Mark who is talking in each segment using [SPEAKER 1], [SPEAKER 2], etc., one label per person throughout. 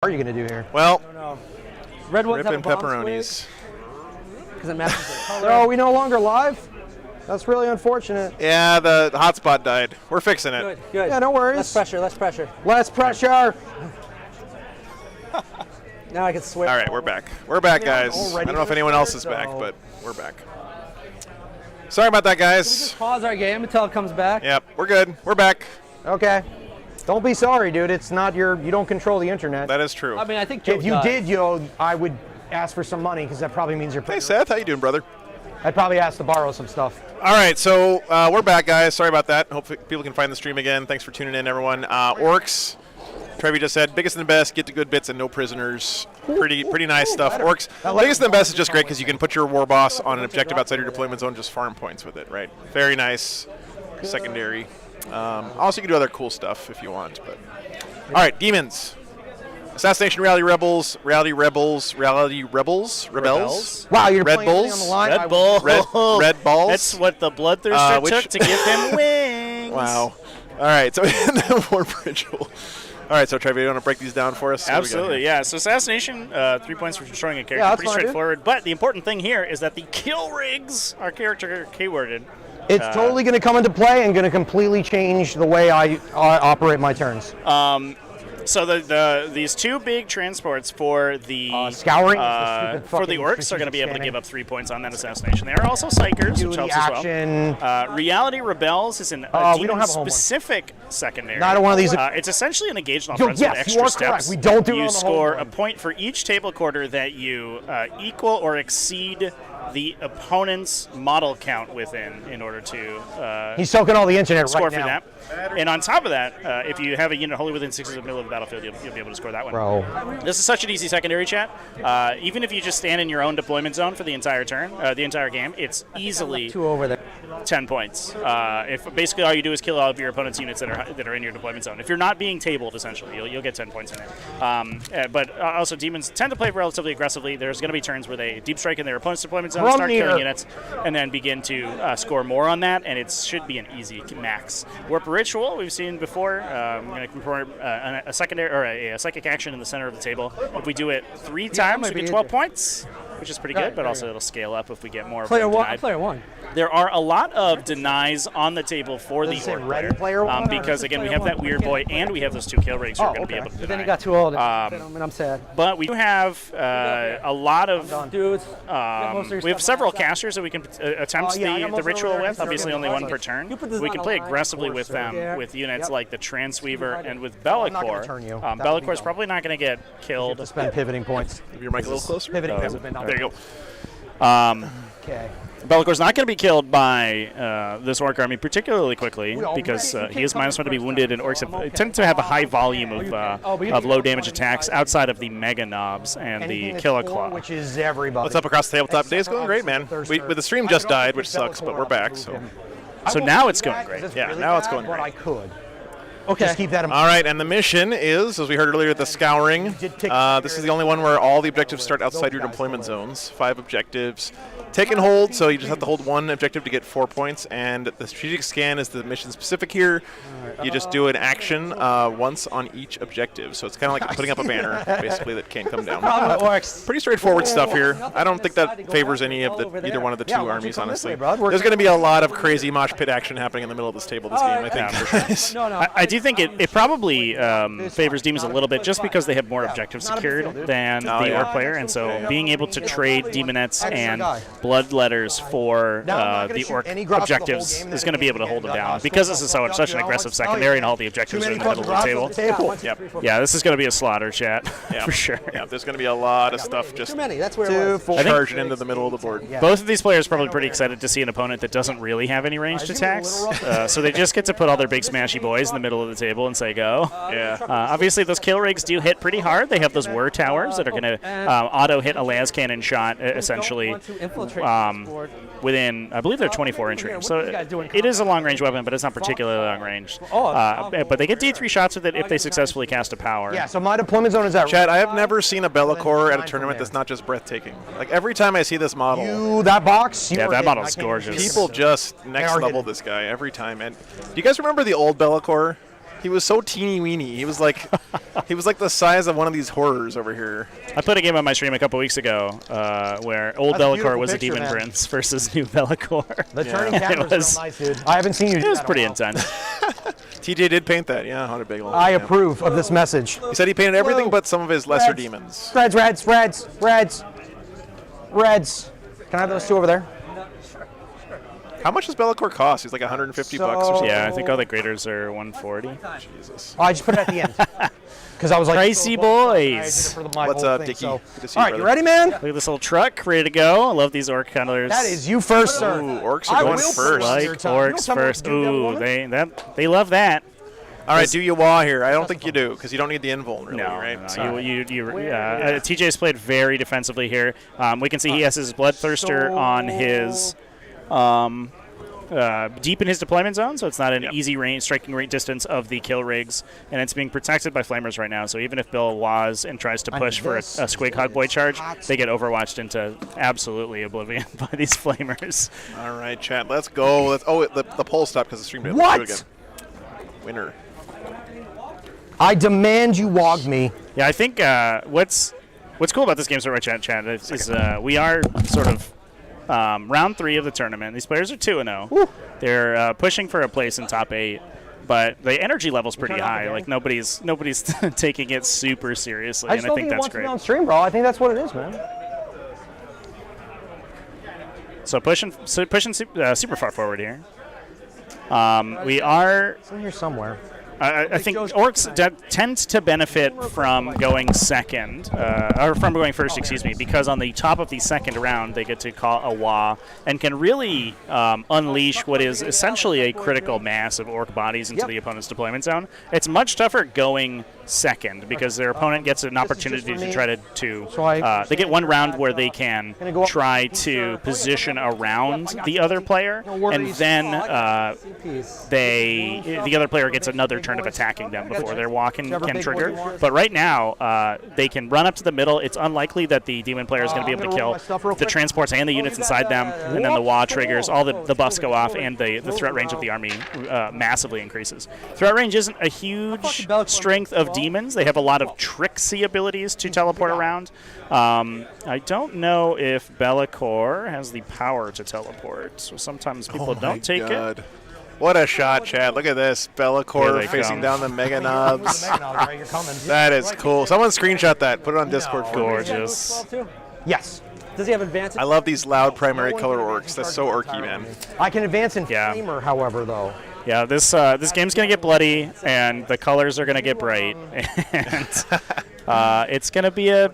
[SPEAKER 1] are you going to do here?
[SPEAKER 2] Well,
[SPEAKER 3] Red ones
[SPEAKER 2] ripping
[SPEAKER 3] have a
[SPEAKER 2] pepperonis.
[SPEAKER 3] Because it matches the color.
[SPEAKER 1] So are we no longer live? That's really unfortunate.
[SPEAKER 2] Yeah, the hotspot died. We're fixing it.
[SPEAKER 3] Good, good.
[SPEAKER 1] Yeah, no worries.
[SPEAKER 3] Less pressure, less pressure.
[SPEAKER 1] Less pressure.
[SPEAKER 3] Now I can swear.
[SPEAKER 2] All right, we're back. We're back, guys. I
[SPEAKER 1] already
[SPEAKER 2] don't know if anyone else is back,
[SPEAKER 1] so-
[SPEAKER 2] but we're back. Sorry about that, guys.
[SPEAKER 3] Just pause our game until it comes back.
[SPEAKER 2] Yep, we're good. We're back.
[SPEAKER 1] Okay. Don't be sorry, dude. It's not you don't control the internet.
[SPEAKER 2] That is true.
[SPEAKER 3] I mean, I think Joe
[SPEAKER 1] If you
[SPEAKER 3] does.
[SPEAKER 1] did, I would ask for some money because that probably means you're
[SPEAKER 2] Hey, Seth. How you doing, brother?
[SPEAKER 1] I'd probably ask to borrow some stuff.
[SPEAKER 2] All right, so we're back, guys. Sorry about that. Hopefully people can find the stream again. Thanks for tuning in, everyone. Orks, Trevi just said, biggest and the best, get to good bits and no prisoners. Pretty nice stuff. Orks, biggest and the best is just great because you can put your war boss on an objective outside your deployment zone, just farm points with it, right? Very nice. Secondary. Also, you can do other cool stuff if you want. But all right, Demons. Assassination, Reality Rebels, Reality Rebels, Reality Rebels, Rebels.
[SPEAKER 1] Wow, you're
[SPEAKER 2] Red
[SPEAKER 1] playing everything
[SPEAKER 2] Bulls?
[SPEAKER 1] on the line.
[SPEAKER 4] Red Bull.
[SPEAKER 2] Red Balls.
[SPEAKER 4] That's what the Bloodthirster
[SPEAKER 2] which-
[SPEAKER 4] took to give him wings.
[SPEAKER 2] Wow. All right, so War Ritual. All right, so Trevi, you want to break these down for us? What do we got
[SPEAKER 4] Absolutely,
[SPEAKER 2] here?
[SPEAKER 4] yeah. So assassination, 3 points for destroying a character.
[SPEAKER 1] Yeah, that's
[SPEAKER 4] Pretty
[SPEAKER 1] fine, dude.
[SPEAKER 4] straightforward. But the important thing here is that the kill rigs are character keyworded.
[SPEAKER 1] It's totally going to come into play and going to completely change the way I operate my turns.
[SPEAKER 4] So these two big transports for the
[SPEAKER 1] Scouring is the stupid
[SPEAKER 4] for the
[SPEAKER 1] fucking
[SPEAKER 4] orcs are going to be able to
[SPEAKER 1] scanning.
[SPEAKER 4] give up 3 points on that assassination. They are also psychers,
[SPEAKER 1] Do
[SPEAKER 4] which
[SPEAKER 1] the
[SPEAKER 4] helps as
[SPEAKER 1] action.
[SPEAKER 4] well. Reality Rebels is an
[SPEAKER 1] we don't have a home one.
[SPEAKER 4] specific secondary.
[SPEAKER 1] Not one of these-
[SPEAKER 4] It's essentially an engaged on
[SPEAKER 1] Yo,
[SPEAKER 4] friends
[SPEAKER 1] yes,
[SPEAKER 4] with
[SPEAKER 1] you
[SPEAKER 4] extra
[SPEAKER 1] are correct.
[SPEAKER 4] steps.
[SPEAKER 1] We don't do it
[SPEAKER 4] You
[SPEAKER 1] on the home
[SPEAKER 4] score
[SPEAKER 1] one.
[SPEAKER 4] a point for each table quarter that you equal or exceed the opponent's model count within in order to
[SPEAKER 1] He's soaking all the internet
[SPEAKER 4] score
[SPEAKER 1] right
[SPEAKER 4] for
[SPEAKER 1] now.
[SPEAKER 4] that. And on top of that, if you have a unit wholly within 6 of the middle of the battlefield, you'll be able to score that one.
[SPEAKER 1] Bro.
[SPEAKER 4] This is such an easy secondary chat. Even if you just stand in your own deployment zone for the entire turn, the entire game, it's easily
[SPEAKER 3] Two over there.
[SPEAKER 4] 10 points. If basically all you do is kill all of your opponent's units that are in your deployment zone. If you're not being tabled, essentially, you'll get 10 points in there. But also, demons tend to play relatively aggressively. There's going to be turns where they deep strike in their opponent's deployment zone, start killing units, and then begin to score more on that. And it should be an easy max. Warp Ritual, we've seen before. I'm going to perform a secondary or a psychic action in the center of the table. If we do it 3 times, we
[SPEAKER 1] might
[SPEAKER 4] get
[SPEAKER 1] be
[SPEAKER 4] 12
[SPEAKER 1] easier.
[SPEAKER 4] points, which is pretty good. But also, it'll scale up if we get more.
[SPEAKER 3] Player
[SPEAKER 4] of them
[SPEAKER 3] one.
[SPEAKER 4] denied.
[SPEAKER 3] Player one.
[SPEAKER 4] There are a lot of denies on the table for
[SPEAKER 1] Does
[SPEAKER 4] the
[SPEAKER 1] it say
[SPEAKER 4] orc
[SPEAKER 1] ready player one, or
[SPEAKER 4] because
[SPEAKER 1] is it
[SPEAKER 4] again we
[SPEAKER 3] player
[SPEAKER 4] have that
[SPEAKER 3] one?
[SPEAKER 4] weird boy and we have those 2 kill rigs who are going to be able to
[SPEAKER 3] But then
[SPEAKER 4] deny.
[SPEAKER 3] he got too old. And I'm sad.
[SPEAKER 4] But we do have a lot of
[SPEAKER 3] Dudes.
[SPEAKER 4] we have several casters that we can attempt
[SPEAKER 1] yeah, I got
[SPEAKER 4] the
[SPEAKER 1] most
[SPEAKER 4] ritual
[SPEAKER 1] over there.
[SPEAKER 4] with. Obviously, only one per turn.
[SPEAKER 3] You put this
[SPEAKER 4] We
[SPEAKER 3] on
[SPEAKER 4] can
[SPEAKER 3] a
[SPEAKER 4] play
[SPEAKER 3] line.
[SPEAKER 4] aggressively with them
[SPEAKER 3] Yeah.
[SPEAKER 4] with units
[SPEAKER 1] Yep.
[SPEAKER 4] like the Transweaver and with
[SPEAKER 1] I'm not gonna
[SPEAKER 4] Bellicor.
[SPEAKER 1] turn you. That would be
[SPEAKER 4] Bellicor's
[SPEAKER 1] dumb.
[SPEAKER 4] probably not going to get
[SPEAKER 1] To
[SPEAKER 4] killed.
[SPEAKER 1] spend pivoting points.
[SPEAKER 2] Give your mic a little closer.
[SPEAKER 1] Pivoting
[SPEAKER 4] Oh,
[SPEAKER 1] points have been done.
[SPEAKER 4] There you go.
[SPEAKER 1] Okay.
[SPEAKER 4] Bellicor's not going to be killed by this orc army particularly quickly because he is -1 to be wounded, and orcs tend to have a high volume of low damage attacks outside of the mega knobs and the
[SPEAKER 1] Anything that's
[SPEAKER 4] killer
[SPEAKER 1] 4,
[SPEAKER 4] claw.
[SPEAKER 1] which is everybody.
[SPEAKER 2] What's up across the tabletop? Day's going great, man. The stream just died, which sucks, but we're back.
[SPEAKER 4] So now it's going great.
[SPEAKER 2] Yeah, now it's going
[SPEAKER 1] But
[SPEAKER 2] great.
[SPEAKER 1] I could. Okay. Just keep that in mind.
[SPEAKER 2] All right, and the mission is, as we heard earlier, the Scouring. This is the only one where all the objectives start outside your deployment zones. 5 objectives. Take and hold, so you just have to hold 1 objective to get 4 points. And the strategic scan is the mission specific here. You just do an action once on each objective. So it's kind of like putting up a banner, basically, that can't come down. Pretty straightforward stuff here. I don't think that favors any of either one of the 2
[SPEAKER 1] Yeah, why don't you
[SPEAKER 2] armies,
[SPEAKER 1] come this
[SPEAKER 2] honestly.
[SPEAKER 1] way, bud? We're
[SPEAKER 2] There's going to be a lot of crazy mosh pit action happening in the middle of this table this game, I think.
[SPEAKER 3] No.
[SPEAKER 4] I do think it probably favors demons a little bit just because they have more objectives secured than the orc player, and so being able to trade demonettes and bloodletters for the orc objectives is going to be able to hold them down because this is such an aggressive secondary and all the objectives are in the middle of the table.
[SPEAKER 2] Yep.
[SPEAKER 4] Yeah, this is going to be a slaughter chat for sure.
[SPEAKER 2] Yeah, there's going to be a lot of stuff just
[SPEAKER 3] Too many. That's where it was.
[SPEAKER 2] charging into the middle of the board.
[SPEAKER 4] Both of these players are probably pretty excited to see an opponent that doesn't really have any ranged attacks, so they just get to put all their big smashy boys in the middle of the table and say go.
[SPEAKER 2] Yeah.
[SPEAKER 4] Obviously, those kill rigs do hit pretty hard. They have those whir towers that are going to auto hit a las cannon shot, essentially, within, I believe they're 24-inch range. So it is a long-range weapon, but it's not particularly long-range. But they get D3 shots with it if they successfully cast a power.
[SPEAKER 1] Yeah, so my deployment zone is at
[SPEAKER 2] Chad, I have never seen a Bellicor at a tournament that's not just breathtaking. Like, every time I see this model,
[SPEAKER 1] that box.
[SPEAKER 4] Yeah, that model's gorgeous.
[SPEAKER 2] people just next
[SPEAKER 1] are
[SPEAKER 2] level
[SPEAKER 1] hidden.
[SPEAKER 2] this guy every time. And do you guys remember the old Bellicor? He was so teeny weeny. He was like the size of one of these horrors over here.
[SPEAKER 4] I put a game on my stream a couple weeks ago where old
[SPEAKER 1] That's a
[SPEAKER 4] Bellicor
[SPEAKER 1] beautiful
[SPEAKER 4] was a
[SPEAKER 1] picture,
[SPEAKER 4] demon
[SPEAKER 1] man.
[SPEAKER 4] prince versus new Bellicor.
[SPEAKER 1] The turning cameras
[SPEAKER 4] was-
[SPEAKER 1] are nice, dude. I haven't seen you do
[SPEAKER 4] It was
[SPEAKER 1] that in a
[SPEAKER 4] pretty
[SPEAKER 1] while.
[SPEAKER 4] intense.
[SPEAKER 2] TJ did paint that, yeah, on a big old.
[SPEAKER 1] I
[SPEAKER 2] yeah.
[SPEAKER 1] approve of this message.
[SPEAKER 2] He said he painted everything
[SPEAKER 1] Whoa.
[SPEAKER 2] but some of his lesser
[SPEAKER 1] Reds.
[SPEAKER 2] demons.
[SPEAKER 1] Reds, reds, reds, reds, reds. Can I have those two over there?
[SPEAKER 2] How much does Bellicor cost? He's like 150 bucks or something.
[SPEAKER 4] Yeah, I think all the graders are 140.
[SPEAKER 2] Jesus.
[SPEAKER 1] Oh, I just put it at the end. Because I was like,
[SPEAKER 4] Pricey
[SPEAKER 1] so bold, I did
[SPEAKER 4] boys.
[SPEAKER 1] it for my
[SPEAKER 2] What's
[SPEAKER 1] whole
[SPEAKER 2] up,
[SPEAKER 1] thing,
[SPEAKER 2] Dickie?
[SPEAKER 1] so-
[SPEAKER 2] Good to see
[SPEAKER 1] All
[SPEAKER 2] you,
[SPEAKER 1] right, you
[SPEAKER 2] brother.
[SPEAKER 1] ready, man?
[SPEAKER 4] Look at this little truck, ready to go. I love these orc colors.
[SPEAKER 1] That is you first, sir.
[SPEAKER 2] Ooh, Orcs are
[SPEAKER 1] I
[SPEAKER 2] going
[SPEAKER 1] will
[SPEAKER 2] first.
[SPEAKER 1] put
[SPEAKER 4] like
[SPEAKER 1] your time. You don't
[SPEAKER 4] orcs
[SPEAKER 1] tell me what
[SPEAKER 4] first.
[SPEAKER 1] to do, devil
[SPEAKER 4] Ooh,
[SPEAKER 1] woman.
[SPEAKER 4] they love that.
[SPEAKER 2] All right, do you wah here? I don't think you do because you don't need the invuln, really,
[SPEAKER 4] No,
[SPEAKER 2] right?
[SPEAKER 4] no,
[SPEAKER 2] So-
[SPEAKER 4] TJ's played very defensively here. We can see he has his Bloodthirster on his deep in his deployment zone, so it's not an easy range, striking rate distance of the kill rigs, and it's being protected by flamers right now. So even if Bill was and tries to push for a Squig Hog Boy charge, they get overwatched into absolutely oblivion by these flamers.
[SPEAKER 2] All right, chat, let's go. The poll stopped because the stream didn't
[SPEAKER 1] What?
[SPEAKER 2] do it again. Winner.
[SPEAKER 1] I demand you wog me.
[SPEAKER 4] Yeah, I think what's cool about this game, so right, chat is we are sort of round 3 of the tournament. These players are 2-0. They're pushing for a place in top 8, but the energy level's pretty high. Like nobody's taking it super seriously,
[SPEAKER 1] I
[SPEAKER 4] and
[SPEAKER 1] just
[SPEAKER 4] I
[SPEAKER 1] don't
[SPEAKER 4] think
[SPEAKER 1] think he
[SPEAKER 4] that's
[SPEAKER 1] wants to
[SPEAKER 4] great.
[SPEAKER 1] be on stream, bro. I think that's what it is, man.
[SPEAKER 4] So pushing super far forward here. We are.
[SPEAKER 1] It's in here somewhere.
[SPEAKER 4] I think orcs tend to benefit from going second, or from going first, excuse me, because on the top of the second round, they get to call a wah and can really unleash what is essentially a critical mass of orc bodies into the opponent's deployment zone. It's much tougher going second because their opponent gets an opportunity to try to they get one round where they can try to position around the other player, and then the other player gets another turn of attacking them before their walk can trigger. But right now, they can run up to the middle. It's unlikely that the demon player is going to be able to kill the transports and the units inside them, and then the wah triggers, all the buffs go off, and the threat range of the army massively increases. Threat range isn't a huge strength of demons. They have a lot of tricksy abilities to teleport around. I don't know if Bellicor has the power to teleport, so sometimes people don't take it.
[SPEAKER 2] What a shot, Chad. Look at this.
[SPEAKER 4] Here
[SPEAKER 2] Bellicor
[SPEAKER 4] they
[SPEAKER 2] facing
[SPEAKER 4] come.
[SPEAKER 2] down the Mega Knobs.
[SPEAKER 1] You're coming.
[SPEAKER 2] That is cool. Someone screenshot that. Put it on Discord for me.
[SPEAKER 4] Gorgeous.
[SPEAKER 1] Yes.
[SPEAKER 3] Does he have advantage?
[SPEAKER 2] I love these loud primary color orcs. That's so orky, man.
[SPEAKER 1] I can advance in
[SPEAKER 4] Yeah.
[SPEAKER 1] Flamer, however, though.
[SPEAKER 4] Yeah, this game's gonna get bloody, and the colors are gonna get bright, and it's gonna be a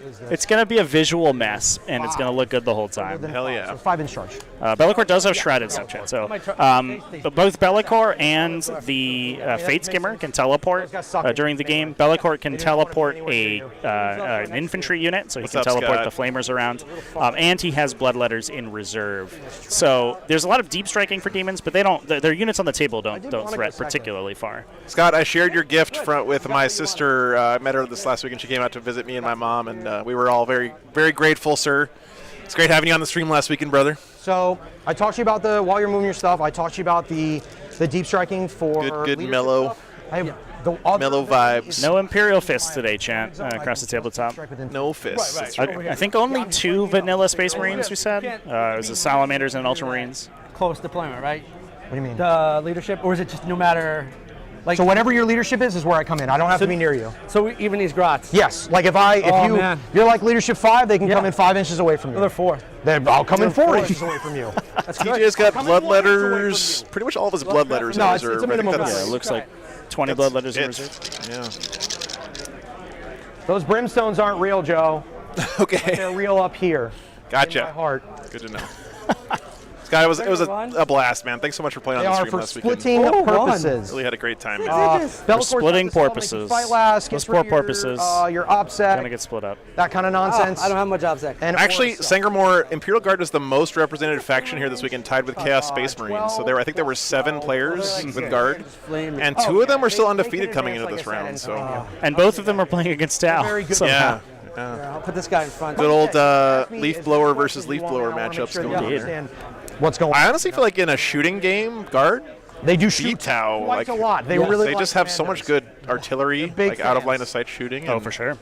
[SPEAKER 4] visual mess, and it's gonna look good the whole time.
[SPEAKER 2] Hell yeah.
[SPEAKER 1] So 5-inch charge.
[SPEAKER 4] Bellicor does have shrouded Snapchat, so but both Bellicor and the Fate Skimmer can teleport during the game. Bellicor can teleport an infantry unit, so he can
[SPEAKER 2] up,
[SPEAKER 4] teleport
[SPEAKER 2] Scott?
[SPEAKER 4] the flamers around, and he has bloodletters in reserve. So there's a lot of deep striking for demons, but their units on the table don't threat particularly far.
[SPEAKER 2] Scott, I shared your gift with my sister. I met her this last week, and she came out to visit me and my mom, and we were all very, very grateful, sir. It's great having you on the stream last weekend, brother.
[SPEAKER 1] So I talked to you about while you're moving your stuff, I talked to you about the deep striking for
[SPEAKER 2] Good
[SPEAKER 1] leadership
[SPEAKER 2] mellow.
[SPEAKER 1] stuff. I have the other
[SPEAKER 2] Mellow
[SPEAKER 1] thing
[SPEAKER 2] vibes.
[SPEAKER 1] is
[SPEAKER 4] No Imperial Fists today, chat, across the tabletop.
[SPEAKER 1] strike within-
[SPEAKER 2] No fists. That's right.
[SPEAKER 4] I think only 2 vanilla Space Marines, we said. It was the Salamanders and Ultramarines.
[SPEAKER 3] Close deployment, right?
[SPEAKER 1] What do you mean?
[SPEAKER 3] The leadership, or is it just no matter? Like
[SPEAKER 1] So whatever your leadership is where I come in. I don't have to be near you.
[SPEAKER 3] So even these grots.
[SPEAKER 1] Yes, like if
[SPEAKER 3] Oh,
[SPEAKER 1] you
[SPEAKER 3] man.
[SPEAKER 1] you're like leadership 5, they can come
[SPEAKER 3] Yeah.
[SPEAKER 1] in 5 inches away from you.
[SPEAKER 3] They're 4.
[SPEAKER 1] Then I'll come in
[SPEAKER 3] They're
[SPEAKER 1] 4
[SPEAKER 3] 4
[SPEAKER 1] inches away from you.
[SPEAKER 3] That's good.
[SPEAKER 2] TJ's got
[SPEAKER 1] Come in 1 inch away from
[SPEAKER 2] bloodletters.
[SPEAKER 1] you.
[SPEAKER 2] Pretty much all of his bloodletters in
[SPEAKER 1] No, it's-
[SPEAKER 2] reserve.
[SPEAKER 1] it's a
[SPEAKER 2] I think
[SPEAKER 1] minimum
[SPEAKER 2] that's
[SPEAKER 4] Yeah, it looks like 20 bloodletters in
[SPEAKER 2] it.
[SPEAKER 4] reserve.
[SPEAKER 2] Yeah.
[SPEAKER 1] Those brimstones aren't real, Joe.
[SPEAKER 2] Okay.
[SPEAKER 1] They're real up here. In my
[SPEAKER 2] Gotcha.
[SPEAKER 1] heart.
[SPEAKER 2] Good to know. Scott, it was a blast, man. Thanks so much for playing
[SPEAKER 1] They
[SPEAKER 2] on the
[SPEAKER 1] are
[SPEAKER 2] stream
[SPEAKER 1] for
[SPEAKER 2] last weekend.
[SPEAKER 1] splitting
[SPEAKER 3] Oh,
[SPEAKER 1] purposes.
[SPEAKER 2] Really had a great time, man.
[SPEAKER 1] Bellicor's
[SPEAKER 4] splitting
[SPEAKER 1] got this stuff,
[SPEAKER 4] purposes.
[SPEAKER 1] makes you Fight last,
[SPEAKER 4] Those
[SPEAKER 1] gets rid of
[SPEAKER 4] poor purposes.
[SPEAKER 1] your OPSEC,
[SPEAKER 4] Gonna get split up.
[SPEAKER 1] that kind of nonsense.
[SPEAKER 3] I don't have much OPSEC.
[SPEAKER 1] And
[SPEAKER 2] Actually,
[SPEAKER 1] Aura stuff.
[SPEAKER 2] Sangramore Imperial Guard is the most represented faction here this weekend, tied with Chaos Space Marines. So I think there were 7 players with Guard,
[SPEAKER 3] Flame.
[SPEAKER 2] and 2 of them were still undefeated coming into this round. So
[SPEAKER 4] And both of them are playing against Tau.
[SPEAKER 1] Very good.
[SPEAKER 2] yeah,
[SPEAKER 3] I'll put this guy in front.
[SPEAKER 2] good old leaf blower versus leaf blower matchups going on there.
[SPEAKER 1] Understand what's going
[SPEAKER 2] I
[SPEAKER 1] on.
[SPEAKER 2] honestly feel like in a shooting game, Guard,
[SPEAKER 1] They do
[SPEAKER 2] beat
[SPEAKER 1] shoot
[SPEAKER 2] Tau
[SPEAKER 1] quite
[SPEAKER 2] like
[SPEAKER 1] a lot. They
[SPEAKER 3] Yes.
[SPEAKER 1] really
[SPEAKER 2] They
[SPEAKER 1] like
[SPEAKER 2] just have so much
[SPEAKER 1] commandos.
[SPEAKER 2] good artillery,
[SPEAKER 1] big
[SPEAKER 2] like out of
[SPEAKER 1] fans.
[SPEAKER 2] line of sight shooting.
[SPEAKER 4] Oh,
[SPEAKER 2] and
[SPEAKER 4] for sure.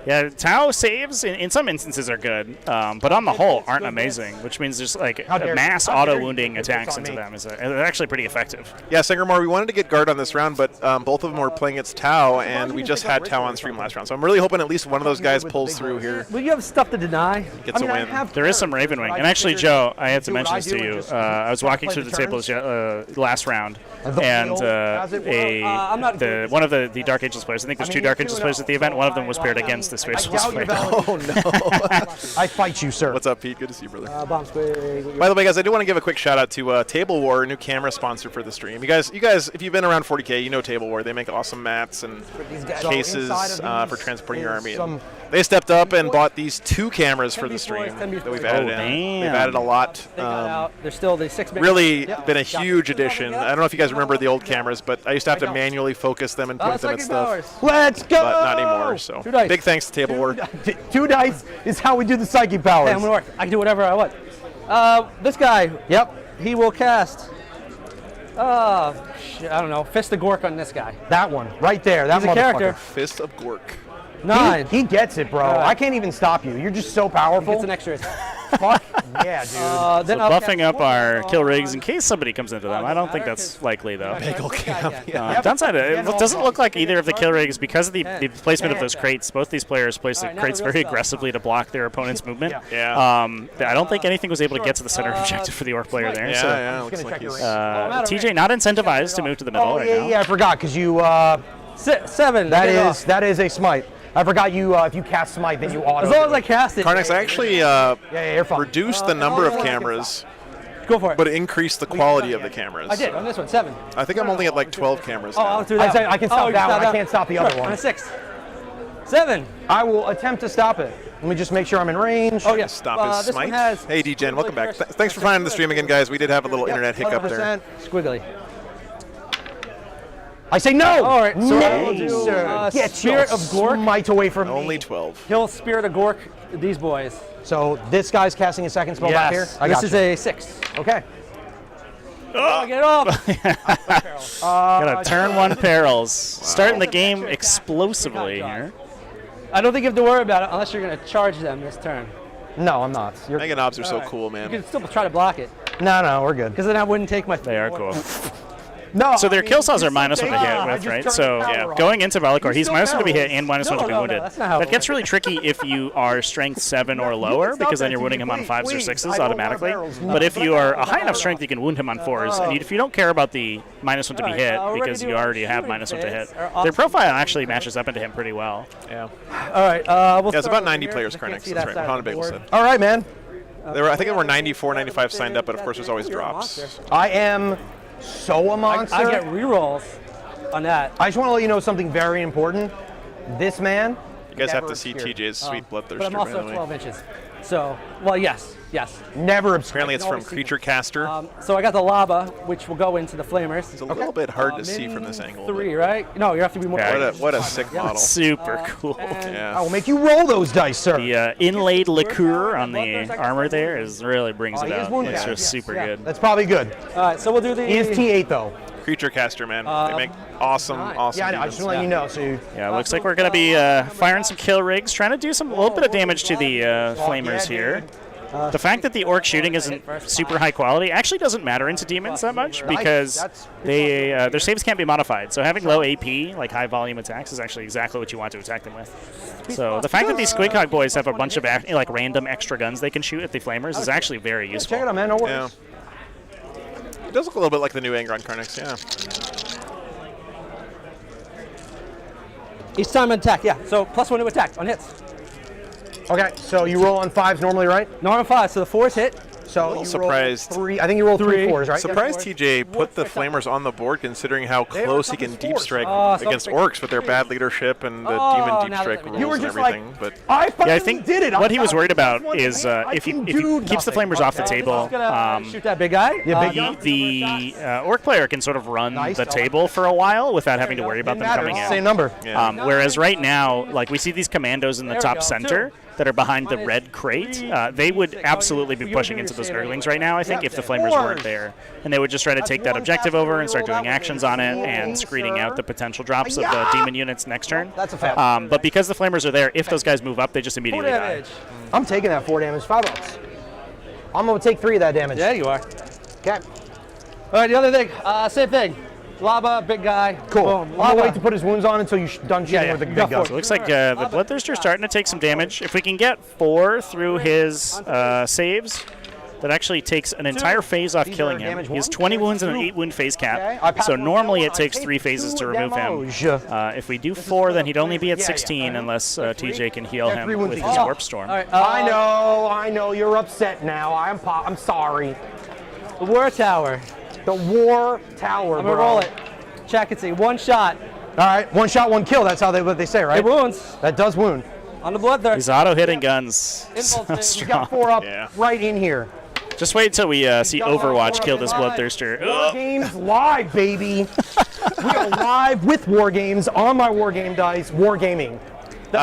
[SPEAKER 4] Yeah, Tau saves in some instances are good, but on the whole aren't amazing, which means just like
[SPEAKER 1] How dare
[SPEAKER 4] mass
[SPEAKER 1] you. How dare you.
[SPEAKER 4] auto-wounding
[SPEAKER 1] It's
[SPEAKER 4] attacks
[SPEAKER 1] on
[SPEAKER 4] into
[SPEAKER 1] me.
[SPEAKER 4] them is actually pretty effective.
[SPEAKER 2] Yeah, Sangermore, we wanted to get guard on this round, but both of them were playing against Tau, and we just had Tau on stream last round. So I'm really hoping at least one of those guys pulls through here,
[SPEAKER 3] Well, you have stuff to deny.
[SPEAKER 2] gets a win.
[SPEAKER 4] There is some Ravenwing, and actually, Joe, I had to mention this to you. I was walking through the tables last round, and
[SPEAKER 3] I'm not
[SPEAKER 4] one of the Dark Ages players, I think there's two Dark Ages players at the event, one of them was paired against the Space Wolves player.
[SPEAKER 2] Oh, no.
[SPEAKER 1] I fight you, sir.
[SPEAKER 2] What's up, Pete? Good to see you, brother.
[SPEAKER 3] Bomb squid.
[SPEAKER 2] By the way, guys, I do want to give a quick shout out to Table War, new camera sponsor for the stream. You guys, if you've been around 40K, you know Table War. They make awesome mats and cases for transporting your army. And they stepped up and bought these 2 cameras for the stream that we've added in.
[SPEAKER 4] damn.
[SPEAKER 2] They've added a lot.
[SPEAKER 3] They got out. They're still the 6
[SPEAKER 2] Really been a huge addition. I don't know if you guys remember the old cameras, but I used to have to manually focus them and point them at stuff.
[SPEAKER 1] Let's go!
[SPEAKER 2] But not anymore. So
[SPEAKER 3] 2 dice.
[SPEAKER 2] big thanks to Table War.
[SPEAKER 1] 2 dice is how we do the psychic powers.
[SPEAKER 3] Hey, I'm gonna work. I can do whatever I want. This guy.
[SPEAKER 1] Yep,
[SPEAKER 3] He will cast. I don't know. Fist of Gork on this guy.
[SPEAKER 1] that one right there. That
[SPEAKER 3] He's a character.
[SPEAKER 1] motherfucker.
[SPEAKER 2] Fist of Gork.
[SPEAKER 3] 9.
[SPEAKER 1] He gets it, bro.
[SPEAKER 3] Alright.
[SPEAKER 1] I can't even stop you. You're just so powerful.
[SPEAKER 3] Gets an extra.
[SPEAKER 1] Fuck yeah, dude.
[SPEAKER 3] Then
[SPEAKER 4] So
[SPEAKER 3] I'll
[SPEAKER 4] buffing
[SPEAKER 3] cast
[SPEAKER 4] up our
[SPEAKER 3] one
[SPEAKER 4] kill
[SPEAKER 3] on-
[SPEAKER 4] rigs in case somebody comes into them. I don't think that's likely, though.
[SPEAKER 2] Big ol' cam.
[SPEAKER 4] Downside, it doesn't look like either of the kill rigs, because of the placement of those crates, both these players placed the
[SPEAKER 3] Alright, now
[SPEAKER 4] crates
[SPEAKER 3] the real
[SPEAKER 4] very
[SPEAKER 3] stuff.
[SPEAKER 4] aggressively to block their opponent's movement.
[SPEAKER 2] Yeah.
[SPEAKER 4] I don't think anything was able to get to the center objective for the Orc player there.
[SPEAKER 2] Yeah,
[SPEAKER 4] So
[SPEAKER 2] yeah.
[SPEAKER 1] I'm
[SPEAKER 2] Looks
[SPEAKER 1] gonna
[SPEAKER 2] like
[SPEAKER 1] check your
[SPEAKER 2] he's.
[SPEAKER 1] range.
[SPEAKER 4] TJ not incentivized to move to the middle
[SPEAKER 1] Oh
[SPEAKER 4] right
[SPEAKER 1] yeah,
[SPEAKER 4] now.
[SPEAKER 1] yeah. I forgot because you.
[SPEAKER 3] 7.
[SPEAKER 1] That is a smite. I forgot you. If you cast smite, then you auto.
[SPEAKER 3] As long as I cast it.
[SPEAKER 2] Karnix, I actually
[SPEAKER 1] Yeah, you're fine.
[SPEAKER 2] reduced the number of cameras,
[SPEAKER 3] Go for it.
[SPEAKER 2] but increased the quality of the cameras.
[SPEAKER 3] I did on this one. 7.
[SPEAKER 2] I think I'm only at like 12 cameras
[SPEAKER 3] Oh,
[SPEAKER 2] now.
[SPEAKER 3] I'll do that.
[SPEAKER 1] I can stop
[SPEAKER 3] you
[SPEAKER 1] that one. I
[SPEAKER 3] that.
[SPEAKER 1] can't stop the
[SPEAKER 3] Sure,
[SPEAKER 1] other one.
[SPEAKER 3] On a 6. 7.
[SPEAKER 1] I will attempt to stop it. Let me just make sure I'm in range.
[SPEAKER 3] Oh, yeah.
[SPEAKER 2] Stop his
[SPEAKER 3] this one
[SPEAKER 2] smite.
[SPEAKER 3] has
[SPEAKER 2] Hey, DGen, welcome back. Thanks for finding the stream again, guys. We did have a little internet hiccup there.
[SPEAKER 1] 100%.
[SPEAKER 3] Squiggly.
[SPEAKER 1] I say no.
[SPEAKER 3] All right, so
[SPEAKER 1] no,
[SPEAKER 3] we'll do,
[SPEAKER 1] sir. Get
[SPEAKER 3] Spirit
[SPEAKER 1] your
[SPEAKER 3] of Gork.
[SPEAKER 1] smite away from
[SPEAKER 2] Only
[SPEAKER 1] me.
[SPEAKER 2] 12.
[SPEAKER 3] He'll Spirit of Gork these boys.
[SPEAKER 1] So this guy's casting a second spell back here.
[SPEAKER 3] Yes.
[SPEAKER 1] I
[SPEAKER 3] This
[SPEAKER 1] got
[SPEAKER 3] is
[SPEAKER 1] you.
[SPEAKER 3] a 6.
[SPEAKER 1] Okay.
[SPEAKER 3] Oh, get it off.
[SPEAKER 4] Got a turn 1 perils. Starting the game explosively here.
[SPEAKER 3] I don't think you have to worry about it unless you're going to charge them this turn.
[SPEAKER 1] No, I'm not. You're,
[SPEAKER 2] Mega Knobs are so
[SPEAKER 3] Alright.
[SPEAKER 2] cool,
[SPEAKER 3] You
[SPEAKER 2] man.
[SPEAKER 3] can still try to block it
[SPEAKER 1] no, we're good.
[SPEAKER 3] because then I wouldn't take my.
[SPEAKER 4] They are cool.
[SPEAKER 1] No.
[SPEAKER 4] So their
[SPEAKER 1] I mean,
[SPEAKER 4] kill saws
[SPEAKER 1] you
[SPEAKER 4] are minus
[SPEAKER 1] still
[SPEAKER 4] 1 to
[SPEAKER 1] take-
[SPEAKER 4] hit
[SPEAKER 1] I
[SPEAKER 4] with,
[SPEAKER 1] just
[SPEAKER 4] right?
[SPEAKER 1] turned
[SPEAKER 4] So
[SPEAKER 1] the power on.
[SPEAKER 4] going into Valakor, he's
[SPEAKER 1] still
[SPEAKER 4] minus 1 to be hit
[SPEAKER 1] powerless.
[SPEAKER 4] and minus 1 to be
[SPEAKER 3] No,
[SPEAKER 4] wounded.
[SPEAKER 3] that's not how it
[SPEAKER 4] That gets
[SPEAKER 3] works.
[SPEAKER 4] really tricky if you are strength 7 or lower, because then you're wounding him on 5s or 6s automatically. But if you are a high enough strength, you can wound him on 4s. And if you don't care about the minus 1 to be hit, because you already have minus 1 to hit, their profile actually matches up into him pretty well.
[SPEAKER 2] Yeah.
[SPEAKER 3] All right. We'll
[SPEAKER 2] Yeah, it's
[SPEAKER 3] start
[SPEAKER 2] about
[SPEAKER 3] over
[SPEAKER 2] 90
[SPEAKER 3] here.
[SPEAKER 2] players,
[SPEAKER 3] I can't
[SPEAKER 2] Karnix.
[SPEAKER 3] see
[SPEAKER 2] That's
[SPEAKER 3] that
[SPEAKER 2] right.
[SPEAKER 3] side
[SPEAKER 2] Hana
[SPEAKER 3] of the
[SPEAKER 2] Bagel
[SPEAKER 3] board.
[SPEAKER 2] said.
[SPEAKER 1] All right, man.
[SPEAKER 2] I think there were 94, 95 signed up, but of course there's always drops.
[SPEAKER 1] I am so a monster.
[SPEAKER 3] I get rerolls on that.
[SPEAKER 1] I just want to let you know something very important. This man.
[SPEAKER 2] You guys have
[SPEAKER 1] never
[SPEAKER 2] to see
[SPEAKER 1] obscured.
[SPEAKER 2] TJ's sweet
[SPEAKER 3] But
[SPEAKER 2] bloodthirster,
[SPEAKER 3] I'm
[SPEAKER 2] by
[SPEAKER 3] also
[SPEAKER 2] the way.
[SPEAKER 3] 12 inches. So, well, yes.
[SPEAKER 1] Never obscured.
[SPEAKER 2] Apparently it's from Creature Caster.
[SPEAKER 3] So I got the lava, which will go into the flamers.
[SPEAKER 2] It's a little bit hard to see from this angle.
[SPEAKER 3] 3, right? No, you have to be more.
[SPEAKER 4] Yeah,
[SPEAKER 2] What a sick model.
[SPEAKER 4] Super cool.
[SPEAKER 1] I
[SPEAKER 2] Yeah.
[SPEAKER 1] will make you roll those dice, sir.
[SPEAKER 4] The inlaid liqueur on the armor there really brings it
[SPEAKER 1] he is
[SPEAKER 4] out.
[SPEAKER 1] wounded.
[SPEAKER 4] It's
[SPEAKER 1] Yeah.
[SPEAKER 4] just super
[SPEAKER 3] Yeah.
[SPEAKER 4] good.
[SPEAKER 1] That's probably good.
[SPEAKER 3] All right, so we'll do the.
[SPEAKER 1] He is T8 though.
[SPEAKER 2] Creature Caster, man. They make awesome
[SPEAKER 1] Yeah, I know. I just
[SPEAKER 2] demons.
[SPEAKER 1] want to let you know. So you,
[SPEAKER 4] Yeah, it looks like we're going to be firing some kill rigs, trying to do a little bit of damage to the flamers here. The fact that the orc shooting isn't super high quality actually doesn't matter into demons that much because their saves can't be modified. So having low AP, like high volume attacks, is actually exactly what you want to attack them with. So the fact that these Squidcog boys have a bunch of like random extra guns they can shoot at the flamers is actually very useful.
[SPEAKER 1] check it out, man. No worries.
[SPEAKER 2] Yeah. It does look a little bit like the new Angron Karnix, yeah.
[SPEAKER 3] Each time attack, yeah. So +1 to attack on hits.
[SPEAKER 1] Okay, so you roll on 5s normally, right?
[SPEAKER 3] Normal 5, so the 4s hit.
[SPEAKER 1] So
[SPEAKER 2] little
[SPEAKER 1] you
[SPEAKER 2] surprised.
[SPEAKER 1] roll 3. I think you roll 3
[SPEAKER 3] Three.
[SPEAKER 1] 4s, right?
[SPEAKER 2] Surprised TJ put the Flamers on the board considering how close he can deep strike
[SPEAKER 3] so
[SPEAKER 2] against
[SPEAKER 3] big.
[SPEAKER 2] Orcs with their bad leadership and the
[SPEAKER 3] Oh,
[SPEAKER 2] demon deep
[SPEAKER 3] now
[SPEAKER 2] strike
[SPEAKER 3] that-
[SPEAKER 2] rules
[SPEAKER 1] You were
[SPEAKER 2] and
[SPEAKER 1] just like,
[SPEAKER 2] everything. But
[SPEAKER 1] I finally
[SPEAKER 4] Yeah, I think
[SPEAKER 1] did it.
[SPEAKER 4] what he
[SPEAKER 1] I
[SPEAKER 4] was
[SPEAKER 1] got
[SPEAKER 4] worried
[SPEAKER 1] this
[SPEAKER 4] about
[SPEAKER 1] one
[SPEAKER 4] is
[SPEAKER 1] hand. I
[SPEAKER 4] if he
[SPEAKER 1] can
[SPEAKER 4] keeps the
[SPEAKER 1] nothing.
[SPEAKER 4] flamers off the table,
[SPEAKER 3] Just gonna shoot that big guy.
[SPEAKER 1] Yeah, big
[SPEAKER 4] the orc player can sort of run
[SPEAKER 1] Nice.
[SPEAKER 4] the table for a while without having to worry about them coming in.
[SPEAKER 1] Same number.
[SPEAKER 2] yeah.
[SPEAKER 4] Whereas right now, like we see these commandos in the
[SPEAKER 3] There we
[SPEAKER 4] top
[SPEAKER 3] go.
[SPEAKER 4] center that are behind the red crate, they would absolutely be pushing into of those Urglings right now, I think, if the Flamers weren't there. And they would just try to take that objective over and start doing actions on it and screening out the potential drops of the demon units next turn.
[SPEAKER 1] That's a fail.
[SPEAKER 4] But because the Flamers are there, if those guys move up, they just immediately die.
[SPEAKER 1] I'm taking that 4 damage, $5. I'm going to take 3 of that damage.
[SPEAKER 3] Yeah, you are.
[SPEAKER 1] Okay.
[SPEAKER 3] All right, the other thing, same thing. Lava, big guy.
[SPEAKER 1] Cool.
[SPEAKER 3] Boom.
[SPEAKER 1] I'm
[SPEAKER 3] Lava.
[SPEAKER 1] going to wait to put his wounds on until you're done shooting with the big gun.
[SPEAKER 4] So it looks like the Bloodthirster's starting to take some damage. If we can get 4 through his saves, that actually takes an entire phase off killing him. He has 20 wounds and an 8 wound phase cap. So normally it takes 3 phases to remove him. If we do 4, then he'd only be at 16 unless TJ can heal him with his Warp Storm.
[SPEAKER 3] All right,
[SPEAKER 1] I know. You're upset now. I'm sorry.
[SPEAKER 3] The War Tower.
[SPEAKER 1] The War Tower,
[SPEAKER 3] I'm going to roll it. Check and see. 1 shot.
[SPEAKER 1] All right, 1 shot, 1 kill. That's what they say, right?
[SPEAKER 3] It wounds.
[SPEAKER 1] That does wound.
[SPEAKER 3] On the Bloodthirster.
[SPEAKER 4] He's auto-hitting guns. So
[SPEAKER 1] You got 4 up right in here.
[SPEAKER 4] Just wait till we see Overwatch kill this Bloodthirster.
[SPEAKER 1] War Games live, baby. We are live with War Games on my War Game dice. War Gaming.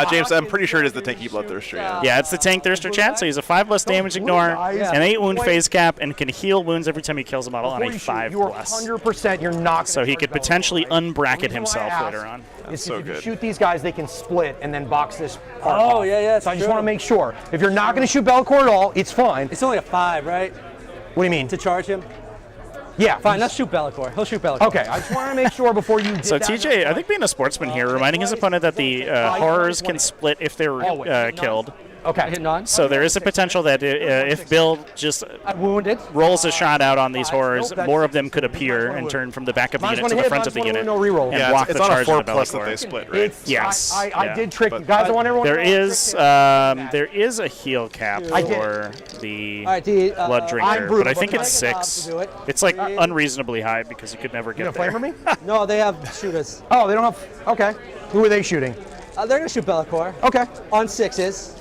[SPEAKER 2] James, I'm pretty sure it is the tanky Bloodthirster.
[SPEAKER 4] Yeah, it's the Tank Thirster chat, so he's a 5 less damage ignore, an 8 wound phase cap, and can heal wounds every time he kills a model on a 5 plus.
[SPEAKER 1] You're 100%, you're not.
[SPEAKER 4] So he could potentially unbracket himself later on.
[SPEAKER 2] That's so
[SPEAKER 1] if you
[SPEAKER 2] good.
[SPEAKER 1] shoot these guys, they can split and then box this part
[SPEAKER 3] Oh,
[SPEAKER 1] off.
[SPEAKER 3] yeah.
[SPEAKER 1] So I just want to make sure. If you're not going to shoot Bellicor at all, it's fine.
[SPEAKER 3] It's only a 5, right?
[SPEAKER 1] What do you mean?
[SPEAKER 3] To charge him?
[SPEAKER 1] Yeah.
[SPEAKER 3] Fine, let's shoot Bellicor. He'll shoot Bellicor.
[SPEAKER 1] Okay, I just want to make sure before you did
[SPEAKER 4] So
[SPEAKER 1] that.
[SPEAKER 4] TJ, I think being a sportsman here, reminding his opponent that the horrors can split if they're killed.
[SPEAKER 1] Okay.
[SPEAKER 3] Hitting on.
[SPEAKER 4] So there is a potential that if Bill just
[SPEAKER 3] Wounded.
[SPEAKER 4] rolls a shot out on these horrors, more of them could appear and turn from the back of the unit to the front of the unit and block the
[SPEAKER 2] it's on a
[SPEAKER 4] charge
[SPEAKER 2] 4
[SPEAKER 4] of the
[SPEAKER 2] plus that they
[SPEAKER 4] Bellicor.
[SPEAKER 2] split, right?
[SPEAKER 4] Yes.
[SPEAKER 1] I did trick you guys. I want everyone.
[SPEAKER 4] There is a heal cap
[SPEAKER 1] I did.
[SPEAKER 4] for the
[SPEAKER 3] All right, the
[SPEAKER 4] Blood Drinker,
[SPEAKER 1] brutal,
[SPEAKER 4] but I think
[SPEAKER 1] but
[SPEAKER 4] it's
[SPEAKER 3] can I get
[SPEAKER 4] 6.
[SPEAKER 3] up to do it?
[SPEAKER 4] It's like unreasonably high because you could never
[SPEAKER 1] You
[SPEAKER 4] get
[SPEAKER 1] gonna
[SPEAKER 4] there.
[SPEAKER 1] flamer me?
[SPEAKER 3] No, they have shooters.
[SPEAKER 1] Oh, they don't have. Okay. Who are they shooting?
[SPEAKER 3] They're going to shoot Bellicor.
[SPEAKER 1] Okay.
[SPEAKER 3] On 6s.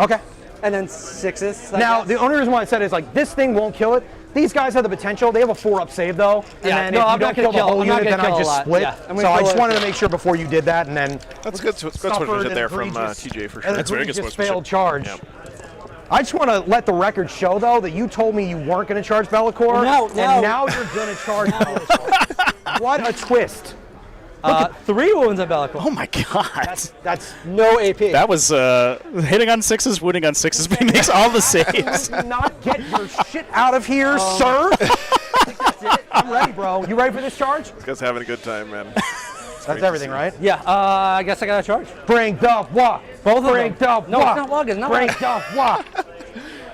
[SPEAKER 1] Okay.
[SPEAKER 3] And then 6s.
[SPEAKER 1] Now, the only reason why I said is like this thing won't kill it. These guys have the potential. They have a 4-up save though. And
[SPEAKER 3] Yeah,
[SPEAKER 1] then
[SPEAKER 3] no,
[SPEAKER 1] if you
[SPEAKER 3] I'm
[SPEAKER 1] don't
[SPEAKER 3] not
[SPEAKER 1] kill
[SPEAKER 3] gonna
[SPEAKER 1] the
[SPEAKER 3] kill-
[SPEAKER 1] whole
[SPEAKER 3] I'm not
[SPEAKER 1] unit,
[SPEAKER 3] gonna
[SPEAKER 1] then I
[SPEAKER 3] kill a
[SPEAKER 1] just
[SPEAKER 3] lot.
[SPEAKER 1] split.
[SPEAKER 3] Yeah, I'm gonna
[SPEAKER 1] So I
[SPEAKER 3] kill
[SPEAKER 1] just
[SPEAKER 3] it.
[SPEAKER 1] wanted to make sure before you did that, and then
[SPEAKER 2] That's good sportsmanship there from TJ for sure.
[SPEAKER 1] An
[SPEAKER 2] That's very good
[SPEAKER 1] egregious
[SPEAKER 2] sportsmanship.
[SPEAKER 1] failed charge.
[SPEAKER 2] Yep.
[SPEAKER 1] I just want to let the record show though that you told me you weren't going to charge Bellicor,
[SPEAKER 3] Well, now-
[SPEAKER 1] and now you're going to charge Bellicor. What a twist!
[SPEAKER 3] 3 wounds on Bellicor.
[SPEAKER 4] Oh my god.
[SPEAKER 1] That's
[SPEAKER 3] No AP.
[SPEAKER 4] That was hitting on 6s, wounding on 6s, but he makes all the saves.
[SPEAKER 1] do not get your shit out of here, sir. I'm ready, bro. You ready for this charge?
[SPEAKER 2] This guy's having a good time, man.
[SPEAKER 1] That's everything, right?
[SPEAKER 3] Yeah, I guess I got a charge.
[SPEAKER 1] Bring the walk.
[SPEAKER 3] Both of
[SPEAKER 1] Bring
[SPEAKER 3] them.
[SPEAKER 1] the
[SPEAKER 3] No,
[SPEAKER 1] walk.
[SPEAKER 3] it's not walking. It's not
[SPEAKER 1] Bring
[SPEAKER 3] walking.
[SPEAKER 1] the walk.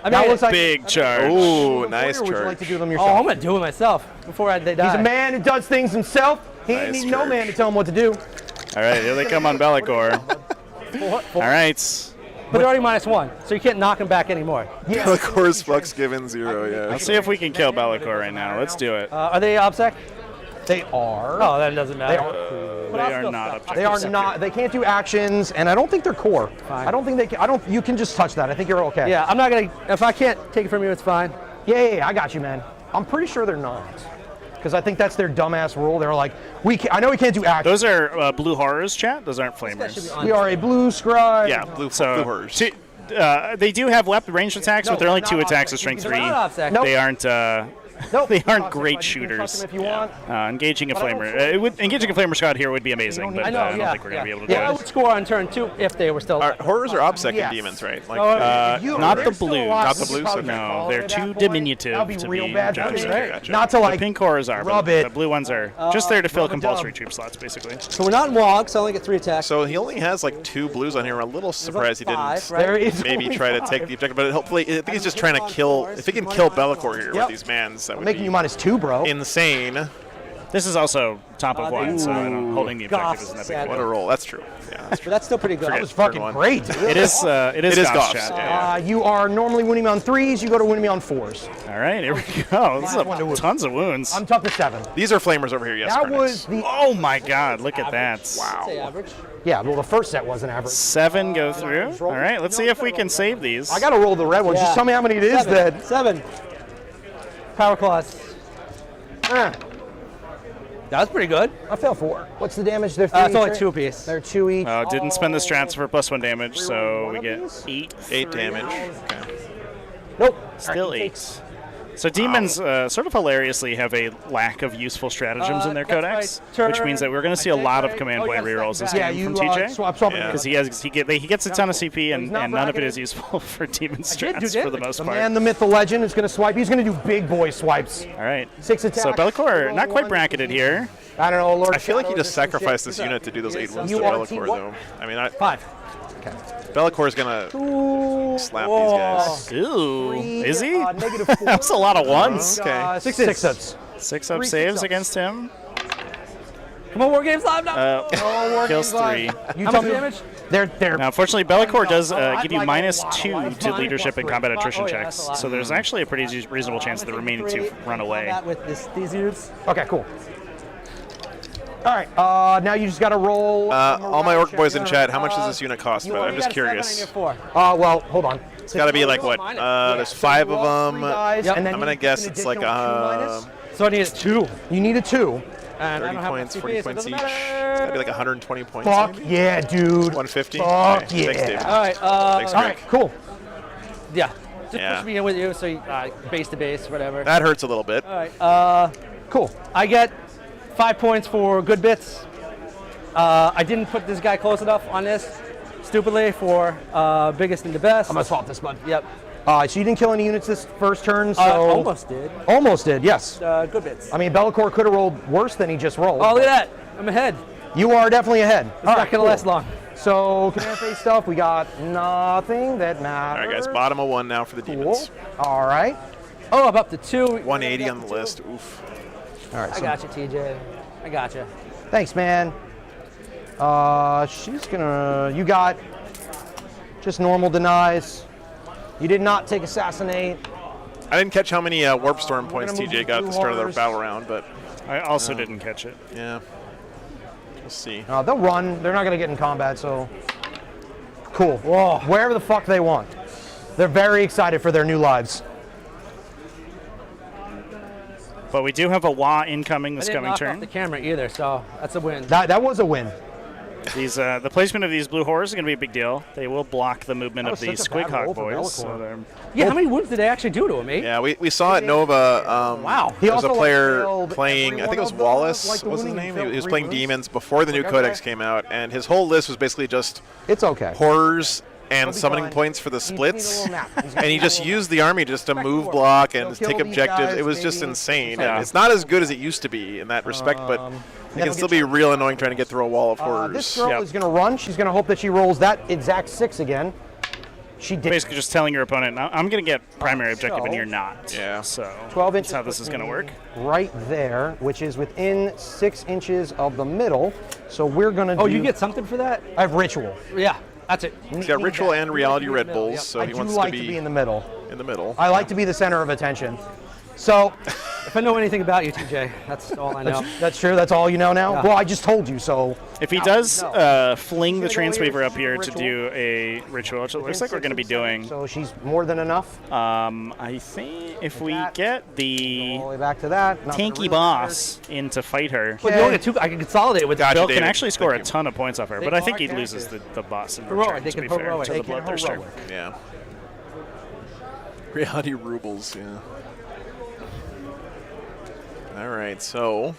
[SPEAKER 3] I
[SPEAKER 1] That
[SPEAKER 3] mean,
[SPEAKER 1] looks like
[SPEAKER 4] Big charge.
[SPEAKER 2] Ooh, nice
[SPEAKER 1] Or would you like
[SPEAKER 2] charge.
[SPEAKER 1] to do them
[SPEAKER 3] oh,
[SPEAKER 1] yourself?
[SPEAKER 3] I'm going to do it myself before they die.
[SPEAKER 1] He's a man who does things himself. He ain't
[SPEAKER 2] Nice
[SPEAKER 1] need no
[SPEAKER 2] charge.
[SPEAKER 1] man to tell him what to do.
[SPEAKER 4] All right, here they come on Bellicor. All right.
[SPEAKER 3] But they're already -1, so you can't knock them back anymore.
[SPEAKER 2] Bellicor's flux given 0, yeah.
[SPEAKER 4] Let's see if we can kill Bellicor right now. Let's do it.
[SPEAKER 3] Are they OBSEC?
[SPEAKER 1] They are.
[SPEAKER 3] Oh, that doesn't matter.
[SPEAKER 4] They are not objective.
[SPEAKER 1] They are not. They can't do actions, and I don't think they're core.
[SPEAKER 3] Fine.
[SPEAKER 1] I don't think they can. You can just touch that. I think you're okay.
[SPEAKER 3] Yeah, I'm not going to. If I can't take it from you, it's fine.
[SPEAKER 1] Yeah, I got you, man. I'm pretty sure they're not, because I think that's their dumbass rule. They're like, I know we can't do actions.
[SPEAKER 4] Those are blue horrors, chat. Those aren't flamers.
[SPEAKER 1] We are a blue scribe.
[SPEAKER 2] Yeah, blue horrors.
[SPEAKER 4] They do have ranged attacks, but they're only 2 attacks with strength 3.
[SPEAKER 3] They're not OBSEC.
[SPEAKER 1] Nope.
[SPEAKER 4] They aren't.
[SPEAKER 1] Nope.
[SPEAKER 4] They aren't
[SPEAKER 1] You can
[SPEAKER 4] great
[SPEAKER 1] touch
[SPEAKER 4] shooters.
[SPEAKER 1] them if you want.
[SPEAKER 4] Engaging a flamer. Engaging a flamer shot here would be amazing, but
[SPEAKER 3] I know,
[SPEAKER 4] I don't
[SPEAKER 3] yeah.
[SPEAKER 4] think we're going to be able to do
[SPEAKER 3] Yeah, I
[SPEAKER 4] it.
[SPEAKER 3] would score on turn 2 if they were still.
[SPEAKER 2] Horrors are OBSEC
[SPEAKER 1] Yes.
[SPEAKER 2] in demons, right? Like,
[SPEAKER 4] Not
[SPEAKER 1] They're
[SPEAKER 4] the
[SPEAKER 1] still
[SPEAKER 4] blues.
[SPEAKER 1] alive.
[SPEAKER 2] Not the blues?
[SPEAKER 1] Probably
[SPEAKER 2] Okay.
[SPEAKER 1] gonna
[SPEAKER 4] No,
[SPEAKER 1] call
[SPEAKER 4] they're
[SPEAKER 1] it at that
[SPEAKER 4] too
[SPEAKER 1] point.
[SPEAKER 4] diminutive
[SPEAKER 1] That'd be
[SPEAKER 4] to
[SPEAKER 1] real
[SPEAKER 4] be
[SPEAKER 1] bad for
[SPEAKER 4] objective.
[SPEAKER 1] me.
[SPEAKER 2] Gotcha.
[SPEAKER 1] Not to
[SPEAKER 4] The
[SPEAKER 1] like
[SPEAKER 4] pink horrors are,
[SPEAKER 1] rub
[SPEAKER 4] but
[SPEAKER 1] it.
[SPEAKER 4] the blue ones are just there to fill
[SPEAKER 1] rub a
[SPEAKER 4] compulsory
[SPEAKER 1] dub.
[SPEAKER 4] troop slots, basically.
[SPEAKER 3] So we're not in WOG, so I only get 3 attacks.
[SPEAKER 2] so he only has like 2 blues on here. I'm a little surprised he didn't
[SPEAKER 3] 5, right?
[SPEAKER 1] There is
[SPEAKER 2] maybe
[SPEAKER 1] only
[SPEAKER 2] try to
[SPEAKER 1] 5.
[SPEAKER 2] take the objective, but hopefully, I think he's just trying to kill. If he can kill Bellicor here
[SPEAKER 1] Yep.
[SPEAKER 2] with these mans, that would
[SPEAKER 1] Making
[SPEAKER 2] be
[SPEAKER 1] you -2, bro.
[SPEAKER 2] insane.
[SPEAKER 4] This is also top of 1, so holding the objective isn't that big.
[SPEAKER 3] Goth.
[SPEAKER 2] What a roll. That's true. Yeah, that's
[SPEAKER 3] But
[SPEAKER 2] true.
[SPEAKER 3] that's still pretty good.
[SPEAKER 1] That was fucking
[SPEAKER 2] Turn 1.
[SPEAKER 1] great. Dude.
[SPEAKER 4] It is
[SPEAKER 2] is
[SPEAKER 4] Goth's
[SPEAKER 2] Goth's,
[SPEAKER 4] chat.
[SPEAKER 2] yeah.
[SPEAKER 1] You are normally winning me on 3s. You go to winning me on 4s.
[SPEAKER 4] All right, here we go. This
[SPEAKER 1] Last one to
[SPEAKER 4] is
[SPEAKER 1] wound.
[SPEAKER 4] tons of wounds.
[SPEAKER 1] I'm tough to 7.
[SPEAKER 2] These are flamers over here, yes.
[SPEAKER 1] That
[SPEAKER 2] Karnix.
[SPEAKER 1] was the
[SPEAKER 4] Oh my God! Look at that.
[SPEAKER 3] I'd say average.
[SPEAKER 1] yeah. Well, the first set wasn't average.
[SPEAKER 4] 7 go through. All right, let's see if we can save these.
[SPEAKER 1] I gotta roll the red one.
[SPEAKER 3] Yeah.
[SPEAKER 1] Just tell me how many it is.
[SPEAKER 3] 7.
[SPEAKER 1] Then
[SPEAKER 3] 7. Power claws. That was pretty good.
[SPEAKER 1] I fell 4. What's the damage? They're 3
[SPEAKER 3] It's only
[SPEAKER 1] each,
[SPEAKER 3] 2
[SPEAKER 1] right?
[SPEAKER 3] apiece.
[SPEAKER 1] They're 2 each.
[SPEAKER 4] Didn't spend the strats for +1 damage, so we get
[SPEAKER 1] of these?
[SPEAKER 4] 8.
[SPEAKER 2] 8 damage. Okay.
[SPEAKER 1] Nope.
[SPEAKER 4] Still
[SPEAKER 1] All right, he
[SPEAKER 4] 8.
[SPEAKER 1] takes-
[SPEAKER 4] So demons sort of hilariously have a lack of useful stratagems in their
[SPEAKER 3] That's
[SPEAKER 4] codex,
[SPEAKER 3] my turn.
[SPEAKER 4] which means that we're going to see a
[SPEAKER 3] I
[SPEAKER 4] lot
[SPEAKER 3] think,
[SPEAKER 4] of command
[SPEAKER 3] right?
[SPEAKER 4] point
[SPEAKER 3] Oh, yeah,
[SPEAKER 4] rerolls this
[SPEAKER 3] second
[SPEAKER 1] Yeah,
[SPEAKER 4] game
[SPEAKER 1] you
[SPEAKER 4] from TJ.
[SPEAKER 1] swap
[SPEAKER 2] Yeah.
[SPEAKER 4] Because he gets a ton of CP and
[SPEAKER 1] not
[SPEAKER 4] none of it
[SPEAKER 1] bracketed.
[SPEAKER 4] is useful for demon
[SPEAKER 3] did do
[SPEAKER 4] strats for the
[SPEAKER 3] damage.
[SPEAKER 4] most
[SPEAKER 1] The
[SPEAKER 4] part.
[SPEAKER 1] man, the myth, the legend is going to swipe. He's going to do big boy swipes.
[SPEAKER 4] All right.
[SPEAKER 1] 6 attacks.
[SPEAKER 4] So Bellicor not quite
[SPEAKER 1] One.
[SPEAKER 4] bracketed here.
[SPEAKER 1] I don't know, Lord.
[SPEAKER 2] I feel like he
[SPEAKER 1] Shadow
[SPEAKER 2] just
[SPEAKER 1] or some
[SPEAKER 2] sacrificed
[SPEAKER 1] shit.
[SPEAKER 2] this unit to do those 8 wounds to
[SPEAKER 1] You are T
[SPEAKER 2] Bellicor,
[SPEAKER 1] what?
[SPEAKER 2] though. I mean,
[SPEAKER 3] 5.
[SPEAKER 2] Bellicor's gonna slap these guys.
[SPEAKER 4] Ooh, is he?
[SPEAKER 1] Negative 4.
[SPEAKER 4] That's a lot of ones.
[SPEAKER 2] Okay.
[SPEAKER 1] 6 ups.
[SPEAKER 4] 6 up
[SPEAKER 1] Three
[SPEAKER 4] saves
[SPEAKER 1] 6-ups.
[SPEAKER 4] against him.
[SPEAKER 3] Come on, War Games Live now.
[SPEAKER 4] Kills 3.
[SPEAKER 1] You
[SPEAKER 3] How
[SPEAKER 1] tell
[SPEAKER 3] much
[SPEAKER 1] me.
[SPEAKER 3] damage?
[SPEAKER 1] They're
[SPEAKER 4] Now, unfortunately, Bellicor does give you
[SPEAKER 1] like
[SPEAKER 4] minus
[SPEAKER 1] a lot of
[SPEAKER 4] 2
[SPEAKER 1] life.
[SPEAKER 4] to leadership and combat attrition
[SPEAKER 3] Oh, yeah, that's a
[SPEAKER 4] checks.
[SPEAKER 3] lot.
[SPEAKER 4] So there's actually a pretty reasonable chance that the remaining 2 run away.
[SPEAKER 3] With these units.
[SPEAKER 1] Okay, cool. All right, now you just got to roll.
[SPEAKER 2] All my orc boys in chat, how much does this unit cost? But I'm just curious.
[SPEAKER 1] Well, hold on.
[SPEAKER 2] It's got to be like what? There's 5 of them.
[SPEAKER 3] Yep.
[SPEAKER 1] And then
[SPEAKER 2] I'm gonna guess it's like
[SPEAKER 3] So I need 2.
[SPEAKER 1] You need a 2.
[SPEAKER 3] And I
[SPEAKER 2] 30
[SPEAKER 3] don't have
[SPEAKER 2] points,
[SPEAKER 3] enough
[SPEAKER 2] 40
[SPEAKER 3] CP, so it
[SPEAKER 2] points
[SPEAKER 3] doesn't
[SPEAKER 2] each.
[SPEAKER 3] matter.
[SPEAKER 2] It's got to be like 120 points.
[SPEAKER 1] Fuck
[SPEAKER 2] maybe?
[SPEAKER 1] yeah, dude.
[SPEAKER 2] 150.
[SPEAKER 1] Fuck
[SPEAKER 2] Okay.
[SPEAKER 1] yeah.
[SPEAKER 2] Thanks, David.
[SPEAKER 3] All right.
[SPEAKER 2] Thanks,
[SPEAKER 1] All
[SPEAKER 2] Greg.
[SPEAKER 1] right, cool.
[SPEAKER 3] Yeah. Just
[SPEAKER 2] Yeah.
[SPEAKER 3] push me in with you, so you, base to base, whatever.
[SPEAKER 2] That hurts a little bit.
[SPEAKER 3] All right.
[SPEAKER 1] Cool.
[SPEAKER 3] I get 5 points for good bits. I didn't put this guy close enough on this, stupidly, for biggest and the best.
[SPEAKER 1] I'm going to swap this, bud.
[SPEAKER 3] Yep.
[SPEAKER 1] So you didn't kill any units this first turn, so.
[SPEAKER 3] Almost did.
[SPEAKER 1] Almost did, yes.
[SPEAKER 3] Good bits.
[SPEAKER 1] I mean, Bellicor could have rolled worse than he just rolled.
[SPEAKER 3] Oh, look at that. I'm ahead.
[SPEAKER 1] You are definitely ahead.
[SPEAKER 3] It's not going to last long.
[SPEAKER 1] So, command phase stuff, we got nothing that matters.
[SPEAKER 2] All right, guys. Bottom of 1 now for the demons.
[SPEAKER 1] Cool. All right.
[SPEAKER 3] Oh, I'm up to 2.
[SPEAKER 2] 180 on the list. Oof.
[SPEAKER 1] All right.
[SPEAKER 3] I got you, TJ. I got you.
[SPEAKER 1] Thanks, man. She's gonna. You got just normal denies. You did not take assassinate.
[SPEAKER 2] I didn't catch how many warp storm
[SPEAKER 1] We're
[SPEAKER 2] points
[SPEAKER 1] gonna move
[SPEAKER 2] TJ got at the start of their
[SPEAKER 1] Blue
[SPEAKER 2] battle round, but
[SPEAKER 4] I also didn't catch it.
[SPEAKER 2] yeah. We'll see.
[SPEAKER 1] They'll run. They're not gonna get in combat, so cool. Whoa. Wherever the fuck they want. They're very excited for their new lives.
[SPEAKER 4] But we do have a Wa incoming this
[SPEAKER 3] I didn't
[SPEAKER 4] coming
[SPEAKER 3] knock
[SPEAKER 4] turn.
[SPEAKER 3] off the camera either, so that's a win.
[SPEAKER 1] That was a win.
[SPEAKER 4] These the placement of these blue horrors is going to be a big deal. They will block the movement
[SPEAKER 1] That
[SPEAKER 4] of the
[SPEAKER 1] was such a bad roll
[SPEAKER 4] Squighawk
[SPEAKER 1] for
[SPEAKER 4] boys.
[SPEAKER 1] Bellicor.
[SPEAKER 4] So they're-
[SPEAKER 3] Yeah, how many wounds did they actually do to him, eh?
[SPEAKER 2] Yeah, we saw at Nova.
[SPEAKER 3] Wow.
[SPEAKER 1] He
[SPEAKER 2] There was a
[SPEAKER 1] also,
[SPEAKER 2] player
[SPEAKER 1] failed
[SPEAKER 2] playing,
[SPEAKER 1] every
[SPEAKER 2] I think it
[SPEAKER 1] one
[SPEAKER 2] was
[SPEAKER 1] of the,
[SPEAKER 2] Wallace,
[SPEAKER 1] like, the
[SPEAKER 2] was his
[SPEAKER 1] wounding.
[SPEAKER 2] name? He was
[SPEAKER 1] Three
[SPEAKER 2] playing
[SPEAKER 1] wounds.
[SPEAKER 2] Demons before the new
[SPEAKER 1] Okay.
[SPEAKER 2] codex came out, and his whole list was basically just
[SPEAKER 1] It's okay.
[SPEAKER 2] horrors and
[SPEAKER 1] He'll be
[SPEAKER 2] summoning
[SPEAKER 1] fine.
[SPEAKER 2] points for the
[SPEAKER 1] He needs a
[SPEAKER 2] splits.
[SPEAKER 1] little nap. He's
[SPEAKER 2] And he
[SPEAKER 1] gonna
[SPEAKER 2] just
[SPEAKER 1] need a
[SPEAKER 2] used the army just to move block and
[SPEAKER 1] He'll
[SPEAKER 2] take
[SPEAKER 1] kill these
[SPEAKER 2] objectives.
[SPEAKER 1] guys,
[SPEAKER 2] It was just
[SPEAKER 1] maybe.
[SPEAKER 2] insane.
[SPEAKER 4] Yeah.
[SPEAKER 2] And it's not as good as it used to be in that respect, but it
[SPEAKER 1] never
[SPEAKER 2] can still
[SPEAKER 1] get
[SPEAKER 2] be real annoying trying to get through a wall of
[SPEAKER 1] This
[SPEAKER 2] horrors.
[SPEAKER 1] girl
[SPEAKER 4] Yep.
[SPEAKER 1] is going to run. She's going to hope that she rolls that exact 6 again. She did.
[SPEAKER 4] basically just telling your opponent, I'm going to get primary objective and
[SPEAKER 1] So-
[SPEAKER 4] you're not.
[SPEAKER 2] Yeah.
[SPEAKER 4] So
[SPEAKER 1] 12
[SPEAKER 4] that's
[SPEAKER 1] inches.
[SPEAKER 4] how this is going to work.
[SPEAKER 1] Right there, which is within 6 inches of the middle. So we're going to do.
[SPEAKER 3] Oh, you get something for that?
[SPEAKER 1] I have ritual.
[SPEAKER 3] Yeah, that's it.
[SPEAKER 2] He's got Ritual and Reality Red Bulls,
[SPEAKER 3] Yep.
[SPEAKER 2] so
[SPEAKER 1] I
[SPEAKER 2] he
[SPEAKER 1] do
[SPEAKER 2] wants
[SPEAKER 1] like
[SPEAKER 2] to be
[SPEAKER 1] in the middle.
[SPEAKER 2] in the middle.
[SPEAKER 1] I like to be the center of attention. So
[SPEAKER 3] If I know anything about you, TJ, that's all I know.
[SPEAKER 1] that's true. That's all you know now.
[SPEAKER 3] Yeah.
[SPEAKER 1] Well, I just told you. So
[SPEAKER 4] If he does fling the
[SPEAKER 1] He's gonna go here
[SPEAKER 4] Transweaver up
[SPEAKER 1] for
[SPEAKER 4] here to
[SPEAKER 1] ritual.
[SPEAKER 4] do a ritual, which it looks like we're going to be doing,
[SPEAKER 1] So she's more than enough.
[SPEAKER 4] I think if we get the
[SPEAKER 1] All the way back to that. Not gonna
[SPEAKER 4] tanky
[SPEAKER 1] really
[SPEAKER 4] boss in to fight her,
[SPEAKER 3] But you only get 2. I can consolidate with
[SPEAKER 2] Gotcha,
[SPEAKER 4] Bill
[SPEAKER 2] David.
[SPEAKER 4] can actually score a
[SPEAKER 2] Thank you.
[SPEAKER 4] ton of points off her, but I think he loses the boss in
[SPEAKER 3] Heroic,
[SPEAKER 4] return,
[SPEAKER 3] they
[SPEAKER 4] to be
[SPEAKER 3] can
[SPEAKER 4] fair,
[SPEAKER 3] heroic.
[SPEAKER 4] to
[SPEAKER 3] They
[SPEAKER 4] the
[SPEAKER 1] can
[SPEAKER 4] Bloodthirster.
[SPEAKER 1] heroic.
[SPEAKER 2] Yeah. Reality rubles, yeah. All right, so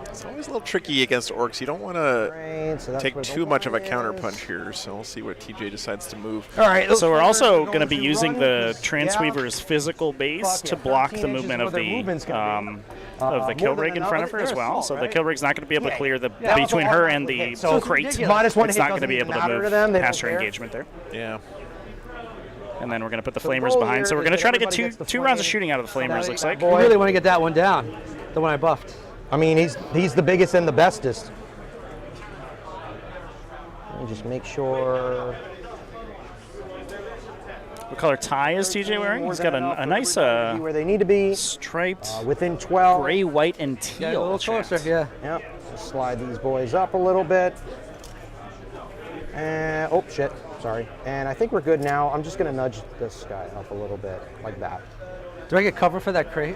[SPEAKER 2] it's always a little tricky against orcs. You don't want to
[SPEAKER 1] Right, so that's
[SPEAKER 2] take
[SPEAKER 1] where the
[SPEAKER 2] too much of a
[SPEAKER 1] one
[SPEAKER 2] counter
[SPEAKER 1] is.
[SPEAKER 2] punch here. So we'll see what TJ decides to move.
[SPEAKER 1] All right.
[SPEAKER 4] So we're also going to be
[SPEAKER 1] to
[SPEAKER 4] using
[SPEAKER 1] run
[SPEAKER 4] the
[SPEAKER 1] this
[SPEAKER 4] Transweaver's physical base
[SPEAKER 1] Fuck
[SPEAKER 4] to
[SPEAKER 1] yeah,
[SPEAKER 4] block
[SPEAKER 1] 13
[SPEAKER 4] the
[SPEAKER 1] inches
[SPEAKER 4] movement
[SPEAKER 1] is
[SPEAKER 4] of
[SPEAKER 1] what their
[SPEAKER 4] the
[SPEAKER 1] movement's gonna be.
[SPEAKER 4] of the kill
[SPEAKER 1] more than
[SPEAKER 4] rig in
[SPEAKER 1] enough.
[SPEAKER 4] front of her as
[SPEAKER 1] They're
[SPEAKER 4] well.
[SPEAKER 1] small,
[SPEAKER 4] So the
[SPEAKER 1] right?
[SPEAKER 4] kill rig's not going to be able to
[SPEAKER 1] Yeah.
[SPEAKER 4] clear the
[SPEAKER 1] Yeah,
[SPEAKER 4] between
[SPEAKER 1] also
[SPEAKER 4] her
[SPEAKER 1] automatically
[SPEAKER 4] and the
[SPEAKER 1] hit. So
[SPEAKER 4] crate.
[SPEAKER 3] ridiculous.
[SPEAKER 1] minus one
[SPEAKER 4] It's
[SPEAKER 1] hit
[SPEAKER 4] not going to
[SPEAKER 1] doesn't
[SPEAKER 4] be
[SPEAKER 1] even
[SPEAKER 4] able to
[SPEAKER 1] matter
[SPEAKER 4] move
[SPEAKER 1] to them. They
[SPEAKER 4] past
[SPEAKER 1] don't
[SPEAKER 4] her
[SPEAKER 1] care.
[SPEAKER 4] engagement there.
[SPEAKER 2] Yeah.
[SPEAKER 4] And then we're going to put the
[SPEAKER 1] So the
[SPEAKER 4] flamers
[SPEAKER 1] goal
[SPEAKER 4] behind.
[SPEAKER 1] here
[SPEAKER 4] So we're
[SPEAKER 1] is
[SPEAKER 4] going to
[SPEAKER 1] that
[SPEAKER 4] try to get
[SPEAKER 1] everybody gets the
[SPEAKER 4] two rounds of
[SPEAKER 1] flame.
[SPEAKER 4] shooting out of the flamers. Looks like.
[SPEAKER 1] boy.
[SPEAKER 3] I really want to get that one down, the one I buffed.
[SPEAKER 1] I mean, he's the biggest and the bestest. Let me just make sure.
[SPEAKER 4] What color tie is TJ wearing?
[SPEAKER 1] More
[SPEAKER 4] He's
[SPEAKER 1] than
[SPEAKER 4] got
[SPEAKER 1] enough
[SPEAKER 4] a
[SPEAKER 1] for
[SPEAKER 4] nice
[SPEAKER 1] everybody to be where they need to be.
[SPEAKER 4] striped
[SPEAKER 1] Within 12.
[SPEAKER 4] gray, white, and
[SPEAKER 3] Yeah, a
[SPEAKER 4] teal.
[SPEAKER 3] little
[SPEAKER 4] chat.
[SPEAKER 3] closer, yeah.
[SPEAKER 1] Yep. Just slide these boys up a little bit. And oh shit, sorry. And I think we're good now. I'm just gonna nudge this guy up a little bit, like that.
[SPEAKER 3] Do I get cover for that crate?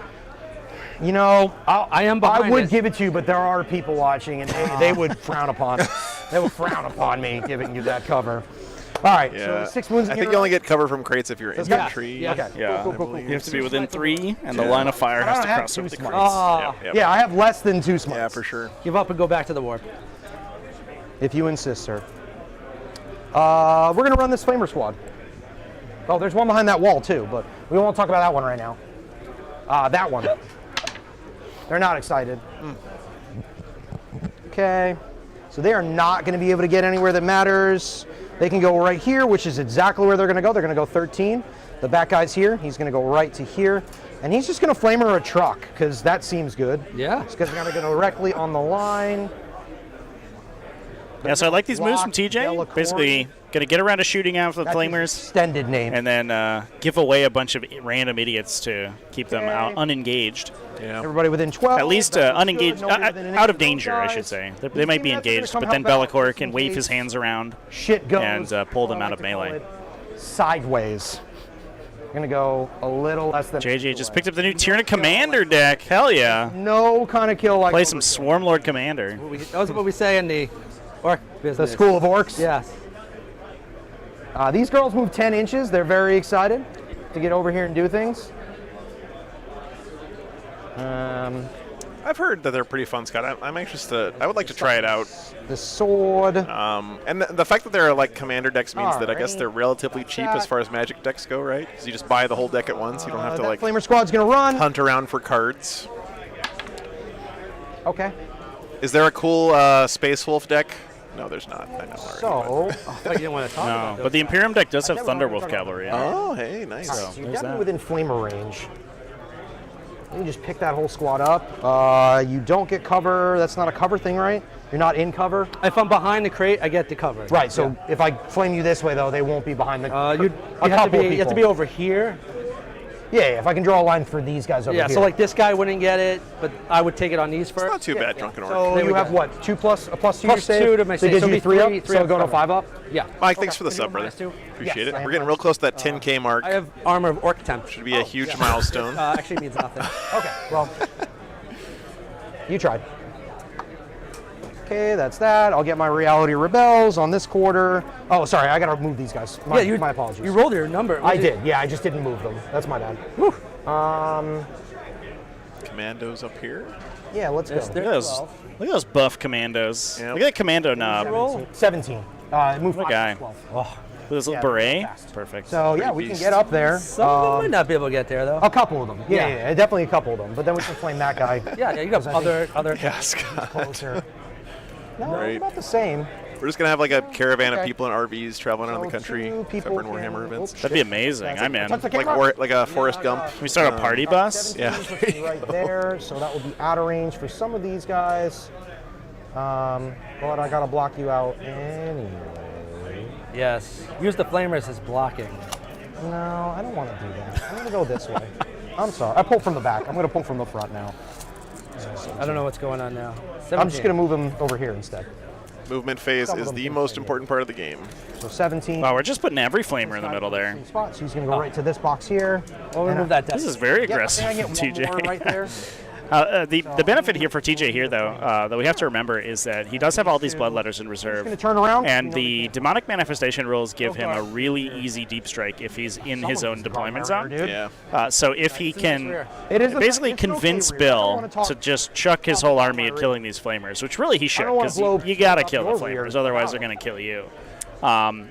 [SPEAKER 1] You know,
[SPEAKER 3] I am behind
[SPEAKER 1] I would
[SPEAKER 3] it.
[SPEAKER 1] give it to you, but there are people watching, and they would frown upon it. They would frown upon me giving you that cover. All right,
[SPEAKER 2] Yeah.
[SPEAKER 1] so 6 wounds.
[SPEAKER 2] I think you only get cover from crates if you're infantry.
[SPEAKER 3] Yeah.
[SPEAKER 1] Okay.
[SPEAKER 4] Yeah.
[SPEAKER 1] Cool.
[SPEAKER 4] You have to be within 3, and the line of fire
[SPEAKER 1] I
[SPEAKER 4] has
[SPEAKER 1] don't
[SPEAKER 4] to
[SPEAKER 1] have
[SPEAKER 4] cross over the
[SPEAKER 1] 2
[SPEAKER 4] crates.
[SPEAKER 1] smarts.
[SPEAKER 3] Ah,
[SPEAKER 1] Yeah, I have less than 2 smarts.
[SPEAKER 2] Yeah, for sure.
[SPEAKER 3] give up and go back to the warp.
[SPEAKER 1] If you insist, sir. We're gonna run this flamer squad. Oh, there's one behind that wall too, but we won't talk about that one right now. That one. They're not excited. Okay, so they are not going to be able to get anywhere that matters. They can go right here, which is exactly where they're going to go. They're going to go 13. The back guy's here. He's going to go right to here, and he's just going to flamer a truck because that seems good.
[SPEAKER 3] Yeah.
[SPEAKER 1] Because they're going to go directly on the line.
[SPEAKER 4] Yeah, so I like these moves from
[SPEAKER 1] Block,
[SPEAKER 4] TJ.
[SPEAKER 1] Delacorte.
[SPEAKER 4] Basically, going to get around to shooting out for the
[SPEAKER 1] That's his
[SPEAKER 4] flamers,
[SPEAKER 1] extended name.
[SPEAKER 4] and then give away a bunch of random idiots to keep them out unengaged.
[SPEAKER 2] Yeah.
[SPEAKER 1] Everybody within 12.
[SPEAKER 4] At least
[SPEAKER 1] That's
[SPEAKER 4] unengaged,
[SPEAKER 1] good. Nobody within an
[SPEAKER 4] out of
[SPEAKER 1] inch those
[SPEAKER 4] danger, I should
[SPEAKER 1] guys.
[SPEAKER 4] say. They might be
[SPEAKER 1] teammates are gonna
[SPEAKER 4] engaged,
[SPEAKER 1] come
[SPEAKER 4] but then
[SPEAKER 1] help out
[SPEAKER 4] Bellicor
[SPEAKER 1] just
[SPEAKER 4] can
[SPEAKER 1] in
[SPEAKER 4] wave
[SPEAKER 1] case
[SPEAKER 4] his hands around.
[SPEAKER 1] Shit goes.
[SPEAKER 4] and pull them
[SPEAKER 1] I
[SPEAKER 4] out of
[SPEAKER 1] like to call
[SPEAKER 4] melee.
[SPEAKER 1] it sideways. I'm gonna go a little less than.
[SPEAKER 4] JJ just picked up the new Tyranid Commander deck. Hell yeah.
[SPEAKER 1] No kind of kill like.
[SPEAKER 4] Play some Swarmlord Commander.
[SPEAKER 3] That was what we say in the orc
[SPEAKER 1] The
[SPEAKER 3] business.
[SPEAKER 1] School of Orcs.
[SPEAKER 3] Yes.
[SPEAKER 1] These girls move 10 inches. They're very excited to get over here and do things.
[SPEAKER 2] I've heard that they're pretty fun, Scott. I'm anxious to. I would like to try it out.
[SPEAKER 1] The sword.
[SPEAKER 2] And the fact that they're like commander decks means that I guess they're relatively cheap as far as magic decks go, right? Because you just buy the whole deck at once. You don't have to
[SPEAKER 1] that
[SPEAKER 2] like
[SPEAKER 1] flamer squad's gonna run.
[SPEAKER 2] hunt around for cards.
[SPEAKER 1] Okay.
[SPEAKER 2] Is there a cool Space Wolf deck? No, there's not. I know already.
[SPEAKER 1] So.
[SPEAKER 3] I didn't want to talk about
[SPEAKER 4] No,
[SPEAKER 3] those.
[SPEAKER 4] but the Imperium deck does have
[SPEAKER 1] never mind,
[SPEAKER 4] Thunderwolf
[SPEAKER 1] we're talking
[SPEAKER 4] Cavalry.
[SPEAKER 2] Oh, hey, nice.
[SPEAKER 1] So you're
[SPEAKER 4] there's
[SPEAKER 1] definitely
[SPEAKER 4] that.
[SPEAKER 1] within flamer range. You can just pick that whole squad up. You don't get cover. That's not a cover thing, right? You're not in cover.
[SPEAKER 3] If I'm behind the crate, I get the cover.
[SPEAKER 1] Right. So if I flame you this way, though, they won't be behind the.
[SPEAKER 3] You
[SPEAKER 1] a
[SPEAKER 3] have to
[SPEAKER 1] couple
[SPEAKER 3] be.
[SPEAKER 1] of
[SPEAKER 3] You have to be
[SPEAKER 1] people.
[SPEAKER 3] over here.
[SPEAKER 1] Yeah. If I can draw a line for these guys over
[SPEAKER 3] Yeah.
[SPEAKER 1] here.
[SPEAKER 3] So like this guy wouldn't get it, but I would take it on these first.
[SPEAKER 2] It's not too bad, Drunken Orc.
[SPEAKER 1] So
[SPEAKER 3] There
[SPEAKER 1] you
[SPEAKER 3] we
[SPEAKER 1] have
[SPEAKER 3] go.
[SPEAKER 1] what? A +2 to your
[SPEAKER 3] Plus
[SPEAKER 1] save?
[SPEAKER 3] 2 to my
[SPEAKER 1] So it
[SPEAKER 3] save.
[SPEAKER 1] gives
[SPEAKER 3] So
[SPEAKER 1] you
[SPEAKER 3] it'd be
[SPEAKER 1] 3 up.
[SPEAKER 3] three
[SPEAKER 1] So
[SPEAKER 3] up
[SPEAKER 1] going to
[SPEAKER 3] cover.
[SPEAKER 1] 5 up.
[SPEAKER 3] Yeah.
[SPEAKER 2] Mike, thanks for the
[SPEAKER 3] Can you
[SPEAKER 2] sub,
[SPEAKER 3] do
[SPEAKER 2] brother.
[SPEAKER 3] minus 2?
[SPEAKER 2] Appreciate
[SPEAKER 1] Yes,
[SPEAKER 2] it.
[SPEAKER 1] I
[SPEAKER 2] We're
[SPEAKER 1] have
[SPEAKER 2] getting real close to that 10K mark.
[SPEAKER 3] I have armor of orc temp.
[SPEAKER 2] Should be a huge milestone.
[SPEAKER 3] Actually means nothing.
[SPEAKER 1] Okay. Well, you tried. Okay, that's that. I'll get my Reality Rebels on this quarter. Oh, sorry, I gotta move these guys. My apologies.
[SPEAKER 3] You rolled your number.
[SPEAKER 1] I did. Yeah, I just didn't move them. That's my bad.
[SPEAKER 2] Commandos up here.
[SPEAKER 1] Yeah, let's go.
[SPEAKER 3] Yes,
[SPEAKER 4] Look at those buff commandos.
[SPEAKER 2] Yep.
[SPEAKER 4] Look at that commando knob. Look
[SPEAKER 3] Roll.
[SPEAKER 1] 17. Move
[SPEAKER 4] What a
[SPEAKER 1] 5
[SPEAKER 4] guy.
[SPEAKER 1] to 12.
[SPEAKER 4] at this little
[SPEAKER 1] Yeah,
[SPEAKER 4] beret.
[SPEAKER 1] fast.
[SPEAKER 4] Perfect.
[SPEAKER 1] So yeah, we can get up there.
[SPEAKER 3] Some of them might not be able to get there though.
[SPEAKER 1] A couple of them. Yeah,
[SPEAKER 3] Yeah.
[SPEAKER 1] yeah, definitely a couple of them. But then we can flame that guy
[SPEAKER 3] Yeah, you got other.
[SPEAKER 2] Yeah, Scott.
[SPEAKER 1] closer. No,
[SPEAKER 2] Right.
[SPEAKER 1] about the same.
[SPEAKER 2] We're just gonna have like a caravan of
[SPEAKER 1] Okay.
[SPEAKER 2] people in RVs traveling around the
[SPEAKER 1] So
[SPEAKER 2] country,
[SPEAKER 1] 2 people
[SPEAKER 2] covering
[SPEAKER 1] can-
[SPEAKER 2] Warhammer events.
[SPEAKER 1] Oops,
[SPEAKER 4] That'd be
[SPEAKER 1] shit.
[SPEAKER 4] amazing.
[SPEAKER 1] That's
[SPEAKER 4] I'm
[SPEAKER 1] it.
[SPEAKER 4] in.
[SPEAKER 1] Touch the
[SPEAKER 2] Like
[SPEAKER 1] camera.
[SPEAKER 2] like a Forrest Gump.
[SPEAKER 4] Can we start a party bus?
[SPEAKER 2] Yeah.
[SPEAKER 1] 17 is right there, so that will be out of range for some of these guys. But I gotta block you out anyway.
[SPEAKER 3] Yes. Use the flamers as blocking.
[SPEAKER 1] No, I don't want to do that. I'm gonna go this way. I'm sorry. I pulled from the back. I'm gonna pull from the front now.
[SPEAKER 3] I don't know what's going on now.
[SPEAKER 1] I'm just gonna move him over here instead.
[SPEAKER 2] Movement phase
[SPEAKER 1] Some of
[SPEAKER 2] is
[SPEAKER 1] them
[SPEAKER 2] the
[SPEAKER 1] can
[SPEAKER 2] most
[SPEAKER 1] stay
[SPEAKER 2] important part of the game.
[SPEAKER 1] So 17.
[SPEAKER 4] Wow, we're just putting every flamer in the middle there.
[SPEAKER 1] Spot. So he's gonna go right to this box here.
[SPEAKER 3] We'll remove that desk.
[SPEAKER 4] This is very
[SPEAKER 1] Yeah,
[SPEAKER 4] aggressive,
[SPEAKER 1] I get one
[SPEAKER 4] TJ.
[SPEAKER 1] more right there.
[SPEAKER 4] The benefit here for TJ here, though, that we have to remember is that he does have all these bloodletters in
[SPEAKER 1] Gonna
[SPEAKER 4] reserve.
[SPEAKER 1] turn around.
[SPEAKER 4] And the demonic manifestation rules give him a really easy deep strike if he's in his own deployment zone.
[SPEAKER 1] Dude.
[SPEAKER 2] Yeah.
[SPEAKER 4] So if he can
[SPEAKER 1] It is
[SPEAKER 4] basically
[SPEAKER 1] it's an okay
[SPEAKER 4] convince
[SPEAKER 1] rear. I don't
[SPEAKER 4] Bill
[SPEAKER 1] wanna talk
[SPEAKER 4] to just chuck his whole army at killing these flamers, which really he should,
[SPEAKER 1] don't wanna
[SPEAKER 4] because
[SPEAKER 1] blow
[SPEAKER 4] you gotta
[SPEAKER 1] up
[SPEAKER 4] kill the
[SPEAKER 1] your rear.
[SPEAKER 4] flamers, otherwise they're gonna kill you.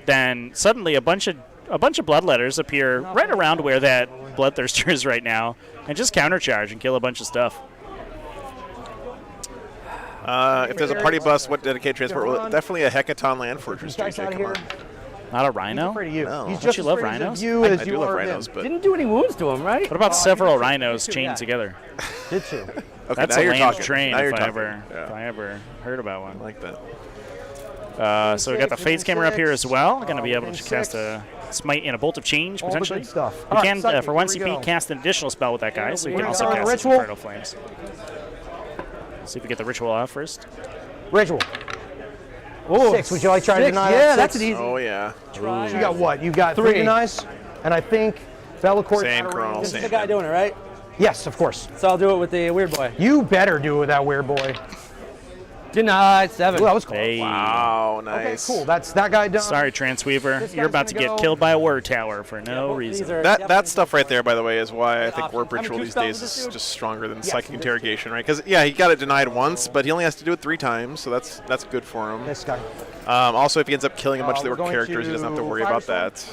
[SPEAKER 4] Then suddenly a bunch of bloodletters appear right around where that bloodthirster is right now, and just countercharge and kill a bunch of stuff.
[SPEAKER 2] If there's a party bus, what dedicated transport? Well, definitely a Hecaton Land Fortress.
[SPEAKER 1] This guy's
[SPEAKER 2] JJ,
[SPEAKER 1] out
[SPEAKER 2] come
[SPEAKER 1] here.
[SPEAKER 2] on.
[SPEAKER 4] Not a
[SPEAKER 1] He's
[SPEAKER 4] rhino?
[SPEAKER 1] afraid of you.
[SPEAKER 2] No.
[SPEAKER 1] He's
[SPEAKER 2] Don't
[SPEAKER 1] just
[SPEAKER 4] you
[SPEAKER 1] as
[SPEAKER 4] love
[SPEAKER 1] afraid
[SPEAKER 4] rhinos?
[SPEAKER 1] of you
[SPEAKER 2] I
[SPEAKER 1] as
[SPEAKER 2] do
[SPEAKER 1] you
[SPEAKER 2] love
[SPEAKER 1] are of
[SPEAKER 2] rhinos,
[SPEAKER 1] him.
[SPEAKER 2] but
[SPEAKER 3] Didn't do any wounds to him, right?
[SPEAKER 4] What about several rhinos
[SPEAKER 3] too,
[SPEAKER 4] chained
[SPEAKER 3] yeah.
[SPEAKER 4] together?
[SPEAKER 1] Did too.
[SPEAKER 2] okay,
[SPEAKER 4] That's
[SPEAKER 2] now
[SPEAKER 4] a
[SPEAKER 2] you're
[SPEAKER 4] lame
[SPEAKER 2] talking.
[SPEAKER 4] train
[SPEAKER 2] Now you're
[SPEAKER 4] if I
[SPEAKER 2] talking. Yeah.
[SPEAKER 4] ever heard about
[SPEAKER 2] I
[SPEAKER 4] one.
[SPEAKER 2] like that.
[SPEAKER 4] So we got the Fates Camera up here as well. Going to be able to
[SPEAKER 1] within
[SPEAKER 4] cast
[SPEAKER 1] 6.
[SPEAKER 4] a Smite and a Bolt of Change,
[SPEAKER 1] All the
[SPEAKER 4] potentially.
[SPEAKER 1] good stuff.
[SPEAKER 4] We
[SPEAKER 1] All right,
[SPEAKER 4] can,
[SPEAKER 1] second,
[SPEAKER 4] for 1
[SPEAKER 1] here we
[SPEAKER 4] CP,
[SPEAKER 1] go.
[SPEAKER 4] cast an additional spell with that guy, so we can
[SPEAKER 1] We're
[SPEAKER 4] also
[SPEAKER 1] gonna
[SPEAKER 4] cast
[SPEAKER 1] ritual.
[SPEAKER 4] Infernal Flames. See if we get the ritual off first.
[SPEAKER 1] Ritual. 6. Would you like to try to
[SPEAKER 3] 6,
[SPEAKER 1] deny
[SPEAKER 3] yeah,
[SPEAKER 1] that?
[SPEAKER 3] that's
[SPEAKER 1] 6?
[SPEAKER 3] an easy.
[SPEAKER 2] Oh yeah.
[SPEAKER 1] You got what? You got 3
[SPEAKER 3] 3.
[SPEAKER 1] denies, and I think Bellacourt.
[SPEAKER 2] Same Chronal,
[SPEAKER 3] This is
[SPEAKER 2] same.
[SPEAKER 3] the guy doing it, right?
[SPEAKER 1] Yes, of course.
[SPEAKER 3] So I'll do it with the weird boy.
[SPEAKER 1] You better do it with that weird boy.
[SPEAKER 3] Denied 7.
[SPEAKER 1] Ooh, that was cool.
[SPEAKER 4] Hey.
[SPEAKER 2] Wow,
[SPEAKER 1] Okay,
[SPEAKER 2] nice.
[SPEAKER 1] cool. That's that guy done.
[SPEAKER 4] Sorry, Transweaver.
[SPEAKER 1] This
[SPEAKER 4] You're
[SPEAKER 1] guy's
[SPEAKER 4] about to
[SPEAKER 1] gonna
[SPEAKER 4] get
[SPEAKER 1] go-
[SPEAKER 4] killed by a word tower for no reason.
[SPEAKER 2] That stuff right there, by the way, is why I think warp
[SPEAKER 3] How many
[SPEAKER 2] ritual
[SPEAKER 3] two
[SPEAKER 2] these
[SPEAKER 3] spells
[SPEAKER 2] days
[SPEAKER 3] does this
[SPEAKER 2] is
[SPEAKER 3] do?
[SPEAKER 2] just stronger than psychic interrogation, right? Because yeah, he got it denied once, but he only has to do it 3 times, so that's good for him.
[SPEAKER 1] This guy.
[SPEAKER 2] Also, if he ends up killing a bunch of the
[SPEAKER 1] we're
[SPEAKER 2] orc
[SPEAKER 1] going
[SPEAKER 2] characters, he doesn't have to
[SPEAKER 1] to
[SPEAKER 2] worry about
[SPEAKER 1] Firestorm.
[SPEAKER 2] that.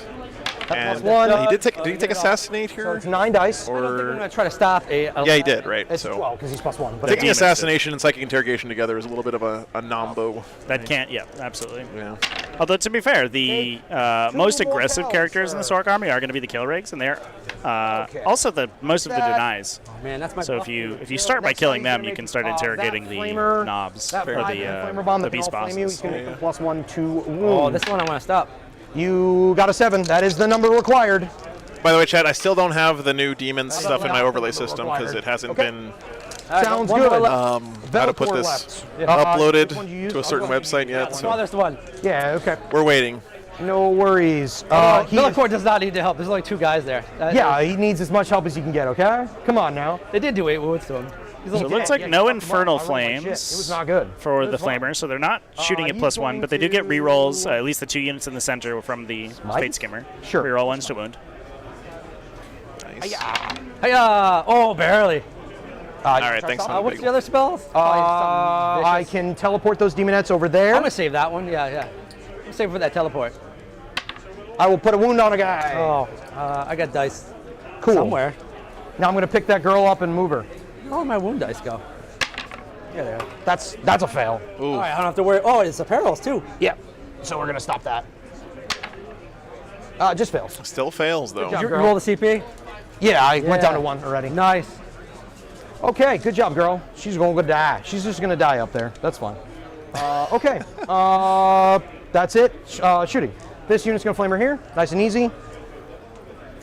[SPEAKER 2] And
[SPEAKER 1] plus 1.
[SPEAKER 2] he did take assassinate
[SPEAKER 1] So
[SPEAKER 2] here,
[SPEAKER 1] it's 9 dice.
[SPEAKER 3] I don't think I'm
[SPEAKER 2] or
[SPEAKER 3] going to try to stop a.
[SPEAKER 2] yeah, he did, right?
[SPEAKER 1] It's
[SPEAKER 2] So
[SPEAKER 1] 12 because he's plus 1. But
[SPEAKER 2] taking
[SPEAKER 4] Demons
[SPEAKER 2] assassination and psychic interrogation together is a little bit of a nombo.
[SPEAKER 4] That can't, yeah, absolutely.
[SPEAKER 2] Yeah.
[SPEAKER 4] Although, to be fair, the most
[SPEAKER 1] more
[SPEAKER 4] aggressive
[SPEAKER 1] bells,
[SPEAKER 4] characters in the
[SPEAKER 1] sir.
[SPEAKER 4] Orc army are going to be the kill rigs, and they're
[SPEAKER 1] Okay.
[SPEAKER 4] also the most of the
[SPEAKER 1] That-
[SPEAKER 4] denies.
[SPEAKER 3] Oh, man, that's my.
[SPEAKER 4] So
[SPEAKER 3] buff.
[SPEAKER 4] if you start by
[SPEAKER 1] Next
[SPEAKER 4] killing
[SPEAKER 1] time he's
[SPEAKER 4] them,
[SPEAKER 1] gonna
[SPEAKER 4] you
[SPEAKER 1] make,
[SPEAKER 4] can start
[SPEAKER 1] that
[SPEAKER 4] interrogating the
[SPEAKER 1] flamer,
[SPEAKER 4] knobs
[SPEAKER 1] that
[SPEAKER 4] or
[SPEAKER 1] flamer bomb
[SPEAKER 4] the
[SPEAKER 1] that can
[SPEAKER 4] beast
[SPEAKER 1] all flame you,
[SPEAKER 4] bosses.
[SPEAKER 1] you can make them plus 1 to wound.
[SPEAKER 3] Oh, this one I want to stop.
[SPEAKER 1] You got a 7. That is the number required.
[SPEAKER 2] By the way, Chad, I still don't have the new Demons stuff in my overlay system because it hasn't been
[SPEAKER 1] Sounds
[SPEAKER 3] one
[SPEAKER 1] good.
[SPEAKER 3] more left.
[SPEAKER 2] how to put
[SPEAKER 1] Velcor
[SPEAKER 2] this
[SPEAKER 1] left.
[SPEAKER 2] uploaded
[SPEAKER 1] Which one do you use?
[SPEAKER 2] to a certain website yet.
[SPEAKER 3] Oh,
[SPEAKER 2] So
[SPEAKER 3] there's the one.
[SPEAKER 1] Yeah, okay.
[SPEAKER 2] we're waiting.
[SPEAKER 1] No worries.
[SPEAKER 3] Villicord does not need to help. There's only 2 guys there.
[SPEAKER 1] Yeah, he needs as much help as he can get, okay? Come on now.
[SPEAKER 3] They did do 8 wounds to him. He's a
[SPEAKER 4] So
[SPEAKER 3] little
[SPEAKER 4] it looks
[SPEAKER 1] Yeah,
[SPEAKER 4] like
[SPEAKER 1] yeah,
[SPEAKER 4] no
[SPEAKER 1] he fucked him up.
[SPEAKER 4] Infernal
[SPEAKER 1] I rolled like shit.
[SPEAKER 4] Flames
[SPEAKER 1] It was not good.
[SPEAKER 4] for
[SPEAKER 1] It
[SPEAKER 4] the
[SPEAKER 1] was fine.
[SPEAKER 4] Flamers, so they're not shooting at
[SPEAKER 1] he's
[SPEAKER 4] plus 1,
[SPEAKER 1] going
[SPEAKER 4] but they do get
[SPEAKER 1] to-
[SPEAKER 4] rerolls, at least the 2 units in the center from the
[SPEAKER 1] Smite?
[SPEAKER 4] Fate Skimmer.
[SPEAKER 1] Sure.
[SPEAKER 4] Reroll 1s to wound.
[SPEAKER 2] Nice.
[SPEAKER 3] Hiya! Oh, barely.
[SPEAKER 2] All right, thanks.
[SPEAKER 3] What's the other spells?
[SPEAKER 1] I can teleport those demonettes over there.
[SPEAKER 3] I'm gonna save that one. Yeah. I'm save for that teleport.
[SPEAKER 1] I will put a wound on a guy.
[SPEAKER 3] Oh, I got dice
[SPEAKER 1] cool.
[SPEAKER 3] somewhere.
[SPEAKER 1] Now I'm going to pick that girl up and move her.
[SPEAKER 3] Where did my wound dice go? Yeah, there.
[SPEAKER 1] That's a fail.
[SPEAKER 3] All right, I don't have to worry. Oh, it's the perils too.
[SPEAKER 1] Yeah. So we're going to stop that. Just fails.
[SPEAKER 2] Still fails though.
[SPEAKER 1] job.
[SPEAKER 3] You
[SPEAKER 1] girl.
[SPEAKER 3] roll the CP.
[SPEAKER 1] Yeah, I went down
[SPEAKER 3] Yeah.
[SPEAKER 1] to 1 already.
[SPEAKER 3] Nice.
[SPEAKER 1] Okay, good job, girl. She's going to die. She's just going to die up there. That's fine. Okay. That's it. Shooting. This unit's going to flame her here. Nice and easy.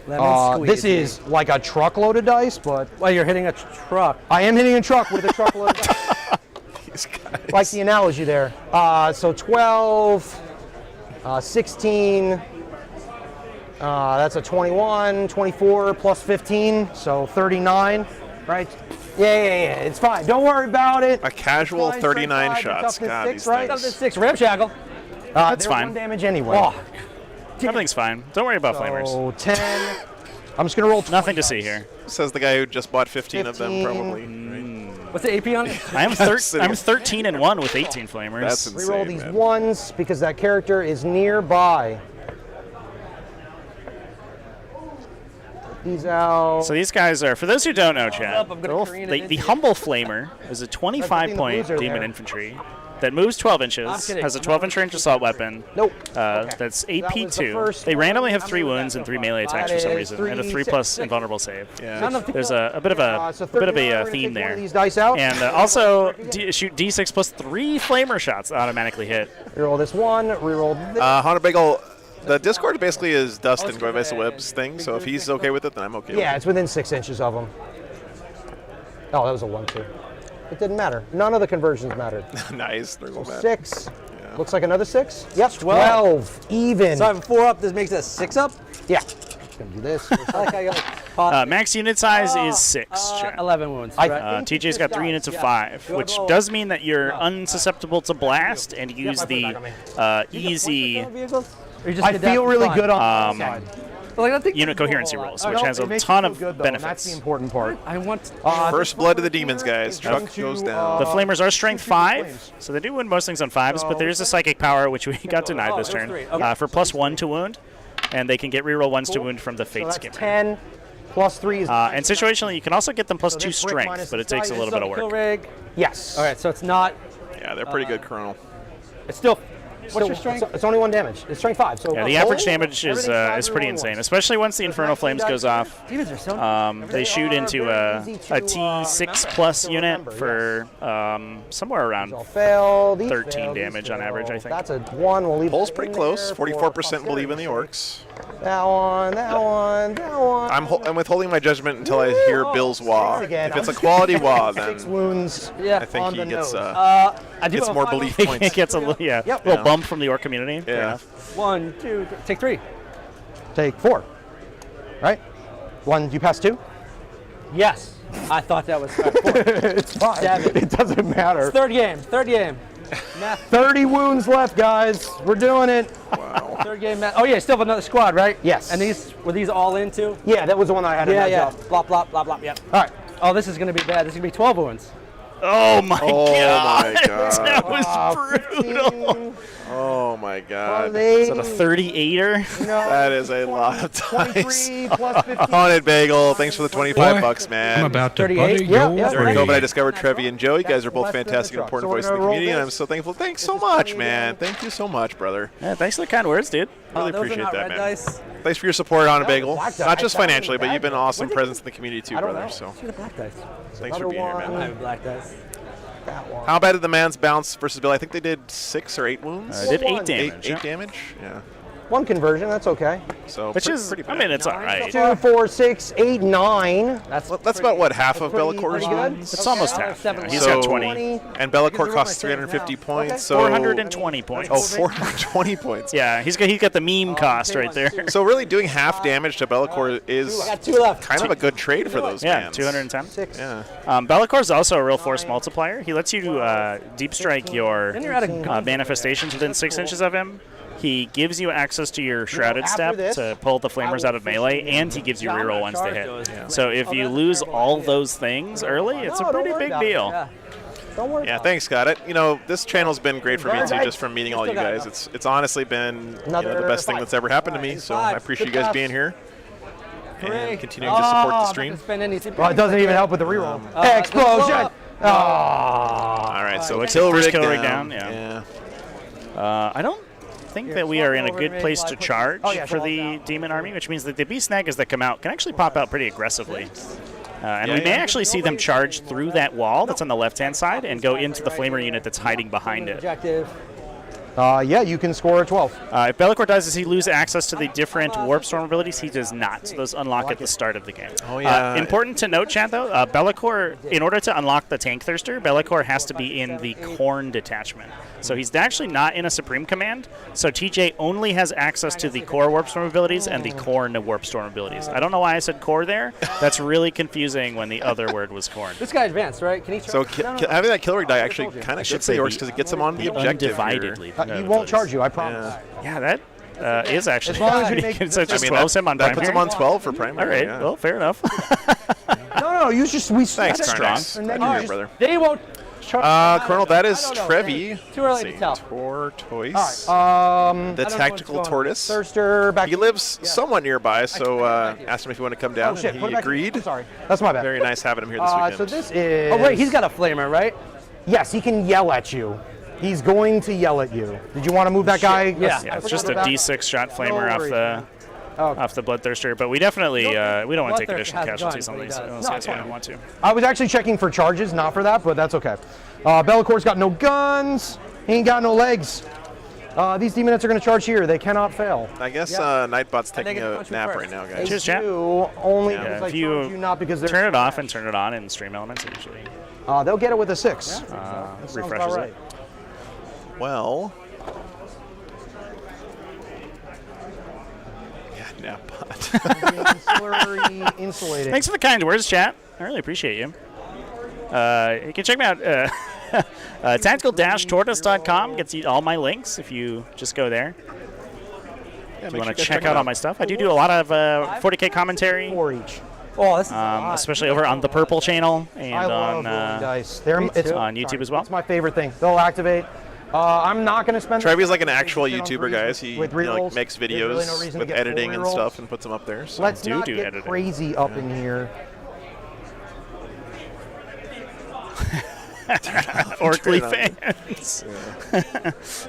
[SPEAKER 3] Lemon squeeze.
[SPEAKER 1] This is like a truckload of dice, but
[SPEAKER 3] Well, you're hitting a truck.
[SPEAKER 1] I am hitting a truck with a truckload of dice.
[SPEAKER 2] These guys.
[SPEAKER 1] Like the analogy there. So 12, 16, that's a 21, 24 plus 15, so 39, right? Yeah, it's fine. Don't worry about it.
[SPEAKER 2] A casual
[SPEAKER 1] Fine,
[SPEAKER 2] 39
[SPEAKER 1] strength 5,
[SPEAKER 2] shots.
[SPEAKER 1] toughness
[SPEAKER 2] God,
[SPEAKER 1] 6,
[SPEAKER 2] these
[SPEAKER 1] right?
[SPEAKER 2] things.
[SPEAKER 3] That's 6 ramshackle.
[SPEAKER 4] That's
[SPEAKER 1] they're
[SPEAKER 4] fine.
[SPEAKER 1] 1 damage anyway.
[SPEAKER 3] Oh,
[SPEAKER 4] Everything's fine. Don't worry about Flamers.
[SPEAKER 1] So 10. I'm just going to roll 20
[SPEAKER 4] Nothing to see
[SPEAKER 1] dice.
[SPEAKER 4] here.
[SPEAKER 2] Says the guy who just bought 15 of them,
[SPEAKER 1] 15.
[SPEAKER 2] probably. Right?
[SPEAKER 3] what's the AP on it?
[SPEAKER 4] I'm
[SPEAKER 2] sitting-
[SPEAKER 4] I'm 13 and 1 with 18 Flamers.
[SPEAKER 2] That's insane.
[SPEAKER 1] Reroll these
[SPEAKER 2] man.
[SPEAKER 1] ones because that character is nearby. These out.
[SPEAKER 4] So these guys are, for those who don't know, Chad,
[SPEAKER 3] I'm gonna careen it
[SPEAKER 4] the
[SPEAKER 3] into
[SPEAKER 4] Humble Flamer is a
[SPEAKER 1] That's the
[SPEAKER 4] 25-point
[SPEAKER 1] loser
[SPEAKER 4] demon
[SPEAKER 1] there.
[SPEAKER 4] infantry that moves 12
[SPEAKER 3] I'm
[SPEAKER 4] inches,
[SPEAKER 3] kidding.
[SPEAKER 4] has a 12-inch range assault weapon.
[SPEAKER 1] Nope.
[SPEAKER 4] That's
[SPEAKER 1] That was the
[SPEAKER 4] AP2.
[SPEAKER 1] first
[SPEAKER 4] They randomly have
[SPEAKER 1] one.
[SPEAKER 4] 3
[SPEAKER 1] How many
[SPEAKER 4] wounds
[SPEAKER 1] was
[SPEAKER 4] and
[SPEAKER 1] that
[SPEAKER 4] 3
[SPEAKER 1] so
[SPEAKER 4] melee
[SPEAKER 1] far?
[SPEAKER 4] attacks for some
[SPEAKER 1] That is
[SPEAKER 4] reason, and a 3
[SPEAKER 1] 3,
[SPEAKER 4] plus
[SPEAKER 1] 6.
[SPEAKER 4] invulnerable save.
[SPEAKER 2] Yeah.
[SPEAKER 3] None of the
[SPEAKER 4] There's a bit of a
[SPEAKER 1] So
[SPEAKER 4] bit of
[SPEAKER 1] 39, we're
[SPEAKER 4] a
[SPEAKER 1] gonna
[SPEAKER 4] theme
[SPEAKER 1] take one
[SPEAKER 4] there.
[SPEAKER 1] of these dice out.
[SPEAKER 4] And also shoot D6 plus 3 Flamer shots automatically hit.
[SPEAKER 1] Reroll this one. Reroll this.
[SPEAKER 2] Hunter Bagel, the Discord basically is Dustin going by Webb's thing, so if he's okay with it, then I'm okay
[SPEAKER 1] Yeah,
[SPEAKER 2] with
[SPEAKER 1] it's within 6 inches of them. Oh, that was a 1-2. It didn't matter. None of the conversions mattered.
[SPEAKER 2] it. Nice. There you go, man.
[SPEAKER 1] 6.
[SPEAKER 2] Yeah.
[SPEAKER 1] Looks like another 6. Yep, 12. Even.
[SPEAKER 3] So I have 4 up. This makes it a 6 up.
[SPEAKER 1] Yeah. Just gonna do this.
[SPEAKER 3] I like how you got pot.
[SPEAKER 4] Max unit size is 6. Chad.
[SPEAKER 3] 11 wounds.
[SPEAKER 1] I-
[SPEAKER 3] right?
[SPEAKER 4] TJ's got 3 units of 5, which does mean that you're unsusceptible to blast and use
[SPEAKER 1] I put it
[SPEAKER 4] the
[SPEAKER 1] back on me.
[SPEAKER 4] easy
[SPEAKER 3] Or you just
[SPEAKER 1] I
[SPEAKER 3] did that
[SPEAKER 1] feel
[SPEAKER 3] for
[SPEAKER 1] really
[SPEAKER 3] fun?
[SPEAKER 1] good on that side.
[SPEAKER 3] Like, I think
[SPEAKER 4] unit coherency rolls,
[SPEAKER 1] I
[SPEAKER 4] which
[SPEAKER 1] don't-
[SPEAKER 4] has
[SPEAKER 1] it
[SPEAKER 4] a
[SPEAKER 1] makes
[SPEAKER 4] ton
[SPEAKER 1] you
[SPEAKER 4] of
[SPEAKER 1] feel good, though, and
[SPEAKER 4] benefits.
[SPEAKER 1] That's the important part.
[SPEAKER 3] I want.
[SPEAKER 2] First blood to the demons, guys. Chuck
[SPEAKER 1] Into,
[SPEAKER 2] goes down.
[SPEAKER 4] The Flamers are strength
[SPEAKER 1] shoot
[SPEAKER 4] 5,
[SPEAKER 1] flames.
[SPEAKER 4] so they do win most things on 5s, but there is a psychic power, which we got denied this
[SPEAKER 3] those
[SPEAKER 4] turn,
[SPEAKER 3] 3, okay.
[SPEAKER 4] for plus 1 to wound, and they can get reroll 1s to wound from the
[SPEAKER 1] So
[SPEAKER 4] Fate
[SPEAKER 1] that's
[SPEAKER 4] Skimmer.
[SPEAKER 1] 10 plus 3 is
[SPEAKER 4] And situationally, you can also get them plus
[SPEAKER 1] So
[SPEAKER 4] 2
[SPEAKER 1] this brick
[SPEAKER 4] strength,
[SPEAKER 1] minus
[SPEAKER 4] but it
[SPEAKER 1] the
[SPEAKER 4] takes a
[SPEAKER 1] size
[SPEAKER 4] little bit of
[SPEAKER 3] Kill
[SPEAKER 4] work.
[SPEAKER 3] rig.
[SPEAKER 1] yes.
[SPEAKER 3] All right, so it's not.
[SPEAKER 2] Yeah, they're pretty good, Colonel.
[SPEAKER 3] It's still.
[SPEAKER 1] So
[SPEAKER 3] What's your strength?
[SPEAKER 1] It's only 1 damage. It's strength 5. So
[SPEAKER 4] Yeah, the average
[SPEAKER 1] total,
[SPEAKER 4] damage is
[SPEAKER 1] everything's 5
[SPEAKER 4] pretty
[SPEAKER 1] rolling
[SPEAKER 4] insane,
[SPEAKER 1] ones.
[SPEAKER 4] especially once the Infernal Flames goes off.
[SPEAKER 3] Demons are so.
[SPEAKER 4] They shoot into a T6 plus unit for somewhere around
[SPEAKER 1] These all fail. These
[SPEAKER 4] 13
[SPEAKER 1] fail, these
[SPEAKER 4] damage on
[SPEAKER 1] fail.
[SPEAKER 4] average, I think.
[SPEAKER 1] That's a 1. We'll leave
[SPEAKER 2] Poll's
[SPEAKER 1] it
[SPEAKER 2] pretty
[SPEAKER 1] in
[SPEAKER 2] close.
[SPEAKER 1] there for
[SPEAKER 2] 44% believe in the
[SPEAKER 1] posterity.
[SPEAKER 2] Orks.
[SPEAKER 1] That one, that one, that one.
[SPEAKER 2] I'm withholding my judgment until I hear Bill's wah.
[SPEAKER 1] Again,
[SPEAKER 2] If it's a quality wah,
[SPEAKER 1] 6
[SPEAKER 2] then
[SPEAKER 1] wounds.
[SPEAKER 3] Yeah.
[SPEAKER 2] I think
[SPEAKER 1] on
[SPEAKER 2] he
[SPEAKER 1] the
[SPEAKER 2] gets
[SPEAKER 1] nose.
[SPEAKER 3] I do
[SPEAKER 2] gets
[SPEAKER 3] have
[SPEAKER 2] more
[SPEAKER 3] 5
[SPEAKER 2] belief
[SPEAKER 4] it
[SPEAKER 2] points.
[SPEAKER 4] gets a little,
[SPEAKER 1] Yep.
[SPEAKER 4] little bump from the Orc community. Fair
[SPEAKER 2] Yeah.
[SPEAKER 4] enough.
[SPEAKER 3] 1, 2, take 3.
[SPEAKER 1] Take 4. Right? 1, you pass 2?
[SPEAKER 3] Yes. I thought that was 4.
[SPEAKER 1] It's fine.
[SPEAKER 3] 7.
[SPEAKER 1] It doesn't matter.
[SPEAKER 3] Third game. Third game. Math.
[SPEAKER 1] 30 wounds left, guys. We're doing it.
[SPEAKER 2] Wow.
[SPEAKER 3] Third game math. Oh yeah, still have another squad, right?
[SPEAKER 1] Yes.
[SPEAKER 3] And were these all in too?
[SPEAKER 1] Yeah, that was the one I had.
[SPEAKER 3] Yeah. Blop, blop, blop, blop. Yep.
[SPEAKER 1] All right.
[SPEAKER 3] Oh, this is gonna be bad. This is gonna be 12 wounds.
[SPEAKER 4] Oh my
[SPEAKER 2] Oh my god.
[SPEAKER 4] That was brutal.
[SPEAKER 1] 15,
[SPEAKER 2] Oh my god.
[SPEAKER 4] Is that a 38er?
[SPEAKER 1] no,
[SPEAKER 2] That is a lot of dice.
[SPEAKER 1] 23 plus 15.
[SPEAKER 2] Haunted Bagel, thanks for the 25 bucks, man.
[SPEAKER 5] I'm about to
[SPEAKER 3] 38?
[SPEAKER 5] butter
[SPEAKER 3] Yeah,
[SPEAKER 5] your
[SPEAKER 3] yeah.
[SPEAKER 2] During
[SPEAKER 5] brain.
[SPEAKER 2] COVID, I discovered Trevi and Joe. You guys are both
[SPEAKER 1] Less than the
[SPEAKER 2] fantastic and
[SPEAKER 1] truck.
[SPEAKER 2] important
[SPEAKER 1] So we're
[SPEAKER 2] voices of the
[SPEAKER 1] gonna roll
[SPEAKER 2] community, and I'm
[SPEAKER 1] this.
[SPEAKER 2] so thankful. Thanks so
[SPEAKER 1] This is
[SPEAKER 2] much,
[SPEAKER 1] 20
[SPEAKER 2] man.
[SPEAKER 1] again.
[SPEAKER 2] Thank you so much, brother.
[SPEAKER 4] Yeah, thanks for the kind words, dude.
[SPEAKER 2] Really
[SPEAKER 3] Those are
[SPEAKER 2] appreciate
[SPEAKER 3] not
[SPEAKER 2] that,
[SPEAKER 3] red
[SPEAKER 2] man.
[SPEAKER 3] dice.
[SPEAKER 2] Thanks for your support, Haunted Bagel.
[SPEAKER 1] black dice.
[SPEAKER 2] Not just
[SPEAKER 1] That was
[SPEAKER 2] financially, but
[SPEAKER 1] bad
[SPEAKER 2] you've been an
[SPEAKER 1] dice.
[SPEAKER 2] awesome
[SPEAKER 1] What did
[SPEAKER 2] presence in the community too,
[SPEAKER 1] I don't
[SPEAKER 2] brother.
[SPEAKER 1] know.
[SPEAKER 2] So
[SPEAKER 3] See the black dice.
[SPEAKER 2] thanks for
[SPEAKER 1] Another
[SPEAKER 2] being here,
[SPEAKER 3] I
[SPEAKER 2] man.
[SPEAKER 3] have black dice.
[SPEAKER 1] That one.
[SPEAKER 2] How bad did the man's bounce versus Bill? I think they did 6 or 8 wounds.
[SPEAKER 4] Did 8
[SPEAKER 1] One.
[SPEAKER 4] damage.
[SPEAKER 2] Eight damage. Yeah.
[SPEAKER 1] One conversion, that's okay.
[SPEAKER 2] So
[SPEAKER 4] Which
[SPEAKER 2] pretty,
[SPEAKER 4] is,
[SPEAKER 2] pretty
[SPEAKER 4] I
[SPEAKER 2] bad.
[SPEAKER 4] mean, it's all right.
[SPEAKER 1] 2, 4, 6, 8, 9.
[SPEAKER 3] That's
[SPEAKER 2] That's about what half of
[SPEAKER 1] Pretty
[SPEAKER 2] Bellacor's
[SPEAKER 1] good.
[SPEAKER 2] wounds.
[SPEAKER 4] It's almost
[SPEAKER 3] Okay.
[SPEAKER 4] half.
[SPEAKER 3] Seven
[SPEAKER 4] Yeah, he's
[SPEAKER 2] So-
[SPEAKER 4] got 20.
[SPEAKER 2] And Bellacore
[SPEAKER 1] Because
[SPEAKER 2] costs
[SPEAKER 1] they're my
[SPEAKER 2] 350
[SPEAKER 1] save now.
[SPEAKER 2] points.
[SPEAKER 1] Okay.
[SPEAKER 2] So
[SPEAKER 4] 420 points.
[SPEAKER 2] Oh, 420 points.
[SPEAKER 4] Yeah, he's got the meme cost right there.
[SPEAKER 2] So really doing half damage to Bellacore is
[SPEAKER 3] I got 2 left.
[SPEAKER 2] kind of a good trade for those
[SPEAKER 4] Yeah,
[SPEAKER 2] mans.
[SPEAKER 4] 210.
[SPEAKER 1] 6.
[SPEAKER 2] Yeah.
[SPEAKER 4] Bellacore's also a real force multiplier. He lets you deep strike your
[SPEAKER 3] Then you're out of guns.
[SPEAKER 4] manifestations within 6 inches of him. He gives you access to your shrouded
[SPEAKER 1] after
[SPEAKER 4] step
[SPEAKER 1] this,
[SPEAKER 4] to pull the flamers out of melee, and he gives you
[SPEAKER 3] Yeah, I'm
[SPEAKER 4] reroll
[SPEAKER 3] gonna
[SPEAKER 4] ones to
[SPEAKER 3] charge
[SPEAKER 4] hit.
[SPEAKER 3] those. Yeah.
[SPEAKER 4] So if you lose all those things early, it's a
[SPEAKER 1] No, don't
[SPEAKER 4] pretty
[SPEAKER 1] worry
[SPEAKER 4] big
[SPEAKER 1] about it.
[SPEAKER 4] deal.
[SPEAKER 3] Yeah.
[SPEAKER 1] Don't worry.
[SPEAKER 2] Yeah,
[SPEAKER 1] about
[SPEAKER 2] thanks, Scott. This channel's been great for me too, just from meeting all you
[SPEAKER 3] Still got
[SPEAKER 2] guys.
[SPEAKER 3] enough.
[SPEAKER 2] It's honestly been the
[SPEAKER 1] Another
[SPEAKER 2] best thing
[SPEAKER 1] 5.
[SPEAKER 2] that's ever happened to me. So I
[SPEAKER 3] Five.
[SPEAKER 2] appreciate you
[SPEAKER 3] Good
[SPEAKER 2] guys
[SPEAKER 3] pass.
[SPEAKER 2] being here
[SPEAKER 3] Hooray.
[SPEAKER 2] and continuing to support the
[SPEAKER 3] I'm not
[SPEAKER 2] stream.
[SPEAKER 3] gonna spend any
[SPEAKER 1] Well, it doesn't even help with the reroll. Explosion! Oh.
[SPEAKER 2] All right, so
[SPEAKER 4] First
[SPEAKER 2] kill rig
[SPEAKER 4] kill rig
[SPEAKER 2] down.
[SPEAKER 4] down, yeah.
[SPEAKER 2] Yeah.
[SPEAKER 4] I don't think that we are in a good place to charge
[SPEAKER 1] Oh, yeah,
[SPEAKER 4] for
[SPEAKER 1] so
[SPEAKER 4] the
[SPEAKER 1] I'll-
[SPEAKER 4] demon army, which means that the beast snaggers that come out can actually pop out pretty aggressively. And we
[SPEAKER 2] Yeah,
[SPEAKER 4] may
[SPEAKER 2] yeah.
[SPEAKER 4] actually see them charge through that wall that's on the left-hand side and go into the flamer unit that's hiding behind it.
[SPEAKER 3] Objective.
[SPEAKER 1] Yeah, you can score a 12.
[SPEAKER 4] If Bellacore does, he lose access to the different warp storm abilities. He does not. So those unlock at the start of the game.
[SPEAKER 2] Oh, yeah.
[SPEAKER 4] Important to note, Chad, though, Bellacore, in order to unlock the Tank Thirster, Bellacore has to be in the Khorne detachment. So he's actually not in a Supreme Command. So TJ only has access to the Core Warp Storm abilities and the Khorne Warp Storm abilities. I don't know why I said Core there. That's really confusing when the other word was Khorne.
[SPEAKER 3] This guy advanced, right? Can he charge?
[SPEAKER 2] So
[SPEAKER 3] No, no.
[SPEAKER 2] having that kill rig die actually kind of
[SPEAKER 4] should
[SPEAKER 2] good for
[SPEAKER 4] say
[SPEAKER 2] the Orks
[SPEAKER 4] the-
[SPEAKER 2] because it gets them on the objective here.
[SPEAKER 4] Undividedly.
[SPEAKER 1] He won't charge you, I promise.
[SPEAKER 4] Yeah, that is actually.
[SPEAKER 1] As long as you make-
[SPEAKER 4] so it just
[SPEAKER 2] I mean,
[SPEAKER 4] 12s him on
[SPEAKER 2] that puts
[SPEAKER 4] primary.
[SPEAKER 2] him on 12 for primary.
[SPEAKER 4] All right,
[SPEAKER 2] yeah.
[SPEAKER 4] well, fair enough.
[SPEAKER 1] No, you just we
[SPEAKER 2] Thanks,
[SPEAKER 1] that's
[SPEAKER 2] Carnax.
[SPEAKER 1] strong. And then
[SPEAKER 2] Glad
[SPEAKER 1] you
[SPEAKER 2] you're
[SPEAKER 1] just-
[SPEAKER 2] here, brother.
[SPEAKER 3] They won't charge.
[SPEAKER 2] Colonel, that is
[SPEAKER 3] I don't know.
[SPEAKER 2] Trevi.
[SPEAKER 3] Too early
[SPEAKER 2] Let's
[SPEAKER 3] to tell.
[SPEAKER 2] Tortoise.
[SPEAKER 1] All right.
[SPEAKER 2] The
[SPEAKER 3] I don't know
[SPEAKER 2] tactical
[SPEAKER 3] what's going on.
[SPEAKER 2] tortoise.
[SPEAKER 1] Thirster back.
[SPEAKER 2] He lives somewhat nearby, so asked him if he wanted to come down,
[SPEAKER 1] Oh shit!
[SPEAKER 2] and
[SPEAKER 1] Put
[SPEAKER 2] he
[SPEAKER 1] it back.
[SPEAKER 2] agreed.
[SPEAKER 1] I'm sorry, that's my bad.
[SPEAKER 2] Very nice having him here this weekend.
[SPEAKER 1] So this is.
[SPEAKER 3] Oh wait, he's got a flamer, right?
[SPEAKER 1] Yes, he can yell at you. He's going to yell at you. Did you want to move that guy?
[SPEAKER 3] Yeah.
[SPEAKER 4] Yeah,
[SPEAKER 1] I
[SPEAKER 4] it's
[SPEAKER 1] forgot
[SPEAKER 4] just a
[SPEAKER 1] about that.
[SPEAKER 4] D6 shot flamer
[SPEAKER 1] No
[SPEAKER 4] off the
[SPEAKER 1] Okay.
[SPEAKER 4] off the Bloodthirster, but we definitely we don't want to take
[SPEAKER 3] Bloodthirster
[SPEAKER 4] additional
[SPEAKER 3] has
[SPEAKER 4] casualties
[SPEAKER 3] guns,
[SPEAKER 4] on
[SPEAKER 3] but he
[SPEAKER 4] these
[SPEAKER 3] does.
[SPEAKER 4] unless
[SPEAKER 1] No,
[SPEAKER 4] you
[SPEAKER 1] it's
[SPEAKER 4] guys
[SPEAKER 1] fine.
[SPEAKER 4] want to.
[SPEAKER 1] I was actually checking for charges, not for that, but that's okay. Bellacore's got no guns. He ain't got no legs. These demonites are going to charge here. They cannot fail.
[SPEAKER 2] I guess
[SPEAKER 3] Yeah.
[SPEAKER 2] Nightbot's
[SPEAKER 3] they
[SPEAKER 2] taking
[SPEAKER 3] get to
[SPEAKER 2] a
[SPEAKER 3] punch me
[SPEAKER 2] nap
[SPEAKER 3] first.
[SPEAKER 2] right now,
[SPEAKER 1] They
[SPEAKER 2] guys.
[SPEAKER 4] Cheers, chat.
[SPEAKER 1] do only
[SPEAKER 2] Yeah.
[SPEAKER 1] because I
[SPEAKER 4] If you
[SPEAKER 1] charge you, not because they're.
[SPEAKER 4] Turn it off and turn it on in Stream Elements, it usually
[SPEAKER 1] They'll get it with a 6. That sounds
[SPEAKER 4] refreshes
[SPEAKER 1] about
[SPEAKER 4] it.
[SPEAKER 1] right.
[SPEAKER 2] Well, yeah, Nightbot.
[SPEAKER 1] Insulating.
[SPEAKER 4] Thanks for the kind words, chat. I really appreciate you. You can check me out. Tactical-tortoise.com gets you all my links if you just go there.
[SPEAKER 2] Yeah,
[SPEAKER 4] If you want to check out all my stuff. I do a lot of 40K commentary,
[SPEAKER 1] 4 each.
[SPEAKER 3] Oh, this is a lot.
[SPEAKER 4] especially over on the Purple channel and
[SPEAKER 1] I love
[SPEAKER 4] on
[SPEAKER 1] rolling dice. They're,
[SPEAKER 3] me
[SPEAKER 1] it's
[SPEAKER 3] too.
[SPEAKER 4] on YouTube as well.
[SPEAKER 1] It's my favorite thing. They'll activate. I'm not going to spend.
[SPEAKER 2] Trevi's like an actual
[SPEAKER 1] Sit on
[SPEAKER 2] YouTuber,
[SPEAKER 1] threes
[SPEAKER 2] guys. He
[SPEAKER 1] with
[SPEAKER 2] like
[SPEAKER 1] rerolls.
[SPEAKER 2] makes
[SPEAKER 1] There's really no
[SPEAKER 2] videos
[SPEAKER 1] reason to
[SPEAKER 2] with
[SPEAKER 1] get full
[SPEAKER 2] editing and
[SPEAKER 1] rerolls.
[SPEAKER 2] stuff and puts them up there. So.
[SPEAKER 1] Let's
[SPEAKER 4] do
[SPEAKER 1] not
[SPEAKER 4] do
[SPEAKER 1] get
[SPEAKER 4] editing.
[SPEAKER 1] crazy up in here.
[SPEAKER 4] Orkly fans.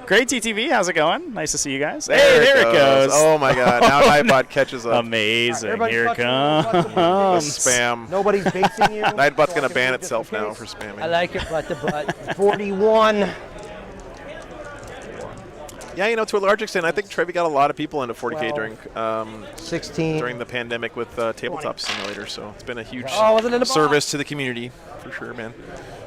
[SPEAKER 4] Great TTV, how's it going? Nice to see you guys.
[SPEAKER 2] There
[SPEAKER 4] Hey, there it goes.
[SPEAKER 2] Oh my God! Now Nightbot catches up.
[SPEAKER 4] Amazing.
[SPEAKER 1] Everybody
[SPEAKER 4] Here it
[SPEAKER 1] touch the-
[SPEAKER 4] comes.
[SPEAKER 2] The spam.
[SPEAKER 1] Nobody's basing you.
[SPEAKER 2] Nightbot's
[SPEAKER 1] So
[SPEAKER 2] gonna
[SPEAKER 1] I can
[SPEAKER 2] ban
[SPEAKER 1] move just
[SPEAKER 2] itself
[SPEAKER 1] in
[SPEAKER 2] now
[SPEAKER 1] case.
[SPEAKER 2] for spamming.
[SPEAKER 3] I like it, but the butt.
[SPEAKER 1] 41.
[SPEAKER 2] Yeah, to a large extent, I think Trevi got a lot of people into 40K
[SPEAKER 1] 12, 16.
[SPEAKER 2] during the pandemic with Tabletop Simulator, so it's been a huge
[SPEAKER 3] wasn't it a
[SPEAKER 2] service to the community, for sure, man.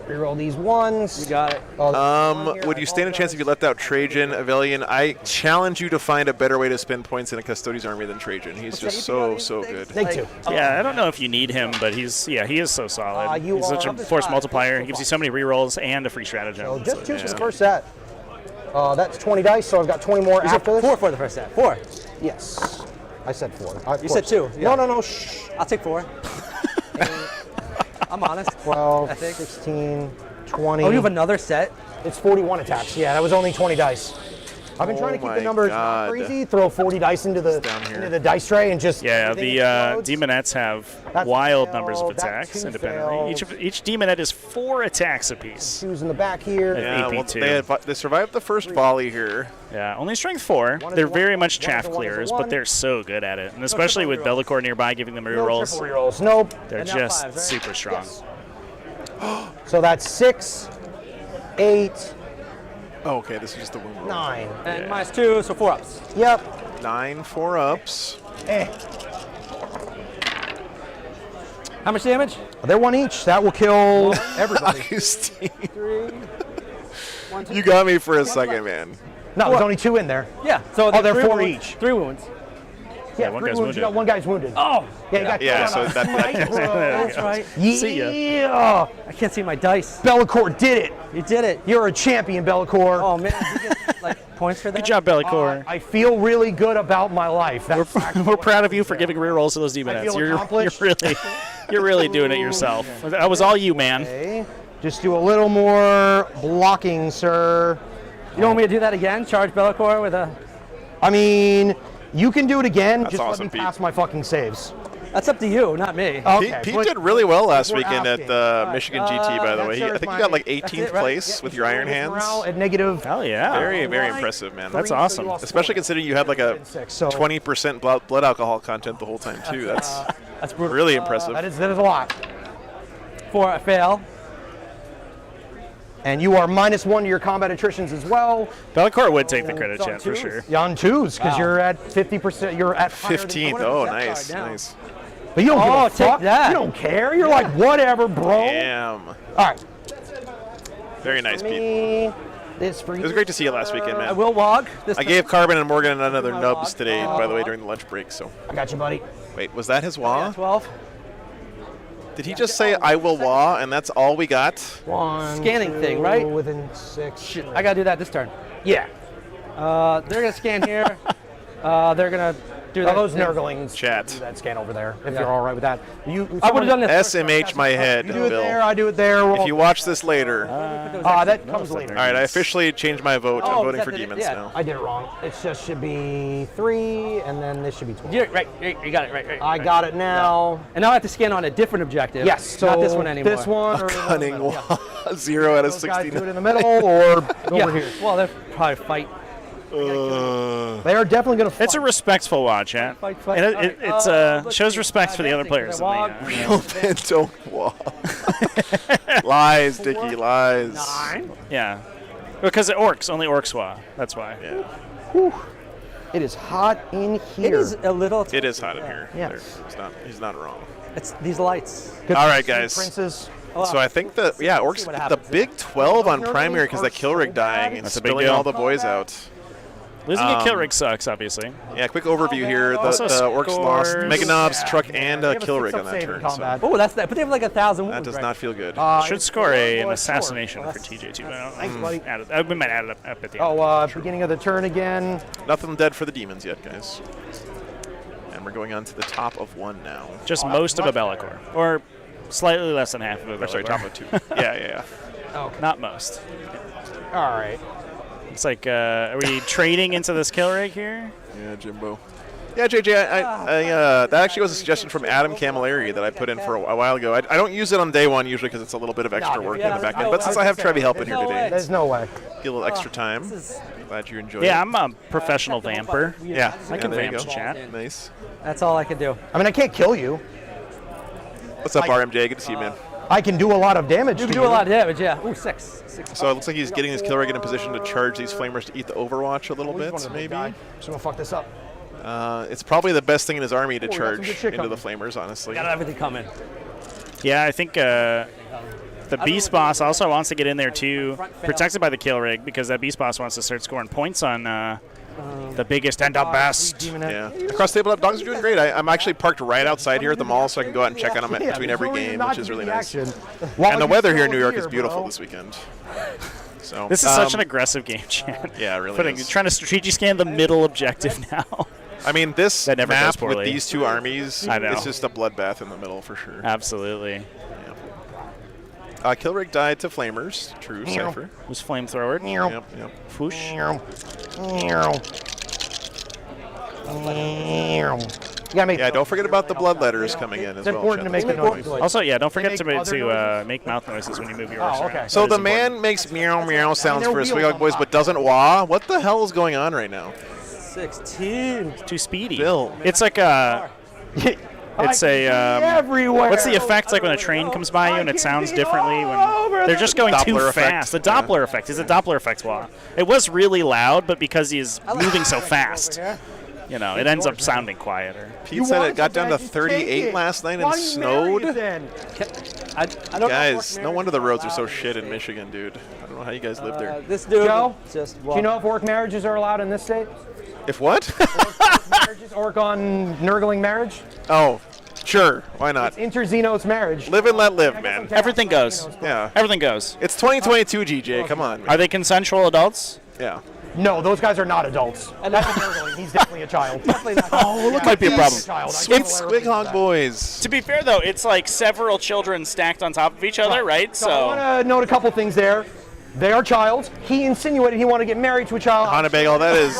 [SPEAKER 1] Reroll these ones.
[SPEAKER 3] You got it.
[SPEAKER 2] Would you stand a chance if you left out Trajan, Avelian? I challenge you to find a better way to spend points in a Custodes army than Trajan. He's just so good.
[SPEAKER 1] Take 2.
[SPEAKER 4] Yeah, I don't know if you need him, but he is so solid. He's such a force multiplier. He gives you so many rerolls and a free stratagem.
[SPEAKER 1] So just 2 for the first set. That's 20 dice, so I've got 20 more after this.
[SPEAKER 3] 4 for the first set. 4.
[SPEAKER 1] Yes. I said 4.
[SPEAKER 3] You said 2. Yeah.
[SPEAKER 1] No. Shh.
[SPEAKER 3] I'll take 4. I'm honest.
[SPEAKER 1] 12,
[SPEAKER 3] I think.
[SPEAKER 1] 16, 20.
[SPEAKER 3] Oh, you have another set?
[SPEAKER 1] It's 41 attacks. Yeah, that was only 20 dice. I've been trying to keep the numbers not crazy. Throw 40 dice into the dice tray and just.
[SPEAKER 4] Yeah, the Demonettes have wild numbers of attacks independently. Each Demonette is 4 attacks apiece.
[SPEAKER 1] 2s in the back here.
[SPEAKER 2] Yeah, well, they survived the first volley here.
[SPEAKER 4] Yeah, only strength 4. They're very much chaff clearers, but they're so good at it, and especially with Bellicor nearby giving them rerolls.
[SPEAKER 1] No triple rerolls. Nope.
[SPEAKER 4] They're just 5, right? Super strong.
[SPEAKER 1] Yes. So that's 6, 8.
[SPEAKER 2] Oh, okay, this is just the wound roll.
[SPEAKER 1] 9.
[SPEAKER 3] And -2, so 4 ups.
[SPEAKER 1] Yep.
[SPEAKER 2] 9 4-ups.
[SPEAKER 3] How much damage?
[SPEAKER 1] They're 1 each. That will kill everybody.
[SPEAKER 2] Augustine.
[SPEAKER 3] 3. 1, 2.
[SPEAKER 2] You got me for a second, man.
[SPEAKER 1] No, there's only 2 in there.
[SPEAKER 3] Yeah. So
[SPEAKER 1] they're 4
[SPEAKER 3] wounds,
[SPEAKER 1] each.
[SPEAKER 3] 3 wounds.
[SPEAKER 1] Yeah,
[SPEAKER 4] one
[SPEAKER 1] 3
[SPEAKER 4] guy's
[SPEAKER 1] wounds.
[SPEAKER 4] wounded.
[SPEAKER 1] You got 1 guy's wounded.
[SPEAKER 3] Oh.
[SPEAKER 1] Yeah, you got
[SPEAKER 2] Yeah, so that
[SPEAKER 3] That's right.
[SPEAKER 4] See ya.
[SPEAKER 1] Yeah.
[SPEAKER 3] I can't see my dice.
[SPEAKER 1] Bellicor did it.
[SPEAKER 3] You did it.
[SPEAKER 1] You're a champion, Bellicor.
[SPEAKER 3] Oh man, did you get points for that?
[SPEAKER 4] Good job, Bellicor.
[SPEAKER 1] I feel really good about my life.
[SPEAKER 4] We're proud of you for giving rerolls to those
[SPEAKER 1] I
[SPEAKER 4] Demonettes.
[SPEAKER 1] feel accomplished.
[SPEAKER 4] You're really doing it yourself. That was all you, man.
[SPEAKER 1] Okay. Just do a little more blocking, sir.
[SPEAKER 3] You want me to do that again? Charge Bellicor with a...
[SPEAKER 1] I mean, you can do it again.
[SPEAKER 2] That's
[SPEAKER 1] just
[SPEAKER 2] awesome,
[SPEAKER 1] let me
[SPEAKER 2] Pete.
[SPEAKER 1] pass my fucking saves.
[SPEAKER 3] That's up to you, not me.
[SPEAKER 1] Okay,
[SPEAKER 2] Pete
[SPEAKER 1] but
[SPEAKER 2] did really well last
[SPEAKER 1] we're
[SPEAKER 2] weekend at
[SPEAKER 1] asking.
[SPEAKER 2] the Michigan GT, by the
[SPEAKER 1] that
[SPEAKER 2] way. I
[SPEAKER 1] serves
[SPEAKER 2] think
[SPEAKER 1] my-
[SPEAKER 2] you got like
[SPEAKER 1] that's
[SPEAKER 2] 18th
[SPEAKER 3] it, right?
[SPEAKER 2] place with your Iron Hands.
[SPEAKER 1] Morale at negative.
[SPEAKER 4] Hell yeah.
[SPEAKER 2] Very impressive, man.
[SPEAKER 4] That's
[SPEAKER 1] 3, so
[SPEAKER 4] awesome.
[SPEAKER 1] you lost
[SPEAKER 2] Especially
[SPEAKER 1] 4.
[SPEAKER 2] considering you had like a
[SPEAKER 1] 6, so
[SPEAKER 2] 20% blood alcohol content the whole time, too. That's
[SPEAKER 3] That's brutal.
[SPEAKER 2] really impressive.
[SPEAKER 1] that is a lot.
[SPEAKER 3] 4 fail.
[SPEAKER 1] And you are -1 to your combat attritions as well.
[SPEAKER 4] Bellicor would take the credit,
[SPEAKER 3] It's on
[SPEAKER 4] chat, for
[SPEAKER 3] 2s.
[SPEAKER 4] sure.
[SPEAKER 1] You're on 2s because
[SPEAKER 3] Wow.
[SPEAKER 1] you're at 50%. You're at higher than-
[SPEAKER 2] 15th.
[SPEAKER 3] I
[SPEAKER 2] Oh,
[SPEAKER 3] wonder if
[SPEAKER 2] nice,
[SPEAKER 3] that's right
[SPEAKER 2] nice.
[SPEAKER 1] But you don't give
[SPEAKER 3] Oh,
[SPEAKER 1] a
[SPEAKER 3] take
[SPEAKER 1] fuck.
[SPEAKER 3] that.
[SPEAKER 1] You don't care. You're like, whatever, bro.
[SPEAKER 2] Damn.
[SPEAKER 1] All right.
[SPEAKER 2] Very nice, Pete.
[SPEAKER 1] Me, this for you.
[SPEAKER 2] It was great to see you last weekend,
[SPEAKER 3] I
[SPEAKER 2] man.
[SPEAKER 3] will wog. This
[SPEAKER 2] I gave Carbon and Morgan another
[SPEAKER 3] My
[SPEAKER 2] nubs
[SPEAKER 3] log.
[SPEAKER 2] today, by the way, during the lunch break. So,
[SPEAKER 1] I got you, buddy.
[SPEAKER 2] wait, was that his wah?
[SPEAKER 3] 12.
[SPEAKER 2] Did he just say "I will wah" and that's all we got?
[SPEAKER 1] 1,
[SPEAKER 3] Scanning
[SPEAKER 1] 2,
[SPEAKER 3] thing, right?
[SPEAKER 1] Within 6.
[SPEAKER 3] I gotta do that this turn.
[SPEAKER 1] Yeah.
[SPEAKER 3] They're gonna scan here. They're gonna do that.
[SPEAKER 1] Those Nurglings.
[SPEAKER 2] Chat.
[SPEAKER 1] Do that scan over there. If
[SPEAKER 3] Yeah.
[SPEAKER 1] you're all right with that.
[SPEAKER 3] I would have done this.
[SPEAKER 2] SMH my head,
[SPEAKER 1] You do it
[SPEAKER 2] Bill.
[SPEAKER 1] there. I do it there.
[SPEAKER 2] If you watch this later.
[SPEAKER 1] that comes later.
[SPEAKER 2] All right, I officially changed my vote. I'm
[SPEAKER 3] Oh,
[SPEAKER 2] voting
[SPEAKER 3] is
[SPEAKER 2] for
[SPEAKER 3] that the-
[SPEAKER 2] Demons
[SPEAKER 3] yeah.
[SPEAKER 2] now.
[SPEAKER 1] I did it wrong. It just should be 3, and then this should be 12.
[SPEAKER 3] You right. You got it. Right.
[SPEAKER 1] I got it now.
[SPEAKER 3] And now I have to scan on a different objective.
[SPEAKER 1] Yes. So
[SPEAKER 3] not this one anymore.
[SPEAKER 1] This one or the one in the
[SPEAKER 2] Cunning
[SPEAKER 1] middle.
[SPEAKER 2] wah. 0 out of
[SPEAKER 1] Those guys do it
[SPEAKER 2] 16.
[SPEAKER 1] in the middle or
[SPEAKER 3] Yeah.
[SPEAKER 1] over here.
[SPEAKER 3] Well, they'll probably fight.
[SPEAKER 1] They are definitely going to fight.
[SPEAKER 4] It's a respectful watch, chat.
[SPEAKER 3] Fight.
[SPEAKER 4] And
[SPEAKER 3] All right,
[SPEAKER 4] it's
[SPEAKER 3] let's
[SPEAKER 4] shows
[SPEAKER 3] see.
[SPEAKER 4] respect for the other
[SPEAKER 3] Advancing,
[SPEAKER 4] players.
[SPEAKER 3] 'cause I
[SPEAKER 4] in the,
[SPEAKER 3] walk.
[SPEAKER 2] Real men don't wah. Lies, Dickie, lies.
[SPEAKER 3] 9.
[SPEAKER 4] yeah. Because Orks, only Orks wah. That's why.
[SPEAKER 2] Yeah.
[SPEAKER 1] It is hot in
[SPEAKER 3] It
[SPEAKER 1] here.
[SPEAKER 3] is a little.
[SPEAKER 2] It is hot in here.
[SPEAKER 1] Yes.
[SPEAKER 2] He's not wrong.
[SPEAKER 3] It's these lights.
[SPEAKER 1] Good
[SPEAKER 2] All
[SPEAKER 1] to
[SPEAKER 2] right,
[SPEAKER 1] see,
[SPEAKER 2] guys.
[SPEAKER 1] Princes.
[SPEAKER 2] So I think that, Orcs,
[SPEAKER 3] what
[SPEAKER 2] the
[SPEAKER 3] happens.
[SPEAKER 2] Big 12 on
[SPEAKER 1] Nurglings
[SPEAKER 2] primary because
[SPEAKER 1] are
[SPEAKER 2] that kill rig
[SPEAKER 1] so
[SPEAKER 2] dying
[SPEAKER 1] bad.
[SPEAKER 2] and
[SPEAKER 4] That's a big
[SPEAKER 2] spilling
[SPEAKER 4] deal.
[SPEAKER 2] all the boys out.
[SPEAKER 4] Losing a kill rig sucks, obviously.
[SPEAKER 2] Yeah, quick overview here. The
[SPEAKER 4] Also
[SPEAKER 2] Orcs lost
[SPEAKER 4] scores.
[SPEAKER 2] Mega Knobs, Truck, and
[SPEAKER 1] They
[SPEAKER 2] a
[SPEAKER 1] have
[SPEAKER 2] kill
[SPEAKER 1] 6
[SPEAKER 2] rig
[SPEAKER 1] up
[SPEAKER 2] on that
[SPEAKER 1] save in
[SPEAKER 2] turn. So
[SPEAKER 1] combat.
[SPEAKER 3] Oh, that's that. But they have like 1,000 wounds.
[SPEAKER 2] that does
[SPEAKER 3] right?
[SPEAKER 2] not feel good.
[SPEAKER 4] Should score an
[SPEAKER 1] Well,
[SPEAKER 4] assassination
[SPEAKER 1] sure.
[SPEAKER 4] for TJ too.
[SPEAKER 1] Thanks, buddy.
[SPEAKER 4] We might add it up at the end.
[SPEAKER 1] Beginning of the turn again.
[SPEAKER 2] Nothing dead for the Demons yet, guys. And we're going on to the top of 1 now.
[SPEAKER 4] Just most of a Bellicor, or slightly less than half of a Bellicor.
[SPEAKER 2] Or sorry, top of 2. yeah.
[SPEAKER 4] Not most.
[SPEAKER 1] All right.
[SPEAKER 4] It's like, are we trading into this kill rig here?
[SPEAKER 2] Yeah, Jimbo. Yeah, JJ, that actually was a suggestion from Adam Camilleri that I put in for a while ago. I don't use it on day 1 usually because it's a little bit of extra work in the back end. But since I have Trevi helping here today,
[SPEAKER 1] There's no way.
[SPEAKER 2] get a little extra time. Glad you enjoyed it.
[SPEAKER 4] Yeah, I'm a professional vamper.
[SPEAKER 2] Yeah,
[SPEAKER 4] I can
[SPEAKER 2] there you
[SPEAKER 4] vamp
[SPEAKER 2] go.
[SPEAKER 4] chat.
[SPEAKER 2] Nice.
[SPEAKER 3] That's all I can do.
[SPEAKER 1] I mean, I can't kill you.
[SPEAKER 2] What's up, RMJ? Good to see you, man.
[SPEAKER 1] I can do a lot of damage.
[SPEAKER 3] You
[SPEAKER 1] to
[SPEAKER 3] can do a lot of damage, yeah. Ooh, 6.
[SPEAKER 2] So it looks like he's getting his Killrig in a position to charge these flamers to eat the Overwatch a little bit, maybe.
[SPEAKER 1] Just gonna fuck this up.
[SPEAKER 2] It's probably the best thing in his army to
[SPEAKER 1] Oh, we got some good
[SPEAKER 2] charge
[SPEAKER 1] shit
[SPEAKER 2] into the
[SPEAKER 1] coming.
[SPEAKER 2] flamers, honestly.
[SPEAKER 3] Got everything coming.
[SPEAKER 4] Yeah, I think the Beast Boss also wants to get in there too, protected by the kill rig, because that Beast Boss wants to start scoring points on the biggest and the best.
[SPEAKER 2] Yeah. Across tabletop, dogs are doing great. I'm actually parked right outside here at the mall, so I can go out and check on them between every game, which is really nice. And the weather here in New York is beautiful this weekend. So
[SPEAKER 4] This is such an aggressive game, Chan.
[SPEAKER 2] Yeah, it really is.
[SPEAKER 4] Trying to strategy scan the middle objective now.
[SPEAKER 2] I mean, this
[SPEAKER 4] That never goes
[SPEAKER 2] map with
[SPEAKER 4] poorly.
[SPEAKER 2] these two armies,
[SPEAKER 4] I know.
[SPEAKER 2] it's just a bloodbath in the middle for sure.
[SPEAKER 4] Absolutely.
[SPEAKER 2] Killrig died to flamers. True, Cypher.
[SPEAKER 4] Was flamethrowered.
[SPEAKER 2] Yep, yep.
[SPEAKER 4] Foosh.
[SPEAKER 2] Yeah, don't forget about the bloodletters coming in as
[SPEAKER 1] It's
[SPEAKER 2] well.
[SPEAKER 1] important to make the noise.
[SPEAKER 4] Also, yeah, don't forget
[SPEAKER 1] make
[SPEAKER 4] to
[SPEAKER 1] other noises?
[SPEAKER 4] make mouth noises when you move your
[SPEAKER 1] Oh,
[SPEAKER 4] orcs
[SPEAKER 1] okay.
[SPEAKER 4] around.
[SPEAKER 2] So
[SPEAKER 4] That
[SPEAKER 2] the
[SPEAKER 4] is important.
[SPEAKER 2] man makes meow meow sounds
[SPEAKER 1] they're
[SPEAKER 2] for his
[SPEAKER 1] wheels
[SPEAKER 2] Squeak
[SPEAKER 1] on
[SPEAKER 2] Boys,
[SPEAKER 1] top.
[SPEAKER 2] but doesn't wah. What the hell is going on right now?
[SPEAKER 3] 16.
[SPEAKER 4] Too speedy.
[SPEAKER 2] Bill.
[SPEAKER 4] It's like a. It's a.
[SPEAKER 1] everywhere.
[SPEAKER 4] What's the effect like when a train comes by you and it sounds differently when they're just going too
[SPEAKER 2] Doppler effect.
[SPEAKER 4] fast? The Doppler effect is a Doppler effect wah. It was really loud, but because he's moving so fast, you know, it ends up sounding quieter.
[SPEAKER 2] Pete said it got down to 38 last night and snowed.
[SPEAKER 3] I don't
[SPEAKER 2] Guys,
[SPEAKER 3] know
[SPEAKER 2] no wonder the roads are so shit in Michigan, dude. I don't know how you guys live there.
[SPEAKER 3] This dude
[SPEAKER 1] Joe?
[SPEAKER 3] just
[SPEAKER 1] Do you know if orc marriages are allowed in this state?
[SPEAKER 2] If what?
[SPEAKER 1] Marriages, orc on Nurgling marriage?
[SPEAKER 2] Oh, sure. Why not?
[SPEAKER 1] Interxenos marriage.
[SPEAKER 2] Live and let live, man.
[SPEAKER 4] Everything goes.
[SPEAKER 2] Yeah.
[SPEAKER 4] Everything goes.
[SPEAKER 2] It's 2022, GJ. Come on.
[SPEAKER 4] Are they consensual adults?
[SPEAKER 2] Yeah.
[SPEAKER 1] No, those guys are not adults. And that's a Nurgling. He's definitely a child. Definitely not.
[SPEAKER 2] Oh, look
[SPEAKER 4] Might be a problem.
[SPEAKER 2] It's Squighog Boys.
[SPEAKER 4] To be fair, though, it's like several children stacked on top of each other, right?
[SPEAKER 1] So I want to note a couple things there. They are child. He insinuated he wanted to get married to a child.
[SPEAKER 2] Hana Bagel, that is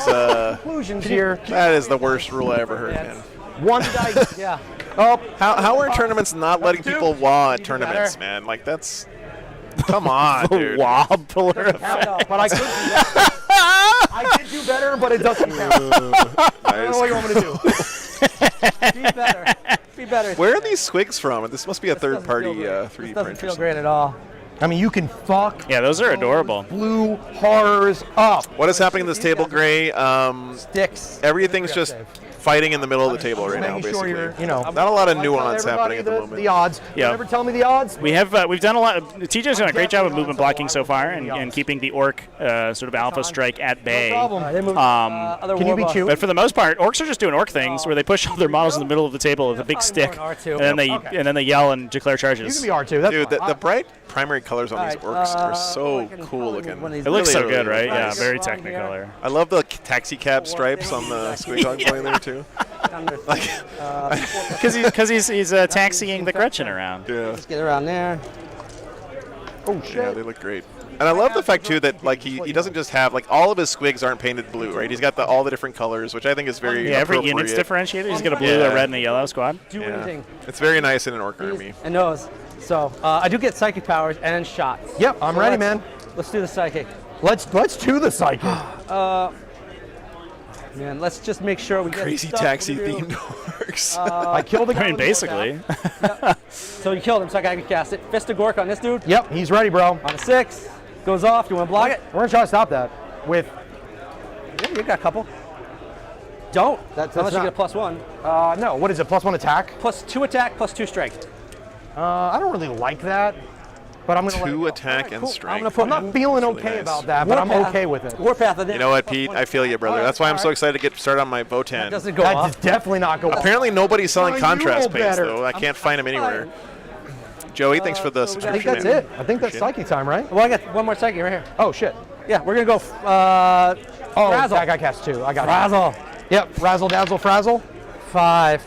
[SPEAKER 1] Conclusions here.
[SPEAKER 2] that is the worst rule I ever heard, man.
[SPEAKER 1] One dice.
[SPEAKER 3] Yeah.
[SPEAKER 1] Oh,
[SPEAKER 2] How are tournaments not letting people wah at tournaments, man? Like that's. Come on, dude.
[SPEAKER 4] Wobbler.
[SPEAKER 1] but I could do that. I did do better, but it doesn't count. I don't know what you want me to do.
[SPEAKER 3] Be better. Be better.
[SPEAKER 2] Where are these squigs from? This must be a third-party
[SPEAKER 3] This
[SPEAKER 2] 3D
[SPEAKER 3] doesn't
[SPEAKER 2] printer.
[SPEAKER 3] feel great at all.
[SPEAKER 1] I mean, you can fuck
[SPEAKER 4] Yeah, those are adorable.
[SPEAKER 1] blue horrors up.
[SPEAKER 2] What is happening in this table, Gray?
[SPEAKER 3] Sticks.
[SPEAKER 2] Everything's just fighting in the middle of the table right now,
[SPEAKER 1] Making sure
[SPEAKER 2] basically.
[SPEAKER 1] you're, you know,
[SPEAKER 2] Not a lot of
[SPEAKER 1] tell
[SPEAKER 2] nuance
[SPEAKER 1] everybody
[SPEAKER 2] happening at the moment.
[SPEAKER 1] The odds.
[SPEAKER 4] Yeah.
[SPEAKER 1] You ever tell me the odds?
[SPEAKER 4] We've done a lot. TJ's done a great job of movement blocking so far and keeping the orc sort of alpha strike at bay.
[SPEAKER 3] They moved, other
[SPEAKER 1] Can you be
[SPEAKER 3] warbuff.
[SPEAKER 1] chewed?
[SPEAKER 4] But for the most part, orcs are just doing orc things where they push all their models in the middle of the table with a big stick,
[SPEAKER 3] R2.
[SPEAKER 4] and then they yell and declare
[SPEAKER 1] You
[SPEAKER 4] charges.
[SPEAKER 1] can be R2. That's
[SPEAKER 2] Dude,
[SPEAKER 1] fine.
[SPEAKER 2] the bright primary colors on these orcs are so cool looking.
[SPEAKER 4] It looks so
[SPEAKER 2] Really,
[SPEAKER 4] good, right?
[SPEAKER 2] really
[SPEAKER 4] Yeah,
[SPEAKER 2] nice.
[SPEAKER 4] very
[SPEAKER 3] Wrong
[SPEAKER 4] technicolor.
[SPEAKER 3] here.
[SPEAKER 2] I love the taxi cab stripes on the Squighog boy there too. Like,
[SPEAKER 4] Because he's taxiing the Gretchen around.
[SPEAKER 2] yeah,
[SPEAKER 3] Let's get around there.
[SPEAKER 1] Oh shit.
[SPEAKER 2] yeah, they look great. And I love the fact too that like he doesn't just have like all of his squigs aren't painted blue, right? He's got all the different colors, which I think is very
[SPEAKER 4] Yeah, every
[SPEAKER 2] appropriate.
[SPEAKER 4] unit's differentiated. He's got a blue,
[SPEAKER 2] Yeah.
[SPEAKER 4] a red, and a yellow squad.
[SPEAKER 3] Do
[SPEAKER 2] Yeah.
[SPEAKER 3] anything.
[SPEAKER 2] It's very nice in an orc army.
[SPEAKER 3] And nose. So I do get psychic powers and shots.
[SPEAKER 1] Yep, I'm ready, man.
[SPEAKER 3] Let's do the psychic.
[SPEAKER 1] Let's do the psychic.
[SPEAKER 3] Man, let's just make sure we get
[SPEAKER 2] Crazy
[SPEAKER 3] stuff
[SPEAKER 2] taxi
[SPEAKER 3] to do.
[SPEAKER 2] themed orcs.
[SPEAKER 1] I killed the guy.
[SPEAKER 4] I mean,
[SPEAKER 1] with the
[SPEAKER 4] basically.
[SPEAKER 3] So you killed him, so I can cast it. Fist of Gork on this dude.
[SPEAKER 1] Yep, he's ready, bro.
[SPEAKER 3] On a 6. Goes off. Do you want to block it?
[SPEAKER 1] We're gonna try to stop that with.
[SPEAKER 3] Yeah, you got a couple. Don't.
[SPEAKER 1] That's
[SPEAKER 3] Unless you
[SPEAKER 1] not-
[SPEAKER 3] get a +1.
[SPEAKER 1] No, what is it? +1 attack?
[SPEAKER 3] +2 attack, +2 strength.
[SPEAKER 1] I don't really like that, but I'm gonna let it
[SPEAKER 2] 2
[SPEAKER 1] go.
[SPEAKER 2] attack and
[SPEAKER 3] I'm
[SPEAKER 2] strength.
[SPEAKER 3] gonna put.
[SPEAKER 1] I'm not feeling
[SPEAKER 2] really
[SPEAKER 1] okay
[SPEAKER 2] nice.
[SPEAKER 1] about that, but I'm
[SPEAKER 3] Warpath.
[SPEAKER 1] okay with it.
[SPEAKER 3] Warpath.
[SPEAKER 2] You know what, Pete? I feel you, brother. That's why I'm so excited to get started on my Votan.
[SPEAKER 3] Doesn't go
[SPEAKER 1] That
[SPEAKER 3] off.
[SPEAKER 1] does definitely not go.
[SPEAKER 2] Apparently nobody's selling
[SPEAKER 1] Oh, you
[SPEAKER 2] contrast
[SPEAKER 1] know
[SPEAKER 2] paints
[SPEAKER 1] better.
[SPEAKER 2] though. I can't find them anywhere. Joey, thanks for the
[SPEAKER 3] so we got-
[SPEAKER 1] I think
[SPEAKER 2] subscription.
[SPEAKER 1] that's
[SPEAKER 2] man.
[SPEAKER 1] it. I think that's
[SPEAKER 2] Appreciate
[SPEAKER 1] psychic time, right?
[SPEAKER 3] Well, I got one more psychic right here.
[SPEAKER 1] Oh shit.
[SPEAKER 3] Yeah, we're gonna go.
[SPEAKER 1] Oh,
[SPEAKER 3] Frazzle.
[SPEAKER 1] that guy cast 2. I got it.
[SPEAKER 3] Frazzle.
[SPEAKER 1] Yep, razzle dazzle frazzle.
[SPEAKER 3] 5.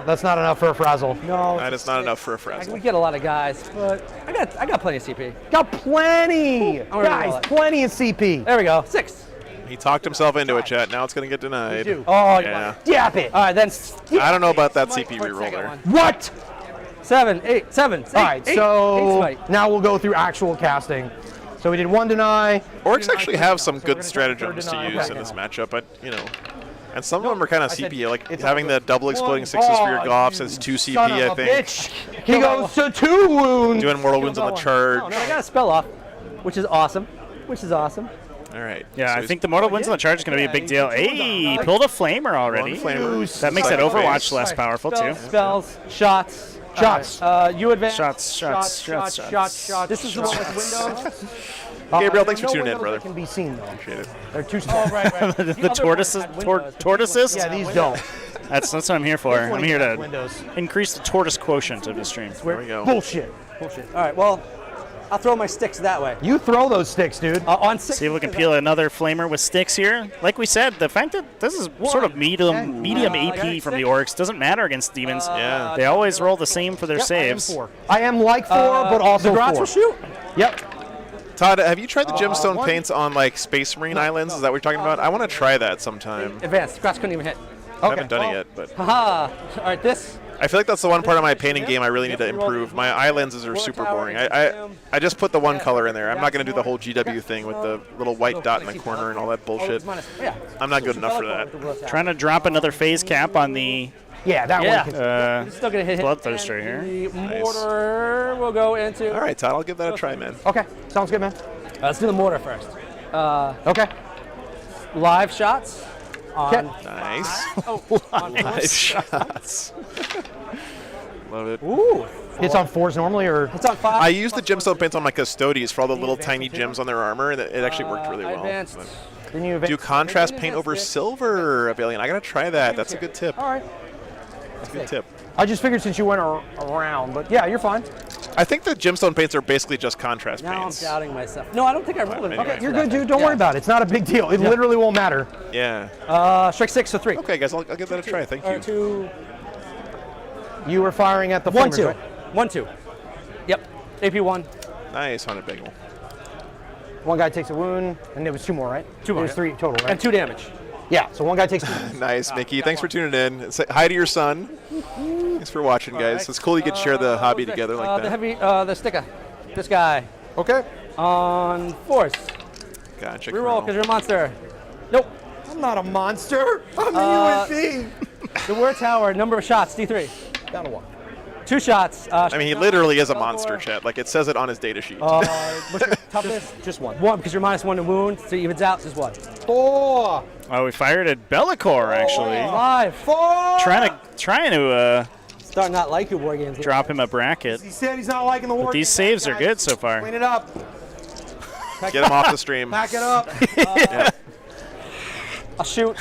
[SPEAKER 1] That's not enough for a frazzle.
[SPEAKER 3] No.
[SPEAKER 2] That is not enough for a
[SPEAKER 3] We
[SPEAKER 2] frazzle.
[SPEAKER 3] get a lot of guys, but I got plenty of CP.
[SPEAKER 1] Got plenty,
[SPEAKER 3] I'm gonna roll
[SPEAKER 1] guys.
[SPEAKER 3] it.
[SPEAKER 1] Plenty of CP.
[SPEAKER 3] There we go. 6.
[SPEAKER 2] He talked himself into it, chat. Now it's going to get denied.
[SPEAKER 3] Oh,
[SPEAKER 2] Yeah.
[SPEAKER 1] Dap it.
[SPEAKER 3] All right, then.
[SPEAKER 2] I don't know about that
[SPEAKER 3] Smite
[SPEAKER 2] CP
[SPEAKER 3] for the
[SPEAKER 2] reroll
[SPEAKER 3] second
[SPEAKER 2] there.
[SPEAKER 3] one.
[SPEAKER 1] What?
[SPEAKER 3] 7, 8, 7.
[SPEAKER 1] All right, so now we'll go through actual casting. So we did 1 deny.
[SPEAKER 2] Orcs actually have some good
[SPEAKER 1] Third
[SPEAKER 2] stratagems to
[SPEAKER 1] deny.
[SPEAKER 2] use
[SPEAKER 1] Okay.
[SPEAKER 2] in this matchup, but you know, And some of them are kind of
[SPEAKER 1] I said
[SPEAKER 2] CP, like
[SPEAKER 1] it's
[SPEAKER 2] having
[SPEAKER 1] all
[SPEAKER 2] the
[SPEAKER 1] good.
[SPEAKER 2] double exploding sixes for your
[SPEAKER 1] Oh,
[SPEAKER 2] Goffs
[SPEAKER 1] you
[SPEAKER 2] is 2 CP,
[SPEAKER 1] son of
[SPEAKER 2] I
[SPEAKER 1] a
[SPEAKER 2] think.
[SPEAKER 1] bitch. He goes to 2 wounds.
[SPEAKER 2] Doing mortal wounds on the charge.
[SPEAKER 3] No, I got a spell off, which is awesome.
[SPEAKER 2] All right.
[SPEAKER 4] Yeah,
[SPEAKER 2] so
[SPEAKER 4] I think the mortal wounds on the charge is going to be a big deal. Hey,
[SPEAKER 1] Like-
[SPEAKER 4] pulled a flamer already.
[SPEAKER 2] One flamer.
[SPEAKER 4] That makes that
[SPEAKER 2] Second
[SPEAKER 4] Overwatch
[SPEAKER 2] phase.
[SPEAKER 4] less powerful too.
[SPEAKER 3] Spells, shots.
[SPEAKER 1] Shots.
[SPEAKER 3] You advance.
[SPEAKER 4] Shots.
[SPEAKER 3] This is the one with windows.
[SPEAKER 2] Gabriel, thanks for
[SPEAKER 1] no
[SPEAKER 2] tuning in,
[SPEAKER 1] windows
[SPEAKER 2] brother.
[SPEAKER 1] that can be seen though.
[SPEAKER 2] Appreciate it.
[SPEAKER 1] They're too small.
[SPEAKER 3] Right.
[SPEAKER 4] The tortoises. Tortoises.
[SPEAKER 1] Yeah, these don't.
[SPEAKER 4] That's what I'm here for.
[SPEAKER 1] This one
[SPEAKER 4] I'm here
[SPEAKER 1] has
[SPEAKER 4] to
[SPEAKER 1] windows.
[SPEAKER 4] increase the tortoise quotient of the stream.
[SPEAKER 2] There we go.
[SPEAKER 1] Bullshit.
[SPEAKER 3] All right. Well, I'll throw my sticks that way.
[SPEAKER 1] You throw those sticks, dude.
[SPEAKER 3] On 6.
[SPEAKER 4] See if we can peel another flamer with sticks here. Like we said, the fact that this is sort of medium AP from the Orks doesn't matter against demons.
[SPEAKER 2] Yeah.
[SPEAKER 4] They always roll the same for their saves.
[SPEAKER 1] I am like 4, but also
[SPEAKER 3] the Grots
[SPEAKER 1] 4.
[SPEAKER 3] will shoot.
[SPEAKER 1] Yep.
[SPEAKER 2] Todd, have you tried the gemstone
[SPEAKER 1] one.
[SPEAKER 2] paints on like Space Marine Islands? Is that what you're talking about? I want to try that sometime.
[SPEAKER 3] Advanced. Grots couldn't even hit.
[SPEAKER 2] I haven't done it yet, but
[SPEAKER 3] Haha. All right. This.
[SPEAKER 2] I feel like that's the one part of my painting game I really need to improve. My eye lenses are super boring. I just put the one color in there. I'm not going to do the whole GW thing with the little white dot in the corner and all that bullshit.
[SPEAKER 3] Yeah.
[SPEAKER 2] I'm not good enough for that.
[SPEAKER 4] Trying to drop another phase cap on the
[SPEAKER 1] Yeah, that one. Can,
[SPEAKER 3] It's still gonna hit.
[SPEAKER 4] Bloodthirster here.
[SPEAKER 3] The mortar will go into.
[SPEAKER 2] All right, Todd, I'll give that a try, man.
[SPEAKER 1] okay, sounds good, man.
[SPEAKER 3] Let's do the mortar first.
[SPEAKER 1] Okay.
[SPEAKER 3] Live shots. On
[SPEAKER 2] Nice.
[SPEAKER 3] on
[SPEAKER 2] Nice shots. Love it.
[SPEAKER 3] Ooh.
[SPEAKER 1] It's on 4s normally, or
[SPEAKER 3] It's on 5.
[SPEAKER 2] I used the gemstone paints on my custodies for all the little tiny gems on their armor, and it actually worked really well.
[SPEAKER 3] Advanced.
[SPEAKER 2] But
[SPEAKER 1] then you advance.
[SPEAKER 2] do contrast paint over silver, Avalion. I gotta try that. That's a good tip.
[SPEAKER 1] All right.
[SPEAKER 2] That's a good tip.
[SPEAKER 1] I just figured since you went around, but yeah, you're fine.
[SPEAKER 2] I think the gemstone paints are basically just contrast
[SPEAKER 3] Now I'm
[SPEAKER 2] paints.
[SPEAKER 3] doubting myself. No, I don't think I rolled it.
[SPEAKER 2] Anyway.
[SPEAKER 1] Okay, you're good, dude. Don't worry about it. It's not a big deal. It literally won't matter.
[SPEAKER 2] Yeah.
[SPEAKER 3] Strike 6, so 3.
[SPEAKER 2] Okay, guys, I'll give that a try. Thank
[SPEAKER 3] Or
[SPEAKER 2] you.
[SPEAKER 3] 2.
[SPEAKER 1] You were firing at the
[SPEAKER 3] 1,
[SPEAKER 1] flamers,
[SPEAKER 3] 2.
[SPEAKER 1] right?
[SPEAKER 3] 1, 2. Yep. AP 1.
[SPEAKER 2] Nice, Haunted Bagel.
[SPEAKER 1] One guy takes a wound, and there was 2 more, right?
[SPEAKER 3] 2 more.
[SPEAKER 1] There's 3 total, right?
[SPEAKER 3] And 2 damage.
[SPEAKER 1] Yeah, so one guy takes 2.
[SPEAKER 2] Nice, Mickey. Thanks for tuning in. Say hi to your son. Thanks for watching, guys. It's cool you get to share the hobby together like
[SPEAKER 3] The
[SPEAKER 2] that.
[SPEAKER 3] heavy, the sticker. This guy.
[SPEAKER 1] Okay.
[SPEAKER 3] On 4s.
[SPEAKER 2] Gotcha.
[SPEAKER 3] Reroll
[SPEAKER 2] Colonel.
[SPEAKER 3] because you're a monster. Nope.
[SPEAKER 1] I'm not a monster. I'm the UNC.
[SPEAKER 3] The War Tower, number of shots, D3.
[SPEAKER 1] Down to 1.
[SPEAKER 3] 2 shots.
[SPEAKER 2] I mean, he literally is a monster, chat. Like, it says it on his data sheet.
[SPEAKER 3] What's your toughness?
[SPEAKER 1] Just 1.
[SPEAKER 3] 1, because you're -1 to wound, so it evens out, just 1.
[SPEAKER 1] 4.
[SPEAKER 4] Oh, we fired at Bellicor actually.
[SPEAKER 3] 5.
[SPEAKER 1] 4.
[SPEAKER 4] Trying to
[SPEAKER 3] Start not like your war games.
[SPEAKER 4] drop him a bracket.
[SPEAKER 1] He said he's not liking the war.
[SPEAKER 4] But these
[SPEAKER 1] games,
[SPEAKER 4] saves are
[SPEAKER 1] guys.
[SPEAKER 4] good so far.
[SPEAKER 1] Clean it up.
[SPEAKER 2] Get him off the stream.
[SPEAKER 1] Back it up.
[SPEAKER 3] I'll shoot.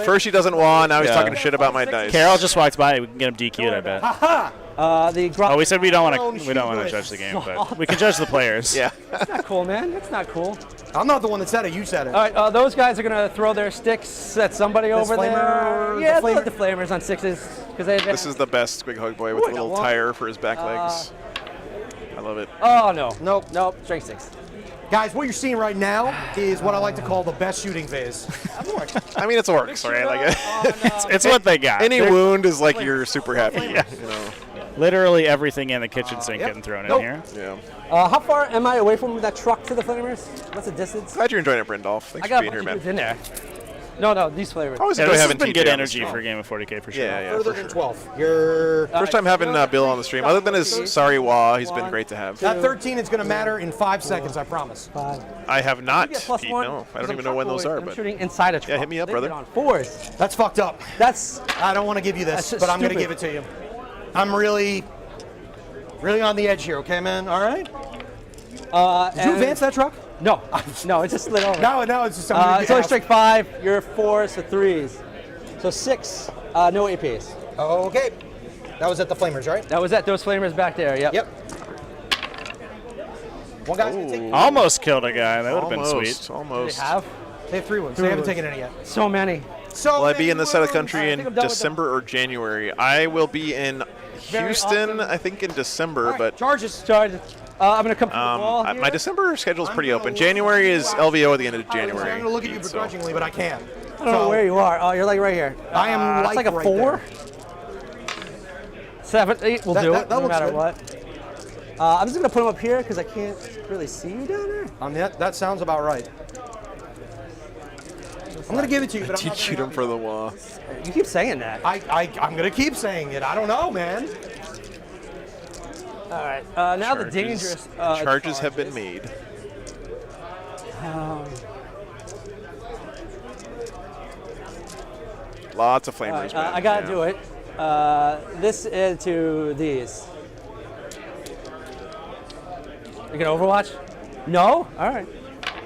[SPEAKER 2] First he doesn't want, now he's
[SPEAKER 4] Yeah.
[SPEAKER 2] talking shit about my dice.
[SPEAKER 4] Carol just walked by. We can get him DQ'd, I bet.
[SPEAKER 3] The
[SPEAKER 4] Oh, we said we don't want
[SPEAKER 1] Thrown
[SPEAKER 4] to. We don't want to
[SPEAKER 1] shoeless.
[SPEAKER 4] judge the game, but we can judge the players.
[SPEAKER 2] Yeah.
[SPEAKER 3] That's not cool, man. That's not cool.
[SPEAKER 1] I'm not the one that said it. You said it.
[SPEAKER 3] All right, those guys are gonna throw their sticks at somebody over there.
[SPEAKER 1] flamer-
[SPEAKER 3] Yeah,
[SPEAKER 1] the
[SPEAKER 3] they'll
[SPEAKER 1] flamer-
[SPEAKER 3] hit the flamers on 6s because they.
[SPEAKER 2] This is the best Squig Hug Boy with
[SPEAKER 3] Ooh,
[SPEAKER 2] a
[SPEAKER 3] I got
[SPEAKER 2] little
[SPEAKER 3] one.
[SPEAKER 2] tire for his back legs. I love it.
[SPEAKER 3] Oh no.
[SPEAKER 1] Nope.
[SPEAKER 3] Nope. Strength 6.
[SPEAKER 1] Guys, what you're seeing right now is what I like to call the best shooting phase.
[SPEAKER 2] I mean, it's Orcs, right? Like,
[SPEAKER 4] It's what they got.
[SPEAKER 2] any wound is like you're super happy.
[SPEAKER 4] Yeah.
[SPEAKER 2] You know.
[SPEAKER 4] Literally everything in the kitchen sink getting thrown in here.
[SPEAKER 2] Yeah.
[SPEAKER 3] How far am I away from that truck to the flamers? What's the distance?
[SPEAKER 2] Glad you're enjoying it, Brindolph. Thanks
[SPEAKER 3] I
[SPEAKER 2] for
[SPEAKER 3] got a
[SPEAKER 2] being
[SPEAKER 3] bunch
[SPEAKER 2] here,
[SPEAKER 3] of dudes
[SPEAKER 2] man.
[SPEAKER 3] in there. No, these flavors.
[SPEAKER 2] Always
[SPEAKER 4] Yeah,
[SPEAKER 2] enjoy
[SPEAKER 4] this has
[SPEAKER 2] having
[SPEAKER 4] been
[SPEAKER 2] TJ
[SPEAKER 4] good
[SPEAKER 2] on the
[SPEAKER 4] energy
[SPEAKER 2] stream.
[SPEAKER 4] for a game of 40K for sure.
[SPEAKER 2] Yeah, yeah,
[SPEAKER 1] Further
[SPEAKER 2] for
[SPEAKER 1] than
[SPEAKER 2] sure.
[SPEAKER 1] 12. You're
[SPEAKER 2] First time having Bill on the stream. Other than his sorry wah, he's been great to have.
[SPEAKER 1] that 13 is going to matter in 5 seconds, I promise.
[SPEAKER 3] 5.
[SPEAKER 2] I have not,
[SPEAKER 3] You get +1.
[SPEAKER 2] Pete, no. I don't even know when those are,
[SPEAKER 3] I'm
[SPEAKER 2] but
[SPEAKER 3] shooting inside a truck.
[SPEAKER 2] hit me up,
[SPEAKER 3] They
[SPEAKER 2] brother.
[SPEAKER 3] get on 4s.
[SPEAKER 1] That's fucked up.
[SPEAKER 3] That's
[SPEAKER 1] I don't want to give you this,
[SPEAKER 3] That's just
[SPEAKER 1] but I'm going to
[SPEAKER 3] stupid.
[SPEAKER 1] give it to you. I'm really on the edge here, okay, man? All right? Did you advance that truck?
[SPEAKER 3] No, no, it just slid over.
[SPEAKER 1] No, it's just
[SPEAKER 3] It's only strike 5. You're 4s, so 3s. So 6, no APs.
[SPEAKER 1] Okay. That was at the Flamers, right?
[SPEAKER 3] That was at those flamers back there. Yep.
[SPEAKER 1] Yep. One guy's going to take.
[SPEAKER 4] Almost killed a guy. That would have been
[SPEAKER 2] almost,
[SPEAKER 4] sweet.
[SPEAKER 2] almost.
[SPEAKER 3] They have
[SPEAKER 1] They have 3 wounds. They haven't taken any yet.
[SPEAKER 3] so many.
[SPEAKER 1] So
[SPEAKER 2] Will I be
[SPEAKER 1] many
[SPEAKER 2] in this side of the
[SPEAKER 1] wounds.
[SPEAKER 2] country
[SPEAKER 3] I
[SPEAKER 2] in
[SPEAKER 3] think I'm done with
[SPEAKER 2] December or January? I will be in Houston,
[SPEAKER 3] awesome.
[SPEAKER 2] I think in December,
[SPEAKER 1] All right,
[SPEAKER 2] but
[SPEAKER 1] charges.
[SPEAKER 3] Charge. I'm gonna come through the wall
[SPEAKER 2] my
[SPEAKER 3] here.
[SPEAKER 2] December schedule is
[SPEAKER 1] I'm
[SPEAKER 2] pretty
[SPEAKER 1] gonna
[SPEAKER 2] open.
[SPEAKER 1] look
[SPEAKER 2] January
[SPEAKER 1] at you
[SPEAKER 2] is
[SPEAKER 1] out.
[SPEAKER 2] LVO at the end of
[SPEAKER 1] I'm
[SPEAKER 2] January.
[SPEAKER 1] going to look at you
[SPEAKER 2] so-
[SPEAKER 1] begrudgingly, but I can't.
[SPEAKER 3] I don't know where you are. Oh, you're like right here.
[SPEAKER 1] I am
[SPEAKER 3] That's like a
[SPEAKER 1] right
[SPEAKER 3] 4.
[SPEAKER 1] there.
[SPEAKER 3] 7, 8 will
[SPEAKER 1] That-
[SPEAKER 3] do
[SPEAKER 1] that
[SPEAKER 3] it, no
[SPEAKER 1] looks
[SPEAKER 3] matter
[SPEAKER 1] good.
[SPEAKER 3] what. I'm just gonna put them up here because I can't really see you down there.
[SPEAKER 1] That sounds about right. I'm going to give it to you, but I'm not
[SPEAKER 2] Shoot him for the wall.
[SPEAKER 3] You keep saying that.
[SPEAKER 1] I'm going to keep saying it. I don't know, man.
[SPEAKER 3] All right. Now the dangerous
[SPEAKER 2] charges have been made. Lots of flamers, man.
[SPEAKER 3] I got to do it. This into these. You gonna Overwatch? No? All right.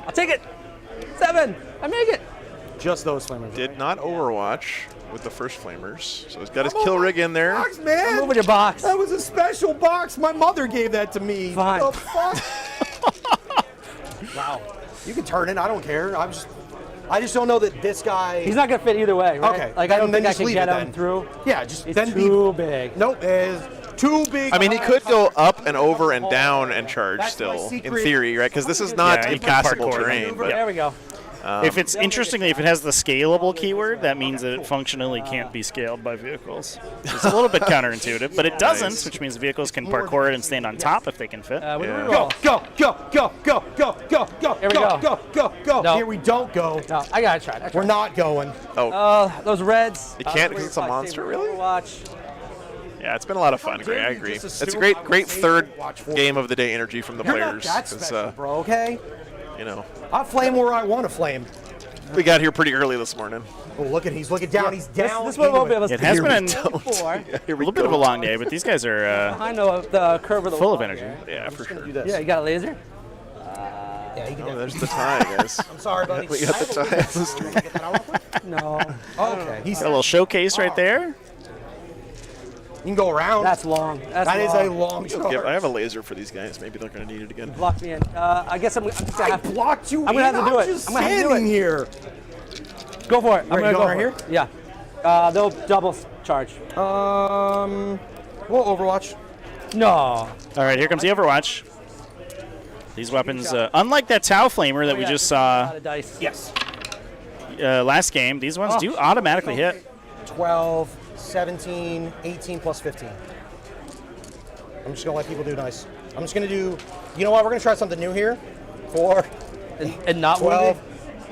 [SPEAKER 3] I'll take it. 7. I make it.
[SPEAKER 1] Just those flamers.
[SPEAKER 2] Did not Overwatch with the first flamers, so he's got his kill rig in there.
[SPEAKER 1] Box, man.
[SPEAKER 3] Move with your box.
[SPEAKER 1] That was a special box. My mother gave that to me.
[SPEAKER 3] Fine.
[SPEAKER 1] The fuck? Wow. You can turn it. I don't care. I just don't know that this guy.
[SPEAKER 3] He's not gonna fit either way, right?
[SPEAKER 1] Okay.
[SPEAKER 3] Like I don't
[SPEAKER 1] then
[SPEAKER 3] think I
[SPEAKER 1] just
[SPEAKER 3] can
[SPEAKER 1] leave
[SPEAKER 3] get
[SPEAKER 1] it
[SPEAKER 3] him
[SPEAKER 1] then.
[SPEAKER 3] through.
[SPEAKER 1] Yeah, just
[SPEAKER 3] It's
[SPEAKER 1] then
[SPEAKER 3] too big.
[SPEAKER 1] Nope, it's too big.
[SPEAKER 2] I mean, he could go up and over and down and charge
[SPEAKER 1] That's my
[SPEAKER 2] still, in
[SPEAKER 1] secret.
[SPEAKER 2] theory, right? Because this is not
[SPEAKER 4] Yeah, you can
[SPEAKER 2] impassable
[SPEAKER 4] parkour.
[SPEAKER 2] terrain. But
[SPEAKER 3] There we go.
[SPEAKER 4] If it's interestingly, if it has the scalable keyword, that means that it functionally can't be scaled by vehicles. It's a little bit counterintuitive, but it doesn't, which means vehicles can parkour it and stand on top if they can fit.
[SPEAKER 3] With
[SPEAKER 2] Yeah.
[SPEAKER 3] reroll.
[SPEAKER 1] Go.
[SPEAKER 3] Here we go. No.
[SPEAKER 1] Here we don't go.
[SPEAKER 3] No, I gotta try.
[SPEAKER 1] We're not going.
[SPEAKER 3] Those reds.
[SPEAKER 2] You can't because it's a monster, really?
[SPEAKER 3] Overwatch.
[SPEAKER 2] Yeah, it's been a lot of fun, Gray. I agree.
[SPEAKER 1] Just
[SPEAKER 2] It's a
[SPEAKER 1] assume
[SPEAKER 2] great,
[SPEAKER 1] I would
[SPEAKER 2] great
[SPEAKER 1] say
[SPEAKER 2] third
[SPEAKER 1] watch for
[SPEAKER 2] game of the day energy from the
[SPEAKER 1] You're not
[SPEAKER 2] players.
[SPEAKER 1] that
[SPEAKER 2] 'cause,
[SPEAKER 1] special, bro, okay?
[SPEAKER 2] you know,
[SPEAKER 1] I flame where I want to flame.
[SPEAKER 2] we got here pretty early this morning.
[SPEAKER 1] Oh, look at he's looking down. He's down.
[SPEAKER 3] This one won't be able to.
[SPEAKER 4] It has
[SPEAKER 2] Here
[SPEAKER 4] been
[SPEAKER 2] we
[SPEAKER 4] a
[SPEAKER 2] don't.
[SPEAKER 3] before.
[SPEAKER 4] little bit of a long day, but these guys are
[SPEAKER 3] I know the curve of the
[SPEAKER 4] full of
[SPEAKER 3] wall
[SPEAKER 4] energy.
[SPEAKER 3] here.
[SPEAKER 2] Yeah, for sure.
[SPEAKER 1] Do this.
[SPEAKER 3] Yeah, you got a laser?
[SPEAKER 1] Yeah, you can
[SPEAKER 2] Oh, there's the tie, guys.
[SPEAKER 1] I'm sorry, buddy.
[SPEAKER 2] We got the tie.
[SPEAKER 3] No.
[SPEAKER 1] Okay. He's
[SPEAKER 4] Got a little showcase right there.
[SPEAKER 1] You can go around.
[SPEAKER 3] That's long.
[SPEAKER 1] That is a long
[SPEAKER 2] Yeah,
[SPEAKER 1] charge.
[SPEAKER 2] I have a laser for these guys. Maybe they're going to need it again.
[SPEAKER 3] Blocked me in. I guess I'm just gonna
[SPEAKER 1] I
[SPEAKER 3] have to.
[SPEAKER 1] blocked you.
[SPEAKER 3] I'm gonna have to do it.
[SPEAKER 1] Just
[SPEAKER 3] I'm gonna have to do
[SPEAKER 1] standing
[SPEAKER 3] it.
[SPEAKER 1] here.
[SPEAKER 3] Go for it. I'm
[SPEAKER 1] Ready
[SPEAKER 3] gonna
[SPEAKER 1] to go
[SPEAKER 3] go
[SPEAKER 1] right
[SPEAKER 3] for
[SPEAKER 1] here?
[SPEAKER 3] it. Yeah. They'll double charge.
[SPEAKER 1] Well, Overwatch.
[SPEAKER 3] No.
[SPEAKER 4] All right, here comes the Overwatch. These weapons, unlike that Tau Flamer that we just saw
[SPEAKER 3] Out of dice.
[SPEAKER 1] Yes.
[SPEAKER 4] last game, these ones do automatically hit.
[SPEAKER 1] 12, 17, 18 plus 15. I'm just gonna let people do nice. I'm just gonna do. You know what? We're gonna try something new here. 4,
[SPEAKER 3] And not
[SPEAKER 1] 12,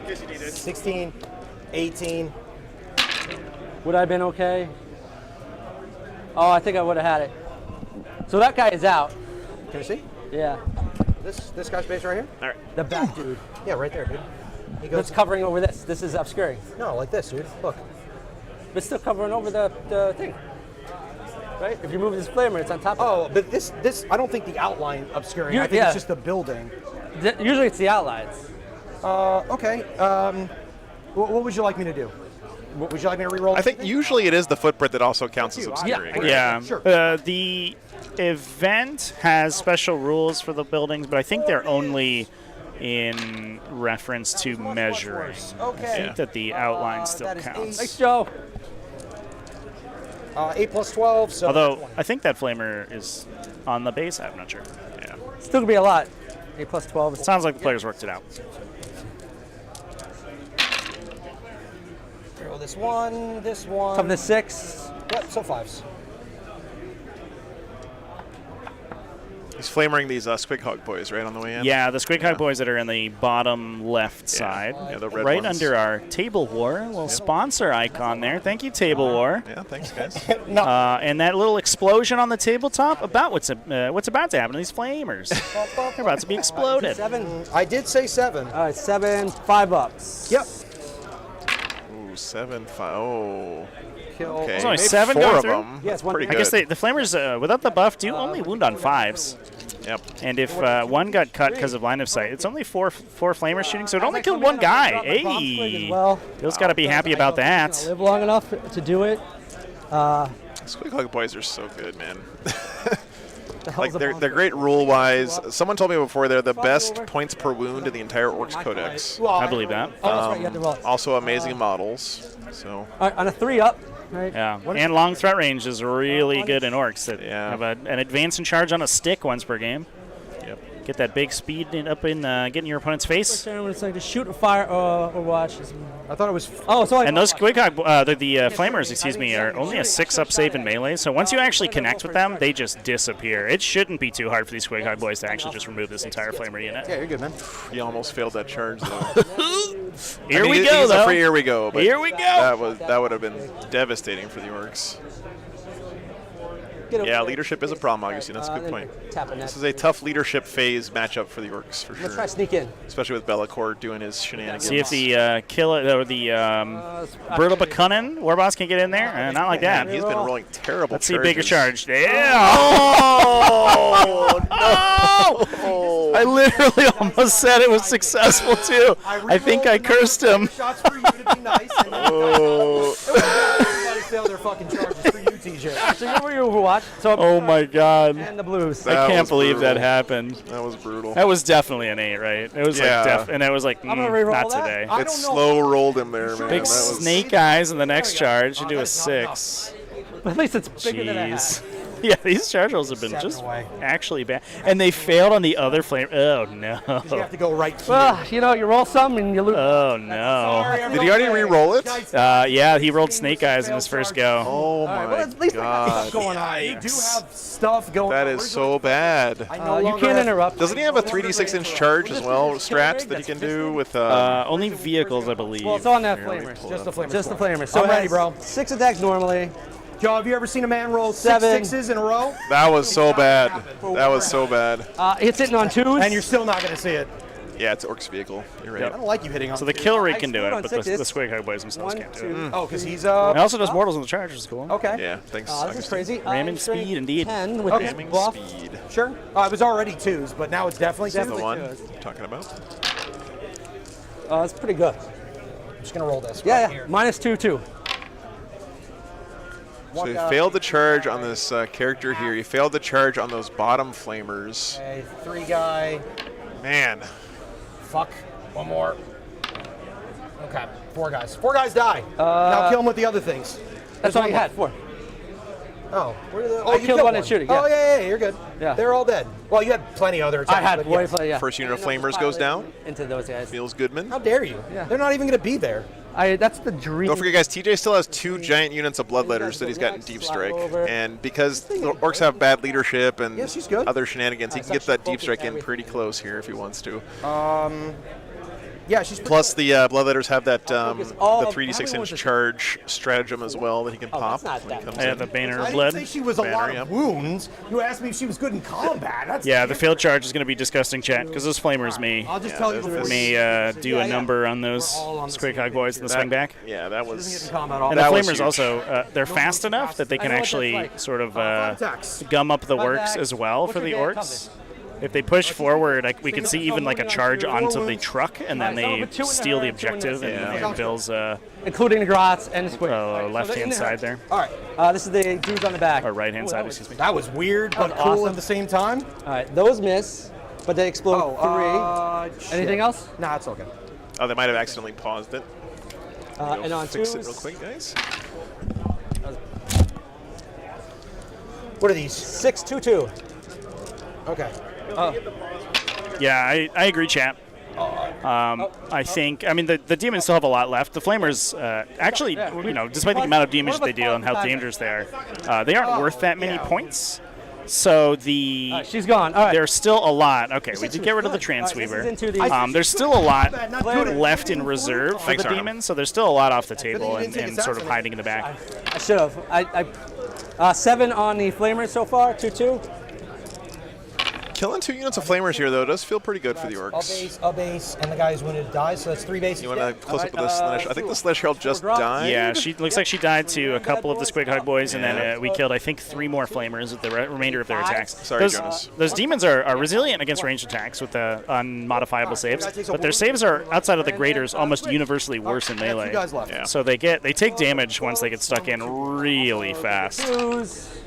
[SPEAKER 3] wounded?
[SPEAKER 1] 16, 18.
[SPEAKER 3] Would I have been okay? Oh, I think I would have had it. So that guy is out.
[SPEAKER 1] Can you see?
[SPEAKER 3] Yeah.
[SPEAKER 1] This guy's base right here?
[SPEAKER 2] All right.
[SPEAKER 3] The back dude.
[SPEAKER 1] Yeah, right there, dude. He
[SPEAKER 3] That's
[SPEAKER 1] goes.
[SPEAKER 3] covering over this. This is obscuring.
[SPEAKER 1] No, like this, dude. Look.
[SPEAKER 3] But it's still covering over the thing. Right? If you move this flamer, it's on top of
[SPEAKER 1] Oh, but this I don't think the outline obscuring. I think
[SPEAKER 3] yeah.
[SPEAKER 1] it's just the building.
[SPEAKER 3] it. Usually it's the outlines.
[SPEAKER 1] Okay. What would you like me to do? Would you like me to re-roll?
[SPEAKER 2] I think usually it is the footprint that also counts as
[SPEAKER 1] you.
[SPEAKER 2] obscuring.
[SPEAKER 1] I-
[SPEAKER 4] Yeah.
[SPEAKER 1] Sure.
[SPEAKER 4] The event has special rules for the buildings, but I think they're only in reference to measuring. I
[SPEAKER 1] Okay.
[SPEAKER 4] think that the outline still
[SPEAKER 1] that is
[SPEAKER 4] counts.
[SPEAKER 3] Thanks, Joe.
[SPEAKER 1] 8 plus 12. So
[SPEAKER 4] Although
[SPEAKER 1] 20.
[SPEAKER 4] I think that flamer is on the base. I'm not sure. Yeah.
[SPEAKER 3] Still gonna be a lot. 8 plus 12 is
[SPEAKER 4] Sounds like the players worked it out.
[SPEAKER 1] Roll this one.
[SPEAKER 3] Come to 6.
[SPEAKER 1] Yep, so 5s.
[SPEAKER 2] He's flamering these Squig Hog boys right on the way in.
[SPEAKER 4] Yeah, the Squig Hog boys that are in the bottom left side,
[SPEAKER 2] Yeah, the red
[SPEAKER 4] right
[SPEAKER 2] ones.
[SPEAKER 4] under our Table War, a little sponsor icon there. Thank you, Table War.
[SPEAKER 2] Yeah, thanks, guys.
[SPEAKER 4] And that little explosion on the tabletop about what's about to happen to these flamers. They're about to be exploded.
[SPEAKER 3] 7.
[SPEAKER 1] I did say 7.
[SPEAKER 3] All right, 7, 5 ups.
[SPEAKER 1] Yep.
[SPEAKER 2] Ooh, 7, 5. Oh.
[SPEAKER 1] Kill.
[SPEAKER 2] Okay.
[SPEAKER 4] There's only
[SPEAKER 2] Made
[SPEAKER 4] 7
[SPEAKER 2] 4
[SPEAKER 4] going
[SPEAKER 2] of
[SPEAKER 4] through?
[SPEAKER 2] them.
[SPEAKER 3] Yeah, it's one
[SPEAKER 2] pretty
[SPEAKER 3] thing.
[SPEAKER 2] good.
[SPEAKER 4] I guess the flamers, without the buff, do only wound on 5s.
[SPEAKER 2] Yep.
[SPEAKER 4] And if one got cut because of line of sight, it's only four flamers shooting, so it only killed one guy. Hey,
[SPEAKER 3] Well,
[SPEAKER 4] Bill's got to be happy about that.
[SPEAKER 3] live long enough to do it.
[SPEAKER 2] Squig Hog boys are so good, man.
[SPEAKER 3] The hell's
[SPEAKER 2] Like
[SPEAKER 3] a
[SPEAKER 2] they're
[SPEAKER 3] monster?
[SPEAKER 2] great rule-wise. Someone told me before they're the best points per wound in the entire Orcs Codex.
[SPEAKER 1] Well,
[SPEAKER 4] I believe that.
[SPEAKER 3] Oh, that's right. You have to roll it.
[SPEAKER 2] Also amazing models. So
[SPEAKER 3] All right, on a 3 up. Right.
[SPEAKER 4] Yeah, and long threat range is really good in Orcs that
[SPEAKER 2] Yeah.
[SPEAKER 4] have an advance in charge on a stick once per game.
[SPEAKER 2] yep.
[SPEAKER 4] Get that big speed up in getting your opponent's face.
[SPEAKER 3] It's like to shoot or fire or watch.
[SPEAKER 1] I thought it was.
[SPEAKER 3] Oh, sorry.
[SPEAKER 4] And those Squighog, the flamers, excuse me, are only a 6-up save in melee. So once you actually connect with them, they just disappear. It shouldn't be too hard for these Squighog boys to actually just remove this entire flamer unit.
[SPEAKER 1] Yeah, you're good, man.
[SPEAKER 2] He almost failed that charge, though.
[SPEAKER 4] Here we go, though.
[SPEAKER 2] Here we go. But
[SPEAKER 4] Here we go.
[SPEAKER 2] That would have been devastating for the Orks. Yeah, leadership is a problem, Augustine. That's a good point. This is a tough leadership phase matchup for the Orks, for sure.
[SPEAKER 3] Let's try sneak in.
[SPEAKER 2] Especially with Bellacore doing his shenanigans.
[SPEAKER 4] See if the killer or the Brutal Bakunin Warboss can get in there. Not like that.
[SPEAKER 2] He's been rolling terrible.
[SPEAKER 4] Let's see bigger charge. Yeah.
[SPEAKER 2] Oh, no!
[SPEAKER 4] I literally almost said it was successful too. I think I cursed him.
[SPEAKER 1] Shots for you to be nice.
[SPEAKER 2] Oh.
[SPEAKER 1] Everybody failed their fucking charges for you, TJ.
[SPEAKER 3] Actually, what were you Overwatch? So
[SPEAKER 4] Oh my God.
[SPEAKER 3] and the Blues.
[SPEAKER 4] I can't
[SPEAKER 2] was
[SPEAKER 4] believe that
[SPEAKER 2] brutal.
[SPEAKER 4] happened.
[SPEAKER 2] That was brutal.
[SPEAKER 4] That was definitely an 8, right? It was
[SPEAKER 2] Yeah.
[SPEAKER 4] and it was like,
[SPEAKER 3] I'm gonna re-roll
[SPEAKER 4] not
[SPEAKER 3] that.
[SPEAKER 4] today.
[SPEAKER 1] I
[SPEAKER 2] It
[SPEAKER 1] don't know.
[SPEAKER 2] slow rolled him there, man.
[SPEAKER 4] Big
[SPEAKER 2] That was,
[SPEAKER 4] snake eyes in the next charge and do a 6.
[SPEAKER 3] At least it's bigger than I had.
[SPEAKER 4] Jeez. Yeah, these charge rolls have been
[SPEAKER 1] 7
[SPEAKER 4] just
[SPEAKER 1] away.
[SPEAKER 4] actually bad. And they failed on the other flame. Oh, no.
[SPEAKER 1] You have to go right here.
[SPEAKER 3] Well, you know, you roll some and you lose.
[SPEAKER 4] Oh, no.
[SPEAKER 2] did he already re-roll it?
[SPEAKER 4] Yeah, he rolled snake eyes in his first go.
[SPEAKER 2] Oh,
[SPEAKER 1] Well,
[SPEAKER 2] my
[SPEAKER 1] at least I got
[SPEAKER 2] God.
[SPEAKER 1] stuff going on. You do have stuff going
[SPEAKER 2] That
[SPEAKER 1] on.
[SPEAKER 2] is so bad.
[SPEAKER 1] I no
[SPEAKER 3] You
[SPEAKER 1] longer
[SPEAKER 3] can't
[SPEAKER 1] have-
[SPEAKER 3] interrupt.
[SPEAKER 2] Doesn't he have a 3d6-inch charge as well, strat, that he can do with...
[SPEAKER 4] Only vehicles, I believe.
[SPEAKER 3] Well, it's on that
[SPEAKER 2] Here, let me
[SPEAKER 3] flamer.
[SPEAKER 2] pull
[SPEAKER 1] Just
[SPEAKER 2] it
[SPEAKER 1] the
[SPEAKER 2] up.
[SPEAKER 1] flamer.
[SPEAKER 3] Just the
[SPEAKER 1] score.
[SPEAKER 3] flamer. So
[SPEAKER 1] I'm ready,
[SPEAKER 3] it has
[SPEAKER 1] bro.
[SPEAKER 3] 6 attacks normally.
[SPEAKER 1] Joe, have you ever seen a man roll 6
[SPEAKER 3] 7.
[SPEAKER 1] 6s in a row?
[SPEAKER 2] That was so bad. That was so bad.
[SPEAKER 3] It's hitting on 2s.
[SPEAKER 1] And you're still not going to see it.
[SPEAKER 2] Yeah, it's Ork's vehicle. You're right.
[SPEAKER 1] I don't like you hitting on
[SPEAKER 4] So the
[SPEAKER 1] two.
[SPEAKER 4] kill rig can do
[SPEAKER 3] I
[SPEAKER 4] it, but the
[SPEAKER 3] scored on
[SPEAKER 4] Squighog boys themselves
[SPEAKER 3] 1,
[SPEAKER 4] can't do
[SPEAKER 3] 2.
[SPEAKER 4] it.
[SPEAKER 1] Oh, because he's
[SPEAKER 4] It also does mortals on the charge, which is cool.
[SPEAKER 1] Okay.
[SPEAKER 2] Yeah, thanks.
[SPEAKER 3] This is
[SPEAKER 2] Augustine.
[SPEAKER 3] crazy.
[SPEAKER 4] Ramming speed, indeed.
[SPEAKER 3] 10 with
[SPEAKER 1] Okay.
[SPEAKER 3] this
[SPEAKER 2] Ramming
[SPEAKER 3] buff.
[SPEAKER 2] speed.
[SPEAKER 1] Sure. It was already 2s, but now it's definitely 2s.
[SPEAKER 2] That's the one I'm talking about.
[SPEAKER 3] It's pretty good.
[SPEAKER 1] I'm just going to roll this.
[SPEAKER 3] Yeah,
[SPEAKER 1] right
[SPEAKER 3] yeah.
[SPEAKER 1] here.
[SPEAKER 3] Minus 2, 2.
[SPEAKER 2] So he failed the charge on this character here. He failed the charge on those bottom flamers.
[SPEAKER 1] Okay, 3 guy.
[SPEAKER 2] Man.
[SPEAKER 1] Fuck. One more. Okay, 4 guys. 4 guys die. Now kill them with the other things.
[SPEAKER 3] That's all you had. 4.
[SPEAKER 1] Oh, where are the,
[SPEAKER 3] I
[SPEAKER 1] you
[SPEAKER 3] killed one and shooting,
[SPEAKER 1] Oh,
[SPEAKER 3] yeah.
[SPEAKER 1] yeah, you're good.
[SPEAKER 3] Yeah.
[SPEAKER 1] They're all dead. Well, you had plenty other attacks.
[SPEAKER 3] I had
[SPEAKER 1] but
[SPEAKER 3] way
[SPEAKER 1] yeah.
[SPEAKER 3] play, yeah.
[SPEAKER 2] First unit of flamers goes down.
[SPEAKER 3] Into those guys.
[SPEAKER 2] Feels Goodman.
[SPEAKER 1] How dare you?
[SPEAKER 3] Yeah.
[SPEAKER 1] They're not even going to be there.
[SPEAKER 3] That's the dream.
[SPEAKER 2] Don't forget, guys, TJ still has 2 giant units of Bloodletters that he's got in Deep Strike. And because the Orks have bad leadership and
[SPEAKER 1] Yeah, she's good.
[SPEAKER 2] other shenanigans, he can get that Deep Strike in pretty close here if he wants to.
[SPEAKER 1] Yeah, she's pretty
[SPEAKER 2] Plus, the Bloodletters have that the
[SPEAKER 3] all-
[SPEAKER 2] 3d6-inch charge stratagem as well that he can pop
[SPEAKER 3] that's not
[SPEAKER 2] when he
[SPEAKER 3] that
[SPEAKER 2] comes
[SPEAKER 4] I have
[SPEAKER 2] in.
[SPEAKER 4] the Banner
[SPEAKER 1] I
[SPEAKER 4] of
[SPEAKER 1] didn't
[SPEAKER 4] Blood.
[SPEAKER 1] say she was a
[SPEAKER 2] Banner,
[SPEAKER 1] lot
[SPEAKER 2] yeah.
[SPEAKER 1] of wounds. You asked me if she was good in combat. That's
[SPEAKER 4] Yeah, the failed charge is going to be disgusting, chat, because those flamers may
[SPEAKER 1] I'll just tell you the
[SPEAKER 4] do a number on those Squighog boys in the swing back.
[SPEAKER 2] Yeah, that
[SPEAKER 1] in
[SPEAKER 2] was...
[SPEAKER 1] combat
[SPEAKER 4] And
[SPEAKER 1] all
[SPEAKER 4] the
[SPEAKER 2] That was
[SPEAKER 4] flamers
[SPEAKER 2] huge.
[SPEAKER 4] also, they're fast enough that they can
[SPEAKER 3] I know what that's
[SPEAKER 4] actually
[SPEAKER 3] like.
[SPEAKER 4] sort of
[SPEAKER 1] attacks.
[SPEAKER 4] gum up the works
[SPEAKER 3] attacks.
[SPEAKER 4] as well
[SPEAKER 3] What's
[SPEAKER 4] for the
[SPEAKER 3] your game
[SPEAKER 4] Orks. If they push forward, we can see even like a charge onto the truck, and then they steal the objective, and it fills
[SPEAKER 3] Including the Grots and the Squid.
[SPEAKER 4] left-hand side there,
[SPEAKER 1] All right.
[SPEAKER 3] This is the dudes on the back.
[SPEAKER 4] or right-hand side, excuse me.
[SPEAKER 1] That was weird, but
[SPEAKER 3] was
[SPEAKER 1] cool
[SPEAKER 3] awesome.
[SPEAKER 1] at the same time.
[SPEAKER 3] All right, those miss, but they explode 3. Anything else?
[SPEAKER 1] Nah, it's all good.
[SPEAKER 2] Oh, they might have accidentally paused it.
[SPEAKER 3] And on
[SPEAKER 2] Fix
[SPEAKER 3] 2s.
[SPEAKER 2] it real quick, guys.
[SPEAKER 1] What are these?
[SPEAKER 3] 6, 2, 2.
[SPEAKER 1] Okay.
[SPEAKER 4] Yeah, I agree, chat. I think, I mean, the demons still have a lot left. The flamers, actually, despite the amount of damage they deal and how dangerous they aren't worth that many points. So
[SPEAKER 3] She's gone. All right.
[SPEAKER 4] there's still a lot. Okay, we did get rid of the Transweaver.
[SPEAKER 3] This is into the-
[SPEAKER 4] There's still a lot
[SPEAKER 1] Not good.
[SPEAKER 4] left in reserve for
[SPEAKER 2] Thanks,
[SPEAKER 4] the
[SPEAKER 2] Arno.
[SPEAKER 4] demons, so there's still a lot off the table
[SPEAKER 1] didn't take
[SPEAKER 4] and sort of
[SPEAKER 1] assassinate.
[SPEAKER 4] hiding in the back.
[SPEAKER 3] I should have. 7 on the Flamers so far, 2, 2.
[SPEAKER 2] Killing 2 units of flamers here, though, does feel pretty good for the Orks.
[SPEAKER 1] A base, and the guy who's wounded dies, so that's 3 bases.
[SPEAKER 2] You want to close up with this Slash? I think the Slash Herald just died.
[SPEAKER 4] Yeah, she looks like she died to a couple of the Squighog boys, and then we killed, I think, 3 more flamers with the remainder of their attacks.
[SPEAKER 2] Sorry, Jonas.
[SPEAKER 4] Those demons are resilient against ranged attacks with the unmodifiable saves, but their saves are, outside of the graders, almost universally worse in melee.
[SPEAKER 1] 2 guys left.
[SPEAKER 2] Yeah.
[SPEAKER 4] So they take damage once they get stuck in really fast.
[SPEAKER 3] 2s.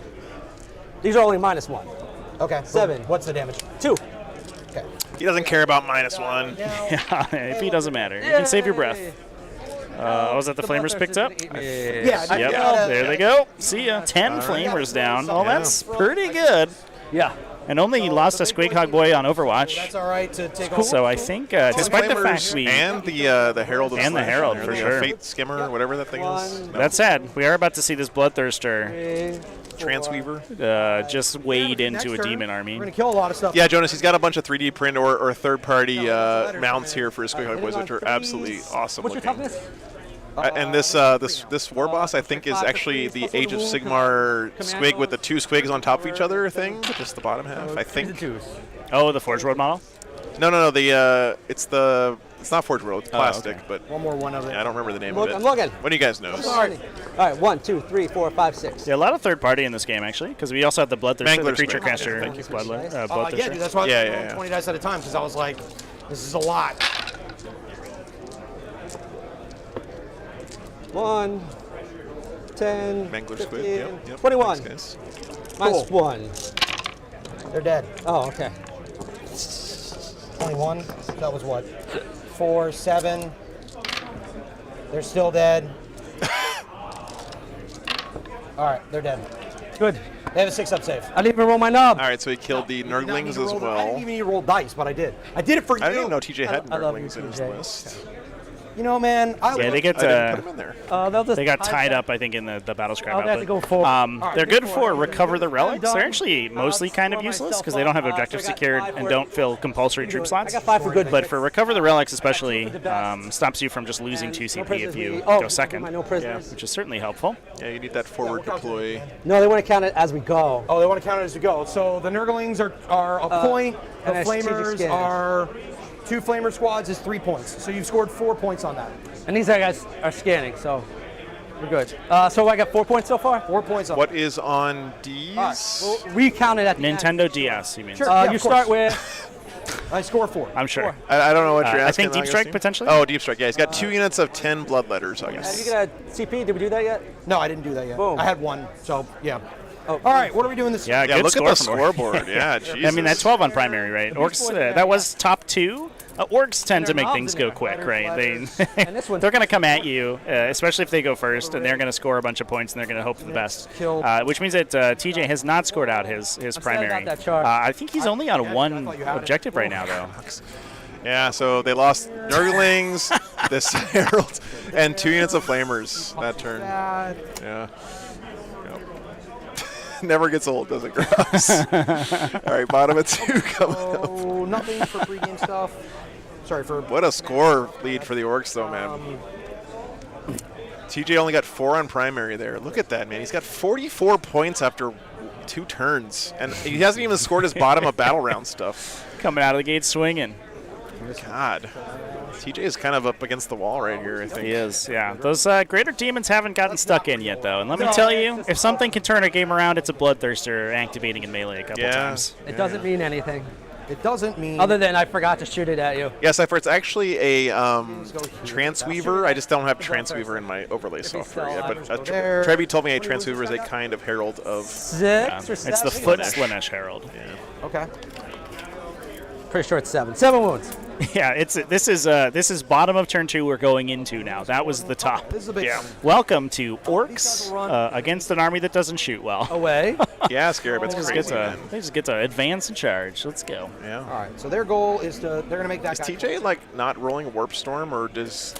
[SPEAKER 3] These are only minus 1.
[SPEAKER 1] Okay.
[SPEAKER 3] 7.
[SPEAKER 1] What's the damage?
[SPEAKER 3] 2.
[SPEAKER 1] Okay.
[SPEAKER 2] He doesn't care about -1.
[SPEAKER 4] If he doesn't matter, you can save your breath. Was that the flamers picked up?
[SPEAKER 1] Yeah.
[SPEAKER 4] Yep,
[SPEAKER 1] gotta-
[SPEAKER 4] there they go. See ya. 10 flamers down. Oh, that's pretty good.
[SPEAKER 3] Yeah.
[SPEAKER 4] And only lost a Squig Hog Boy on Overwatch.
[SPEAKER 1] That's all right to take over.
[SPEAKER 4] So I think, despite the fact we...
[SPEAKER 2] And the Herald of
[SPEAKER 4] And the
[SPEAKER 2] Slash,
[SPEAKER 4] Herald, for sure.
[SPEAKER 2] Fate Skimmer, whatever that thing is. No.
[SPEAKER 4] That's sad. We are about to see this Bloodthirster
[SPEAKER 2] Transweaver.
[SPEAKER 4] just wade into a demon army.
[SPEAKER 1] We're going to kill a lot of stuff.
[SPEAKER 2] Yeah, Jonas, he's got a bunch of 3D print or third-party mounts here for his Squig Hog Boys, which are absolutely awesome
[SPEAKER 3] What's your
[SPEAKER 2] looking.
[SPEAKER 3] toughness?
[SPEAKER 2] And this war boss, I think, is actually the Age of Sigmar Squig with the 2 squigs on top of each other thing, just the bottom half, I think.
[SPEAKER 4] Oh, the Forge World model?
[SPEAKER 2] No, it's not Forge World, it's plastic, but
[SPEAKER 1] One more one of it.
[SPEAKER 2] yeah, I don't remember the name of it.
[SPEAKER 5] I'm looking.
[SPEAKER 2] What do you guys know?
[SPEAKER 5] All right, 1, 2, 3, 4, 5, 6.
[SPEAKER 4] Yeah, a lot of third party in this game, actually, because we also have the Bloodthirster, the
[SPEAKER 2] Mangler
[SPEAKER 4] Creature
[SPEAKER 2] Squig.
[SPEAKER 4] Caster,
[SPEAKER 2] Thank you.
[SPEAKER 4] Bloodthirster.
[SPEAKER 1] Yeah, dude, that's why I was
[SPEAKER 2] Yeah,
[SPEAKER 1] rolling 20 dice at a time, because I was like, this is a lot.
[SPEAKER 5] 1, 10,
[SPEAKER 2] Mangler
[SPEAKER 5] 15,
[SPEAKER 2] Squid, yep.
[SPEAKER 5] 21.
[SPEAKER 2] Thanks, guys.
[SPEAKER 5] Minus 1.
[SPEAKER 1] They're dead.
[SPEAKER 5] Oh, okay.
[SPEAKER 1] 21. That was what? 4, 7. They're still dead. All right, they're dead.
[SPEAKER 3] Good.
[SPEAKER 1] They have a 6-up save.
[SPEAKER 3] I didn't even roll my knob.
[SPEAKER 2] All right, so he killed the
[SPEAKER 1] I did not need
[SPEAKER 2] Nurglings
[SPEAKER 1] to
[SPEAKER 2] as
[SPEAKER 1] roll- I
[SPEAKER 2] well.
[SPEAKER 1] didn't even need to roll dice, but I did. I did it for you.
[SPEAKER 2] I didn't even know TJ had
[SPEAKER 3] I love you,
[SPEAKER 2] Nurglings in his
[SPEAKER 3] TJ.
[SPEAKER 2] list.
[SPEAKER 1] You know, man.
[SPEAKER 4] Yeah, they get
[SPEAKER 2] I didn't put him in there.
[SPEAKER 3] They'll just
[SPEAKER 4] they got
[SPEAKER 3] hide
[SPEAKER 4] tied
[SPEAKER 3] that.
[SPEAKER 4] up, I think, in the battle scrap
[SPEAKER 3] Oh, they have
[SPEAKER 4] outlet.
[SPEAKER 3] to go forward.
[SPEAKER 4] They're good for recover the relics.
[SPEAKER 3] done.
[SPEAKER 4] They're actually mostly kind of useless because they don't have objectives
[SPEAKER 5] so I got
[SPEAKER 4] secured
[SPEAKER 5] 5
[SPEAKER 4] and
[SPEAKER 5] for-
[SPEAKER 4] don't fill compulsory troop slots.
[SPEAKER 5] I got 5 for good.
[SPEAKER 4] But for recover the relics, especially, stops you from just losing 2 CP if you go second,
[SPEAKER 5] No prisoners.
[SPEAKER 4] which is certainly helpful.
[SPEAKER 2] Yeah, you need that forward deploy.
[SPEAKER 5] No, they want to count it as we go.
[SPEAKER 1] Oh, they want to count it as we go. So the Nurglings are a point. The
[SPEAKER 5] and a strategic
[SPEAKER 1] Flamers
[SPEAKER 5] scan.
[SPEAKER 1] are 2 Flamer squads is 3 points. So you've scored 4 points on that.
[SPEAKER 3] And these guys are scanning, so we're good. So I got 4 points so far?
[SPEAKER 1] 4 points on
[SPEAKER 2] What is on D's?
[SPEAKER 3] Well, we counted at the end.
[SPEAKER 4] Nintendo DS, you mean?
[SPEAKER 1] Sure. Yeah,
[SPEAKER 3] You
[SPEAKER 1] of
[SPEAKER 3] start
[SPEAKER 1] course.
[SPEAKER 3] with
[SPEAKER 1] I score 4.
[SPEAKER 4] I'm sure.
[SPEAKER 2] I don't know what you're
[SPEAKER 4] I
[SPEAKER 2] asking.
[SPEAKER 4] think Deep
[SPEAKER 2] Augustine.
[SPEAKER 4] Strike, potentially?
[SPEAKER 2] Oh, Deep Strike. Yeah, he's got 2 units of 10 bloodletters, I
[SPEAKER 5] Did you
[SPEAKER 2] guess.
[SPEAKER 5] get a CP? Did we do that yet?
[SPEAKER 1] No, I didn't do that yet.
[SPEAKER 5] Boom.
[SPEAKER 1] I had 1. So yeah.
[SPEAKER 5] Oh,
[SPEAKER 1] All right, what are we doing this?
[SPEAKER 4] Yeah,
[SPEAKER 2] Yeah,
[SPEAKER 4] good
[SPEAKER 2] look
[SPEAKER 4] score
[SPEAKER 2] at the
[SPEAKER 4] from Orcs.
[SPEAKER 2] scoreboard. Yeah, Jesus.
[SPEAKER 4] I mean, that's 12 on primary, right? Orcs, that was top 2. Orcs tend to make things go quick, right?
[SPEAKER 5] And this one's-
[SPEAKER 4] They're going to come at you, especially if they go first, and they're going to score a bunch of points, and they're going to hope for the best. Which means that TJ has not scored out his primary.
[SPEAKER 3] that chart.
[SPEAKER 4] I think he's only on 1 objective right now, though.
[SPEAKER 2] Yeah, so they lost Nurglings, this Herald, and 2 units of Flamers that turn. Yeah. Yep. Never gets old, does it, Gross? All right, bottom of 2 coming up.
[SPEAKER 1] Oh, nothing for pregame stuff. Sorry for.
[SPEAKER 2] What a score lead for the Orcs, though, man. TJ only got 4 on primary there. Look at that, man. He's got 44 points after 2 turns, and he hasn't even scored his bottom of battle round stuff.
[SPEAKER 4] Coming out of the gate swinging.
[SPEAKER 2] God. TJ is kind of up against the wall right here, I think.
[SPEAKER 4] He is, yeah. Those Greater Demons haven't gotten stuck in yet, though. And let me tell you, if something can turn a game around, it's a Bloodthirster activating in melee a couple times.
[SPEAKER 3] it doesn't mean anything.
[SPEAKER 1] It doesn't mean.
[SPEAKER 3] Other than I forgot to shoot it at you.
[SPEAKER 2] Yeah, Cypher, it's actually a Transweaver. I just don't have Transweaver in my overlay software yet. But Trevi told me a Transweaver is a kind of herald of.
[SPEAKER 3] 6 or 7?
[SPEAKER 4] It's the Foot Slaanesh Herald.
[SPEAKER 2] Yeah.
[SPEAKER 1] Okay.
[SPEAKER 3] Pretty sure it's 7. 7 wounds.
[SPEAKER 4] Yeah, this is bottom of turn 2 we're going into now. That was the top.
[SPEAKER 1] This is a big one.
[SPEAKER 4] Welcome to Orcs against an army that doesn't shoot well.
[SPEAKER 3] Away.
[SPEAKER 2] Yeah, Scarab, it's crazy, man.
[SPEAKER 4] They just get to advance and charge. Let's go.
[SPEAKER 2] Yeah.
[SPEAKER 1] All right. So their goal is to. They're gonna make that.
[SPEAKER 2] Is TJ not rolling Warp Storm, or does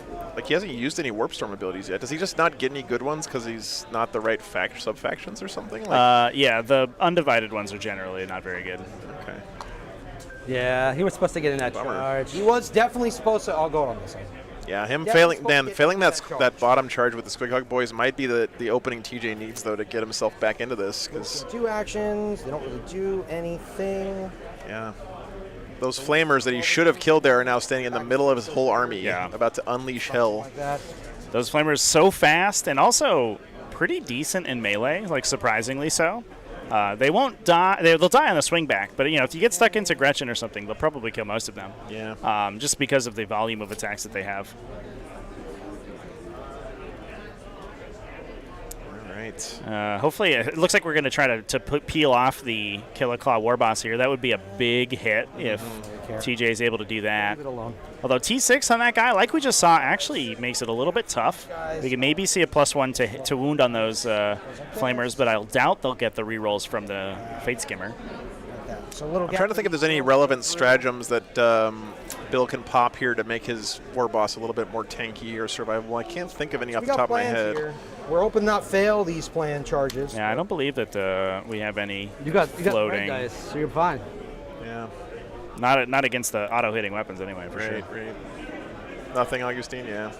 [SPEAKER 2] he hasn't used any Warp Storm abilities yet? Does he just not get any good ones because he's not the right sub factions or something?
[SPEAKER 4] Yeah, the undivided ones are generally not very good.
[SPEAKER 2] Okay.
[SPEAKER 3] Yeah, he was supposed to get in that charge.
[SPEAKER 1] He was definitely supposed to. I'll go on this one.
[SPEAKER 2] Yeah, him
[SPEAKER 1] Definitely
[SPEAKER 2] failing
[SPEAKER 1] supposed to get
[SPEAKER 2] that bottom charge with the Squig Hog Boys might be the opening TJ needs though to get himself back into this because
[SPEAKER 1] 2 actions. They don't really do anything.
[SPEAKER 2] yeah. Those Flamers that he should have killed there are now standing in the middle of his whole army, about to unleash hell.
[SPEAKER 1] Like that.
[SPEAKER 4] Those Flamers so fast and also pretty decent in melee, like surprisingly so. They won't die. They'll die on the swing back, but if you get stuck into Gretchen or something, they'll probably kill most of them.
[SPEAKER 2] Yeah.
[SPEAKER 4] Just because of the volume of attacks that they have.
[SPEAKER 2] All right.
[SPEAKER 4] Hopefully, it looks like we're going to try to peel off the Killer Claw Warboss here. That would be a big hit if TJ is able to do that.
[SPEAKER 1] Leave it alone.
[SPEAKER 4] Although T6 on that guy, like we just saw, actually makes it a little bit tough. We can maybe see a +1 to wound on those Flamers, but I doubt they'll get the rerolls from the Fate Skimmer.
[SPEAKER 1] So a little.
[SPEAKER 2] I'm trying to think if there's any relevant stratagems that Bill can pop here to make his war boss a little bit more tanky or survivable. I can't think of any off the top of my head.
[SPEAKER 1] Here. We're hoping not fail these plan charges.
[SPEAKER 4] Yeah, I don't believe that we have any
[SPEAKER 5] You got
[SPEAKER 4] floating.
[SPEAKER 5] red dice, so you're fine.
[SPEAKER 2] Yeah.
[SPEAKER 4] Not against the auto-hitting weapons anyway, for sure.
[SPEAKER 2] Right. Nothing, Augustine, yeah.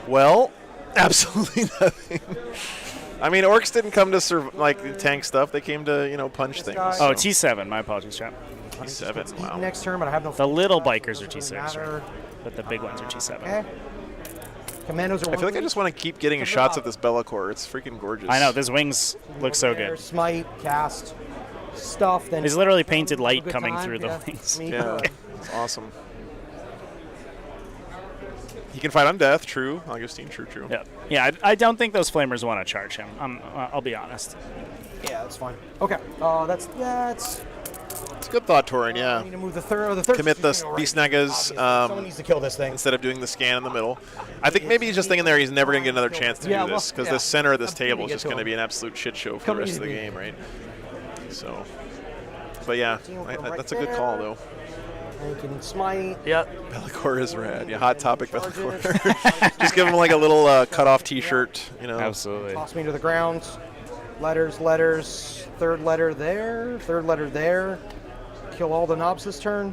[SPEAKER 2] Well, absolutely nothing. I mean, Orks didn't come to tank stuff. They came to, punch things.
[SPEAKER 4] Oh, T7. My apologies, chap.
[SPEAKER 2] T7, wow.
[SPEAKER 1] Next turn, but I have no.
[SPEAKER 4] The little bikers are T6,
[SPEAKER 1] matter.
[SPEAKER 4] right? But the big ones are T7.
[SPEAKER 1] Okay. Commandos are.
[SPEAKER 2] I feel like I just want to keep getting shots at this Bellacore. It's freaking gorgeous.
[SPEAKER 4] I know, these wings look so
[SPEAKER 1] There,
[SPEAKER 4] good.
[SPEAKER 1] Smite, cast, stuff. Then
[SPEAKER 4] There's literally painted light
[SPEAKER 1] Good
[SPEAKER 4] coming
[SPEAKER 1] time,
[SPEAKER 4] through the
[SPEAKER 1] yeah.
[SPEAKER 4] wings.
[SPEAKER 1] Me
[SPEAKER 2] Yeah,
[SPEAKER 1] too.
[SPEAKER 2] it's awesome. He can fight on death, true. Augustine, true.
[SPEAKER 4] Yeah, I don't think those flamers want to charge him. I'll be honest.
[SPEAKER 1] Yeah, that's fine. Okay. It's
[SPEAKER 2] It's a good thought, Torin, yeah.
[SPEAKER 1] I need to move the third.
[SPEAKER 2] Commit the
[SPEAKER 1] right.
[SPEAKER 2] Beast Negas
[SPEAKER 1] Someone needs to kill this thing.
[SPEAKER 2] instead of doing the scan in the middle. I think maybe he's just thinking there he's never going to get another chance to do this because the center of this table is just going to be an absolute shit show for the rest of the game, right? So, but yeah, that's a good call, though.
[SPEAKER 1] And you can smite.
[SPEAKER 5] Yep.
[SPEAKER 2] Bellacore is rad. Yeah, hot topic Bellacore. Just give him like a little cut-off T-shirt,
[SPEAKER 4] Absolutely.
[SPEAKER 1] Toss me to the ground. Letters. Third letter there. Kill all the knobs this turn.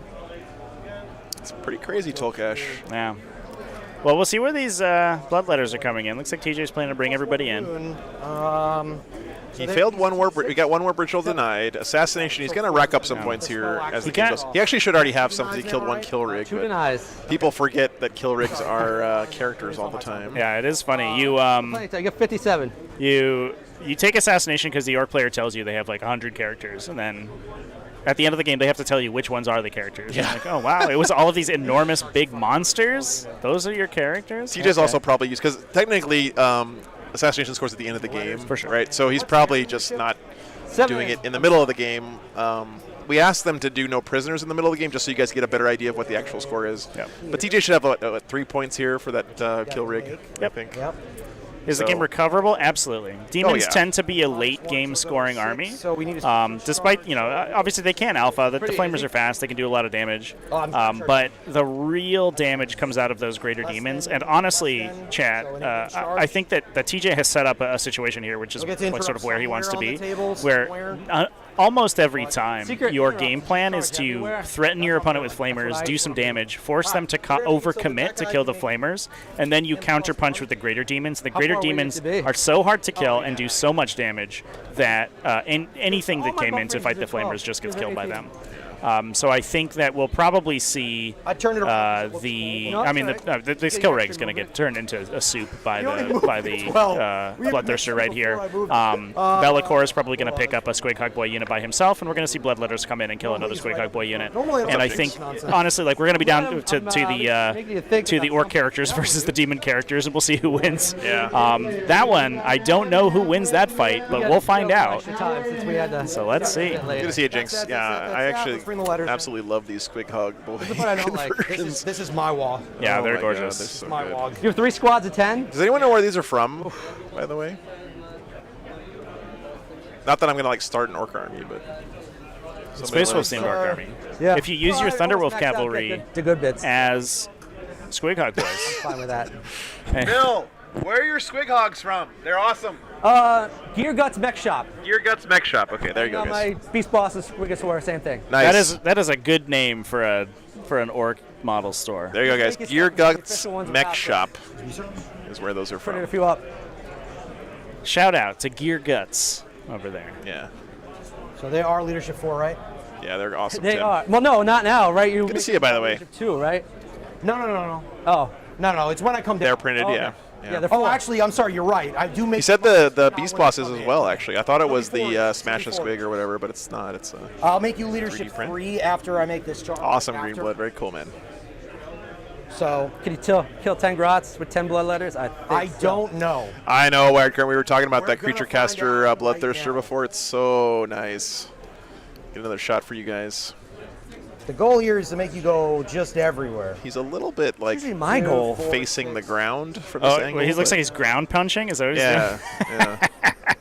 [SPEAKER 2] It's pretty crazy, Tolkash.
[SPEAKER 4] Yeah. Well, we'll see where these blood letters are coming in. Looks like TJ's planning to bring everybody in.
[SPEAKER 2] He failed one warp. He got one warp ritual denied. Assassination. He's going to rack up some points here as the game goes. He actually should already have something. He killed one kill rig.
[SPEAKER 5] Two
[SPEAKER 2] But
[SPEAKER 5] denies.
[SPEAKER 2] people forget that kill rigs are characters all the time.
[SPEAKER 4] Yeah, it is funny. You
[SPEAKER 5] I got 57.
[SPEAKER 4] you take assassination because the orc player tells you they have like 100 characters, and then at the end of the game they have to tell you which ones are the characters. Yeah. Like, oh wow, it was all of these enormous big monsters. Those are your characters.
[SPEAKER 2] TJ's also probably used because technically assassination scores at the end of the game,
[SPEAKER 4] For sure.
[SPEAKER 2] right? So he's probably just not doing it in the middle of the game. We asked them to do no prisoners in the middle of the game just so you guys get a better idea of what the actual score is.
[SPEAKER 4] Yep.
[SPEAKER 2] But TJ should have 3 points here for that kill rig, I think.
[SPEAKER 1] Yep.
[SPEAKER 4] Is the
[SPEAKER 2] So-
[SPEAKER 4] game recoverable? Absolutely. Demons
[SPEAKER 2] yeah.
[SPEAKER 4] tend to be a late game scoring army.
[SPEAKER 1] So we need to.
[SPEAKER 4] Despite, obviously they can alpha. The flamers are fast. They can do a lot of damage. But the real damage comes out of those greater demons. And honestly, chat, I think that TJ has set up a situation here, which is like sort of where he wants to be, where almost every time your game plan is to threaten your opponent with flamers, do some damage, force them to overcommit to kill the flamers, and then you counterpunch with the greater demons. The greater demons are so hard to kill and do so much damage that anything that came in to fight the flamers just gets killed by them. So I think that we'll probably see this kill rig is going to get turned into a soup by the Bloodthirster right here. Bellacore is probably going to pick up a Squighog Boy unit by himself, and we're going to see Bloodletters come in and kill another Squighog Boy unit. And I think, honestly, we're going to be down to the orc characters versus the demon characters, and we'll see who wins.
[SPEAKER 2] Yeah.
[SPEAKER 4] That one, I don't know who wins that fight, but we'll find out. So let's see.
[SPEAKER 2] Good to see you, Jinx. Yeah, I actually absolutely love these Squighog Boy conversions.
[SPEAKER 1] This is my wall.
[SPEAKER 4] Yeah,
[SPEAKER 2] Oh
[SPEAKER 4] they're
[SPEAKER 2] my
[SPEAKER 4] gorgeous.
[SPEAKER 2] God, they're so
[SPEAKER 1] My
[SPEAKER 2] good.
[SPEAKER 1] wall.
[SPEAKER 5] You have 3 squads of 10?
[SPEAKER 2] Does anyone know where these are from, by the way? Not that I'm going to start an orc army, but
[SPEAKER 4] Space Wolf's named Orc Army.
[SPEAKER 5] Yeah.
[SPEAKER 4] If you use your Thunderwolf cavalry
[SPEAKER 5] The good bits.
[SPEAKER 4] as Squighog Boys,
[SPEAKER 5] Fine with that.
[SPEAKER 2] Bill, where are your Squighogs from? They're awesome.
[SPEAKER 5] Gear Guts Mech Shop.
[SPEAKER 2] Gear Guts Mech Shop. Okay, there you go,
[SPEAKER 5] My
[SPEAKER 2] guys.
[SPEAKER 5] Beast Bosses, Squigosaur, same thing.
[SPEAKER 2] Nice.
[SPEAKER 4] that is a good name for an orc model store.
[SPEAKER 2] There you go, guys.
[SPEAKER 5] Take
[SPEAKER 2] Gear
[SPEAKER 5] it stuff, the
[SPEAKER 2] Guts
[SPEAKER 5] official ones
[SPEAKER 2] Mech
[SPEAKER 5] without
[SPEAKER 2] Shop is where those are
[SPEAKER 5] Printed
[SPEAKER 2] from.
[SPEAKER 5] a few up.
[SPEAKER 4] Shout out to Gear Guts over there.
[SPEAKER 2] Yeah.
[SPEAKER 1] So they are leadership 4, right?
[SPEAKER 2] Yeah, they're awesome.
[SPEAKER 5] They
[SPEAKER 2] Tim.
[SPEAKER 5] are. Well, no, not now, right? You
[SPEAKER 2] Good to see you, by the way.
[SPEAKER 5] 2, right?
[SPEAKER 1] No.
[SPEAKER 5] Oh.
[SPEAKER 1] No. It's when I come down.
[SPEAKER 2] They're printed,
[SPEAKER 5] Okay.
[SPEAKER 2] yeah.
[SPEAKER 5] Yeah, they're
[SPEAKER 1] Oh,
[SPEAKER 5] full.
[SPEAKER 1] actually, I'm sorry. You're right. I do make.
[SPEAKER 2] He said the Beast Bosses as well, actually. I thought it was the Smash a Squig or whatever, but it's not. It's
[SPEAKER 1] I'll make you leadership
[SPEAKER 2] 3D print?
[SPEAKER 1] 3 after I make this charge.
[SPEAKER 2] awesome
[SPEAKER 1] After.
[SPEAKER 2] green blood. Very cool, man.
[SPEAKER 1] So
[SPEAKER 5] Can you kill 10 grots with 10 blood letters? I
[SPEAKER 1] don't know.
[SPEAKER 2] I know, Wildcard. We were talking about
[SPEAKER 1] We're
[SPEAKER 2] that
[SPEAKER 1] gonna
[SPEAKER 2] creature
[SPEAKER 1] find
[SPEAKER 2] caster
[SPEAKER 1] out right
[SPEAKER 2] Bloodthirster
[SPEAKER 1] now.
[SPEAKER 2] before. It's so nice. Get another shot for you guys.
[SPEAKER 1] The goal here is to make you go just everywhere.
[SPEAKER 2] He's a little bit like
[SPEAKER 5] Usually my goal.
[SPEAKER 2] facing the ground from this
[SPEAKER 4] Oh,
[SPEAKER 2] angle.
[SPEAKER 4] he looks
[SPEAKER 2] but-
[SPEAKER 4] like he's ground punching. Is that what he's
[SPEAKER 2] yeah, yeah.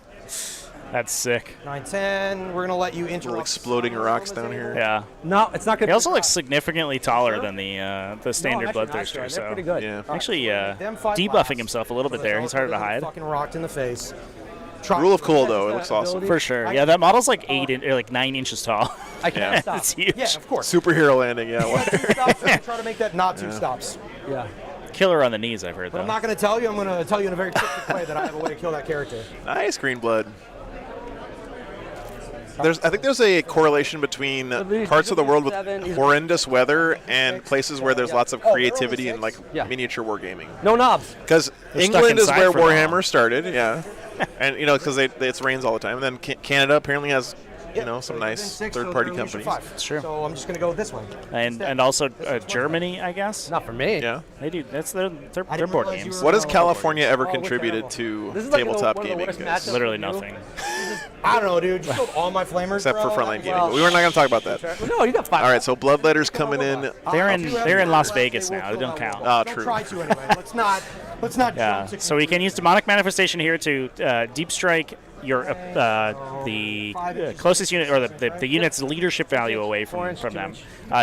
[SPEAKER 4] That's sick.
[SPEAKER 1] 9, 10. We're going to let you
[SPEAKER 2] Little
[SPEAKER 1] interrupt.
[SPEAKER 2] exploding rocks down here.
[SPEAKER 4] Yeah.
[SPEAKER 5] No, it's not going
[SPEAKER 4] He
[SPEAKER 5] to.
[SPEAKER 4] also looks significantly taller than the standard Bloodthirster.
[SPEAKER 5] They're
[SPEAKER 4] So
[SPEAKER 5] pretty good.
[SPEAKER 2] Yeah.
[SPEAKER 4] actually
[SPEAKER 1] Them 5
[SPEAKER 4] debuffing
[SPEAKER 1] blasts.
[SPEAKER 4] himself a little bit
[SPEAKER 1] So
[SPEAKER 4] there.
[SPEAKER 1] it's
[SPEAKER 4] He's harder to
[SPEAKER 1] all
[SPEAKER 4] hide.
[SPEAKER 1] Fucking rocked in the face.
[SPEAKER 2] Rule of cool, though. It looks awesome.
[SPEAKER 4] For sure. Yeah, that model's like 9 inches tall.
[SPEAKER 5] I can't stop.
[SPEAKER 4] It's huge.
[SPEAKER 1] Yeah, of course.
[SPEAKER 2] Superhero landing, yeah.
[SPEAKER 1] Yeah, 2 stops. I'm trying to make that not 2 stops.
[SPEAKER 5] Yeah.
[SPEAKER 4] Killer on the knees, I've heard,
[SPEAKER 1] But
[SPEAKER 4] though.
[SPEAKER 1] I'm not going to tell you. I'm going to tell you in a very cryptic way that I have a way to kill that character.
[SPEAKER 2] Nice green blood. I think there's a correlation between parts of the world with horrendous weather and places where there's lots of creativity and like
[SPEAKER 5] Yeah.
[SPEAKER 2] miniature wargaming.
[SPEAKER 5] No knobs.
[SPEAKER 2] Because
[SPEAKER 4] They're stuck
[SPEAKER 2] England is
[SPEAKER 4] inside
[SPEAKER 2] where
[SPEAKER 4] for long.
[SPEAKER 2] Warhammer started, yeah, and because it rains all the time. And then Canada apparently has some nice third-party companies.
[SPEAKER 4] Sure.
[SPEAKER 1] So I'm just going to go this way.
[SPEAKER 4] And also Germany, I guess.
[SPEAKER 5] Not for me.
[SPEAKER 2] Yeah.
[SPEAKER 4] They do. That's their
[SPEAKER 1] didn't
[SPEAKER 4] board
[SPEAKER 1] realize you
[SPEAKER 4] games.
[SPEAKER 1] were-
[SPEAKER 2] What has California ever
[SPEAKER 1] we're
[SPEAKER 2] contributed
[SPEAKER 1] terrible.
[SPEAKER 2] to
[SPEAKER 5] This is like
[SPEAKER 2] tabletop
[SPEAKER 5] one of the
[SPEAKER 2] gaming?
[SPEAKER 5] worst
[SPEAKER 2] Guys?
[SPEAKER 5] matchups.
[SPEAKER 4] Literally
[SPEAKER 5] for you.
[SPEAKER 4] nothing.
[SPEAKER 1] I don't know, dude. You killed all my flamers,
[SPEAKER 2] Except
[SPEAKER 1] bro.
[SPEAKER 2] for frontline gaming.
[SPEAKER 5] Well,
[SPEAKER 2] But we were not going to talk about that.
[SPEAKER 5] Well, no, you got 5.
[SPEAKER 2] All right, so Bloodletter's coming in.
[SPEAKER 4] They're in Las Vegas now. They don't count.
[SPEAKER 2] Oh,
[SPEAKER 1] Don't
[SPEAKER 2] true.
[SPEAKER 1] try to anyway. Let's not.
[SPEAKER 4] Yeah.
[SPEAKER 1] jump to
[SPEAKER 4] So we can use demonic manifestation here to deep strike your the closest unit or the unit's leadership value away from them.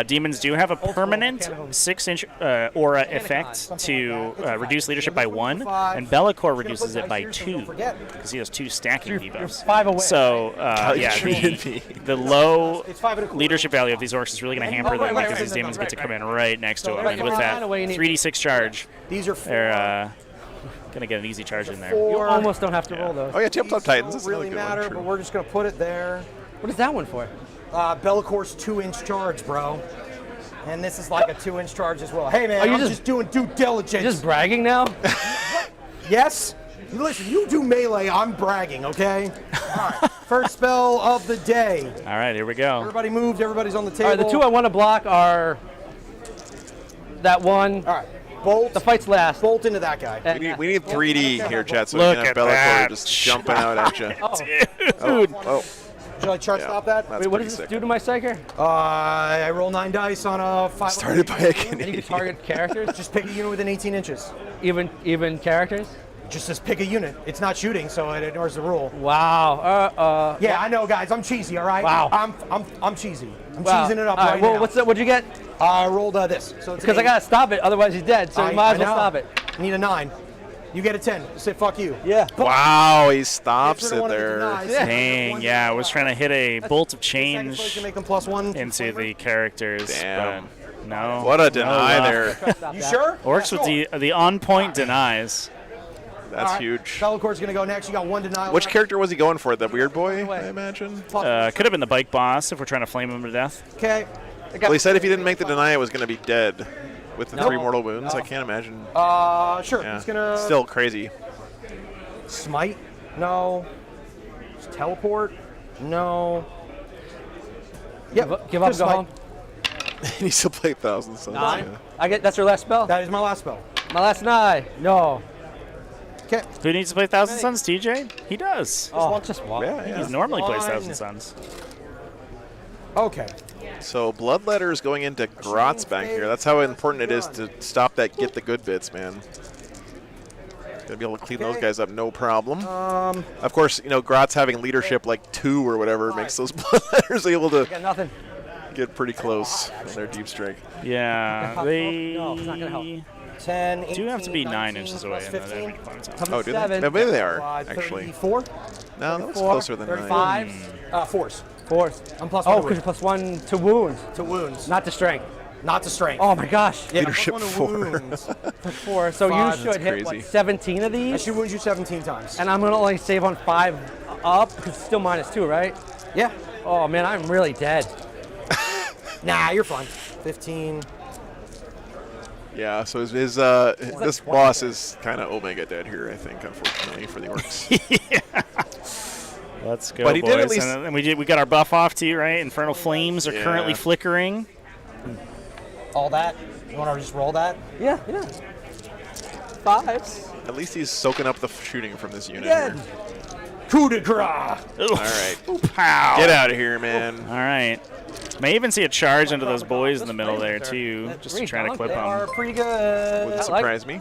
[SPEAKER 4] Demons do have a permanent 6-inch aura effect to reduce leadership by 1, and Be'lakor reduces it by 2 because he has 2 stacking debuffs.
[SPEAKER 5] 5 away.
[SPEAKER 4] So
[SPEAKER 2] you treated me.
[SPEAKER 4] the low
[SPEAKER 1] It's 5 and a quarter.
[SPEAKER 4] leadership value of these orcs is really going to hamper them
[SPEAKER 5] right,
[SPEAKER 4] because
[SPEAKER 5] right,
[SPEAKER 4] these
[SPEAKER 5] right,
[SPEAKER 4] demons
[SPEAKER 5] right,
[SPEAKER 4] get to come
[SPEAKER 5] right.
[SPEAKER 4] in right next to them,
[SPEAKER 5] right,
[SPEAKER 4] and with
[SPEAKER 5] right,
[SPEAKER 4] that
[SPEAKER 5] right, right.
[SPEAKER 4] 3d6 charge,
[SPEAKER 1] These are 4.
[SPEAKER 4] they're going to get an easy charge in there.
[SPEAKER 5] You almost don't have to roll those.
[SPEAKER 2] Oh yeah, Tabletop Titans. That's
[SPEAKER 1] Don't really
[SPEAKER 2] another good
[SPEAKER 1] matter,
[SPEAKER 2] one.
[SPEAKER 1] but
[SPEAKER 2] True.
[SPEAKER 1] we're just going to put it there.
[SPEAKER 5] What is that one for?
[SPEAKER 1] Bellacor's 2-inch charge, bro. And this is like a 2-inch charge as well. Hey, man,
[SPEAKER 5] Are you
[SPEAKER 1] I'm
[SPEAKER 5] just-
[SPEAKER 1] just doing due diligence.
[SPEAKER 5] Just bragging now?
[SPEAKER 1] Yes? Listen, you do melee, I'm bragging, okay? All right, first spell of the day.
[SPEAKER 4] All right, here we go.
[SPEAKER 1] Everybody moved, everybody's on the table.
[SPEAKER 5] All right, the 2 I want to block are that one.
[SPEAKER 1] All right, bolt.
[SPEAKER 5] The fight's last.
[SPEAKER 1] Bolt into that guy.
[SPEAKER 5] And-
[SPEAKER 2] We need 3D here, chat, so
[SPEAKER 4] Look
[SPEAKER 2] we can have
[SPEAKER 4] at that.
[SPEAKER 2] Be'lakor just jumping out at you.
[SPEAKER 4] Dude.
[SPEAKER 2] Oh,
[SPEAKER 1] Should I chart
[SPEAKER 2] yeah,
[SPEAKER 1] stop that?
[SPEAKER 2] that's
[SPEAKER 5] Wait, what
[SPEAKER 2] pretty
[SPEAKER 5] does this
[SPEAKER 2] sick.
[SPEAKER 5] do to my psyker?
[SPEAKER 1] I roll 9 dice on a 5.
[SPEAKER 2] Started by a
[SPEAKER 5] And you
[SPEAKER 2] Canadian.
[SPEAKER 5] can target characters?
[SPEAKER 1] Just pick a unit within 18 inches.
[SPEAKER 5] Even characters?
[SPEAKER 1] Just says pick a unit. It's not shooting, so it ignores the rule.
[SPEAKER 5] Wow.
[SPEAKER 1] Yeah, I know, guys. I'm cheesy, all right?
[SPEAKER 5] Wow.
[SPEAKER 1] I'm cheesy. I'm
[SPEAKER 5] Wow.
[SPEAKER 1] cheesing it up
[SPEAKER 5] All
[SPEAKER 1] right
[SPEAKER 5] well,
[SPEAKER 1] now.
[SPEAKER 5] what'd you get?
[SPEAKER 1] I rolled this. So it's
[SPEAKER 5] Because I
[SPEAKER 1] an
[SPEAKER 5] gotta stop it, otherwise he's dead. So
[SPEAKER 1] eight.
[SPEAKER 5] you might as
[SPEAKER 1] I
[SPEAKER 5] well
[SPEAKER 1] know.
[SPEAKER 5] stop it.
[SPEAKER 1] I need a 9. You get a 10. Say fuck you.
[SPEAKER 5] Yeah.
[SPEAKER 2] Wow, he stops
[SPEAKER 1] Gets rid of
[SPEAKER 2] it
[SPEAKER 1] one of the
[SPEAKER 2] there.
[SPEAKER 1] denies.
[SPEAKER 4] Dang, yeah, I was trying to hit a bolt of
[SPEAKER 1] Second place,
[SPEAKER 4] change
[SPEAKER 1] you make them +1.
[SPEAKER 4] into the characters,
[SPEAKER 2] Damn.
[SPEAKER 4] but no.
[SPEAKER 2] What a
[SPEAKER 4] no
[SPEAKER 2] deny
[SPEAKER 4] luck.
[SPEAKER 2] there.
[SPEAKER 5] Stop
[SPEAKER 1] You
[SPEAKER 5] that.
[SPEAKER 1] sure?
[SPEAKER 4] Orcs with the on-point denies.
[SPEAKER 1] All
[SPEAKER 2] That's
[SPEAKER 1] right.
[SPEAKER 2] huge.
[SPEAKER 1] Bellacor's gonna go next. You got 1 denial.
[SPEAKER 2] Which
[SPEAKER 1] left.
[SPEAKER 2] character was he going for? The weird boy, I imagine?
[SPEAKER 4] Could have been the bike boss if we're trying to flame him to death.
[SPEAKER 1] Okay.
[SPEAKER 2] Well, he said if he didn't make the deny, it was going to be dead with the 3 mortal wounds. I can't imagine.
[SPEAKER 1] Sure.
[SPEAKER 2] Yeah.
[SPEAKER 1] He's gonna
[SPEAKER 2] Still crazy.
[SPEAKER 1] smite. No. Just teleport. No. Yep.
[SPEAKER 5] Give up,
[SPEAKER 1] just
[SPEAKER 5] go
[SPEAKER 1] smite.
[SPEAKER 5] home.
[SPEAKER 2] He needs to play 1,000 Suns.
[SPEAKER 1] 9.
[SPEAKER 2] Yeah.
[SPEAKER 5] That's your last spell?
[SPEAKER 1] That is my last spell.
[SPEAKER 5] My last nine. No.
[SPEAKER 1] Okay.
[SPEAKER 4] Who needs to play Thousand Suns, TJ? He does.
[SPEAKER 5] Just one.
[SPEAKER 2] Yeah, yeah.
[SPEAKER 4] He normally plays
[SPEAKER 1] One.
[SPEAKER 4] Thousand Suns.
[SPEAKER 1] Okay.
[SPEAKER 2] So Bloodletter is going into Grotz back here. That's how important it is to stop that get the good bits, man. Gonna be able to clean those guys up, no problem. Of course, Grotz having leadership like 2 or whatever makes those Bloodletters able to
[SPEAKER 5] Got nothing.
[SPEAKER 2] get pretty close on their deep strike.
[SPEAKER 4] Yeah, they
[SPEAKER 5] No, it's not gonna help.
[SPEAKER 1] 10,
[SPEAKER 4] do have to be 9
[SPEAKER 1] 19,
[SPEAKER 4] inches
[SPEAKER 1] plus
[SPEAKER 4] away. In the
[SPEAKER 1] 15.
[SPEAKER 2] Oh, do they?
[SPEAKER 5] 7.
[SPEAKER 2] Maybe they are, actually.
[SPEAKER 1] 34.
[SPEAKER 2] No, that was
[SPEAKER 1] 34,
[SPEAKER 2] closer than 9.
[SPEAKER 1] 35. Force.
[SPEAKER 5] Fourth.
[SPEAKER 1] I'm plus
[SPEAKER 5] Oh,
[SPEAKER 1] one
[SPEAKER 5] because you're plus 1 to wounds,
[SPEAKER 1] to wounds.
[SPEAKER 5] not to strength.
[SPEAKER 1] Not to strength.
[SPEAKER 5] Oh my gosh.
[SPEAKER 1] yeah,
[SPEAKER 2] Leadership
[SPEAKER 1] plus 1 to
[SPEAKER 2] 4.
[SPEAKER 1] wounds.
[SPEAKER 5] Plus 4. So
[SPEAKER 1] Five,
[SPEAKER 5] you
[SPEAKER 1] that's
[SPEAKER 5] should hit, what,
[SPEAKER 2] crazy.
[SPEAKER 5] 17 of
[SPEAKER 1] I
[SPEAKER 5] these?
[SPEAKER 1] should wound you 17 times.
[SPEAKER 5] And I'm going to only save on 5 up because it's still -2, right?
[SPEAKER 1] Yeah.
[SPEAKER 5] Oh man, I'm really dead.
[SPEAKER 1] Nah, you're fine. 15.
[SPEAKER 2] Yeah, so this boss is kind of Omega dead here, I think, unfortunately, for the Orcs.
[SPEAKER 4] Let's go,
[SPEAKER 2] But he
[SPEAKER 4] boys.
[SPEAKER 2] did at least-
[SPEAKER 4] And we got our buff off too, right? Infernal Flames are
[SPEAKER 2] Yeah.
[SPEAKER 4] currently flickering.
[SPEAKER 1] All that. You want to just roll that?
[SPEAKER 5] Yeah. 5s.
[SPEAKER 2] At least he's soaking up the shooting from this unit
[SPEAKER 5] Dead.
[SPEAKER 2] here.
[SPEAKER 1] Coup de grace.
[SPEAKER 2] All right.
[SPEAKER 4] Pow.
[SPEAKER 2] Get out of here, man.
[SPEAKER 4] All right. May even see a charge into those boys in the middle there too, just to try to clip
[SPEAKER 1] They are
[SPEAKER 4] them.
[SPEAKER 1] pretty good.
[SPEAKER 2] Wouldn't
[SPEAKER 5] like-
[SPEAKER 2] surprise me.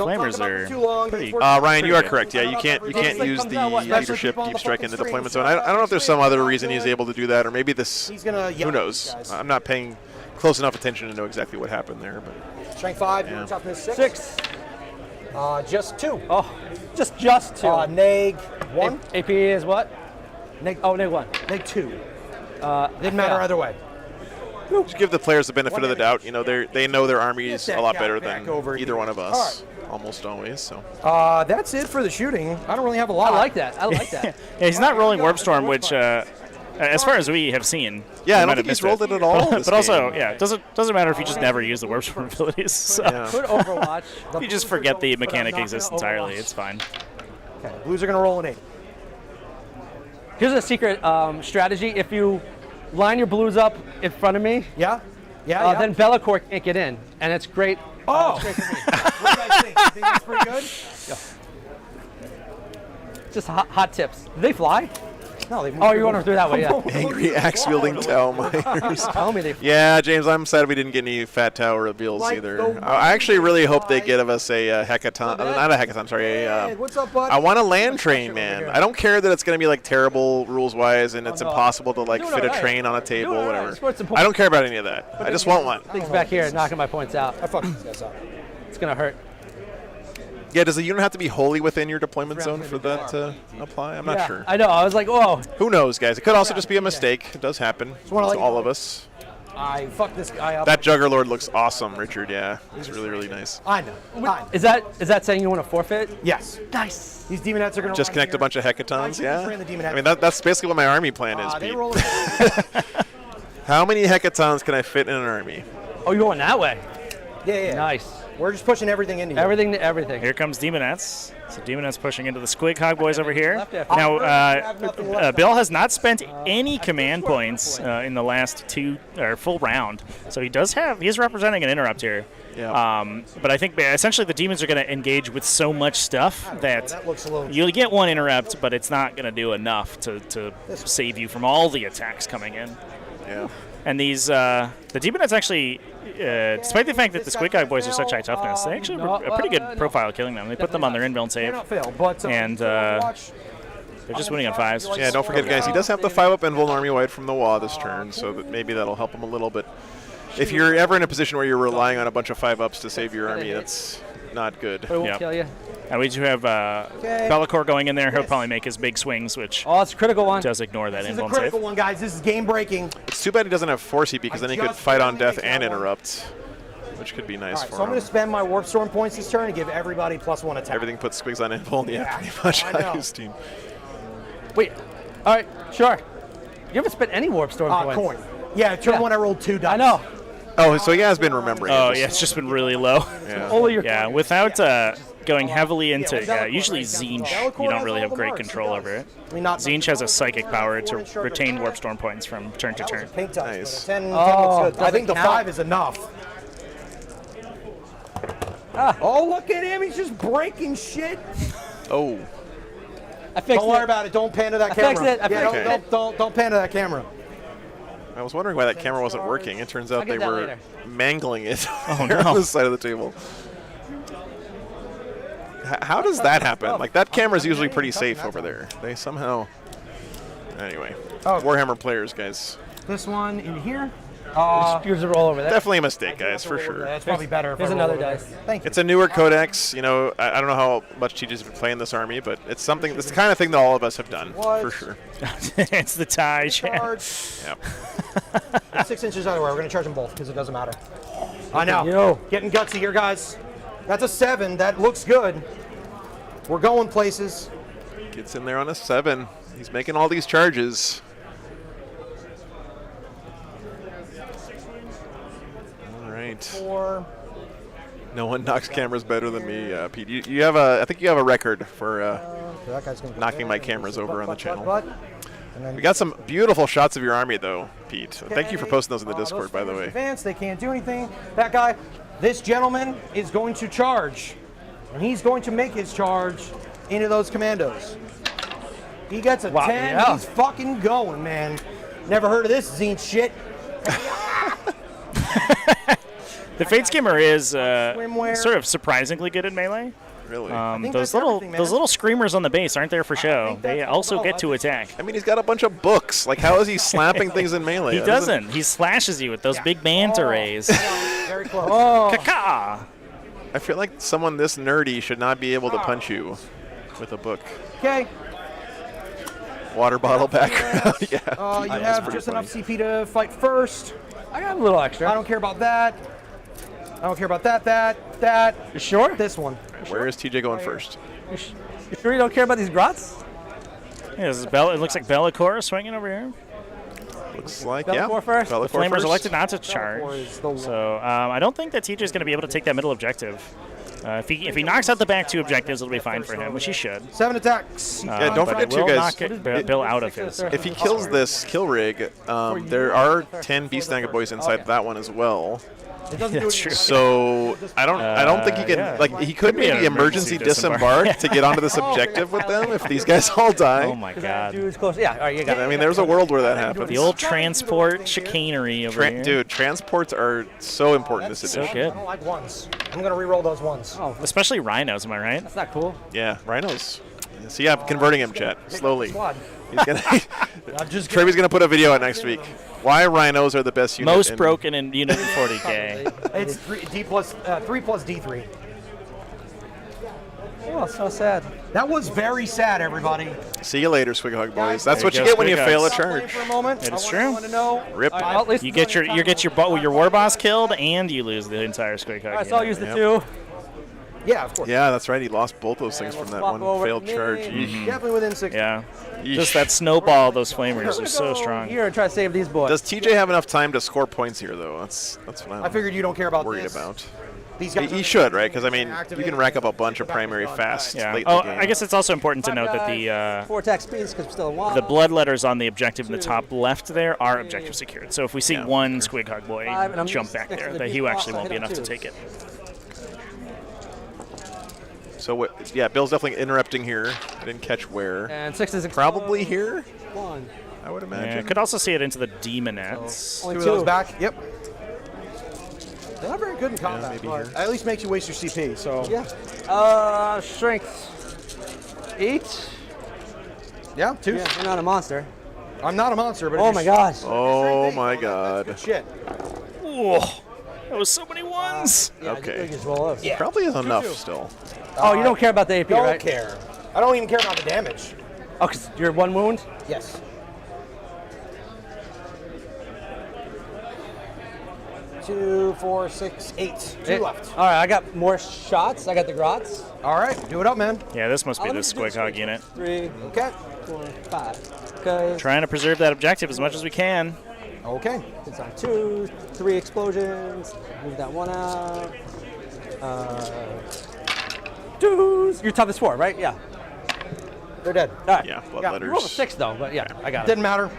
[SPEAKER 4] Flamers
[SPEAKER 1] talk about
[SPEAKER 4] are
[SPEAKER 1] it too long.
[SPEAKER 4] pretty-
[SPEAKER 2] Ryan, you are
[SPEAKER 4] good.
[SPEAKER 2] correct. Yeah, you can't use the leadership
[SPEAKER 1] people on
[SPEAKER 2] deep
[SPEAKER 1] the
[SPEAKER 2] strike in
[SPEAKER 1] fucking
[SPEAKER 2] the
[SPEAKER 1] stream.
[SPEAKER 2] deployment zone. I don't know if there's some other reason he's able to do that, or maybe this.
[SPEAKER 1] He's gonna yell
[SPEAKER 2] Who
[SPEAKER 1] at
[SPEAKER 2] knows?
[SPEAKER 1] you guys.
[SPEAKER 2] I'm not paying close enough attention to know exactly what happened there, but
[SPEAKER 1] Strength 5,
[SPEAKER 2] Yeah.
[SPEAKER 1] toughness 6.
[SPEAKER 3] 6.
[SPEAKER 1] Just 2.
[SPEAKER 3] Oh, just 2.
[SPEAKER 1] Neg 1.
[SPEAKER 3] AP is what?
[SPEAKER 1] Neg,
[SPEAKER 3] Neg 1.
[SPEAKER 1] Neg 2. Didn't matter
[SPEAKER 3] yeah.
[SPEAKER 1] either way.
[SPEAKER 2] just give the players the benefit of the doubt. You know, they know their armies
[SPEAKER 1] Get that
[SPEAKER 2] a lot
[SPEAKER 1] guy
[SPEAKER 2] better
[SPEAKER 1] back
[SPEAKER 2] than
[SPEAKER 1] over
[SPEAKER 2] either
[SPEAKER 1] here.
[SPEAKER 2] one of us, almost always. So
[SPEAKER 1] That's it for the shooting. I don't really have a lot.
[SPEAKER 3] I like that. I like that.
[SPEAKER 4] Yeah, he's not rolling Warp Storm, which, as far as we have seen,
[SPEAKER 2] yeah,
[SPEAKER 4] we
[SPEAKER 2] I
[SPEAKER 4] might
[SPEAKER 2] don't think
[SPEAKER 4] have
[SPEAKER 2] he's
[SPEAKER 4] missed
[SPEAKER 2] rolled it at all.
[SPEAKER 4] But
[SPEAKER 2] this
[SPEAKER 4] also,
[SPEAKER 2] game.
[SPEAKER 4] yeah, it doesn't matter if you just never use the Warp Storm abilities. So.
[SPEAKER 2] Yeah.
[SPEAKER 3] Put Overwatch.
[SPEAKER 4] You just forget the mechanic
[SPEAKER 3] not
[SPEAKER 4] exists
[SPEAKER 3] gonna
[SPEAKER 4] entirely.
[SPEAKER 3] Overwatch.
[SPEAKER 4] It's fine.
[SPEAKER 1] Okay, Blues are going to roll an 8.
[SPEAKER 3] Here's a secret strategy. If you line your blues up in front of me,
[SPEAKER 1] Yeah? Yeah,
[SPEAKER 3] then Bellacore can't get in, and it's great.
[SPEAKER 1] Oh!
[SPEAKER 3] It's great for me.
[SPEAKER 1] What do you guys think? You think that's pretty good?
[SPEAKER 3] Just hot tips. Do they fly?
[SPEAKER 1] No, they
[SPEAKER 3] Oh, you're going through that way, yeah.
[SPEAKER 2] Angry axe-wielding Tau miners.
[SPEAKER 3] Tell me they fly.
[SPEAKER 2] Yeah, James, I'm sad we didn't get any Fat Tau reveals
[SPEAKER 1] Like
[SPEAKER 2] either.
[SPEAKER 1] the
[SPEAKER 2] I actually really hope they give us a hackathon. Not a hackathon, sorry.
[SPEAKER 1] Hey, what's up, bud?
[SPEAKER 2] I want a land train, man.
[SPEAKER 1] here.
[SPEAKER 2] I don't care that it's going to be like terrible rules-wise and it's
[SPEAKER 3] no.
[SPEAKER 2] impossible to like
[SPEAKER 3] Doing
[SPEAKER 2] fit a
[SPEAKER 3] alright.
[SPEAKER 2] train on a table,
[SPEAKER 3] Doing alright.
[SPEAKER 2] whatever.
[SPEAKER 3] Scored some points.
[SPEAKER 2] I don't care about any of that. I just want one.
[SPEAKER 3] Things back here knocking my points out.
[SPEAKER 1] I fucked these guys up.
[SPEAKER 3] It's going to hurt.
[SPEAKER 2] Yeah, does the unit have to be wholly within your deployment zone for that to apply? I'm not
[SPEAKER 3] Yeah,
[SPEAKER 2] sure.
[SPEAKER 3] I know. I was like, whoa.
[SPEAKER 2] Who knows, guys? It could also just be a mistake. It does happen to
[SPEAKER 1] wanna let you
[SPEAKER 2] all
[SPEAKER 1] know-
[SPEAKER 2] of us.
[SPEAKER 1] I fucked this guy up.
[SPEAKER 2] That Juggerlord looks awesome, Richard. Yeah, it's really, really nice.
[SPEAKER 1] I know.
[SPEAKER 3] Is that saying you want to forfeit?
[SPEAKER 1] Yes.
[SPEAKER 3] Nice.
[SPEAKER 1] These demonettes are going to
[SPEAKER 2] Just connect a bunch of hecatons,
[SPEAKER 1] I
[SPEAKER 2] yeah?
[SPEAKER 1] just ran the demon head.
[SPEAKER 2] I mean, that's basically what my army plan is,
[SPEAKER 1] They
[SPEAKER 2] Pete.
[SPEAKER 1] roll
[SPEAKER 2] How many hecatons can I fit in an army?
[SPEAKER 3] Oh, you're going that way.
[SPEAKER 1] Yeah.
[SPEAKER 3] Nice.
[SPEAKER 1] We're just pushing everything into here.
[SPEAKER 3] Everything to everything.
[SPEAKER 4] Here comes Demonettes. So Demonettes pushing into the Squig Hog Boys over here.
[SPEAKER 3] Left after.
[SPEAKER 4] Now, Bill has not spent any command points in the last full round. So he's representing an interrupt here.
[SPEAKER 2] Yeah.
[SPEAKER 4] But I think essentially the Demons are going to engage with so much stuff that
[SPEAKER 1] That looks a little...
[SPEAKER 4] you'll get one interrupt, but it's not going to do enough to save you from all the attacks coming in.
[SPEAKER 2] Yeah.
[SPEAKER 4] And these, the Demonettes actually, despite the fact that the Squig Hog Boys are such high toughness, they actually have a pretty good profile killing them. They put them on their inbuilt save,
[SPEAKER 1] Not fail, but,
[SPEAKER 4] and they're just winning on 5s.
[SPEAKER 2] Yeah, don't forget, guys, he does have the 5-up invuln army wide from the wall this turn, so that maybe that'll help him a little bit. If you're ever in a position where you're relying on a bunch of 5-ups to save your army, that's not good.
[SPEAKER 3] But it won't
[SPEAKER 4] Yep.
[SPEAKER 3] kill you.
[SPEAKER 4] And we do have Bellacore going in there. He'll probably make his big swings, which
[SPEAKER 3] Oh, it's a critical one.
[SPEAKER 4] does ignore that
[SPEAKER 1] This is a
[SPEAKER 4] inbuilt save.
[SPEAKER 1] critical one, guys. This is game breaking.
[SPEAKER 2] It's too bad he doesn't have Force Heat because then he could fight on death and interrupt, which could be nice
[SPEAKER 1] All right,
[SPEAKER 2] for
[SPEAKER 1] so I'm
[SPEAKER 2] him.
[SPEAKER 1] going to spend my Warp Storm points this turn and give everybody +1 attack.
[SPEAKER 2] Everything puts squigs on invuln, yeah, pretty much
[SPEAKER 1] I know.
[SPEAKER 2] on his team.
[SPEAKER 3] Wait. All right. Sure. You haven't spent any Warp Storm points.
[SPEAKER 1] Coin. Yeah, turn
[SPEAKER 3] Yeah.
[SPEAKER 1] 1 I rolled 2 dice.
[SPEAKER 3] I know.
[SPEAKER 2] Oh, so he has been remembering.
[SPEAKER 4] Oh,
[SPEAKER 2] it.
[SPEAKER 4] yeah, it's just been really low.
[SPEAKER 2] Yeah.
[SPEAKER 3] Only your
[SPEAKER 4] Yeah, without going heavily into
[SPEAKER 1] Bellacore,
[SPEAKER 4] usually
[SPEAKER 1] right?
[SPEAKER 4] Zinch,
[SPEAKER 1] Bellacore
[SPEAKER 4] you don't
[SPEAKER 1] has
[SPEAKER 4] really
[SPEAKER 1] all
[SPEAKER 4] have
[SPEAKER 1] the
[SPEAKER 4] great
[SPEAKER 1] marks,
[SPEAKER 4] control
[SPEAKER 1] he
[SPEAKER 4] over
[SPEAKER 1] does.
[SPEAKER 4] it.
[SPEAKER 1] I mean, not
[SPEAKER 4] Zinch has a psychic power to
[SPEAKER 1] Short
[SPEAKER 4] retain
[SPEAKER 1] attack.
[SPEAKER 4] Warp Storm points from turn to
[SPEAKER 1] That was
[SPEAKER 4] turn.
[SPEAKER 1] a pink dice,
[SPEAKER 2] Nice.
[SPEAKER 1] but a 10
[SPEAKER 3] Oh,
[SPEAKER 1] looks good. I think the
[SPEAKER 3] doesn't
[SPEAKER 1] 5
[SPEAKER 3] count.
[SPEAKER 1] is enough. Oh, look at him. He's just breaking shit.
[SPEAKER 2] Oh,
[SPEAKER 3] I fixed
[SPEAKER 1] Don't worry
[SPEAKER 3] it.
[SPEAKER 1] about it. Don't pan to that
[SPEAKER 3] I
[SPEAKER 1] camera.
[SPEAKER 3] fixed it. I
[SPEAKER 1] Yeah,
[SPEAKER 3] fixed
[SPEAKER 2] it.
[SPEAKER 1] don't pan to that camera.
[SPEAKER 2] I was wondering why that camera wasn't working. It turns out
[SPEAKER 3] I'll get
[SPEAKER 2] they
[SPEAKER 3] that
[SPEAKER 2] were
[SPEAKER 3] later.
[SPEAKER 2] mangling it
[SPEAKER 4] Oh,
[SPEAKER 2] there
[SPEAKER 4] no.
[SPEAKER 2] on the side of the table. How does that happen? Like, that camera's usually pretty safe over there. They somehow... Anyway.
[SPEAKER 1] Oh.
[SPEAKER 2] Warhammer players, guys.
[SPEAKER 1] This one in here.
[SPEAKER 3] Here's a roll over there.
[SPEAKER 2] Definitely a mistake, guys, for sure.
[SPEAKER 1] That's probably better. if
[SPEAKER 3] Here's
[SPEAKER 1] I roll
[SPEAKER 3] another
[SPEAKER 1] over there.
[SPEAKER 3] dice.
[SPEAKER 1] Thank you.
[SPEAKER 2] It's a newer codex. You know, I don't know how much TJ's been playing this army, but it's something. It's the kind of thing that all of us have done,
[SPEAKER 1] What?
[SPEAKER 2] for sure.
[SPEAKER 4] It's the tie, Chad.
[SPEAKER 1] Charge.
[SPEAKER 2] Yeah.
[SPEAKER 1] 6 inches out of the way. We're going to charge them both because it doesn't matter. I know.
[SPEAKER 3] you.
[SPEAKER 1] Getting gutsy here, guys. That's a 7. That looks good. We're going places.
[SPEAKER 2] Gets in there on a 7. He's making all these charges. All right.
[SPEAKER 1] 4.
[SPEAKER 2] No one knocks cameras better than me, Pete. You have a. I think you have a record for.
[SPEAKER 1] That guy's gonna go
[SPEAKER 2] Knocking
[SPEAKER 1] there.
[SPEAKER 2] my cameras over on the channel.
[SPEAKER 1] And then
[SPEAKER 2] We got some beautiful shots of your army, though, Pete. Thank you for posting those in the Discord,
[SPEAKER 1] those
[SPEAKER 2] by the
[SPEAKER 1] fighters
[SPEAKER 2] way.
[SPEAKER 1] Advanced, they can't do anything. That guy, this gentleman is going to charge. And he's going to make his charge into those commandos. He gets a 10.
[SPEAKER 3] yeah.
[SPEAKER 1] He's fucking going, man. Never heard of this zine shit.
[SPEAKER 4] The Fate Skimmer is
[SPEAKER 1] Swimwear.
[SPEAKER 4] sort of surprisingly good at melee.
[SPEAKER 2] Really?
[SPEAKER 1] think
[SPEAKER 4] Those
[SPEAKER 1] that's
[SPEAKER 4] little
[SPEAKER 1] everything, man.
[SPEAKER 4] those little screamers on the base aren't there for show.
[SPEAKER 1] think
[SPEAKER 4] They
[SPEAKER 1] that's all
[SPEAKER 4] also
[SPEAKER 1] about
[SPEAKER 4] get to
[SPEAKER 1] it.
[SPEAKER 4] attack.
[SPEAKER 2] I mean, he's got a bunch of books. Like, how is he slapping things in melee?
[SPEAKER 4] He
[SPEAKER 2] That
[SPEAKER 4] doesn't. He slashes you with those big manta rays.
[SPEAKER 1] Very close.
[SPEAKER 4] Caca.
[SPEAKER 2] I feel like someone this nerdy should not be able to punch you with a book.
[SPEAKER 1] Okay.
[SPEAKER 2] Water bottle background. Yeah.
[SPEAKER 1] You
[SPEAKER 2] That's
[SPEAKER 1] have
[SPEAKER 2] pretty
[SPEAKER 1] just
[SPEAKER 2] funny.
[SPEAKER 1] enough CP to fight first.
[SPEAKER 3] I got a little extra.
[SPEAKER 1] I don't care about that. I don't care about that.
[SPEAKER 3] You sure?
[SPEAKER 1] This one.
[SPEAKER 2] Where is TJ going first?
[SPEAKER 3] You sure you don't care about these grots?
[SPEAKER 4] Yeah, this is Bella. It looks like Bellacore swinging over here.
[SPEAKER 2] Looks like,
[SPEAKER 3] Bellacore first?
[SPEAKER 2] Bellacore
[SPEAKER 4] Flamers
[SPEAKER 2] first.
[SPEAKER 4] elected not to charge.
[SPEAKER 1] is the one.
[SPEAKER 4] So I don't think that TJ is going to be able to take that middle objective. If he knocks out the back 2 objectives, it'll be fine for him, which he should.
[SPEAKER 1] 7 attacks.
[SPEAKER 2] Yeah, don't
[SPEAKER 4] But
[SPEAKER 2] forget
[SPEAKER 4] it
[SPEAKER 2] too,
[SPEAKER 4] will
[SPEAKER 2] guys.
[SPEAKER 4] knock Bill out of his.
[SPEAKER 2] If he kills this kill rig, there are 10 Beast Nugget Boys inside that one as well.
[SPEAKER 1] It doesn't
[SPEAKER 4] That's
[SPEAKER 1] do
[SPEAKER 4] true.
[SPEAKER 2] So I don't think he can
[SPEAKER 4] yeah.
[SPEAKER 2] like he could
[SPEAKER 4] Could be
[SPEAKER 2] maybe
[SPEAKER 4] an
[SPEAKER 2] emergency
[SPEAKER 4] emergency
[SPEAKER 2] disembark to get onto this objective with them if these guys all die.
[SPEAKER 4] Oh my God.
[SPEAKER 3] Dude's close. Yeah, all right, you got
[SPEAKER 2] I
[SPEAKER 3] it.
[SPEAKER 2] mean, there's a world where that happens.
[SPEAKER 4] The old transport chicanery over here.
[SPEAKER 2] Dude, transports are so important this
[SPEAKER 4] So
[SPEAKER 2] edition.
[SPEAKER 4] good.
[SPEAKER 1] I don't like ones. I'm gonna re-roll those ones.
[SPEAKER 3] Oh,
[SPEAKER 4] Especially rhinos, am I right?
[SPEAKER 3] that's not cool.
[SPEAKER 2] Yeah, rhinos. So yeah, I'm converting him, Chet, slowly.
[SPEAKER 1] Squad.
[SPEAKER 2] He's gonna.
[SPEAKER 1] I'm just
[SPEAKER 2] Trevi's gonna put a video out next week. Why rhinos are the best unit.
[SPEAKER 4] Most
[SPEAKER 2] in-
[SPEAKER 4] broken in Unit 40K.
[SPEAKER 1] It's 3 plus D3.
[SPEAKER 3] Oh, so sad.
[SPEAKER 1] That was very sad, everybody.
[SPEAKER 2] See you later, Swighog boys. That's
[SPEAKER 4] There
[SPEAKER 2] what
[SPEAKER 4] you
[SPEAKER 2] you
[SPEAKER 4] go,
[SPEAKER 2] get when you
[SPEAKER 4] Squig
[SPEAKER 2] fail a
[SPEAKER 4] Hugs.
[SPEAKER 2] charge.
[SPEAKER 1] For a moment.
[SPEAKER 4] It is
[SPEAKER 1] I want
[SPEAKER 4] true.
[SPEAKER 1] everyone to know.
[SPEAKER 2] Rip.
[SPEAKER 3] All right, well, at least
[SPEAKER 4] You get your war boss killed, and you lose the entire Squig Hug.
[SPEAKER 3] All right, so I'll use the
[SPEAKER 2] Yep.
[SPEAKER 3] 2.
[SPEAKER 1] Yeah, of course.
[SPEAKER 2] Yeah, that's right. He lost both those things
[SPEAKER 3] we'll
[SPEAKER 2] from that
[SPEAKER 3] swap
[SPEAKER 2] one
[SPEAKER 3] over
[SPEAKER 2] failed
[SPEAKER 3] to
[SPEAKER 2] charge.
[SPEAKER 3] me.
[SPEAKER 2] Yeesh.
[SPEAKER 1] Definitely within 6.
[SPEAKER 4] Yeah.
[SPEAKER 2] Yeesh.
[SPEAKER 4] Just that snowball, those flamers
[SPEAKER 3] I'm
[SPEAKER 4] are so
[SPEAKER 3] gonna go
[SPEAKER 4] strong.
[SPEAKER 3] Here and try to save these boys.
[SPEAKER 2] Does TJ have enough time to score points here, though? That's what I'm
[SPEAKER 1] I figured you don't care about
[SPEAKER 2] worried
[SPEAKER 1] this.
[SPEAKER 2] about.
[SPEAKER 1] These
[SPEAKER 2] He,
[SPEAKER 1] guys
[SPEAKER 2] he
[SPEAKER 1] are-
[SPEAKER 2] should, right? Because I mean, you can rack up a bunch of primary fast
[SPEAKER 4] Yeah.
[SPEAKER 2] late
[SPEAKER 4] Oh,
[SPEAKER 2] in the game.
[SPEAKER 4] I guess it's also important to note that the
[SPEAKER 3] 4 attack speeds because we're still in wild.
[SPEAKER 4] the blood letters on the objective in the top left there are objective secured. So if we see
[SPEAKER 2] Yeah.
[SPEAKER 4] one Squig Hug boy
[SPEAKER 3] 5, and I'm
[SPEAKER 4] jump
[SPEAKER 3] just
[SPEAKER 4] back
[SPEAKER 3] next to
[SPEAKER 4] there,
[SPEAKER 3] the
[SPEAKER 4] that
[SPEAKER 3] big
[SPEAKER 4] he
[SPEAKER 3] boss,
[SPEAKER 4] actually
[SPEAKER 3] I
[SPEAKER 4] won't
[SPEAKER 3] hit
[SPEAKER 4] be
[SPEAKER 3] him
[SPEAKER 4] enough to
[SPEAKER 3] too.
[SPEAKER 4] take it.
[SPEAKER 2] So yeah, Bill's definitely interrupting here. I didn't catch where.
[SPEAKER 3] And 6 is
[SPEAKER 2] Probably here,
[SPEAKER 3] 1.
[SPEAKER 2] I would
[SPEAKER 4] Yeah,
[SPEAKER 2] imagine.
[SPEAKER 4] could also see it into the Demonettes.
[SPEAKER 3] Only
[SPEAKER 1] 2 of
[SPEAKER 3] 2.
[SPEAKER 1] those back. Yep. They're not very good in combat,
[SPEAKER 2] maybe
[SPEAKER 1] but
[SPEAKER 2] here.
[SPEAKER 1] at least makes you waste your CP. So
[SPEAKER 3] Yeah. Strength 8.
[SPEAKER 1] yeah, 2.
[SPEAKER 3] Yeah, you're not a monster.
[SPEAKER 1] I'm not a monster, but
[SPEAKER 3] Oh my gosh.
[SPEAKER 2] Oh my God.
[SPEAKER 1] Good shit.
[SPEAKER 4] Whoa, that was so many ones.
[SPEAKER 3] Yeah,
[SPEAKER 2] Okay.
[SPEAKER 3] you just roll those.
[SPEAKER 1] Yeah.
[SPEAKER 2] Probably is enough
[SPEAKER 1] 2-2.
[SPEAKER 2] still.
[SPEAKER 3] Oh, you don't care about the AP,
[SPEAKER 1] Don't
[SPEAKER 3] right?
[SPEAKER 1] care. I don't even care about the damage.
[SPEAKER 3] Oh, because you're 1 wound?
[SPEAKER 1] Yes. 2, 4, 6, 8. 2 left.
[SPEAKER 3] All right, I got more shots. I got the grots.
[SPEAKER 1] All right, do it up, man.
[SPEAKER 4] Yeah, this must be
[SPEAKER 3] Let
[SPEAKER 4] the
[SPEAKER 3] me do
[SPEAKER 4] Squig Hug unit.
[SPEAKER 3] 3,
[SPEAKER 1] Okay.
[SPEAKER 3] 4, 5. Because
[SPEAKER 4] Trying to preserve that objective as much as we can.
[SPEAKER 1] Okay.
[SPEAKER 3] it's on 2, 3 explosions. Move that 1 out. 2s. You're toughest 4, right? Yeah.
[SPEAKER 1] They're dead.
[SPEAKER 3] All right.
[SPEAKER 2] Yeah, blood
[SPEAKER 3] You rolled a
[SPEAKER 2] letters.
[SPEAKER 3] 6 though, but yeah, I got it.
[SPEAKER 1] Didn't matter.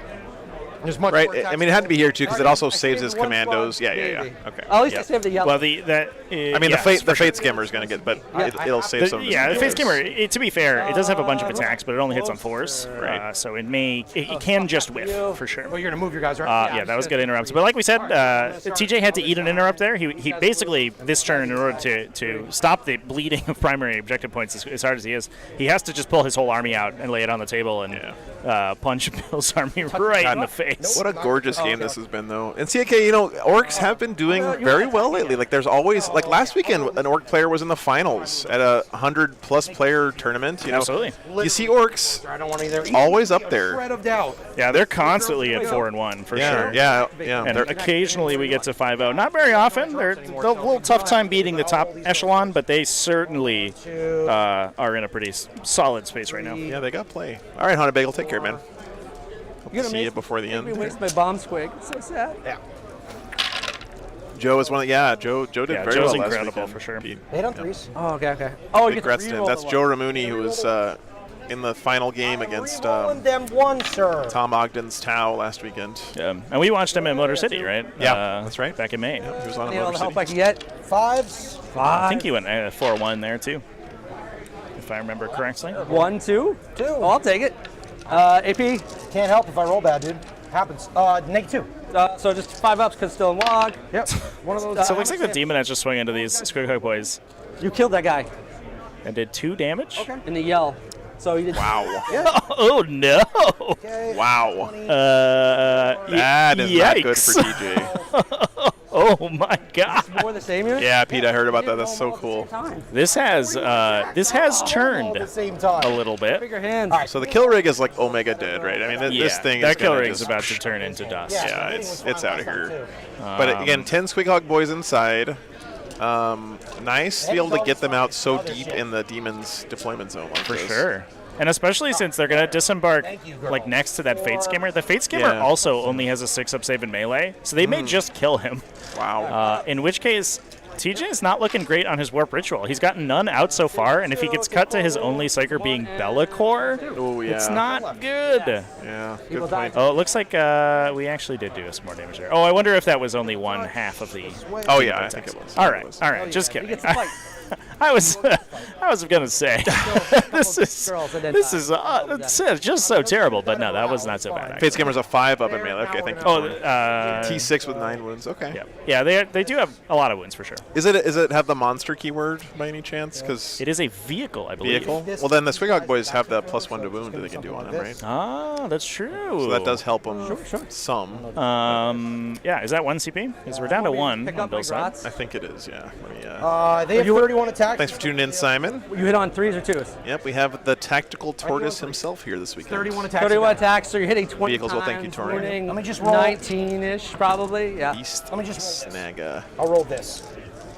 [SPEAKER 1] There's much
[SPEAKER 2] Right.
[SPEAKER 1] more
[SPEAKER 2] I
[SPEAKER 1] attacks.
[SPEAKER 2] mean, it had to be here too because it also
[SPEAKER 1] I
[SPEAKER 2] saves
[SPEAKER 1] saved
[SPEAKER 2] his
[SPEAKER 1] one
[SPEAKER 2] commandos.
[SPEAKER 1] squad,
[SPEAKER 2] Yeah.
[SPEAKER 1] maybe.
[SPEAKER 2] Okay.
[SPEAKER 3] At least I
[SPEAKER 2] Yeah.
[SPEAKER 3] saved the yellow.
[SPEAKER 4] Well, I
[SPEAKER 2] I mean, the fate skimmer is going to get, but it'll save some. of his
[SPEAKER 4] Yeah, the Fate
[SPEAKER 2] commandos.
[SPEAKER 4] Skimmer, to be fair, it does have a bunch of attacks, but it only hits on 4s.
[SPEAKER 2] Right.
[SPEAKER 4] So it can just whiff, for sure.
[SPEAKER 1] Well, you're gonna move your guys, right?
[SPEAKER 4] Yeah, that was good interrupts. But like we said, TJ had to eat an interrupt there. He basically, this turn, in order to stop the bleeding of primary objective points as hard as he is, he has to just pull his whole army out and lay it on the table and punch Bill's army right in the face.
[SPEAKER 2] What a gorgeous game this has been, though. And CAK, you know, Orks have been doing very well lately. Like, there's always, like last weekend, an Orc player was in the finals at a 100+ player tournament. You know,
[SPEAKER 4] Absolutely.
[SPEAKER 2] You see Orks
[SPEAKER 1] I don't want either.
[SPEAKER 2] always up there.
[SPEAKER 1] Shred of doubt.
[SPEAKER 4] Yeah, they're constantly at 4-1 for sure.
[SPEAKER 2] Yeah.
[SPEAKER 4] And occasionally we get to 5-0. Not very often. They're a little tough time beating the top echelon, but they certainly are in a pretty solid space right now.
[SPEAKER 2] Yeah, they got play. All right, Hunter Bagel, take care, man. Hope to see you before the
[SPEAKER 3] We
[SPEAKER 2] end.
[SPEAKER 3] waste my bomb squig. It's so sad.
[SPEAKER 1] Yeah.
[SPEAKER 2] Joe is one of Joe did
[SPEAKER 4] Yeah,
[SPEAKER 2] very
[SPEAKER 4] Joe's
[SPEAKER 2] well last
[SPEAKER 4] incredible
[SPEAKER 2] weekend.
[SPEAKER 4] for sure.
[SPEAKER 2] He-
[SPEAKER 1] 8 on 3s.
[SPEAKER 3] Oh, okay. Oh, you
[SPEAKER 2] Big
[SPEAKER 3] get to
[SPEAKER 2] congrats to him.
[SPEAKER 3] reroll
[SPEAKER 2] That's
[SPEAKER 3] the
[SPEAKER 2] Joe
[SPEAKER 3] one.
[SPEAKER 2] Ramuni, who was in the final game against
[SPEAKER 1] Rolling them one, sir.
[SPEAKER 2] Tom Ogden's Tau last weekend.
[SPEAKER 4] And we watched him at Motor City, right?
[SPEAKER 2] Yeah, that's right.
[SPEAKER 4] Back in May.
[SPEAKER 2] He was on
[SPEAKER 3] Need all
[SPEAKER 2] Motor
[SPEAKER 3] the help
[SPEAKER 2] City.
[SPEAKER 3] I can get.
[SPEAKER 1] 5s.
[SPEAKER 4] I think he went 4-1 there too, if I remember correctly.
[SPEAKER 3] 1, 2.
[SPEAKER 1] 2.
[SPEAKER 3] Oh, I'll take it. AP.
[SPEAKER 1] Can't help if I roll bad, dude. Happens. -2.
[SPEAKER 3] So just 5 ups because still in log.
[SPEAKER 1] Yep. One of those.
[SPEAKER 4] So it looks like the demon has just swung into these Squighook boys
[SPEAKER 3] You killed that guy
[SPEAKER 4] and did 2 damage.
[SPEAKER 3] okay. in the yell. So you did.
[SPEAKER 2] Wow.
[SPEAKER 4] Oh no!
[SPEAKER 1] Okay.
[SPEAKER 2] Wow.
[SPEAKER 4] That
[SPEAKER 2] That is not good for DJ.
[SPEAKER 4] Oh my god!
[SPEAKER 3] More the same here.
[SPEAKER 2] Yeah, Pete, I heard about that. That's so cool.
[SPEAKER 4] This has turned
[SPEAKER 1] At the same time.
[SPEAKER 4] a little bit.
[SPEAKER 3] Bigger hands.
[SPEAKER 2] So the kill rig is like Omega dead, right? I mean, this thing
[SPEAKER 4] that
[SPEAKER 2] is
[SPEAKER 4] kill
[SPEAKER 2] gonna
[SPEAKER 4] rig's
[SPEAKER 2] just,
[SPEAKER 4] about to turn into dust.
[SPEAKER 2] Yeah, it's out of here. But again, 10 Squighog boys inside. Nice to be able to get them out so deep in the Demon's deployment zone. Like
[SPEAKER 4] For
[SPEAKER 2] this.
[SPEAKER 4] sure. And especially since they're going to disembark like next to that Fate Skimmer. The Fate Skimmer
[SPEAKER 2] Yeah.
[SPEAKER 4] also only has a 6-up save in melee, so they may just kill him.
[SPEAKER 2] Wow.
[SPEAKER 4] In which case, TJ is not looking great on his Warp Ritual. He's gotten none out so far, and if he gets cut to his only Psyker being Bellacore,
[SPEAKER 2] Oh, yeah.
[SPEAKER 4] it's not good.
[SPEAKER 2] Yeah, good point.
[SPEAKER 4] Oh, it looks like we actually did do some more damage there. Oh, I wonder if that was only 1/2 of the...
[SPEAKER 2] Oh, yeah, I think it was.
[SPEAKER 4] All right, just kidding. I was gonna say this is just so terrible, but no, that was not so bad.
[SPEAKER 2] Fate Skimmer's a 5-up in melee. Okay, I think.
[SPEAKER 4] Oh,
[SPEAKER 2] T6 with 9 wounds. Okay.
[SPEAKER 4] yeah, they do have a lot of wounds for sure.
[SPEAKER 2] Is it have the monster keyword by any chance? Because
[SPEAKER 4] It is a vehicle, I believe.
[SPEAKER 2] vehicle. Well, then the Squighog boys have the +1 to wound that they can do on him, right?
[SPEAKER 4] Ah, that's true.
[SPEAKER 2] So that does help them some.
[SPEAKER 4] Yeah, is that 1 CP? Because we're down to 1
[SPEAKER 3] Pick
[SPEAKER 4] on
[SPEAKER 3] up my
[SPEAKER 4] Bill's side.
[SPEAKER 3] grots.
[SPEAKER 2] I think it is. Yeah. Let me,
[SPEAKER 1] They have 31 attacks.
[SPEAKER 2] thanks for tuning in, Simon.
[SPEAKER 3] You hit on 3s or 2s?
[SPEAKER 2] Yep, we have the tactical tortoise himself here this weekend.
[SPEAKER 1] 31 attacks.
[SPEAKER 3] 31 attacks, so you're hitting 20
[SPEAKER 2] Vehicles will thank you,
[SPEAKER 3] times,
[SPEAKER 2] Torian.
[SPEAKER 3] wounding
[SPEAKER 1] Let me just roll.
[SPEAKER 3] 19-ish, probably. Yeah.
[SPEAKER 2] East
[SPEAKER 1] Let me just roll
[SPEAKER 2] Snaga.
[SPEAKER 1] I'll roll this.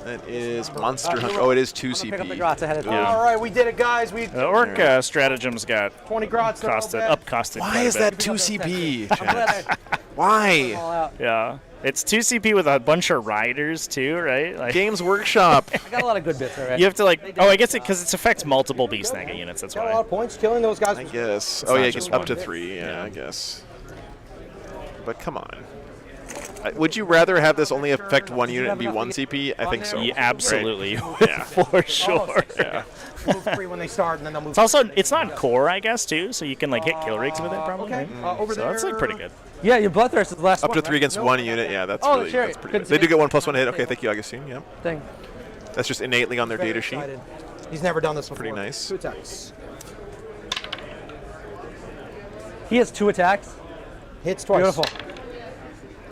[SPEAKER 2] That is Monster Hunt. Oh, it is 2
[SPEAKER 3] I'm gonna pick up the
[SPEAKER 2] CP.
[SPEAKER 3] grots ahead of time.
[SPEAKER 1] All right, we did it, guys. We
[SPEAKER 4] The Orc stratagem's got
[SPEAKER 1] 20 grots. they're all dead.
[SPEAKER 4] upcosted.
[SPEAKER 2] Why
[SPEAKER 4] quite a
[SPEAKER 2] is
[SPEAKER 4] bit.
[SPEAKER 2] that 2 CP?
[SPEAKER 3] I'm glad I
[SPEAKER 2] Why?
[SPEAKER 3] all out.
[SPEAKER 4] Yeah. It's 2 CP with a bunch of riders too, right? Like,
[SPEAKER 2] Games Workshop.
[SPEAKER 3] I got a lot of good bits already.
[SPEAKER 4] you have to like. Oh, I guess it because it affects multiple Beast Naga units. That's
[SPEAKER 1] Got a lot
[SPEAKER 4] why.
[SPEAKER 1] of points killing those guys.
[SPEAKER 2] I guess.
[SPEAKER 4] not
[SPEAKER 2] Oh, yeah, it
[SPEAKER 4] just
[SPEAKER 2] gets up
[SPEAKER 4] one.
[SPEAKER 2] to 3. Yeah, I guess. But come on. Would you rather have this only affect 1 unit and be 1 CP? I think so.
[SPEAKER 4] Yeah, absolutely,
[SPEAKER 2] Yeah.
[SPEAKER 4] for sure.
[SPEAKER 2] Yeah.
[SPEAKER 1] Move 3 when they start, and then they'll move.
[SPEAKER 4] It's also not core, I guess, too, so you can like hit kill rigs with it probably.
[SPEAKER 1] Okay. Over
[SPEAKER 4] So
[SPEAKER 1] there.
[SPEAKER 4] that's like pretty good.
[SPEAKER 3] Yeah, your Bloodthirst is the last
[SPEAKER 2] Up
[SPEAKER 3] one,
[SPEAKER 2] to 3
[SPEAKER 3] right?
[SPEAKER 2] against 1 unit. Yeah, that's
[SPEAKER 3] Oh,
[SPEAKER 2] really
[SPEAKER 3] sure.
[SPEAKER 2] that's pretty
[SPEAKER 3] Good
[SPEAKER 2] good. They do
[SPEAKER 3] to
[SPEAKER 2] get 1+1 hit. Okay, thank you, Augustine. Yep.
[SPEAKER 3] Thing.
[SPEAKER 2] That's just innately on their
[SPEAKER 1] Very
[SPEAKER 2] data sheet.
[SPEAKER 1] excited. He's never done this before.
[SPEAKER 2] Pretty nice.
[SPEAKER 1] 2 attacks.
[SPEAKER 3] He has 2 attacks.
[SPEAKER 1] Hits twice.
[SPEAKER 3] Beautiful.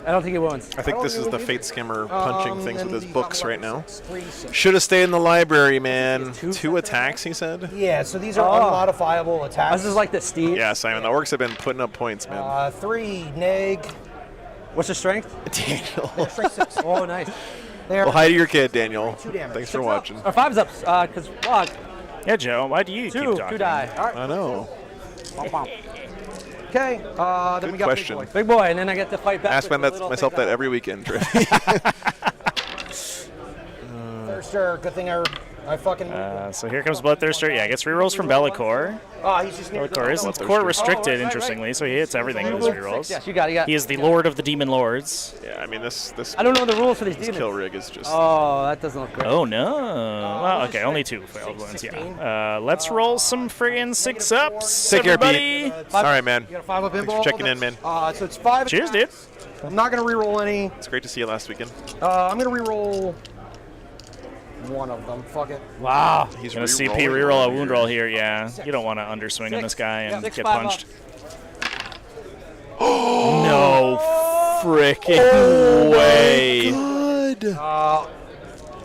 [SPEAKER 3] I don't think he wounds.
[SPEAKER 2] I think this is the Fate Skimmer punching things with his
[SPEAKER 1] then
[SPEAKER 2] books
[SPEAKER 1] the-
[SPEAKER 2] right now.
[SPEAKER 1] 3, 6.
[SPEAKER 2] Should have stayed in the library, man.
[SPEAKER 3] Two
[SPEAKER 2] 2 attacks, he said.
[SPEAKER 1] Yeah, so these are
[SPEAKER 3] Oh.
[SPEAKER 1] unmodifiable attacks.
[SPEAKER 3] This is like the Steve.
[SPEAKER 2] Yeah, Simon. The Orcs have been putting up points, man.
[SPEAKER 1] 3, neg.
[SPEAKER 3] What's your strength?
[SPEAKER 2] Daniel.
[SPEAKER 1] Strength 6.
[SPEAKER 3] Oh, nice.
[SPEAKER 1] There.
[SPEAKER 2] Well, hi to your kid, Daniel.
[SPEAKER 1] 2 damage.
[SPEAKER 2] Thanks for
[SPEAKER 1] 6
[SPEAKER 2] watching.
[SPEAKER 3] Or 5's ups, because log.
[SPEAKER 4] Yeah, Joe. Why do you keep
[SPEAKER 3] 2
[SPEAKER 4] talking?
[SPEAKER 3] die. All right.
[SPEAKER 2] I know.
[SPEAKER 1] Okay. Then
[SPEAKER 2] Good
[SPEAKER 1] we got
[SPEAKER 2] question.
[SPEAKER 1] Big Boy.
[SPEAKER 3] Big boy, and then I get to fight back.
[SPEAKER 2] Ask
[SPEAKER 3] with the
[SPEAKER 2] man
[SPEAKER 3] little
[SPEAKER 2] myself
[SPEAKER 3] thing
[SPEAKER 2] that every weekend.
[SPEAKER 1] Thirster. Good thing I fucking.
[SPEAKER 4] So here comes Bloodthirster. Yeah, gets rerolls from Bellacore.
[SPEAKER 1] He's just near
[SPEAKER 4] Bellacore isn't core restricted, interestingly, so he hits everything with his rerolls.
[SPEAKER 3] Yes, you got it.
[SPEAKER 4] He is the Lord of the Demon Lords.
[SPEAKER 2] Yeah, I mean this
[SPEAKER 3] I don't know the rules for these
[SPEAKER 2] this
[SPEAKER 3] demons.
[SPEAKER 2] kill rig is just.
[SPEAKER 3] Oh, that doesn't look great.
[SPEAKER 4] Oh no! Well, okay, only 2 failed ones. Yeah. Let's roll some friggin' 6-ups,
[SPEAKER 2] Take care,
[SPEAKER 4] everybody.
[SPEAKER 2] Pete. All right, man.
[SPEAKER 1] You got a 5 up
[SPEAKER 2] Thanks
[SPEAKER 1] involved.
[SPEAKER 2] for checking in, man.
[SPEAKER 1] So it's 5.
[SPEAKER 4] Cheers, dude.
[SPEAKER 1] I'm not gonna reroll any.
[SPEAKER 2] It's great to see you last weekend.
[SPEAKER 1] I'm gonna reroll one of them. Fuck it.
[SPEAKER 3] Wow.
[SPEAKER 2] He's
[SPEAKER 4] Gonna
[SPEAKER 2] re-rolling
[SPEAKER 4] CP reroll a
[SPEAKER 2] over
[SPEAKER 4] wound
[SPEAKER 2] here.
[SPEAKER 4] roll here. Yeah, you don't want to underswing on this guy and
[SPEAKER 3] 6,
[SPEAKER 4] get
[SPEAKER 3] 5
[SPEAKER 4] punched.
[SPEAKER 3] up.
[SPEAKER 4] No freaking way.
[SPEAKER 2] Good.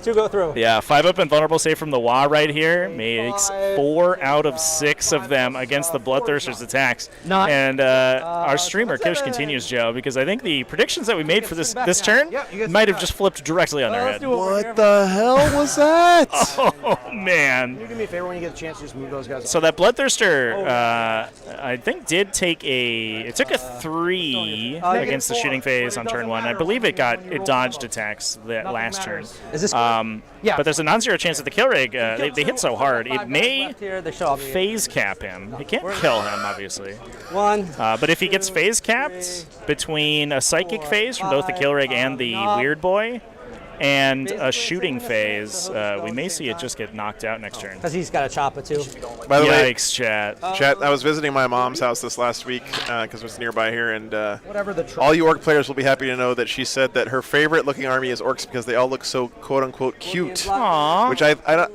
[SPEAKER 3] 2 go through.
[SPEAKER 4] Yeah, 5-up and vulnerable save from the Wa right here makes 4 out of 6 of them against the Bloodthirster's attacks.
[SPEAKER 3] Not-
[SPEAKER 4] And our streamer Kish continues, Joe, because I think the predictions that we made for this turn might have just flipped directly on their
[SPEAKER 3] Let's
[SPEAKER 4] head.
[SPEAKER 3] do it over here.
[SPEAKER 2] What the hell was that?
[SPEAKER 4] Oh man!
[SPEAKER 1] You do me a favor when you get a chance, just move those guys.
[SPEAKER 4] So that Bloodthirster, I think, did take it took a 3 against the shooting phase on turn 1. I believe it dodged attacks that last turn.
[SPEAKER 3] Is this
[SPEAKER 1] Yeah.
[SPEAKER 4] But there's a non-zero chance that the kill rig, they hit so hard, it may
[SPEAKER 3] here, they show up.
[SPEAKER 4] phase cap him. It can't kill him, obviously.
[SPEAKER 3] 1.
[SPEAKER 4] But if he gets phase capped between a psychic phase from both the kill rig and the weird boy, and a shooting phase. We may see it just get knocked out next turn.
[SPEAKER 3] Because he's got a chopper too.
[SPEAKER 2] By the way,
[SPEAKER 4] Yikes, chat.
[SPEAKER 2] chat, I was visiting my mom's house this last week because it was nearby here, and
[SPEAKER 1] Whatever the
[SPEAKER 2] all you Orc players will be happy to know that she said that her favorite looking army is Orcs because they all look so quote-unquote cute.
[SPEAKER 4] Aww.
[SPEAKER 2] Which I don't...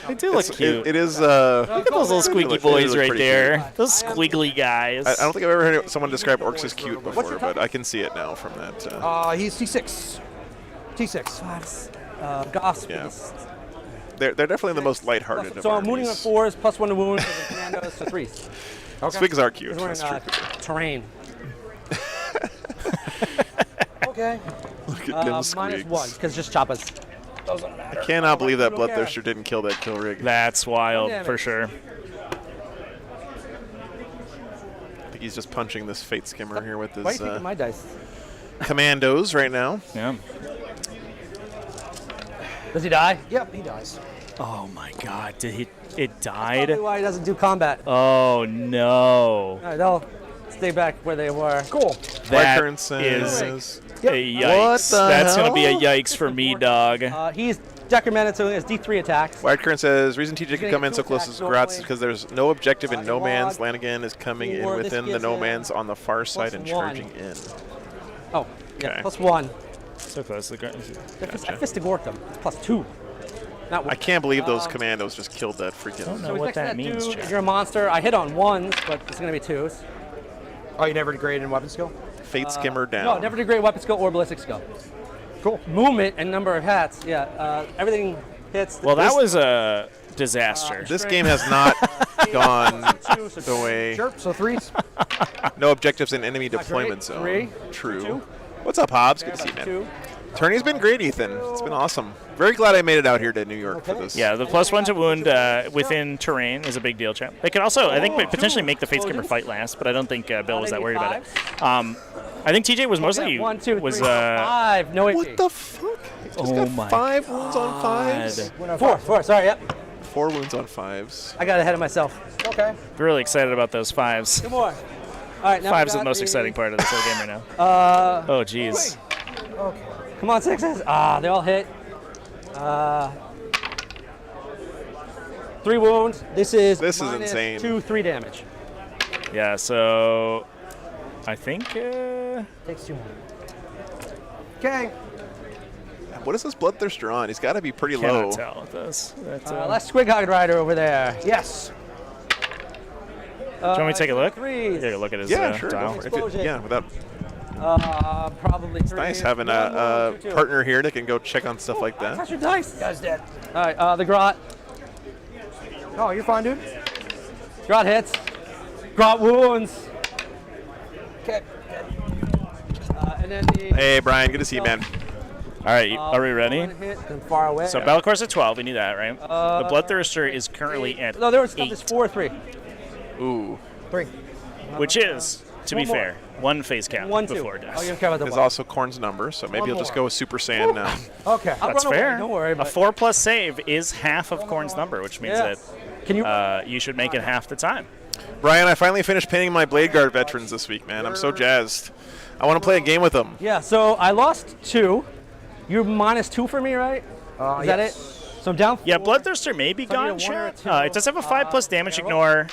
[SPEAKER 4] They do look cute.
[SPEAKER 2] It is...
[SPEAKER 4] Look at those little squeaky
[SPEAKER 2] look
[SPEAKER 4] boys right
[SPEAKER 2] pretty
[SPEAKER 4] there.
[SPEAKER 2] cute.
[SPEAKER 4] Those squiggly guys.
[SPEAKER 2] I don't think I've ever heard someone describe Orcs as cute before, but I can see it now from that.
[SPEAKER 1] He's T6. T6.
[SPEAKER 3] Gospel.
[SPEAKER 2] Yeah. They're definitely the most lighthearted of
[SPEAKER 3] So I'm mooning on
[SPEAKER 2] armies.
[SPEAKER 3] 4s, +1 to wound, and commandos to 3s.
[SPEAKER 2] Swigs are cute.
[SPEAKER 3] He's wearing
[SPEAKER 2] That's true.
[SPEAKER 3] terrain.
[SPEAKER 1] Okay.
[SPEAKER 2] Look at them
[SPEAKER 3] -1,
[SPEAKER 2] squigs.
[SPEAKER 3] because just choppers.
[SPEAKER 2] I cannot believe that Bloodthirster didn't kill that kill rig.
[SPEAKER 4] That's wild, for sure.
[SPEAKER 2] I think he's just punching this Fate Skimmer here with
[SPEAKER 3] Why are you
[SPEAKER 2] his
[SPEAKER 3] taking my dice?
[SPEAKER 2] commandos right now.
[SPEAKER 4] Yeah.
[SPEAKER 3] Does he die?
[SPEAKER 1] Yep, he dies.
[SPEAKER 4] Oh my God! It
[SPEAKER 3] Probably
[SPEAKER 4] died?
[SPEAKER 3] why he doesn't do combat.
[SPEAKER 4] Oh no!
[SPEAKER 3] All right, they'll stay back where they were.
[SPEAKER 1] Cool.
[SPEAKER 4] That
[SPEAKER 2] Current says.
[SPEAKER 4] a yikes.
[SPEAKER 2] the
[SPEAKER 4] That's gonna be a
[SPEAKER 2] hell?
[SPEAKER 4] yikes for me, dog.
[SPEAKER 3] He's decremented, so he has D3 attacks.
[SPEAKER 2] Wired Current says, reason TJ could
[SPEAKER 3] gonna
[SPEAKER 2] come
[SPEAKER 3] get
[SPEAKER 2] in so
[SPEAKER 3] two
[SPEAKER 2] close
[SPEAKER 3] attacks
[SPEAKER 2] as Gratz is
[SPEAKER 3] normally.
[SPEAKER 2] because there's no objective in no
[SPEAKER 3] Log.
[SPEAKER 2] man's. Lanigan is coming in
[SPEAKER 3] Or this
[SPEAKER 2] within the
[SPEAKER 3] gives
[SPEAKER 2] no
[SPEAKER 3] him
[SPEAKER 2] man's on the far side and
[SPEAKER 3] +1.
[SPEAKER 2] charging in.
[SPEAKER 3] Oh, yeah,
[SPEAKER 2] Okay.
[SPEAKER 3] +1.
[SPEAKER 4] So close to the ground.
[SPEAKER 3] I fisted worked him. It's +2. Not
[SPEAKER 2] I can't believe those commandos just killed that freaking.
[SPEAKER 4] don't know
[SPEAKER 3] So
[SPEAKER 4] what
[SPEAKER 3] next to
[SPEAKER 4] that means,
[SPEAKER 3] dude,
[SPEAKER 4] chat.
[SPEAKER 3] you're a monster. I hit on 1s, but it's going to be 2s.
[SPEAKER 1] Oh, you never degraded in weapon skill?
[SPEAKER 2] Fate Skimmer down.
[SPEAKER 3] No, never degrade weapon skill or ballistic skill.
[SPEAKER 1] Cool.
[SPEAKER 3] Movement and number of hats. Yeah, everything hits.
[SPEAKER 4] Well, that was a disaster.
[SPEAKER 2] This game has not gone the way.
[SPEAKER 1] Sure, so 3s.
[SPEAKER 2] No objectives in enemy deployment zone.
[SPEAKER 3] 3,
[SPEAKER 2] True.
[SPEAKER 3] 2.
[SPEAKER 2] What's up, Hobbs? Good to see you, man.
[SPEAKER 3] 2.
[SPEAKER 2] Tourney's been great, Ethan. It's been awesome. Very glad I made it out here to New York for this.
[SPEAKER 4] Yeah, the +1 to wound within terrain is a big deal, champ. They could also, I think, potentially make the Fate Skimmer fight last, but I don't think Bill was that worried about it. I think TJ was mostly
[SPEAKER 3] 1, 2, 3,
[SPEAKER 4] was
[SPEAKER 3] 5. No AP.
[SPEAKER 2] What the fuck? He's just
[SPEAKER 4] Oh
[SPEAKER 2] got
[SPEAKER 4] my
[SPEAKER 2] 5 wounds on 5s.
[SPEAKER 3] 4. Sorry, yep.
[SPEAKER 2] 4 wounds on 5s.
[SPEAKER 3] I got ahead of myself.
[SPEAKER 1] Okay.
[SPEAKER 4] really excited about those 5s.
[SPEAKER 3] 2 more. All right, now
[SPEAKER 4] 5's
[SPEAKER 3] we
[SPEAKER 4] the
[SPEAKER 3] got
[SPEAKER 4] most exciting part of this whole game right now. Oh, jeez.
[SPEAKER 1] Okay.
[SPEAKER 3] Come on, 6s. They all hit. 3 wounds. This is
[SPEAKER 2] insane.
[SPEAKER 3] 2, 3 damage.
[SPEAKER 4] Yeah, so I think
[SPEAKER 3] Takes 2 more.
[SPEAKER 1] Okay.
[SPEAKER 2] What is this Bloodthirster on? He's got to be pretty
[SPEAKER 4] cannot
[SPEAKER 2] low.
[SPEAKER 4] tell with this. That's,
[SPEAKER 3] Last Squig-Hog Rider over there.
[SPEAKER 1] Yes.
[SPEAKER 4] do you want me to take a look?
[SPEAKER 3] 3s.
[SPEAKER 4] Take a look at his
[SPEAKER 2] Yeah, sure.
[SPEAKER 4] dial.
[SPEAKER 2] Go for it.
[SPEAKER 3] Explosion.
[SPEAKER 2] Yeah, without.
[SPEAKER 3] Probably 3.
[SPEAKER 2] Nice having a partner here that can go check on stuff like that.
[SPEAKER 3] Touch your dice.
[SPEAKER 1] Guy's dead.
[SPEAKER 3] All right, the Grot.
[SPEAKER 1] Oh, you're fine, dude.
[SPEAKER 3] Grot hits. Grot wounds.
[SPEAKER 1] Okay.
[SPEAKER 3] And then the
[SPEAKER 2] Hey, Brian. Good to see you, man.
[SPEAKER 4] All right, are we ready?
[SPEAKER 3] one hit and far away.
[SPEAKER 4] So Battlecore's at 12. We knew that, right? The Bloodthirster is currently at
[SPEAKER 3] No, there was stuff
[SPEAKER 4] 8,
[SPEAKER 3] that's 4, 3.
[SPEAKER 2] Ooh.
[SPEAKER 1] 3.
[SPEAKER 4] which is, to be
[SPEAKER 3] One more.
[SPEAKER 4] fair, 1 phase count
[SPEAKER 3] 1, 2.
[SPEAKER 4] before
[SPEAKER 3] Oh,
[SPEAKER 4] death.
[SPEAKER 3] you don't care about the
[SPEAKER 2] There's
[SPEAKER 3] one.
[SPEAKER 2] also Korn's number, so maybe
[SPEAKER 1] One
[SPEAKER 2] he'll just
[SPEAKER 1] more.
[SPEAKER 2] go with Super Saiyan now.
[SPEAKER 1] Okay.
[SPEAKER 3] I'll
[SPEAKER 4] That's
[SPEAKER 3] run away,
[SPEAKER 4] fair.
[SPEAKER 3] Don't worry.
[SPEAKER 4] A
[SPEAKER 3] But
[SPEAKER 4] 4+ save is half of Korn's number, which means
[SPEAKER 3] yeah. Can you?
[SPEAKER 4] that you should make it half the time.
[SPEAKER 2] Brian, I finally finished painting my Blade Guard veterans this week, man. I'm so jazzed. I want to play a game with them.
[SPEAKER 3] Yeah. So I lost 2. You're -2 for me, right? Is that it? So I'm down.
[SPEAKER 4] Yeah,
[SPEAKER 3] 4.
[SPEAKER 4] Bloodthirster may be
[SPEAKER 3] So I need a
[SPEAKER 4] gone,
[SPEAKER 3] 1 or a
[SPEAKER 4] chat.
[SPEAKER 3] 2.
[SPEAKER 4] It does have a 5+ damage ignore.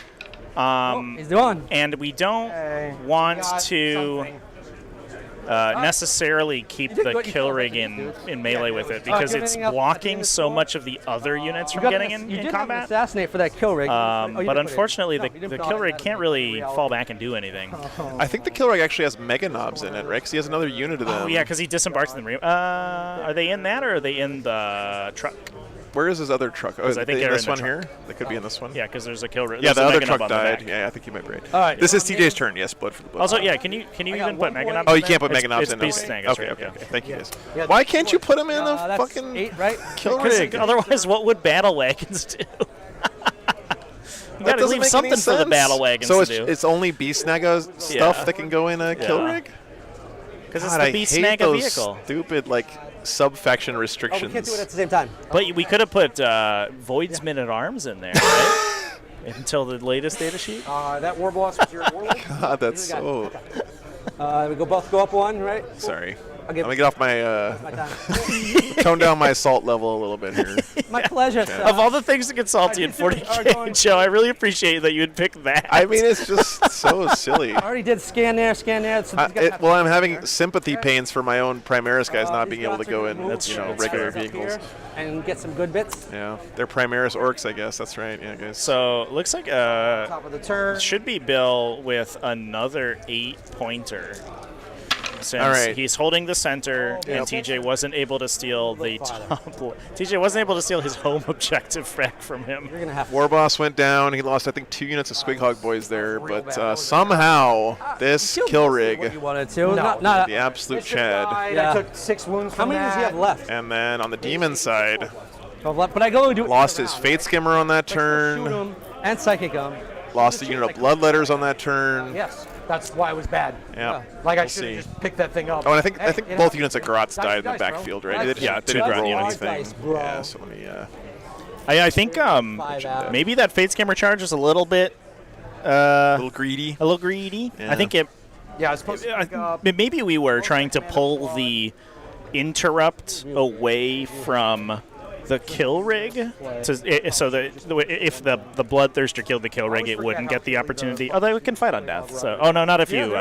[SPEAKER 3] He's done.
[SPEAKER 4] And we don't
[SPEAKER 1] Okay.
[SPEAKER 4] want
[SPEAKER 1] Got
[SPEAKER 4] to
[SPEAKER 1] something.
[SPEAKER 4] necessarily keep
[SPEAKER 3] did
[SPEAKER 4] the
[SPEAKER 3] good. You
[SPEAKER 4] kill
[SPEAKER 3] killed
[SPEAKER 4] rig
[SPEAKER 3] these
[SPEAKER 4] in
[SPEAKER 3] dudes.
[SPEAKER 4] melee with it because
[SPEAKER 3] do you have
[SPEAKER 4] it's
[SPEAKER 3] anything else?
[SPEAKER 4] blocking
[SPEAKER 3] Anything
[SPEAKER 4] so
[SPEAKER 3] else?
[SPEAKER 4] much of the other units from
[SPEAKER 3] You got
[SPEAKER 4] getting
[SPEAKER 3] this-
[SPEAKER 4] in
[SPEAKER 3] you did have an
[SPEAKER 4] combat.
[SPEAKER 3] assassinate for that kill rig. Oh, you
[SPEAKER 4] But
[SPEAKER 3] did put it.
[SPEAKER 4] unfortunately,
[SPEAKER 3] No, you didn't
[SPEAKER 4] the
[SPEAKER 3] put
[SPEAKER 4] kill
[SPEAKER 3] all
[SPEAKER 4] rig
[SPEAKER 3] that
[SPEAKER 4] can't
[SPEAKER 3] in.
[SPEAKER 4] really
[SPEAKER 3] Reality.
[SPEAKER 4] fall back and do anything.
[SPEAKER 2] I think the kill rig actually has Mega Knobs in it, right? 'Cause he has another unit of them.
[SPEAKER 4] Oh yeah, because he disembarks in the are they in that or are they in the truck?
[SPEAKER 2] Where is his other truck? Oh,
[SPEAKER 4] I
[SPEAKER 2] is
[SPEAKER 4] think
[SPEAKER 2] it
[SPEAKER 4] they're
[SPEAKER 2] this
[SPEAKER 4] in
[SPEAKER 2] one
[SPEAKER 4] the
[SPEAKER 2] here? They could be in this one.
[SPEAKER 4] Yeah, because there's a kill rig.
[SPEAKER 2] Yeah,
[SPEAKER 4] there's
[SPEAKER 2] the
[SPEAKER 4] a
[SPEAKER 2] other
[SPEAKER 4] Mega
[SPEAKER 2] truck
[SPEAKER 4] Nub on the
[SPEAKER 2] died.
[SPEAKER 4] back.
[SPEAKER 2] Yeah, I think you might be right.
[SPEAKER 3] All right.
[SPEAKER 2] This is TJ's turn. Yes, blood for the blood.
[SPEAKER 4] Also, yeah, can you
[SPEAKER 3] got
[SPEAKER 4] even
[SPEAKER 3] 1
[SPEAKER 4] put Mega
[SPEAKER 3] point.
[SPEAKER 4] Nub?
[SPEAKER 2] Oh, you can't put
[SPEAKER 4] It's-
[SPEAKER 2] Mega Knobs
[SPEAKER 4] it's
[SPEAKER 2] in.
[SPEAKER 4] Beast
[SPEAKER 2] Okay.
[SPEAKER 4] Snag, that's
[SPEAKER 2] Okay,
[SPEAKER 4] right,
[SPEAKER 2] okay,
[SPEAKER 4] yeah.
[SPEAKER 2] okay. Thank you, guys.
[SPEAKER 3] Yeah,
[SPEAKER 2] Why can't you put him in a
[SPEAKER 3] that's
[SPEAKER 2] fucking
[SPEAKER 3] 8, right?
[SPEAKER 2] kill
[SPEAKER 4] Because
[SPEAKER 2] rig?
[SPEAKER 4] otherwise, what would battle wagons do? You
[SPEAKER 2] That
[SPEAKER 4] gotta
[SPEAKER 2] doesn't
[SPEAKER 4] leave
[SPEAKER 2] make
[SPEAKER 4] something
[SPEAKER 2] any
[SPEAKER 4] for the
[SPEAKER 2] sense.
[SPEAKER 4] battle wagons
[SPEAKER 2] So
[SPEAKER 4] to do.
[SPEAKER 2] it's only Beast Snaga stuff
[SPEAKER 4] Yeah.
[SPEAKER 2] that can go in a kill
[SPEAKER 4] Yeah.
[SPEAKER 2] rig?
[SPEAKER 4] Because it's
[SPEAKER 2] God,
[SPEAKER 4] the
[SPEAKER 2] I
[SPEAKER 4] Beast
[SPEAKER 2] hate
[SPEAKER 4] Snag a
[SPEAKER 2] those
[SPEAKER 4] vehicle.
[SPEAKER 2] stupid like sub-faction
[SPEAKER 3] Oh, we
[SPEAKER 2] restrictions.
[SPEAKER 3] can't do it at the same time.
[SPEAKER 4] But we could have put Voidsman at Arms in there, right? Until the latest data sheet.
[SPEAKER 1] That war boss was your warlord?
[SPEAKER 2] God, that's
[SPEAKER 3] You got
[SPEAKER 2] so...
[SPEAKER 3] We both go up 1, right?
[SPEAKER 2] Sorry. Let me get off my tone down my salt level a little bit here.
[SPEAKER 3] My pleasure, sir.
[SPEAKER 4] Of all the things to get salty in 40K, Joe, I really appreciate that you would pick that.
[SPEAKER 2] I mean, it's just so silly.
[SPEAKER 3] I already did scan there. So
[SPEAKER 2] Well, I'm having sympathy pains for my own Primaris guys not being able to go in, regular vehicles.
[SPEAKER 3] And get some good bits.
[SPEAKER 2] Yeah, they're Primaris Orks, I guess. That's right. Yeah, guys.
[SPEAKER 4] So looks like
[SPEAKER 1] Top of the turn.
[SPEAKER 4] should be Bill with another 8-pointer. Since
[SPEAKER 2] All right.
[SPEAKER 4] he's holding the center, and TJ wasn't able to steal the top. TJ wasn't able to steal his home objective back from him.
[SPEAKER 3] You're gonna have
[SPEAKER 2] War Boss went down. He lost, I think, 2 units of Squighog Boys there, but somehow this kill
[SPEAKER 3] what
[SPEAKER 2] rig,
[SPEAKER 3] you wanted to.
[SPEAKER 1] No.
[SPEAKER 3] Not
[SPEAKER 2] the absolute Chad.
[SPEAKER 3] Yeah.
[SPEAKER 1] I took 6 wounds
[SPEAKER 3] How
[SPEAKER 1] from
[SPEAKER 3] many does he
[SPEAKER 1] that.
[SPEAKER 3] have left?
[SPEAKER 2] And then on the Demon side,
[SPEAKER 3] 12 left. But I go and do it.
[SPEAKER 2] lost his Fate Skimmer on that
[SPEAKER 3] Shoot
[SPEAKER 2] turn,
[SPEAKER 3] him and psychic him.
[SPEAKER 2] lost a unit of Bloodletters on that turn.
[SPEAKER 1] Yes, that's why it was bad.
[SPEAKER 2] Yeah.
[SPEAKER 1] Like I
[SPEAKER 2] We'll
[SPEAKER 1] should have
[SPEAKER 2] see.
[SPEAKER 1] just picked that thing up.
[SPEAKER 2] Oh, and I think
[SPEAKER 1] Hey,
[SPEAKER 2] both units of Garotz died in the
[SPEAKER 1] dice, bro.
[SPEAKER 2] backfield, right?
[SPEAKER 1] Dice.
[SPEAKER 2] They
[SPEAKER 4] Yeah,
[SPEAKER 2] didn't
[SPEAKER 4] two
[SPEAKER 2] roll
[SPEAKER 4] dice,
[SPEAKER 2] anything.
[SPEAKER 3] bro.
[SPEAKER 2] Yeah, so let me.
[SPEAKER 4] I think maybe that Fate Scammer charge is a little bit
[SPEAKER 2] A little greedy.
[SPEAKER 4] I think it.
[SPEAKER 1] Yeah, I was supposed to pick up.
[SPEAKER 4] Maybe we were trying to pull the interrupt away from the kill rig, so that if the Bloodthirster killed the kill rig, it wouldn't get the opportunity. Although it can fight on death. So, oh no, not if you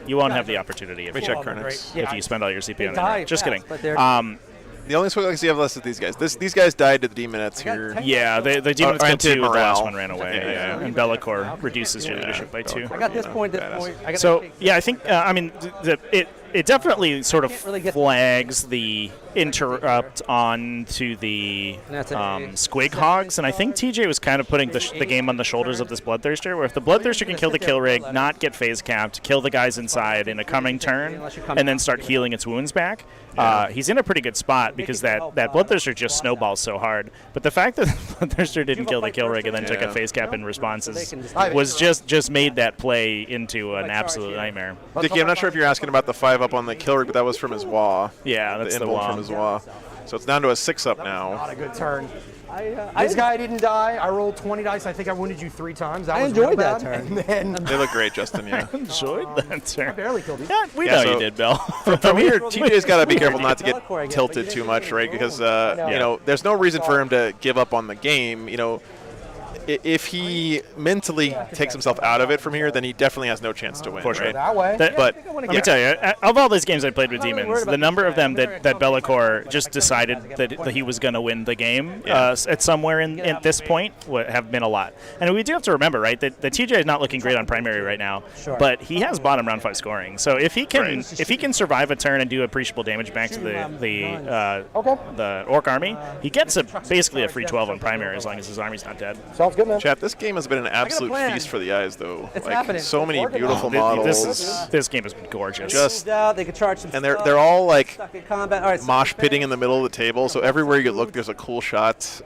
[SPEAKER 4] you won't have the opportunity if
[SPEAKER 2] Let me
[SPEAKER 4] you,
[SPEAKER 2] check Kernix.
[SPEAKER 4] if you spend all your CP on
[SPEAKER 3] die
[SPEAKER 4] it. Just
[SPEAKER 3] fast,
[SPEAKER 4] kidding.
[SPEAKER 3] but they're-
[SPEAKER 2] The only Squighog you have left is these guys. These guys died to the Demonettes here.
[SPEAKER 4] Yeah, the Demons
[SPEAKER 2] Oh,
[SPEAKER 4] killed
[SPEAKER 2] and to
[SPEAKER 4] 2, the last
[SPEAKER 2] morale.
[SPEAKER 4] one ran away.
[SPEAKER 2] Yeah.
[SPEAKER 4] And Bellicor reduces your leadership by 2.
[SPEAKER 3] I got this point.
[SPEAKER 2] Badass.
[SPEAKER 3] I got
[SPEAKER 4] So yeah, I think it definitely sort of
[SPEAKER 3] really get-
[SPEAKER 4] flags the interrupt onto the
[SPEAKER 3] That's an
[SPEAKER 4] Squig Hogs, and I think TJ was kind of putting the game on the shoulders of this Bloodthirster, where if the Bloodthirster can kill the kill rig, not get phase capped, kill the guys inside in a coming turn, and then start healing its wounds back, he's in a pretty good spot because that Bloodthirster just snowballs so hard. But the fact that the Bloodthirster didn't kill the kill rig and then took a phase cap in response was just made that play into an absolute nightmare.
[SPEAKER 2] Dickie, I'm not sure if you're asking about the 5-up on the kill rig, but that was from his Wah.
[SPEAKER 4] Yeah, that's the
[SPEAKER 2] invuln from
[SPEAKER 4] wall.
[SPEAKER 2] his Wah. So it's down to a 6-up now.
[SPEAKER 1] Not a good turn. This guy didn't die. I rolled 20 dice. I think I wounded you 3 times. That
[SPEAKER 3] I
[SPEAKER 1] was
[SPEAKER 3] enjoyed
[SPEAKER 1] real
[SPEAKER 3] that
[SPEAKER 1] bad.
[SPEAKER 3] turn.
[SPEAKER 1] And then
[SPEAKER 2] They look great, Justin, yeah.
[SPEAKER 4] Enjoyed that turn.
[SPEAKER 1] barely killed you.
[SPEAKER 4] Yeah, we
[SPEAKER 2] Yeah,
[SPEAKER 4] know
[SPEAKER 2] so-
[SPEAKER 4] you did, Bill.
[SPEAKER 2] From here, TJ's got to be careful not to get tilted too much, right? Because, there's no reason for him to give up on the game. If he mentally takes himself out of it from here, then he definitely has no chance to win.
[SPEAKER 4] For sure.
[SPEAKER 2] Right?
[SPEAKER 1] That way.
[SPEAKER 2] But
[SPEAKER 4] Let me tell you, of all these games I played with Demons, the number of them that Bellicor just decided that he was going to win the game at somewhere at this point have been a lot. And we do have to remember, right, that TJ is not looking great on primary right now, but he has bottom round 5 scoring. So if he can survive a turn and do appreciable damage back to the Orc army, he gets basically a free 12 on primary as long as his army's not dead.
[SPEAKER 1] Sounds good, man.
[SPEAKER 2] Chat, this game has been an absolute
[SPEAKER 3] plan.
[SPEAKER 2] feast for the eyes, though.
[SPEAKER 3] It's
[SPEAKER 2] like,
[SPEAKER 3] happening.
[SPEAKER 2] so many
[SPEAKER 3] It's working.
[SPEAKER 2] beautiful models.
[SPEAKER 4] This game has been gorgeous.
[SPEAKER 2] Just
[SPEAKER 3] They could charge some
[SPEAKER 2] and
[SPEAKER 3] stuff.
[SPEAKER 2] they're all like
[SPEAKER 3] Stuck in combat. All right, so
[SPEAKER 2] mosh pitting in the middle of the table, so everywhere you look, there's a cool shot.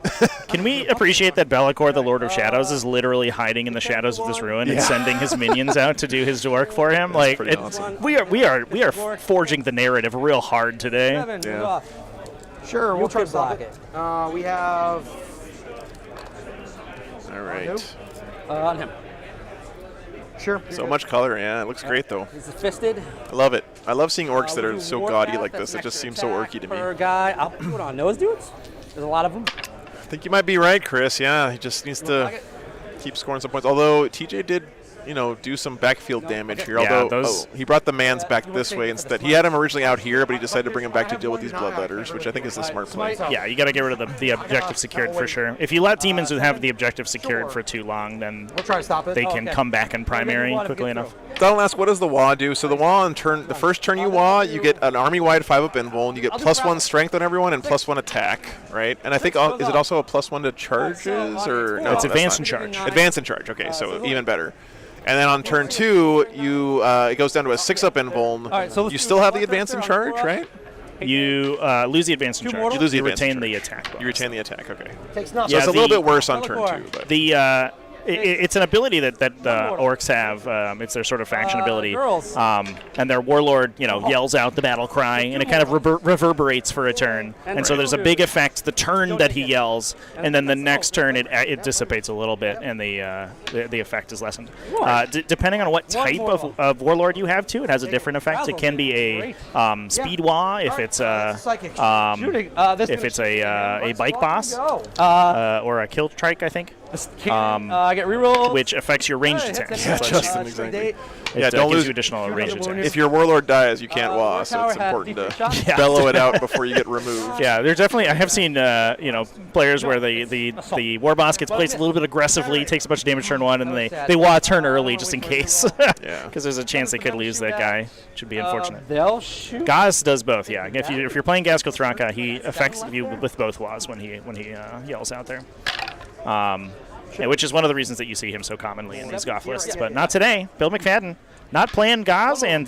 [SPEAKER 4] Can we appreciate that Bellicor, the Lord of Shadows, is literally hiding in the shadows of this ruin and sending his minions out to do his work for him? Like,
[SPEAKER 2] pretty awesome.
[SPEAKER 4] we are forging the narrative real hard today.
[SPEAKER 3] 7, move off.
[SPEAKER 1] Sure, we'll try to
[SPEAKER 3] can
[SPEAKER 1] stop
[SPEAKER 3] block
[SPEAKER 1] it. We have.
[SPEAKER 2] All right.
[SPEAKER 3] On him.
[SPEAKER 1] Sure.
[SPEAKER 2] So much color, yeah. It looks great, though.
[SPEAKER 3] He's fisted.
[SPEAKER 2] I love it. I love seeing orcs that
[SPEAKER 3] We'll
[SPEAKER 2] are
[SPEAKER 3] do
[SPEAKER 2] so
[SPEAKER 3] Warpath,
[SPEAKER 2] gaudy like
[SPEAKER 3] that's
[SPEAKER 2] this.
[SPEAKER 3] an
[SPEAKER 2] It just
[SPEAKER 3] extra
[SPEAKER 2] seems so
[SPEAKER 3] attack
[SPEAKER 2] orky to me.
[SPEAKER 3] per guy. I'll put on those dudes. There's a lot of them.
[SPEAKER 2] I think you might be right, Chris. Yeah, he just needs to keep scoring some points. Although TJ did, do some backfield damage here.
[SPEAKER 4] Yeah,
[SPEAKER 2] Although he brought the mans back this way instead. He had him originally out here, but he decided to bring him back to deal with these bloodletters, which I think is the smart play.
[SPEAKER 4] Yeah, you got to get rid of the objective secured for sure. If you let demons have the objective secured for too long, then
[SPEAKER 1] We'll try to stop it.
[SPEAKER 4] they can come back in primary quickly enough.
[SPEAKER 2] Donald asks, what does the Wah do? So the Wah, the first turn you Wah, you get an army-wide 5-up invuln. You get +1 strength on everyone and +1 attack, right? And I think, is it also a +1 to charges? Or no,
[SPEAKER 4] It's
[SPEAKER 2] that's
[SPEAKER 4] advance
[SPEAKER 2] not.
[SPEAKER 4] and charge.
[SPEAKER 2] Advance and charge, okay, so even better. And then on turn 2, it goes down to a 6-up invuln.
[SPEAKER 3] right, so let's
[SPEAKER 2] You
[SPEAKER 3] do
[SPEAKER 2] still have the
[SPEAKER 3] Bloodthirster
[SPEAKER 2] advance and
[SPEAKER 3] on
[SPEAKER 2] charge,
[SPEAKER 3] Warlock.
[SPEAKER 2] right?
[SPEAKER 4] You lose the advance and charge.
[SPEAKER 2] You lose the advance
[SPEAKER 4] retain
[SPEAKER 2] and
[SPEAKER 4] the
[SPEAKER 2] charge.
[SPEAKER 4] attack bonus.
[SPEAKER 2] You retain the attack, okay.
[SPEAKER 1] Takes nothing.
[SPEAKER 2] So it's a little
[SPEAKER 4] the-
[SPEAKER 2] bit worse on turn 2. But
[SPEAKER 4] The it's an ability that orcs have. It's their sort of faction ability. And their warlord, yells out the battle cry, and it kind of reverberates for a turn. And so there's a big effect the turn that he yells, and then the next turn it dissipates a little bit, and the effect is lessened. Depending on what type of warlord you have, too, it has a different effect. It can be a speed wah if it's a bike boss or a kill trike, I think.
[SPEAKER 3] I get reroll,
[SPEAKER 4] which affects your ranged attacks.
[SPEAKER 2] Exactly.
[SPEAKER 4] It
[SPEAKER 2] don't
[SPEAKER 4] gives
[SPEAKER 2] lose
[SPEAKER 4] you additional ranged attacks.
[SPEAKER 2] If your warlord dies, you can't wah, so it's important to bellow it out before you get removed.
[SPEAKER 4] Yeah, there's definitely. I have seen players where the war boss gets placed a little bit aggressively, takes a bunch of damage turn one, and they wah turn early just in case, because there's a chance they could lose that guy. Which would be unfortunate.
[SPEAKER 3] They'll shoot.
[SPEAKER 4] Gaz does both. Yeah, if you're playing Gaz Kothranka, he affects you with both wahs when he yells out there. Which is one of the reasons that you see him so commonly in these Goth lists. But not today. Bill McFadden not playing Gaz and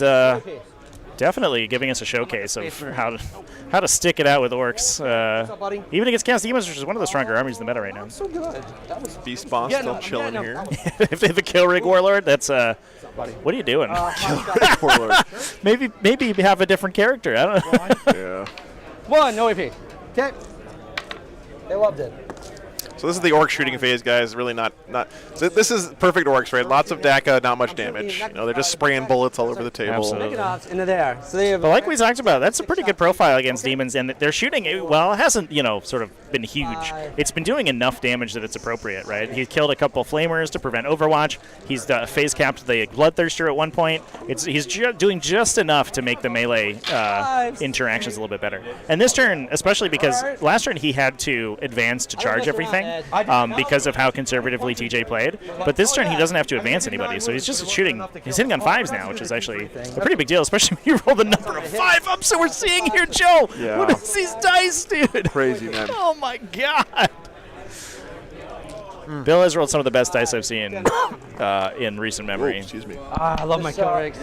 [SPEAKER 4] definitely giving us a showcase of how to stick it out with Orks. Even against Chaos Demons, which is one of the stronger armies in the meta right now.
[SPEAKER 1] So good.
[SPEAKER 2] Beast Boss still chilling here.
[SPEAKER 4] If they have a Killrig Warlord, that's... what are you doing?
[SPEAKER 2] Killrig Warlord.
[SPEAKER 4] Maybe have a different character. I don't know.
[SPEAKER 2] Yeah.
[SPEAKER 3] One, no AP.
[SPEAKER 1] Okay. They loved it.
[SPEAKER 2] So this is the orc shooting phase, guys. Really not. So this is perfect orcs, right? Lots of DACA, not much damage. They're just spraying bullets all over the table.
[SPEAKER 4] Absolutely.
[SPEAKER 3] Into there. So they have.
[SPEAKER 4] But like we talked about, that's a pretty good profile against demons, and they're shooting. Well, it hasn't sort of been huge. It's been doing enough damage that it's appropriate, right? He's killed a couple flamers to prevent Overwatch. He's phase capped the Bloodthirster at one point. He's doing just enough to make the melee interactions a little bit better. And this turn, especially because last turn he had to advance to charge everything. Because of how conservatively TJ played. But this turn, he doesn't have to advance anybody, so he's just shooting. He's hitting on 5s now, which is actually a pretty big deal, especially when you roll the number of 5 up. So we're seeing here, Joe.
[SPEAKER 2] Yeah.
[SPEAKER 4] What is these dice, dude?
[SPEAKER 2] Crazy, man.
[SPEAKER 4] Oh, my God. Bill has rolled some of the best dice I've seen in recent memory.
[SPEAKER 2] Oh, excuse me.
[SPEAKER 3] I love my kill rigs.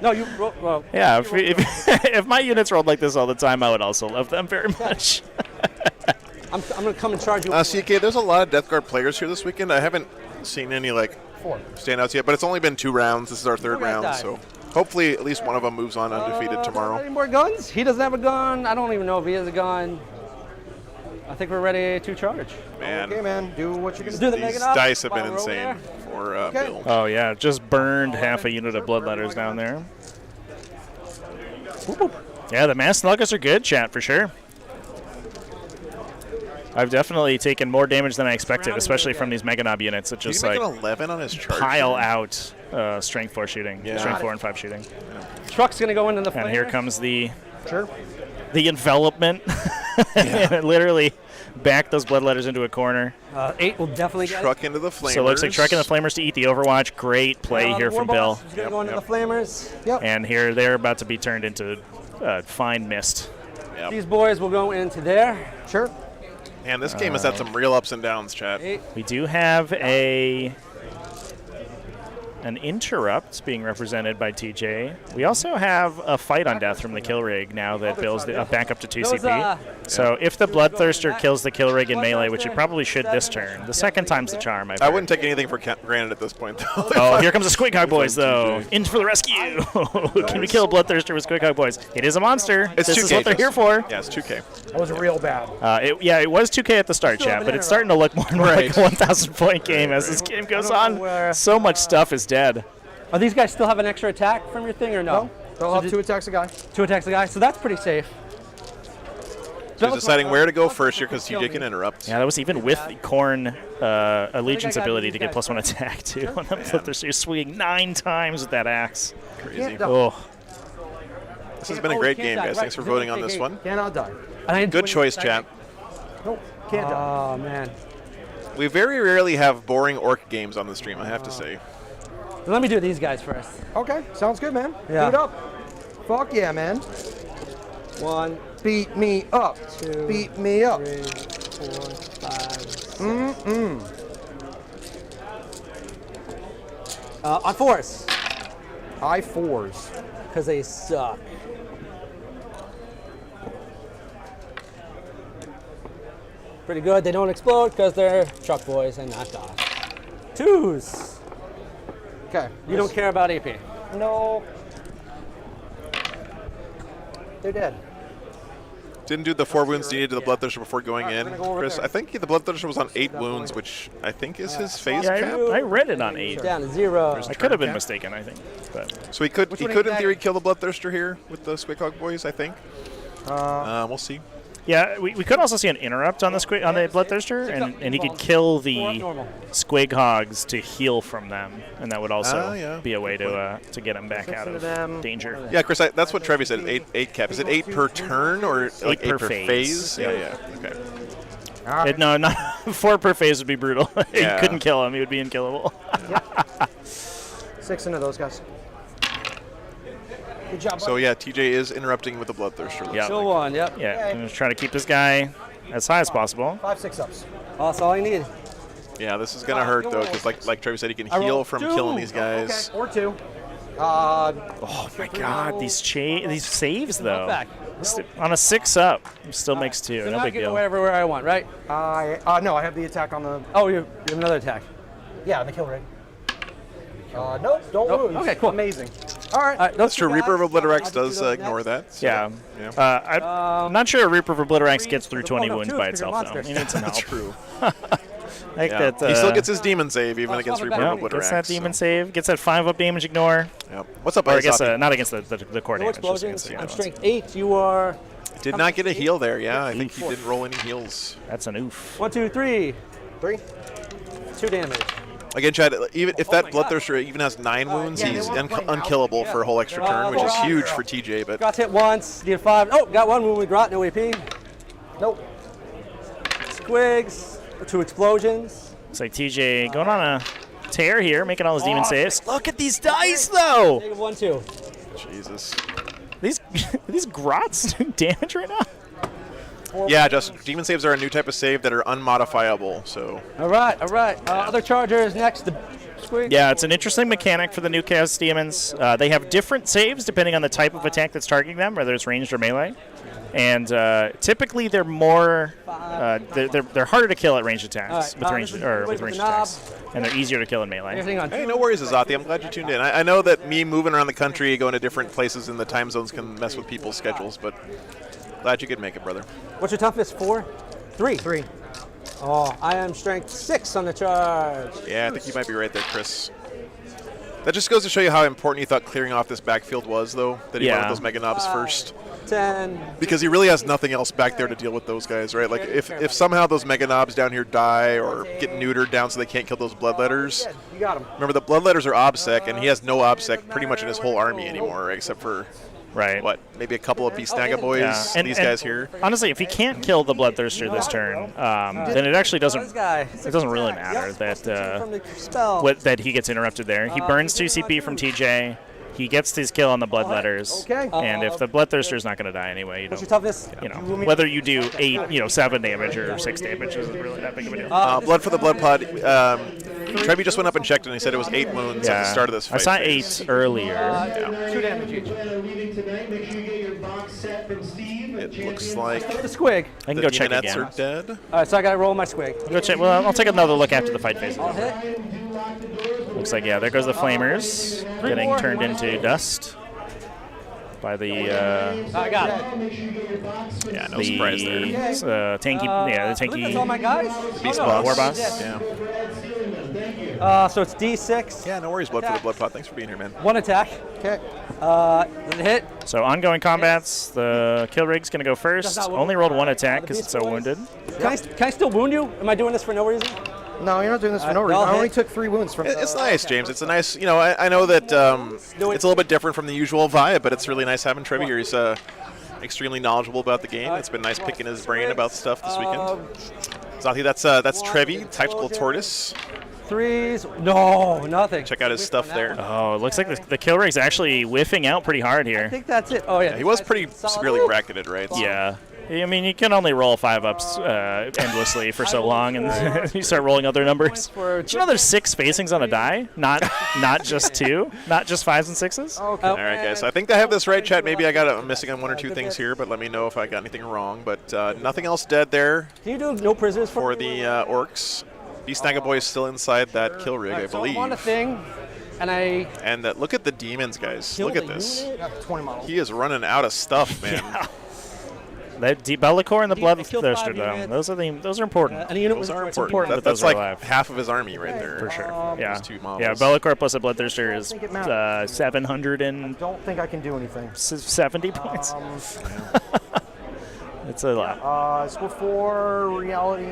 [SPEAKER 3] No, you roll. Well.
[SPEAKER 4] Yeah, if my units rolled like this all the time, I would also love them very much.
[SPEAKER 3] I'm going to come and charge you.
[SPEAKER 2] CK, there's a lot of Death Guard players here this weekend. I haven't seen any standouts yet, but it's only been 2 rounds. This is our 3rd round, so hopefully at least one of them moves on undefeated tomorrow.
[SPEAKER 3] Any more guns? He doesn't have a gun. I don't even know if he has a gun. I think we're ready to charge.
[SPEAKER 2] Man.
[SPEAKER 1] Okay, man. Do what you're going to
[SPEAKER 3] Do
[SPEAKER 1] do.
[SPEAKER 3] the
[SPEAKER 2] These
[SPEAKER 3] Megan up
[SPEAKER 2] dice have been
[SPEAKER 3] while we're over
[SPEAKER 2] insane for Bill.
[SPEAKER 4] Oh, yeah, just burned half a unit of Bloodletters down there. Yeah, the Mass Nuggets are good, chat, for sure. I've definitely taken more damage than I expected, especially from these Mega Nob units that just
[SPEAKER 2] like an 11 on his charge
[SPEAKER 4] pile out Strength 4 shooting, Strength 4 and 5 shooting.
[SPEAKER 3] Truck's going to go into the
[SPEAKER 4] And here comes the
[SPEAKER 1] the
[SPEAKER 4] envelopment. It literally backed those Bloodletters into a corner.
[SPEAKER 3] 8 will definitely get
[SPEAKER 2] Truck into the Flamers.
[SPEAKER 4] So it looks like Truck and the Flamers to eat the Overwatch. Great play here from Bill.
[SPEAKER 3] He's going to go into the Flamers.
[SPEAKER 4] And here they're about to be turned into fine mist.
[SPEAKER 3] These boys will go into there.
[SPEAKER 1] Sure.
[SPEAKER 2] And this game has had some real ups and downs, chat.
[SPEAKER 4] We do have an interrupt being represented by TJ. We also have a fight on death from the kill rig now that Bill's back up to 2 CP. So if the Bloodthirster kills the kill rig in melee, which it probably should this turn, the second time's the charm.
[SPEAKER 2] I wouldn't take anything for granted at this point, though.
[SPEAKER 4] Oh, here comes the Squig Hog Boys, though. In for the rescue. Can we kill a Bloodthirster with Squig Hog Boys? It is a monster.
[SPEAKER 2] It's
[SPEAKER 4] this
[SPEAKER 2] 2K,
[SPEAKER 4] is what they're here for.
[SPEAKER 2] Yeah, it's 2K.
[SPEAKER 1] That was real bad.
[SPEAKER 4] It was 2K at the start, chat, but it's starting to look more and more like a 1,000-point game as this game goes on. So much stuff is dead.
[SPEAKER 3] Are these guys still have an extra attack from your thing or no?
[SPEAKER 1] They'll have 2 attacks a guy.
[SPEAKER 3] 2 attacks a guy, so that's pretty safe.
[SPEAKER 2] So he's deciding where to go first here because TJ can interrupt.
[SPEAKER 4] Yeah, that was even with the Corn Allegiance ability to get +1 attack, too. On them Bloodthirster swinging 9 times with that axe.
[SPEAKER 2] Crazy.
[SPEAKER 4] Oh.
[SPEAKER 2] This has been a great game, guys. Thanks for voting on this one.
[SPEAKER 1] Cannot die.
[SPEAKER 2] Good choice, chat.
[SPEAKER 1] Nope. Can't die.
[SPEAKER 3] Oh, man.
[SPEAKER 2] We very rarely have boring orc games on the stream, I have to say.
[SPEAKER 3] Let me do these guys first.
[SPEAKER 1] Okay. Sounds good, man.
[SPEAKER 3] Yeah.
[SPEAKER 1] Beat it up. Fuck yeah, man.
[SPEAKER 3] 1,
[SPEAKER 1] Beat me up.
[SPEAKER 3] 2,
[SPEAKER 1] Beat me up.
[SPEAKER 3] 3, 4, 5, 6. On 4s.
[SPEAKER 1] High 4s.
[SPEAKER 3] Because they suck. pretty good. They don't explode because they're truck boys and not dogs. 2s.
[SPEAKER 1] Okay.
[SPEAKER 3] You don't care about AP.
[SPEAKER 1] No. They're dead.
[SPEAKER 2] Didn't do the 4 wounds needed to the Bloodthirster before going
[SPEAKER 1] Alright,
[SPEAKER 2] in,
[SPEAKER 1] we're gonna go over
[SPEAKER 2] Chris.
[SPEAKER 1] there.
[SPEAKER 2] I think the Bloodthirster was on 8 wounds, which I think is his phase
[SPEAKER 4] Yeah,
[SPEAKER 2] cap.
[SPEAKER 4] I read it on 8.
[SPEAKER 3] Down to 0.
[SPEAKER 4] I could have been mistaken, I think. But
[SPEAKER 2] So he could
[SPEAKER 1] one are you
[SPEAKER 2] in
[SPEAKER 1] back?
[SPEAKER 2] theory kill the Bloodthirster here with the Squighog boys, I think. We'll see.
[SPEAKER 4] yeah, we could also see an interrupt on the Bloodthirster, and he could kill the
[SPEAKER 3] Normal.
[SPEAKER 4] Squig Hogs to heal from them, and that would also
[SPEAKER 2] yeah.
[SPEAKER 4] be a way to get him back out
[SPEAKER 1] into
[SPEAKER 4] of
[SPEAKER 1] them.
[SPEAKER 4] danger.
[SPEAKER 2] Yeah, Chris, that's what Trevi said. 8 cap. Is it 8 per turn or like 8 per phase?
[SPEAKER 4] Yeah.
[SPEAKER 2] Yeah. Okay.
[SPEAKER 1] All right.
[SPEAKER 4] No, not 4 per phase would be brutal.
[SPEAKER 2] Yeah.
[SPEAKER 4] You couldn't kill him; he would be unkillable.
[SPEAKER 1] 6 into those guys. Good job,
[SPEAKER 2] So yeah, TJ is interrupting with the Bloodthirster.
[SPEAKER 4] Yeah.
[SPEAKER 3] Still 1, yep.
[SPEAKER 4] Yeah, I'm just trying to keep this guy as high as possible.
[SPEAKER 1] 5 6-ups.
[SPEAKER 3] That's all you need.
[SPEAKER 2] Yeah, this is gonna hurt though, because like Trevi said, he can
[SPEAKER 3] I
[SPEAKER 2] heal
[SPEAKER 3] rolled
[SPEAKER 2] from
[SPEAKER 3] 2.
[SPEAKER 2] killing these guys.
[SPEAKER 1] Okay, or 2.
[SPEAKER 4] Oh my God, these saves though.
[SPEAKER 3] Back.
[SPEAKER 4] On a 6-up, still makes 2.
[SPEAKER 3] So
[SPEAKER 4] No
[SPEAKER 3] now I
[SPEAKER 4] big
[SPEAKER 3] can go
[SPEAKER 4] deal.
[SPEAKER 3] wherever I want, right?
[SPEAKER 1] No, I have the attack on the.
[SPEAKER 3] Oh, you have another attack.
[SPEAKER 1] Yeah, the kill rate. Nope, don't
[SPEAKER 3] Nope.
[SPEAKER 1] lose.
[SPEAKER 3] Okay, cool.
[SPEAKER 1] Amazing. All right.
[SPEAKER 3] All right,
[SPEAKER 2] That's true. Reaper of Obliterax
[SPEAKER 3] I'll
[SPEAKER 2] does
[SPEAKER 3] just do those
[SPEAKER 2] ignore
[SPEAKER 3] next.
[SPEAKER 2] that. So,
[SPEAKER 4] Yeah.
[SPEAKER 2] yeah.
[SPEAKER 4] I'm not sure a Reaper of Obliterax gets through
[SPEAKER 3] for the
[SPEAKER 4] 20
[SPEAKER 3] ball, no,
[SPEAKER 4] wounds
[SPEAKER 3] 2
[SPEAKER 4] by
[SPEAKER 3] because you're
[SPEAKER 4] itself, though.
[SPEAKER 3] monsters.
[SPEAKER 4] He needs some help.
[SPEAKER 2] True.
[SPEAKER 4] I think
[SPEAKER 2] Yeah.
[SPEAKER 4] that,
[SPEAKER 2] He still gets his demon save even
[SPEAKER 3] Oh,
[SPEAKER 2] against
[SPEAKER 3] swap it
[SPEAKER 2] Reaper
[SPEAKER 3] back.
[SPEAKER 2] of
[SPEAKER 4] Yep,
[SPEAKER 2] Obliterax.
[SPEAKER 4] gets that demon
[SPEAKER 2] so.
[SPEAKER 4] save, gets that 5-up damage ignore.
[SPEAKER 2] Yep. What's up,
[SPEAKER 4] Or I guess
[SPEAKER 2] Aizapi?
[SPEAKER 4] not against the core
[SPEAKER 3] No
[SPEAKER 4] damage. just
[SPEAKER 3] explosions.
[SPEAKER 4] against the
[SPEAKER 3] I'm
[SPEAKER 4] other
[SPEAKER 3] strength
[SPEAKER 4] ones.
[SPEAKER 3] 8. You are
[SPEAKER 2] Did not get a heal there. Yeah, I think he
[SPEAKER 4] Oof.
[SPEAKER 2] didn't roll any heals.
[SPEAKER 4] That's an oof.
[SPEAKER 3] 1, 2, 3.
[SPEAKER 1] 3.
[SPEAKER 3] 2 damage.
[SPEAKER 2] Again, Chad, even if that
[SPEAKER 3] my God.
[SPEAKER 2] Bloodthirster even has 9 wounds,
[SPEAKER 1] yeah, they
[SPEAKER 2] he's
[SPEAKER 1] won't play now.
[SPEAKER 2] unkillable for a whole extra turn, which is huge for TJ. But
[SPEAKER 3] Got hit once. Did 5. Oh, got 1 wound with Grot. No AP.
[SPEAKER 1] Nope.
[SPEAKER 3] Squigs. 2 explosions.
[SPEAKER 4] Looks like TJ going on a tear here, making all his demon saves. Look at these dice, though.
[SPEAKER 3] Negative 1, 2.
[SPEAKER 2] Jesus.
[SPEAKER 4] These grots doing damage right now.
[SPEAKER 2] Yeah, just demon saves are a new type of save that are unmodifiable. So
[SPEAKER 3] All right, all right. Other chargers next. The Squig.
[SPEAKER 4] Yeah, it's an interesting mechanic for the new Chaos Demons. They have different saves depending on the type of attack that's targeting them, whether it's ranged or melee. And typically they're more they're harder to kill at ranged attacks
[SPEAKER 3] All right,
[SPEAKER 4] with ranged
[SPEAKER 3] with the knob.
[SPEAKER 4] attacks, and they're easier to kill in melee.
[SPEAKER 3] Everything on
[SPEAKER 2] hey,
[SPEAKER 3] 2.
[SPEAKER 2] no worries, Azati. I'm glad you tuned in. I know that me moving around the country, going to different places in the time zones can mess with people's schedules, but glad you could make it, brother.
[SPEAKER 3] What's your toughness? 4? 3.
[SPEAKER 1] 3.
[SPEAKER 3] Oh, I am strength 6 on the charge.
[SPEAKER 2] Yeah, I think you might be right there, Chris. That just goes to show you how important you thought clearing off this backfield was, though, that he wanted those Mega Knobs first.
[SPEAKER 3] 10.
[SPEAKER 2] Because he really has nothing else back there to deal with those guys, right? Like, if somehow those Mega Knobs down here die or get neutered down so they can't kill those Bloodletters.
[SPEAKER 1] You got him.
[SPEAKER 2] Remember, the Bloodletters are OBSEC, and he has no OBSEC pretty much in his whole army anymore, right? Except for,
[SPEAKER 4] Right.
[SPEAKER 2] what, maybe a couple of Beastnaga boys,
[SPEAKER 4] Yeah.
[SPEAKER 2] these guys here.
[SPEAKER 4] Honestly, if he can't kill the Bloodthirster this turn, then it actually
[SPEAKER 3] This
[SPEAKER 4] doesn't.
[SPEAKER 3] guy.
[SPEAKER 4] It doesn't really matter that
[SPEAKER 3] From the spell.
[SPEAKER 4] that he gets interrupted there. He burns 2 CP from TJ. He gets his kill on the Bloodletters.
[SPEAKER 1] Okay.
[SPEAKER 4] And if the Bloodthirster's not going to die anyway, you
[SPEAKER 3] What's your
[SPEAKER 4] don't.
[SPEAKER 3] toughness?
[SPEAKER 4] Whether you do 7 damage or 6 damage isn't really that big of a deal.
[SPEAKER 2] Blood for the Blood Pod. Trevi just went up and checked, and he said it was 8 wounds at the start of this
[SPEAKER 4] I
[SPEAKER 2] fight.
[SPEAKER 4] saw 8 earlier.
[SPEAKER 3] 2 damage each.
[SPEAKER 2] It looks like
[SPEAKER 3] The Squig.
[SPEAKER 4] I can
[SPEAKER 2] the
[SPEAKER 4] go check
[SPEAKER 2] Demonettes
[SPEAKER 4] again.
[SPEAKER 2] are dead.
[SPEAKER 3] All right, so I got to roll my Squig.
[SPEAKER 4] Go check. Well, I'll take another look after the fight phase.
[SPEAKER 3] I'll hit.
[SPEAKER 4] Looks like, yeah, there goes the Flamers getting turned into dust by the
[SPEAKER 3] I got it.
[SPEAKER 2] Yeah, no surprise there.
[SPEAKER 4] tanky, the
[SPEAKER 3] I think that's all my
[SPEAKER 4] tanky
[SPEAKER 3] guys.
[SPEAKER 2] Beast
[SPEAKER 3] Oh, no.
[SPEAKER 2] boss.
[SPEAKER 4] war boss.
[SPEAKER 2] Yeah.
[SPEAKER 3] So it's D6.
[SPEAKER 2] Yeah, no worries, Blood for the Blood Pot. Thanks for being here, man.
[SPEAKER 3] 1 attack.
[SPEAKER 1] Okay.
[SPEAKER 3] Does it hit?
[SPEAKER 4] So ongoing combats, the kill rig's gonna go first.
[SPEAKER 3] Does not
[SPEAKER 4] Only rolled 1 attack because
[SPEAKER 3] Beast
[SPEAKER 4] it's so
[SPEAKER 3] Boys.
[SPEAKER 4] wounded.
[SPEAKER 3] Can I still wound you? Am I doing this for no reason?
[SPEAKER 1] No, you're not doing this for no
[SPEAKER 3] Alright,
[SPEAKER 1] reason.
[SPEAKER 3] I'll
[SPEAKER 1] I only
[SPEAKER 3] hit.
[SPEAKER 1] took 3 wounds from.
[SPEAKER 2] It's nice, James. It's a nice, I know that it's a little bit different from the usual vibe, but it's really nice having Trevi here. He's extremely knowledgeable about the game. It's been nice picking his brain about stuff this weekend. Zati, that's Trevi, Tactical Tortoise.
[SPEAKER 3] 3s. No, nothing.
[SPEAKER 2] Check out his stuff there.
[SPEAKER 4] Oh, it looks like the kill rig's actually whiffing out pretty hard
[SPEAKER 3] I
[SPEAKER 4] here.
[SPEAKER 3] think that's it. Oh, yeah.
[SPEAKER 2] He was pretty severely bracketed, right? So-
[SPEAKER 4] Yeah. I mean, you can only roll 5-ups endlessly for so long, and you start rolling other numbers. Did you know there's 6 facings on a die? Not just 2? Not just 5s and 6s?
[SPEAKER 1] Okay.
[SPEAKER 2] All right, guys. I think I have this right, chat. Maybe I'm missing on 1 or 2 things here, but let me know if I got anything wrong. But nothing else dead there
[SPEAKER 3] Can you do no prisoners
[SPEAKER 2] for the Orks. Beast Snagga Boy is still inside that kill rig, I
[SPEAKER 3] So
[SPEAKER 2] believe.
[SPEAKER 3] I'm on a thing, and I
[SPEAKER 2] And look at the demons, guys.
[SPEAKER 3] killed
[SPEAKER 2] Look at
[SPEAKER 3] a
[SPEAKER 2] this.
[SPEAKER 3] unit.
[SPEAKER 1] Got 20 models.
[SPEAKER 2] He is running out of stuff, man.
[SPEAKER 4] That Bellicor and the
[SPEAKER 3] They killed 5
[SPEAKER 4] Bloodthirster, though.
[SPEAKER 3] units.
[SPEAKER 4] Those are important.
[SPEAKER 3] And a unit
[SPEAKER 2] Those
[SPEAKER 3] was
[SPEAKER 2] are
[SPEAKER 3] it's
[SPEAKER 2] important.
[SPEAKER 4] that
[SPEAKER 2] That's
[SPEAKER 4] those are
[SPEAKER 2] like
[SPEAKER 4] alive.
[SPEAKER 2] half of his army right there.
[SPEAKER 4] For sure. Yeah.
[SPEAKER 2] Those 2 models.
[SPEAKER 4] Yeah, Bellicor plus a Bloodthirster is
[SPEAKER 1] think it matters.
[SPEAKER 4] 770
[SPEAKER 1] Don't think I can do anything.
[SPEAKER 4] points. It's a lot.
[SPEAKER 1] Score 4, reality.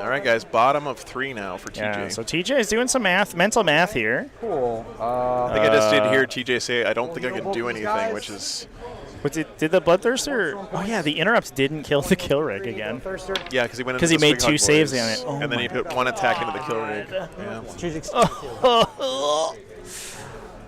[SPEAKER 2] All right, guys. Bottom of 3 now for TJ.
[SPEAKER 4] Yeah, so TJ is doing some mental math here.
[SPEAKER 1] Cool.
[SPEAKER 2] I think I just did hear TJ say, I don't think I can do anything, which is...
[SPEAKER 4] But did the Bloodthirster? Oh yeah, the interrupts didn't kill the kill rig again.
[SPEAKER 1] Thirster.
[SPEAKER 2] Yeah, because he went into
[SPEAKER 4] Because he
[SPEAKER 2] the
[SPEAKER 4] made
[SPEAKER 2] Stringhawk
[SPEAKER 4] 2 saves
[SPEAKER 2] Boys,
[SPEAKER 4] on it. Oh
[SPEAKER 2] and then he put 1 attack into the kill rig. Yeah.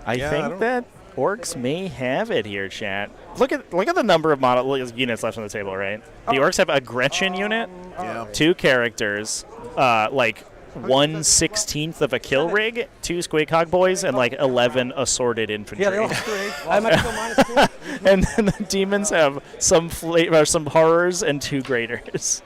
[SPEAKER 4] I
[SPEAKER 2] Yeah, I
[SPEAKER 4] think
[SPEAKER 2] don't-
[SPEAKER 4] that Orks may have it here, chat. Look at the number of units left on the table, right? The Orks have a Gretchen unit,
[SPEAKER 2] Yeah.
[SPEAKER 4] 2 characters, like 1/16 of a kill rig, 2 Squeakhog boys, and like 11 assorted infantry.
[SPEAKER 3] Yeah, they all have 3. I might go -2.
[SPEAKER 4] And then the demons have some horrors and 2 graders.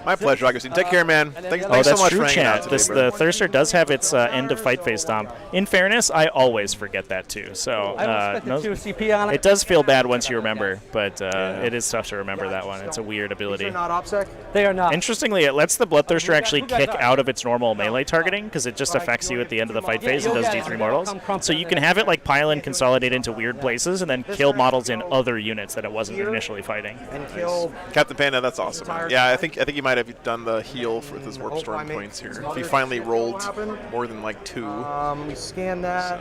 [SPEAKER 2] My pleasure, Augustine. Take care, man.
[SPEAKER 3] then
[SPEAKER 2] Thanks,
[SPEAKER 3] the
[SPEAKER 2] thanks
[SPEAKER 4] That's
[SPEAKER 2] so much
[SPEAKER 4] true,
[SPEAKER 2] for hanging out
[SPEAKER 4] chat.
[SPEAKER 2] today,
[SPEAKER 4] The
[SPEAKER 2] brother.
[SPEAKER 4] Thirster does have its end of fight phase stomp. In fairness, I always forget that too. So
[SPEAKER 3] I don't expect
[SPEAKER 4] no-
[SPEAKER 3] it to CP on it.
[SPEAKER 4] it does feel bad once you remember, but it is tough to remember that one. It's a weird ability.
[SPEAKER 1] They're not OPSEC.
[SPEAKER 3] They are not.
[SPEAKER 4] Interestingly, it lets the Bloodthirster actually kick out of its normal melee targeting because it just affects you at the end of the fight phase and does D3 mortals. So you can have it like pile and consolidate into weird places and then kill models in other units that it wasn't initially fighting.
[SPEAKER 1] And kill.
[SPEAKER 2] Captain Panda, that's awesome, man. Yeah, I think he might have done the heal for his Warp Storm points here. If he finally rolled more than like 2.
[SPEAKER 1] We scan that.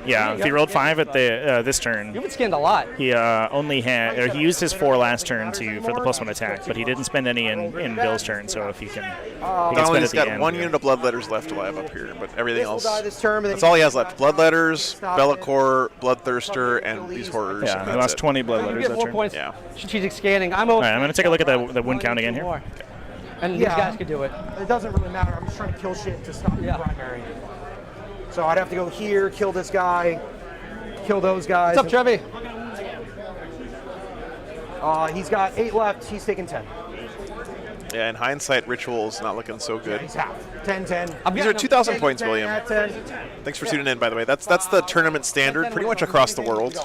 [SPEAKER 4] Yeah, if he rolled 5 at the this turn,
[SPEAKER 3] You've been skinned a lot.
[SPEAKER 4] he only had or he used his 4 last turn for the +1 attack, but he didn't spend any in Bill's turn. So if he can spend
[SPEAKER 2] Donnelly's
[SPEAKER 4] at the
[SPEAKER 2] got
[SPEAKER 4] end.
[SPEAKER 2] 1 unit of Bloodletters left alive up here, but everything
[SPEAKER 1] This will
[SPEAKER 2] else.
[SPEAKER 1] die this turn.
[SPEAKER 2] That's all he has left. Bloodletters, Bellicor, Bloodthirster, and these horrors.
[SPEAKER 4] Yeah,
[SPEAKER 2] and
[SPEAKER 4] he
[SPEAKER 2] that's
[SPEAKER 4] lost
[SPEAKER 2] it.
[SPEAKER 4] 20
[SPEAKER 3] You
[SPEAKER 4] Bloodletters
[SPEAKER 3] get
[SPEAKER 4] that
[SPEAKER 3] 4
[SPEAKER 4] turn.
[SPEAKER 3] points.
[SPEAKER 2] Yeah.
[SPEAKER 3] Strategic scanning. I'm
[SPEAKER 4] All right, I'm going to take a look at the wound count again here.
[SPEAKER 3] More. And
[SPEAKER 1] Yeah.
[SPEAKER 3] these guys could do it.
[SPEAKER 1] It doesn't really matter. I'm just trying to kill shit to stop
[SPEAKER 3] Yeah.
[SPEAKER 1] the primary. So I'd have to go here, kill this guy, kill those guys.
[SPEAKER 3] What's up, Trevi?
[SPEAKER 1] He's got 8 left. He's taking 10.
[SPEAKER 2] Yeah, in hindsight, Ritual's not looking so good.
[SPEAKER 1] He's half. 10, 10.
[SPEAKER 2] These are 2,000 points,
[SPEAKER 1] 10,
[SPEAKER 2] William.
[SPEAKER 1] at 10.
[SPEAKER 2] Thanks for tuning in, by the way. That's the tournament standard pretty much across the world.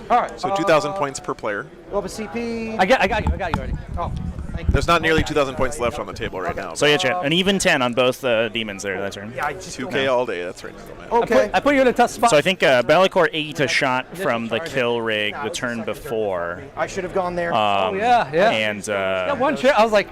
[SPEAKER 1] All right.
[SPEAKER 2] So 2,000 points per player.
[SPEAKER 1] We'll have a CP.
[SPEAKER 3] I got you already.
[SPEAKER 1] Oh, thank you.
[SPEAKER 2] There's not nearly 2,000 points left on the table right now.
[SPEAKER 4] So yeah, chat. An even 10 on both demons there that turn.
[SPEAKER 1] Yeah, I just
[SPEAKER 2] 2K all day. That's right. Man.
[SPEAKER 1] Okay.
[SPEAKER 3] I put you in a tough spot.
[SPEAKER 4] So I think Bellicor ate a shot from the kill rig the turn before.
[SPEAKER 1] I should have gone there.
[SPEAKER 3] oh, yeah.
[SPEAKER 4] And
[SPEAKER 3] Got one shot. I was like,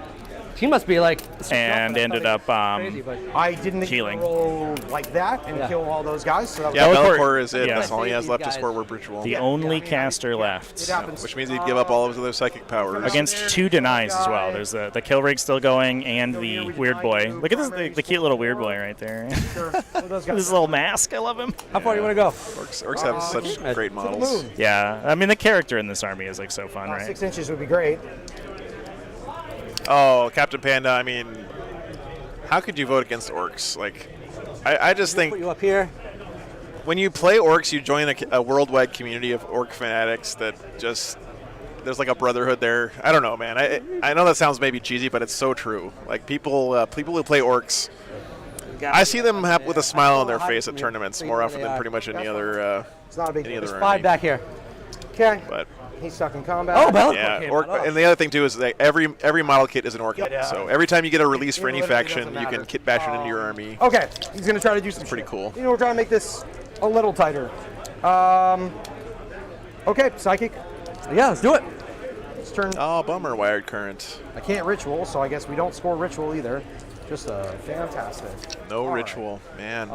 [SPEAKER 3] he must be like.
[SPEAKER 4] and ended up
[SPEAKER 3] crazy, but
[SPEAKER 1] I didn't
[SPEAKER 4] healing.
[SPEAKER 1] roll like that and
[SPEAKER 3] Yeah.
[SPEAKER 1] kill all those guys. So that
[SPEAKER 2] Yeah,
[SPEAKER 1] was,
[SPEAKER 4] Bellicor-
[SPEAKER 2] Bellicor is it.
[SPEAKER 4] yeah.
[SPEAKER 2] That's all he has left to
[SPEAKER 3] Guys.
[SPEAKER 2] score Warp Ritual.
[SPEAKER 4] the only caster left.
[SPEAKER 1] it happens.
[SPEAKER 2] Which means he'd give up all of his other psychic powers.
[SPEAKER 4] Against 2 denies as well. There's the kill rig still going and the weird boy. Look at this, the cute little weird boy right there.
[SPEAKER 1] Sure. One of those guys.
[SPEAKER 4] This little mask, I love him.
[SPEAKER 3] how far do you want to go?
[SPEAKER 2] Orcs have such great models.
[SPEAKER 4] Yeah, I mean the character in this army is like so fun, right?
[SPEAKER 1] 6 inches would be great.
[SPEAKER 2] Oh, Captain Panda, I mean, how could you vote against Orcs? Like, I just
[SPEAKER 3] Put
[SPEAKER 2] think
[SPEAKER 3] you up here.
[SPEAKER 2] when you play Orcs, you join a worldwide community of Orc fanatics that just, there's like a brotherhood there. I don't know, man. I know that sounds maybe cheesy, but it's so true. Like, people who play Orcs, I see them with a smile on their face at tournaments more often than pretty much any other
[SPEAKER 1] It's not a big
[SPEAKER 2] any
[SPEAKER 1] deal.
[SPEAKER 2] other
[SPEAKER 3] 5
[SPEAKER 2] army.
[SPEAKER 3] back here.
[SPEAKER 1] Okay.
[SPEAKER 2] But
[SPEAKER 1] He's stuck in combat.
[SPEAKER 3] Oh, Bellicor
[SPEAKER 2] yeah,
[SPEAKER 3] came
[SPEAKER 2] Orc,
[SPEAKER 3] out.
[SPEAKER 2] and the other thing too is that every model kit is an Orc kit.
[SPEAKER 1] Yeah.
[SPEAKER 2] So every time you get a release for
[SPEAKER 1] It
[SPEAKER 2] any
[SPEAKER 1] literally
[SPEAKER 2] faction,
[SPEAKER 1] doesn't
[SPEAKER 2] you can
[SPEAKER 1] matter.
[SPEAKER 2] kit bash it into your army.
[SPEAKER 1] Okay, he's going to try to do some
[SPEAKER 2] pretty
[SPEAKER 1] shit.
[SPEAKER 2] cool.
[SPEAKER 1] You know, we're trying to make this a little tighter. Okay, Psychic.
[SPEAKER 3] Yeah, let's do it.
[SPEAKER 1] Let's turn.
[SPEAKER 2] Oh, bummer, Wired Current.
[SPEAKER 1] I can't Ritual, so I guess we don't score Ritual either. Just fantastic.
[SPEAKER 2] No
[SPEAKER 1] All
[SPEAKER 2] ritual, man.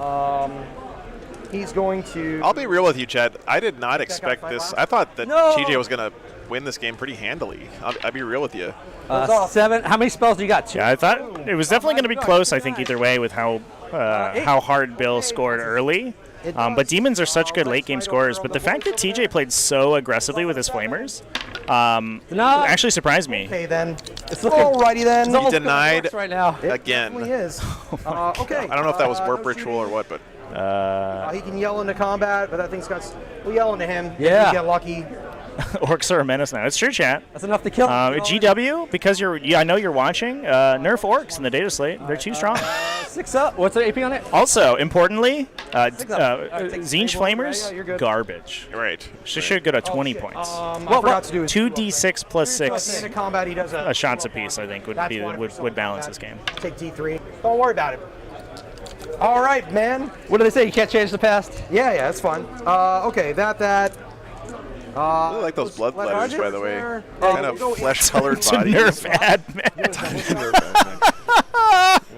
[SPEAKER 1] He's going to.
[SPEAKER 2] I'll be real with you, Chad. I did not expect
[SPEAKER 1] fight
[SPEAKER 2] this.
[SPEAKER 1] last?
[SPEAKER 2] I thought that
[SPEAKER 3] No.
[SPEAKER 2] TJ was going to win this game pretty handily. I'll be real with you.
[SPEAKER 1] off.
[SPEAKER 3] 7. How many spells do you got? 2.
[SPEAKER 4] Yeah, I thought it was definitely going to be close. I think either way with how hard Bill scored early. But Demons are such good late game scorers. But the fact that TJ played so aggressively with his flamers
[SPEAKER 3] No.
[SPEAKER 4] actually surprised me.
[SPEAKER 1] Okay, then.
[SPEAKER 3] It's looking,
[SPEAKER 1] Alrighty, then.
[SPEAKER 3] it's all
[SPEAKER 2] denied
[SPEAKER 3] Orks right now.
[SPEAKER 2] Again.
[SPEAKER 1] It is. Okay.
[SPEAKER 2] I don't know if that was warp
[SPEAKER 1] no
[SPEAKER 2] ritual or
[SPEAKER 1] shooting.
[SPEAKER 2] what, but
[SPEAKER 1] He can yell into combat, but that thing's got. We'll yell into him.
[SPEAKER 3] Yeah.
[SPEAKER 1] You get lucky.
[SPEAKER 4] Orcs are a menace now. It's true, chat.
[SPEAKER 3] That's enough to kill.
[SPEAKER 4] GW, because I know you're watching. Nerf Orcs in the data slate. They're too strong.
[SPEAKER 3] 6 up. What's the AP on it?
[SPEAKER 4] Also, importantly,
[SPEAKER 3] Six up.
[SPEAKER 4] Zinj Flamers,
[SPEAKER 1] Yeah, you're good.
[SPEAKER 4] garbage.
[SPEAKER 2] right.
[SPEAKER 4] She should go to 20 points.
[SPEAKER 1] I forgot to do his
[SPEAKER 4] 2d6 plus 6
[SPEAKER 1] into combat. He does
[SPEAKER 4] shots apiece, I think, would balance this game.
[SPEAKER 1] Take D3. Don't worry about it. All right, man.
[SPEAKER 3] What do they say? You can't change the past?
[SPEAKER 1] Yeah, that's fun. Okay, that.
[SPEAKER 2] I really like those blood letters, by the way.
[SPEAKER 1] There.
[SPEAKER 2] Kind of flesh-colored
[SPEAKER 4] To
[SPEAKER 2] bodies.
[SPEAKER 4] nerf admin.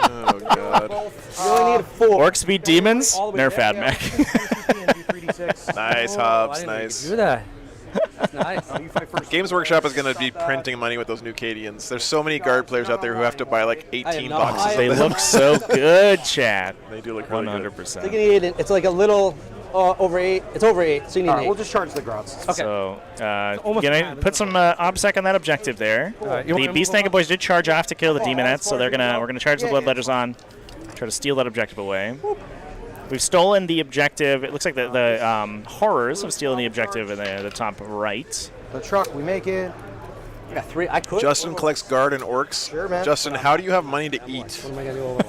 [SPEAKER 2] Oh god.
[SPEAKER 1] You only need 4.
[SPEAKER 4] Orcs beat demons.
[SPEAKER 3] all the way
[SPEAKER 4] Nerf
[SPEAKER 3] down.
[SPEAKER 4] admech.
[SPEAKER 2] Nice, Hobbs. Nice.
[SPEAKER 3] Do that. That's nice.
[SPEAKER 1] You fight first.
[SPEAKER 2] Games Workshop is going to be printing money with those new Cadians. There's so many guard players out there who have to buy like 18
[SPEAKER 3] no
[SPEAKER 2] boxes.
[SPEAKER 3] idea.
[SPEAKER 2] of
[SPEAKER 4] They
[SPEAKER 2] them.
[SPEAKER 4] look so good, chat.
[SPEAKER 2] They do look really good.
[SPEAKER 4] 100%.
[SPEAKER 3] It's like a little over 8. It's over 8, so you need
[SPEAKER 1] All right,
[SPEAKER 3] 8.
[SPEAKER 1] we'll just charge the grots.
[SPEAKER 3] Okay.
[SPEAKER 4] So,
[SPEAKER 3] almost
[SPEAKER 4] gonna
[SPEAKER 3] time,
[SPEAKER 4] put some OBSEC on that objective there.
[SPEAKER 3] you want
[SPEAKER 4] The
[SPEAKER 3] to
[SPEAKER 4] Beast
[SPEAKER 3] move
[SPEAKER 4] Naked
[SPEAKER 3] on?
[SPEAKER 4] Boys did charge off to kill the Demonettes, so we're gonna charge the
[SPEAKER 1] Yeah,
[SPEAKER 4] Blood
[SPEAKER 1] yeah.
[SPEAKER 4] Letters on, try to steal that objective away. We've stolen the objective. It looks like the horrors have stolen the objective in the top right.
[SPEAKER 1] The truck, we make it.
[SPEAKER 3] I got 3. I could.
[SPEAKER 2] Justin collects guard and orcs.
[SPEAKER 1] Sure, man.
[SPEAKER 2] Justin, how do you have money to eat?
[SPEAKER 3] What am I going to do over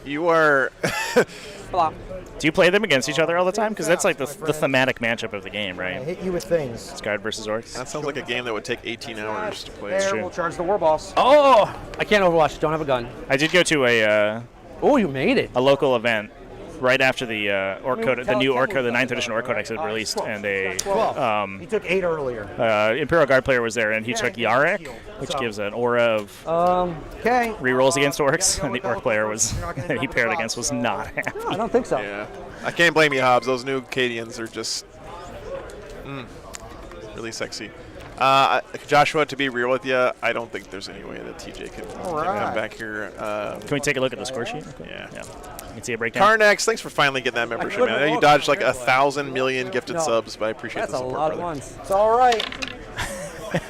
[SPEAKER 2] You are.
[SPEAKER 3] Blah.
[SPEAKER 4] Do you play them against each other all the time? Because that's like the thematic matchup of the game,
[SPEAKER 1] I
[SPEAKER 4] right?
[SPEAKER 1] hit you with things.
[SPEAKER 4] It's guard versus orcs.
[SPEAKER 2] That sounds like a game that would take 18 hours to play.
[SPEAKER 1] There,
[SPEAKER 4] true.
[SPEAKER 1] we'll charge the war boss.
[SPEAKER 3] Oh! I can't overwatch. Don't have a gun.
[SPEAKER 4] I did go to
[SPEAKER 3] Oh, you made it.
[SPEAKER 4] a local event right after the Orc Code, the new Orc Code, the 9th edition Orc Codex had released, and a
[SPEAKER 1] 12. He took 8 earlier.
[SPEAKER 4] Imperial Guard player was there, and he took Yarek, which gives an aura of
[SPEAKER 1] Okay.
[SPEAKER 4] rerolls against orcs, and the Orc player that he paired against was not happy.
[SPEAKER 3] I don't think so.
[SPEAKER 2] Yeah. I can't blame you, Hobbs. Those new Cadians are just really sexy. Joshua, to be real with you, I don't think there's any way that TJ can come back here.
[SPEAKER 4] Can we take a look at the score sheet?
[SPEAKER 2] Yeah.
[SPEAKER 4] You can see a breakdown.
[SPEAKER 2] Carnex, thanks for finally getting that membership, man. I know you dodged like 1,000 million gifted subs, but I appreciate
[SPEAKER 3] That's
[SPEAKER 2] the
[SPEAKER 3] a
[SPEAKER 2] support,
[SPEAKER 3] lot of
[SPEAKER 2] brother.
[SPEAKER 3] ones.
[SPEAKER 1] It's all right.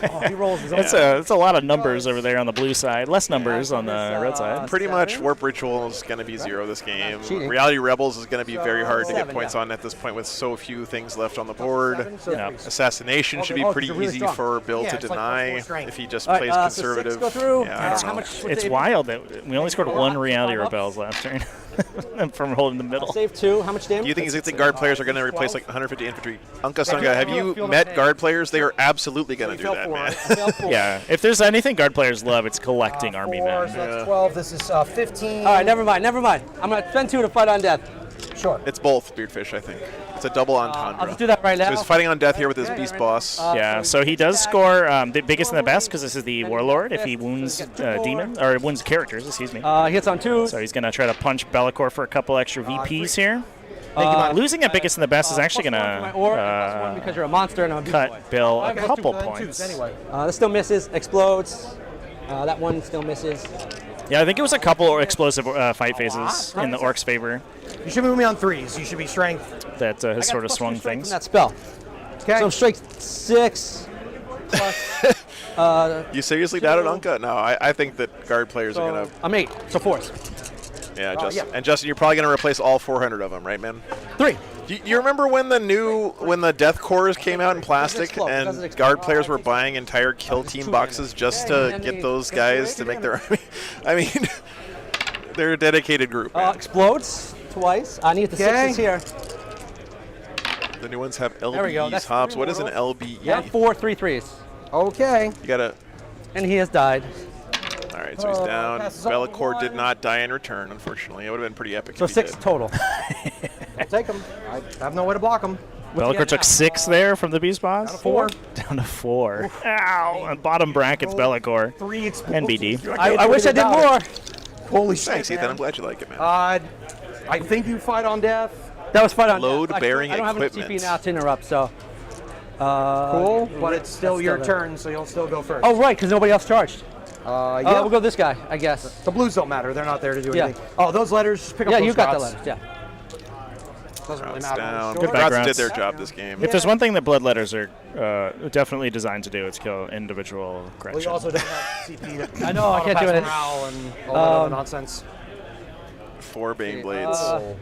[SPEAKER 1] Oh, he rolls his own.
[SPEAKER 4] It's a lot of numbers over there on the blue side. Less numbers on the red side.
[SPEAKER 2] Pretty much Warp Ritual is going to be 0 this game.
[SPEAKER 3] Cheating.
[SPEAKER 2] Reality Rebels is going to be very hard to get
[SPEAKER 3] 7,
[SPEAKER 2] points on at this point with so few things left on the board.
[SPEAKER 1] Yeah.
[SPEAKER 2] Assassination should be
[SPEAKER 1] Oh,
[SPEAKER 2] pretty
[SPEAKER 1] it's really
[SPEAKER 2] easy
[SPEAKER 1] strong.
[SPEAKER 2] for Bill
[SPEAKER 1] Yeah,
[SPEAKER 2] to
[SPEAKER 1] it's like
[SPEAKER 2] deny
[SPEAKER 1] +4 strength.
[SPEAKER 2] if he just
[SPEAKER 3] All
[SPEAKER 2] plays
[SPEAKER 3] right, so
[SPEAKER 2] conservative.
[SPEAKER 3] 6 go through.
[SPEAKER 2] Yeah, I don't know.
[SPEAKER 3] How much?
[SPEAKER 4] It's wild that we only scored 1 Reality Rebels last turn from holding the middle.
[SPEAKER 3] Save 2. How much damage?
[SPEAKER 2] Do you think guard players are going to replace like 150 infantry? Unka Sunga, have you met guard players? They are absolutely going to do that, man.
[SPEAKER 4] Yeah, if there's anything guard players love, it's collecting army
[SPEAKER 1] 4,
[SPEAKER 4] men.
[SPEAKER 1] so that's 12. This is 15.
[SPEAKER 3] All right, never mind. I'm going to spend 2 to fight on death.
[SPEAKER 1] Sure.
[SPEAKER 2] It's both, Beardfish, I think. It's a double entendre.
[SPEAKER 3] I'll just do that right now.
[SPEAKER 2] So he's fighting on death here with his beast boss.
[SPEAKER 4] Yeah, so he does score the biggest and the best because this is the Warlord. If he wounds demon or wounds characters, excuse me.
[SPEAKER 3] He hits on 2.
[SPEAKER 4] So he's gonna try to punch Bellicor for a couple extra VPs here.
[SPEAKER 1] man.
[SPEAKER 4] Losing at biggest and the best is actually
[SPEAKER 3] +1 for my orc, +1
[SPEAKER 4] gonna
[SPEAKER 3] because you're a monster and I'm a beast boy.
[SPEAKER 4] cut Bill a
[SPEAKER 1] I got
[SPEAKER 4] couple
[SPEAKER 1] 2 and 2s
[SPEAKER 4] points.
[SPEAKER 1] Anyway.
[SPEAKER 3] This still misses. Explodes. That one still misses.
[SPEAKER 4] Yeah, I think it was a couple explosive fight phases in the Orcs' favor
[SPEAKER 1] You should move me on 3s. You should be strength.
[SPEAKER 4] that has sort of
[SPEAKER 3] +2
[SPEAKER 4] swung
[SPEAKER 3] strength
[SPEAKER 4] things.
[SPEAKER 3] from that spell.
[SPEAKER 1] Okay.
[SPEAKER 3] So I'm strength 6 plus.
[SPEAKER 2] You seriously doubted Unka? No, I think that guard players are going to.
[SPEAKER 3] I'm 8. So 4s.
[SPEAKER 2] Yeah, Justin.
[SPEAKER 1] yeah.
[SPEAKER 2] And Justin, you're probably going to replace all 400 of them, right, man?
[SPEAKER 3] 3.
[SPEAKER 2] You remember when the Death Cores came out in plastic
[SPEAKER 3] explode? Does it
[SPEAKER 2] and
[SPEAKER 3] explode?
[SPEAKER 2] guard players were buying entire kill team boxes just to get those guys to make their army? I mean, they're a dedicated group. man.
[SPEAKER 3] Explodes twice. I need the 6s here.
[SPEAKER 2] The new ones have
[SPEAKER 3] we go.
[SPEAKER 2] LBEs.
[SPEAKER 3] That's
[SPEAKER 2] Hobbs,
[SPEAKER 3] 3
[SPEAKER 2] what is an
[SPEAKER 3] mortal.
[SPEAKER 2] LBE?
[SPEAKER 3] Yeah, 4 3/3s.
[SPEAKER 1] Okay.
[SPEAKER 2] You gotta.
[SPEAKER 3] And he has died.
[SPEAKER 2] All right, so he's down.
[SPEAKER 1] passes all
[SPEAKER 2] Bellicor did
[SPEAKER 1] one.
[SPEAKER 2] not die in return, unfortunately. It would have been pretty epic.
[SPEAKER 3] So
[SPEAKER 2] if he
[SPEAKER 3] 6
[SPEAKER 2] did.
[SPEAKER 3] total.
[SPEAKER 1] I'll take them. I have no way to block them.
[SPEAKER 4] Bellicor took 6 there from the Beast Boss.
[SPEAKER 1] 4.
[SPEAKER 4] Down to 4. Ow! On bottom brackets, Bellicor.
[SPEAKER 1] 3 explosions.
[SPEAKER 4] NBD.
[SPEAKER 3] I wish I did more.
[SPEAKER 1] Holy shit.
[SPEAKER 2] Thanks, Ethan. I'm glad you like it, man.
[SPEAKER 1] I think you fight on death.
[SPEAKER 3] That was fun on
[SPEAKER 2] Load-bearing
[SPEAKER 3] I don't have enough
[SPEAKER 2] equipment.
[SPEAKER 3] TP now to interrupt, so.
[SPEAKER 1] Cool, but it's still
[SPEAKER 3] that's
[SPEAKER 1] your
[SPEAKER 3] still there.
[SPEAKER 1] turn, so you'll still go first.
[SPEAKER 3] Oh, right, because nobody else charged.
[SPEAKER 1] yeah.
[SPEAKER 3] We'll go this guy, I guess.
[SPEAKER 1] The blues don't matter. They're not there to do
[SPEAKER 3] Yeah.
[SPEAKER 1] anything. Oh, those letters, just pick up
[SPEAKER 3] Yeah,
[SPEAKER 1] those
[SPEAKER 3] you got the
[SPEAKER 1] dots.
[SPEAKER 3] letters, yeah.
[SPEAKER 1] Doesn't really
[SPEAKER 2] Krauts
[SPEAKER 1] matter.
[SPEAKER 2] down.
[SPEAKER 4] Good
[SPEAKER 2] Krauts
[SPEAKER 4] backgrounds.
[SPEAKER 2] did their job this game.
[SPEAKER 4] If there's one thing that bloodletters are definitely designed to do, it's kill individual
[SPEAKER 1] Well,
[SPEAKER 4] Gretchen.
[SPEAKER 1] you also don't have CP. To
[SPEAKER 3] I know, I can't do it.
[SPEAKER 1] morale and all that other nonsense.
[SPEAKER 2] 4 Baneblades.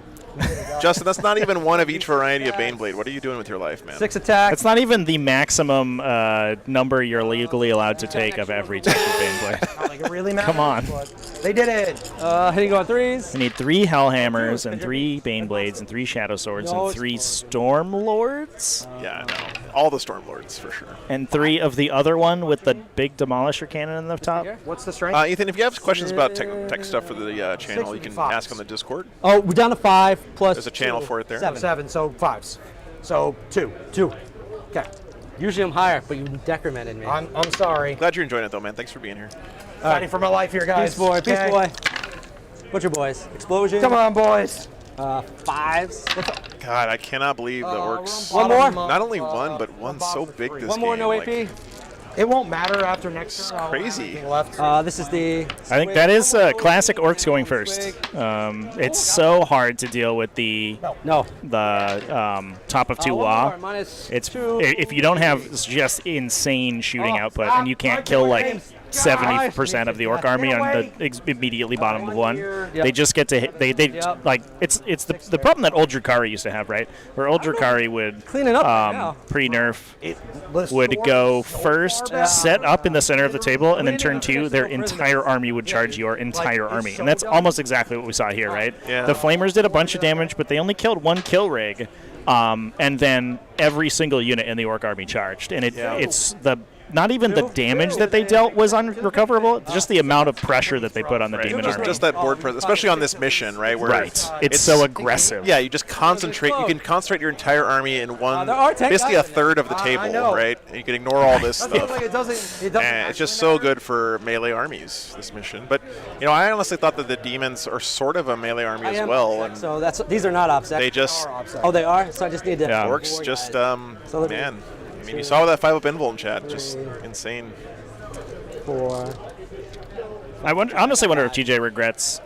[SPEAKER 2] Justin, that's not even one of each variety of Baneblade. What are you doing with your life, man?
[SPEAKER 3] 6 attack.
[SPEAKER 4] It's not even the maximum number you're legally allowed to take of every type of Baneblade.
[SPEAKER 1] Not like it really matters.
[SPEAKER 4] Come on.
[SPEAKER 1] but They did it.
[SPEAKER 3] Hitting on 3s.
[SPEAKER 4] We need 3 Hellhammers and 3 Baneblades and 3 Shadow Swords and 3 Storm Lords
[SPEAKER 2] Yeah, no. All the Stormlords, for sure.
[SPEAKER 4] and 3 of the other one with the big Demolisher cannon in the top.
[SPEAKER 1] What's the strength?
[SPEAKER 2] Ethan, if you have questions about tech stuff for the channel, you can
[SPEAKER 1] 65.
[SPEAKER 2] ask on the Discord.
[SPEAKER 3] Oh, we're down to 5 plus.
[SPEAKER 2] There's a channel for it there.
[SPEAKER 3] 7.
[SPEAKER 1] So 5s. So 2.
[SPEAKER 3] 2.
[SPEAKER 1] Okay.
[SPEAKER 3] Usually I'm higher, but you decremented me.
[SPEAKER 1] I'm sorry.
[SPEAKER 2] Glad you're enjoying it, though, man. Thanks for being here.
[SPEAKER 1] Fighting for my life here, guys.
[SPEAKER 3] Peace boy,
[SPEAKER 1] Okay?
[SPEAKER 3] peace boy. Butcher boys. Explosion.
[SPEAKER 1] Come on, boys.
[SPEAKER 3] 5s.
[SPEAKER 2] God, I cannot believe the Orcs.
[SPEAKER 3] One more?
[SPEAKER 2] Not only one, but one so big this
[SPEAKER 3] One more,
[SPEAKER 2] game.
[SPEAKER 3] no
[SPEAKER 2] like,
[SPEAKER 3] AP.
[SPEAKER 1] It won't matter after next
[SPEAKER 2] It's
[SPEAKER 1] turn. I'll have
[SPEAKER 2] crazy.
[SPEAKER 1] everything Left.
[SPEAKER 3] This is the.
[SPEAKER 4] I think that is classic Orcs going first. It's so hard to deal with the
[SPEAKER 3] No.
[SPEAKER 4] top of 2
[SPEAKER 3] One
[SPEAKER 4] Wa.
[SPEAKER 3] more, minus
[SPEAKER 4] It's
[SPEAKER 3] 2.
[SPEAKER 4] if you don't have just insane shooting output and you can't kill like 70% of the Orc army on the immediately bottom of 1, they just get to hit. They like it's the problem that old Drukhari used to have, right? Where old Drukhari would
[SPEAKER 3] Cleaning up right now.
[SPEAKER 4] pre-nerf
[SPEAKER 1] List
[SPEAKER 4] would
[SPEAKER 1] four,
[SPEAKER 4] go
[SPEAKER 1] so
[SPEAKER 4] first,
[SPEAKER 1] far back.
[SPEAKER 4] set up in the center of the table, and then turn 2, their entire army would charge your entire army. And that's almost exactly what we saw here, right?
[SPEAKER 2] Yeah.
[SPEAKER 4] The Flamers did a bunch of damage, but they only killed 1 kill rig, and then every single unit in the Orc army charged. And it's not even the damage that they dealt was unrecoverable, just the amount of pressure that they put on the Demon army.
[SPEAKER 2] Just that board presence, especially on this mission, right? Where
[SPEAKER 4] Right. It's so aggressive.
[SPEAKER 2] Yeah, you just concentrate. You can concentrate your entire army in one,
[SPEAKER 3] there are tank
[SPEAKER 2] basically
[SPEAKER 3] guys.
[SPEAKER 2] a third of the
[SPEAKER 1] I
[SPEAKER 2] table,
[SPEAKER 1] know.
[SPEAKER 2] right? And you can ignore all this
[SPEAKER 1] I feel
[SPEAKER 2] stuff.
[SPEAKER 1] like it doesn't
[SPEAKER 2] And it's just so good for melee armies, this mission. But, I honestly thought that the Demons are sort of a melee army as well. And
[SPEAKER 3] So these are not OPSEC.
[SPEAKER 2] they just,
[SPEAKER 3] Oh, they are. So I just need to.
[SPEAKER 4] Yeah.
[SPEAKER 2] Orcs just,
[SPEAKER 3] let me-
[SPEAKER 2] man. I mean, you saw that 5-up invul in chat. Just insane.
[SPEAKER 3] 4.
[SPEAKER 4] I honestly wonder if TJ regrets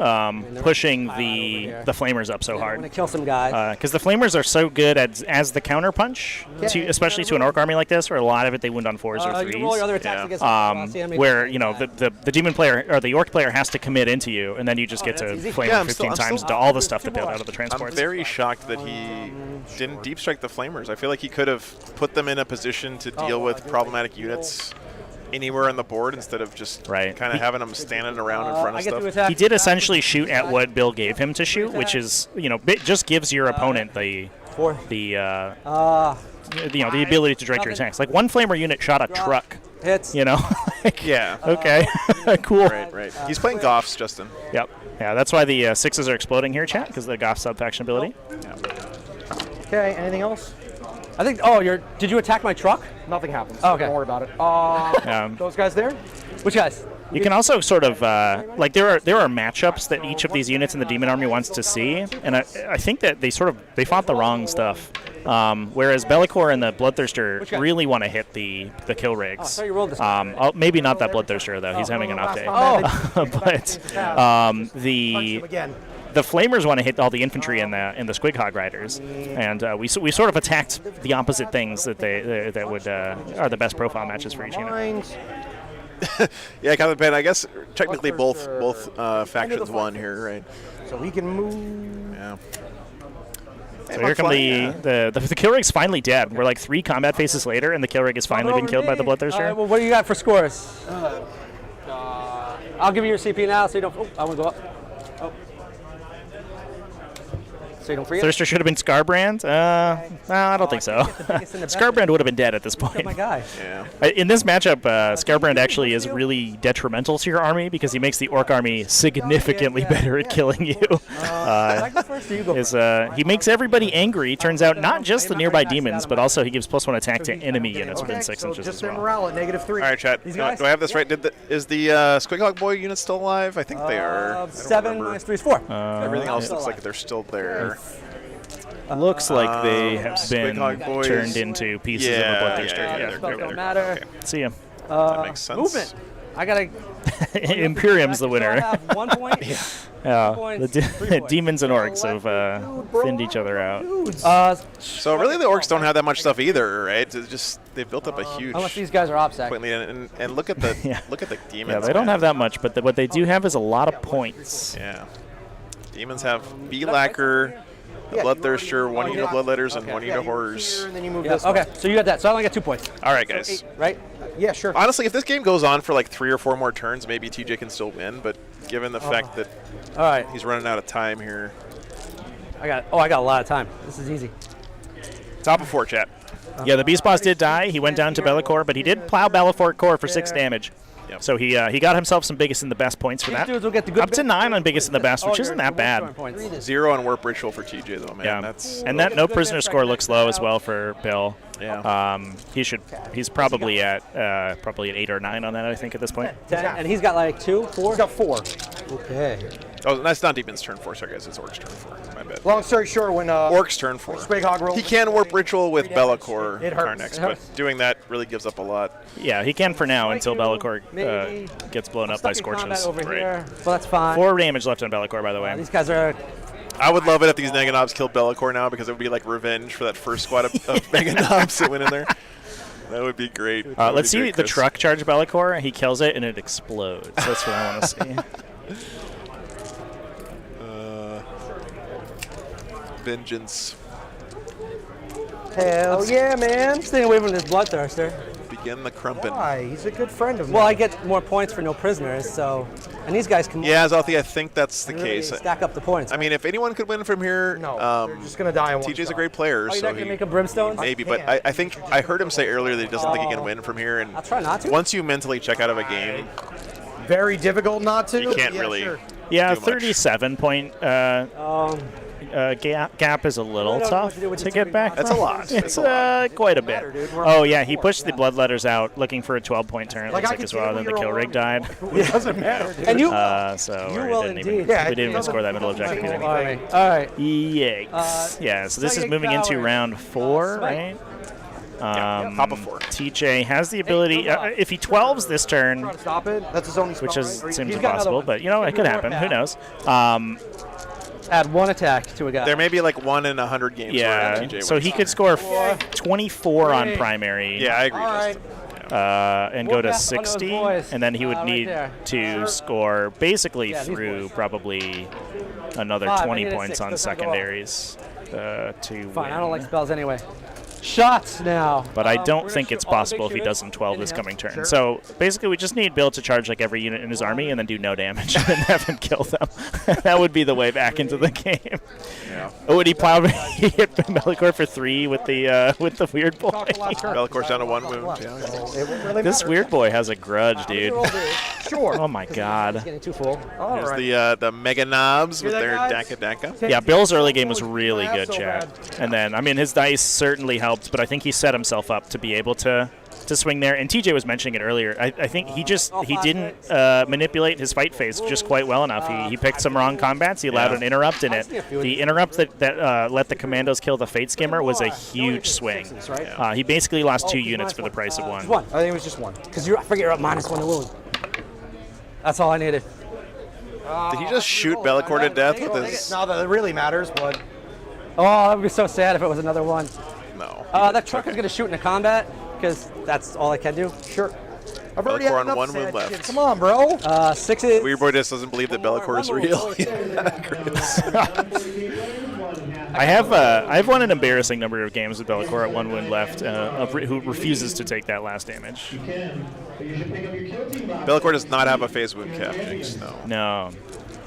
[SPEAKER 4] pushing the Flamers up so
[SPEAKER 3] I'm
[SPEAKER 4] hard.
[SPEAKER 3] gonna kill some guys.
[SPEAKER 4] Because the Flamers are so good as the counter punch, especially to an Orc army like this, where a lot of it they wound on 4s or
[SPEAKER 3] You roll your
[SPEAKER 4] 3s.
[SPEAKER 3] other attacks against the enemy.
[SPEAKER 4] Where the demon player or the Orc player has to commit into you, and then you just get to
[SPEAKER 3] easy.
[SPEAKER 4] flame
[SPEAKER 2] Yeah,
[SPEAKER 4] him
[SPEAKER 2] I'm
[SPEAKER 4] 15
[SPEAKER 2] still-
[SPEAKER 4] times
[SPEAKER 2] I'm
[SPEAKER 4] to all the stuff that bailed out of the
[SPEAKER 2] I'm
[SPEAKER 4] transports.
[SPEAKER 2] very shocked that he didn't deep strike the Flamers. I feel like he could have put them in a position to deal with problematic units anywhere on the board instead of just
[SPEAKER 4] Right.
[SPEAKER 2] kind of having them standing around in front
[SPEAKER 3] I
[SPEAKER 2] of
[SPEAKER 3] get to
[SPEAKER 2] stuff.
[SPEAKER 3] attack.
[SPEAKER 4] He did essentially shoot at what Bill gave him to shoot, which is it just gives your opponent the
[SPEAKER 3] 4.
[SPEAKER 4] the ability to direct your attacks. Like one Flamer unit shot a truck.
[SPEAKER 3] Hits.
[SPEAKER 4] Like,
[SPEAKER 2] Yeah.
[SPEAKER 4] okay, cool.
[SPEAKER 2] Right. He's playing Goffs, Justin.
[SPEAKER 4] Yep. Yeah, that's why the 6s are exploding here, chat, because of the Goff sub-faction ability.
[SPEAKER 1] Okay, anything else?
[SPEAKER 3] I think. Did you attack my truck?
[SPEAKER 1] Nothing happens.
[SPEAKER 3] Oh, okay.
[SPEAKER 1] Don't worry about it. Those guys there?
[SPEAKER 3] Which guys?
[SPEAKER 4] You can also sort of there are matchups that each of these units in the Demon Army wants to see, and I think that they fought the wrong stuff. Whereas Bellicor and the Bloodthirster
[SPEAKER 3] guy?
[SPEAKER 4] really want to hit the kill rigs.
[SPEAKER 3] I thought you rolled this.
[SPEAKER 4] Maybe not that Bloodthirster though; he's having an off day. But
[SPEAKER 1] Again.
[SPEAKER 4] the Flamers want to hit all the infantry and the Squighog Riders, and we sort of attacked the opposite things that that would are the best profile matches for each unit.
[SPEAKER 1] Lines.
[SPEAKER 2] Yeah, Captain Pen, I guess technically both factions won here, right?
[SPEAKER 1] So we can move.
[SPEAKER 2] Yeah.
[SPEAKER 4] So here come the kill rig's finally dead. We're like 3 combat phases later, and the kill rig has finally been killed by the Bloodthirster.
[SPEAKER 3] Well, what do you got for scores? I'll give you your CP now, so you don't. Oh, I want to go up. Oh. So you don't forget.
[SPEAKER 4] Thirster should have been Scarbrand. No, I don't think so. Scarbrand would have been dead at this point.
[SPEAKER 3] My guy.
[SPEAKER 2] Yeah.
[SPEAKER 4] In this matchup, Scarbrand actually is really detrimental to your army because he makes the Orc army significantly better at killing you.
[SPEAKER 3] I go first, or you go first?
[SPEAKER 4] He makes everybody angry. Turns out not just the nearby demons, but also he gives +1 attack to enemy units within 6
[SPEAKER 1] so
[SPEAKER 4] inches
[SPEAKER 1] just
[SPEAKER 4] as
[SPEAKER 1] their
[SPEAKER 4] well.
[SPEAKER 1] morale at -3.
[SPEAKER 2] All right, chat. Do I have this right? Is the Squighog Boy unit still alive? I think they are. I don't
[SPEAKER 3] 7
[SPEAKER 2] remember.
[SPEAKER 3] minus 3 is 4.
[SPEAKER 2] Everything else looks like they're still there.
[SPEAKER 4] Looks like they have been
[SPEAKER 2] Squighog Boys.
[SPEAKER 4] turned into pieces of a Bloodthirster.
[SPEAKER 2] yeah,
[SPEAKER 3] Spells
[SPEAKER 2] they're
[SPEAKER 3] don't matter.
[SPEAKER 4] See ya.
[SPEAKER 2] That makes sense.
[SPEAKER 3] Movement. I gotta.
[SPEAKER 4] Imperium's the
[SPEAKER 3] So I
[SPEAKER 4] winner.
[SPEAKER 3] have 1 point.
[SPEAKER 4] The Demons and Orks have thinned each other out.
[SPEAKER 2] So really, the Orks don't have that much stuff either, right? It's just they've built up a huge.
[SPEAKER 3] Unless these guys are OPSEC.
[SPEAKER 2] point lead, and look at the Demons.
[SPEAKER 4] Yeah, they don't have that much, but what they do have is a lot of points.
[SPEAKER 2] Yeah, Demons have B-Lacquer, Bloodthirster, 1 unit Bloodletters, and 1 unit Horrors.
[SPEAKER 1] And then you move this way.
[SPEAKER 3] Okay, so you got that. So I only got 2 points.
[SPEAKER 2] All right, guys.
[SPEAKER 3] Right?
[SPEAKER 1] Yeah, sure.
[SPEAKER 2] Honestly, if this game goes on for like 3 or 4 more turns, maybe TJ can still win. But given the fact that
[SPEAKER 3] All right.
[SPEAKER 2] he's running out of time here,
[SPEAKER 3] I got a lot of time. This is easy.
[SPEAKER 2] top of 4, chat.
[SPEAKER 4] Yeah, the Beast Boss did die. He went down to Be'lakor, but he did plow Be'lakor core for 6 damage.
[SPEAKER 2] Yep.
[SPEAKER 4] So he got himself some biggest and the best points for
[SPEAKER 3] These
[SPEAKER 4] that.
[SPEAKER 3] dudes will get the good
[SPEAKER 4] Up to 9 on biggest and the best, which isn't that bad.
[SPEAKER 2] 0 on Warp Ritual for TJ though, man.
[SPEAKER 4] Yeah,
[SPEAKER 2] That's
[SPEAKER 4] and that no prisoner score looks low as well for Bill.
[SPEAKER 2] Yeah.
[SPEAKER 4] He's probably at 8 or 9 on that, I think, at this point.
[SPEAKER 3] 10, and he's got like 2, 4?
[SPEAKER 1] He's got 4. Okay.
[SPEAKER 2] Oh, that's not Demon's turn 4. Sorry, guys. It's Orc's turn 4. My bad.
[SPEAKER 1] Long story short, when
[SPEAKER 2] Orc's turn 4.
[SPEAKER 1] Big Hog rolls,
[SPEAKER 2] He can Warp Ritual with Be'lakor
[SPEAKER 1] It hurts.
[SPEAKER 2] Carnex,
[SPEAKER 1] It
[SPEAKER 2] but
[SPEAKER 1] hurts.
[SPEAKER 2] doing that really gives up a lot.
[SPEAKER 4] Yeah, he can for now until Be'lakor
[SPEAKER 3] maybe.
[SPEAKER 4] gets blown up by
[SPEAKER 3] Stuck in combat
[SPEAKER 4] Scorches.
[SPEAKER 3] over
[SPEAKER 2] Right.
[SPEAKER 3] here. Well, that's fine.
[SPEAKER 4] 4 damage left on Be'lakor, by the way.
[SPEAKER 3] These guys are.
[SPEAKER 2] I would love it if these Neganobs killed Be'lakor now because it would be like revenge for that first squad of Neganobs that went in there. That would be great. That would
[SPEAKER 4] Let's
[SPEAKER 2] be
[SPEAKER 4] see
[SPEAKER 2] great,
[SPEAKER 4] the
[SPEAKER 2] Chris.
[SPEAKER 4] truck charge Be'lakor. He kills it and it explodes. That's what I want to see.
[SPEAKER 2] Vengeance.
[SPEAKER 1] hell yeah, man.
[SPEAKER 3] Staying away from this Bloodthirster.
[SPEAKER 2] Begin the crumpin'.
[SPEAKER 1] Why? He's a good friend of mine.
[SPEAKER 3] Well, I get more points for no prisoners, so. And these guys can
[SPEAKER 2] Yeah, Zalthi, I think that's the
[SPEAKER 3] really
[SPEAKER 2] case.
[SPEAKER 3] stack up the points.
[SPEAKER 2] I mean, if anyone could win from here,
[SPEAKER 1] no, they're just going to die in one
[SPEAKER 2] TJ's a
[SPEAKER 1] shot.
[SPEAKER 2] great player,
[SPEAKER 3] Oh, you're
[SPEAKER 2] so
[SPEAKER 3] not going to
[SPEAKER 2] he
[SPEAKER 3] make a Brimstones?
[SPEAKER 2] maybe. But I think I heard him say earlier that he doesn't think he can win from here. And
[SPEAKER 3] I'll try not to.
[SPEAKER 2] once you mentally check out of a game,
[SPEAKER 1] Very difficult not to.
[SPEAKER 2] you can't
[SPEAKER 1] Yeah,
[SPEAKER 2] really.
[SPEAKER 1] sure.
[SPEAKER 4] Yeah,
[SPEAKER 2] do much.
[SPEAKER 4] 37 point gap is a little
[SPEAKER 3] I don't know
[SPEAKER 4] tough
[SPEAKER 3] what to do with
[SPEAKER 4] to
[SPEAKER 3] the
[SPEAKER 4] get
[SPEAKER 3] two
[SPEAKER 4] back.
[SPEAKER 2] That's
[SPEAKER 4] from.
[SPEAKER 2] a lot.
[SPEAKER 4] It's
[SPEAKER 2] That's a lot.
[SPEAKER 4] quite a bit. Oh yeah, he pushed the Bloodletters out looking for a 12-point turn. It
[SPEAKER 1] Like,
[SPEAKER 4] looks
[SPEAKER 1] I
[SPEAKER 4] like
[SPEAKER 1] can
[SPEAKER 4] as
[SPEAKER 1] see
[SPEAKER 4] well.
[SPEAKER 1] when
[SPEAKER 4] Then the
[SPEAKER 1] you're
[SPEAKER 4] kill rig
[SPEAKER 1] all-
[SPEAKER 4] died.
[SPEAKER 1] It doesn't matter, dude.
[SPEAKER 3] And you.
[SPEAKER 4] So
[SPEAKER 3] You
[SPEAKER 4] we
[SPEAKER 3] will
[SPEAKER 4] didn't
[SPEAKER 3] indeed.
[SPEAKER 4] even,
[SPEAKER 1] Yeah,
[SPEAKER 4] we didn't even
[SPEAKER 1] doesn't-
[SPEAKER 4] score that middle objective.
[SPEAKER 1] doesn't
[SPEAKER 4] either.
[SPEAKER 1] mean anything.
[SPEAKER 3] All right.
[SPEAKER 4] Yikes. Yeah, so this is moving into round 4, right?
[SPEAKER 2] Top of 4.
[SPEAKER 4] TJ has the ability, if he 12s this turn,
[SPEAKER 1] Trying to stop it. That's his only spell.
[SPEAKER 4] which is,
[SPEAKER 1] right?
[SPEAKER 4] seems
[SPEAKER 3] He's got another
[SPEAKER 4] impossible,
[SPEAKER 3] one.
[SPEAKER 4] but you know, it could happen. Who knows?
[SPEAKER 3] Add 1 attack to a guy.
[SPEAKER 2] There may be like 1 in 100 games.
[SPEAKER 4] Yeah,
[SPEAKER 2] where TJ
[SPEAKER 4] so
[SPEAKER 2] wins.
[SPEAKER 4] he could score 24 on primary.
[SPEAKER 2] Yeah, I agree.
[SPEAKER 1] All right.
[SPEAKER 2] Justin.
[SPEAKER 4] And go to
[SPEAKER 3] Whoop that on those
[SPEAKER 4] 60,
[SPEAKER 3] boys.
[SPEAKER 4] and then he would
[SPEAKER 3] Right
[SPEAKER 4] need
[SPEAKER 3] there.
[SPEAKER 4] to score basically
[SPEAKER 3] Yeah, these
[SPEAKER 4] through
[SPEAKER 3] boys.
[SPEAKER 4] probably another
[SPEAKER 3] 5, I
[SPEAKER 4] 20
[SPEAKER 3] hit it
[SPEAKER 4] points
[SPEAKER 3] 6,
[SPEAKER 4] on
[SPEAKER 3] does not go up.
[SPEAKER 4] secondaries to
[SPEAKER 3] Fine, I don't
[SPEAKER 4] win.
[SPEAKER 3] like spells anyway. Shots now.
[SPEAKER 4] But I
[SPEAKER 3] We're
[SPEAKER 4] don't
[SPEAKER 3] gonna
[SPEAKER 4] think
[SPEAKER 3] shoot
[SPEAKER 4] it's
[SPEAKER 3] all the big
[SPEAKER 4] possible if he
[SPEAKER 3] shooters
[SPEAKER 4] doesn't 12
[SPEAKER 3] in
[SPEAKER 4] this
[SPEAKER 3] here.
[SPEAKER 4] coming turn.
[SPEAKER 1] Sure.
[SPEAKER 4] So basically, we just need Bill to charge like every unit in his army and then do no damage and have him kill them. That would be the way back into the game.
[SPEAKER 2] Yeah.
[SPEAKER 4] Oh, and he plowed. He hit Be'lakor for 3 with the weird boy.
[SPEAKER 2] Be'lakor's down to 1 wound. Yeah.
[SPEAKER 1] It won't really
[SPEAKER 4] This
[SPEAKER 1] matter.
[SPEAKER 4] weird boy has a grudge, dude.
[SPEAKER 1] Sure.
[SPEAKER 4] Oh my god.
[SPEAKER 3] Getting too full.
[SPEAKER 1] All
[SPEAKER 2] There's
[SPEAKER 1] right.
[SPEAKER 2] the Mega Knobs with
[SPEAKER 1] that,
[SPEAKER 2] their
[SPEAKER 1] guys?
[SPEAKER 2] Daka.
[SPEAKER 4] Yeah, Bill's early game was really good,
[SPEAKER 1] So
[SPEAKER 4] Chad.
[SPEAKER 1] bad.
[SPEAKER 4] And then, I mean, his dice certainly helped, but I think he set himself up to be able to swing there. And TJ was mentioning it earlier. I think he didn't manipulate his fight phase just quite well enough. He picked some wrong combats. He allowed
[SPEAKER 2] Yeah.
[SPEAKER 4] an interrupt in it. The interrupt that let the commandos kill the Fate Skimmer was a huge swing. He basically lost 2 units for the price of 1.
[SPEAKER 3] Just 1.
[SPEAKER 1] I think it was just 1.
[SPEAKER 3] Because I forget you're up -1 to wound. That's all I needed.
[SPEAKER 2] Did he just shoot Be'lakor to death with his?
[SPEAKER 1] No, that really matters, but
[SPEAKER 3] Oh, that would be so sad if it was another one.
[SPEAKER 2] No.
[SPEAKER 3] That truck is going to shoot in a combat because that's all I can do.
[SPEAKER 1] sure. I've already
[SPEAKER 2] Be'lakor
[SPEAKER 1] had
[SPEAKER 2] on
[SPEAKER 1] enough
[SPEAKER 2] 1
[SPEAKER 1] sad
[SPEAKER 2] wound left.
[SPEAKER 1] shit. Come on, bro.
[SPEAKER 3] 6 is.
[SPEAKER 2] Weird Boy just doesn't believe that Be'lakor is real.
[SPEAKER 4] I've won an embarrassing number of games with Be'lakor at 1 wound left, who refuses to take that last damage.
[SPEAKER 2] Be'lakor does not have a phase wound cap. Jinx, no.
[SPEAKER 4] No.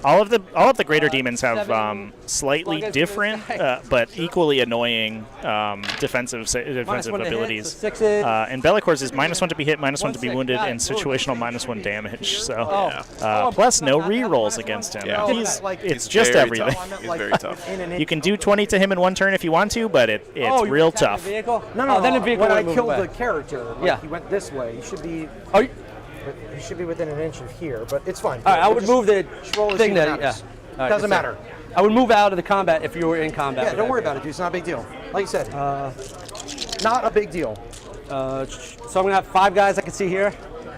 [SPEAKER 4] All of the greater demons have slightly different but equally annoying defensive
[SPEAKER 3] -1 to hit,
[SPEAKER 4] abilities.
[SPEAKER 3] so 6 is.
[SPEAKER 4] And Be'lakor's is -1 to be hit, -1 to be
[SPEAKER 3] 1/6,
[SPEAKER 4] wounded,
[SPEAKER 3] got it.
[SPEAKER 4] and situational -1 damage. So
[SPEAKER 3] Oh.
[SPEAKER 4] plus no re-rolls against him.
[SPEAKER 2] Yeah.
[SPEAKER 4] It's
[SPEAKER 2] He's
[SPEAKER 4] just
[SPEAKER 2] very
[SPEAKER 4] everything.
[SPEAKER 2] tough. He's very tough.
[SPEAKER 4] You can do 20 to him in 1 turn if you want to, but it's real tough.
[SPEAKER 3] Vehicle?
[SPEAKER 1] No,
[SPEAKER 3] then the vehicle
[SPEAKER 1] when I
[SPEAKER 3] would move
[SPEAKER 1] killed
[SPEAKER 3] away.
[SPEAKER 1] the character, like,
[SPEAKER 3] Yeah.
[SPEAKER 1] he went this way. He should be.
[SPEAKER 3] Oh,
[SPEAKER 1] He should be within an inch of here, but it's fine.
[SPEAKER 3] all right, I would
[SPEAKER 1] Just
[SPEAKER 3] move the
[SPEAKER 1] roll the
[SPEAKER 3] thing
[SPEAKER 1] same
[SPEAKER 3] that. Yeah.
[SPEAKER 1] matters.
[SPEAKER 3] All right,
[SPEAKER 1] Doesn't
[SPEAKER 3] good
[SPEAKER 1] matter.
[SPEAKER 3] stuff. I would move out of the combat if you were in combat.
[SPEAKER 1] Yeah,
[SPEAKER 3] with
[SPEAKER 1] don't
[SPEAKER 3] that
[SPEAKER 1] worry
[SPEAKER 3] vehicle.
[SPEAKER 1] about it, dude. It's not a big deal. Like you said, not a big deal.
[SPEAKER 3] So I'm gonna have 5 guys I can see here,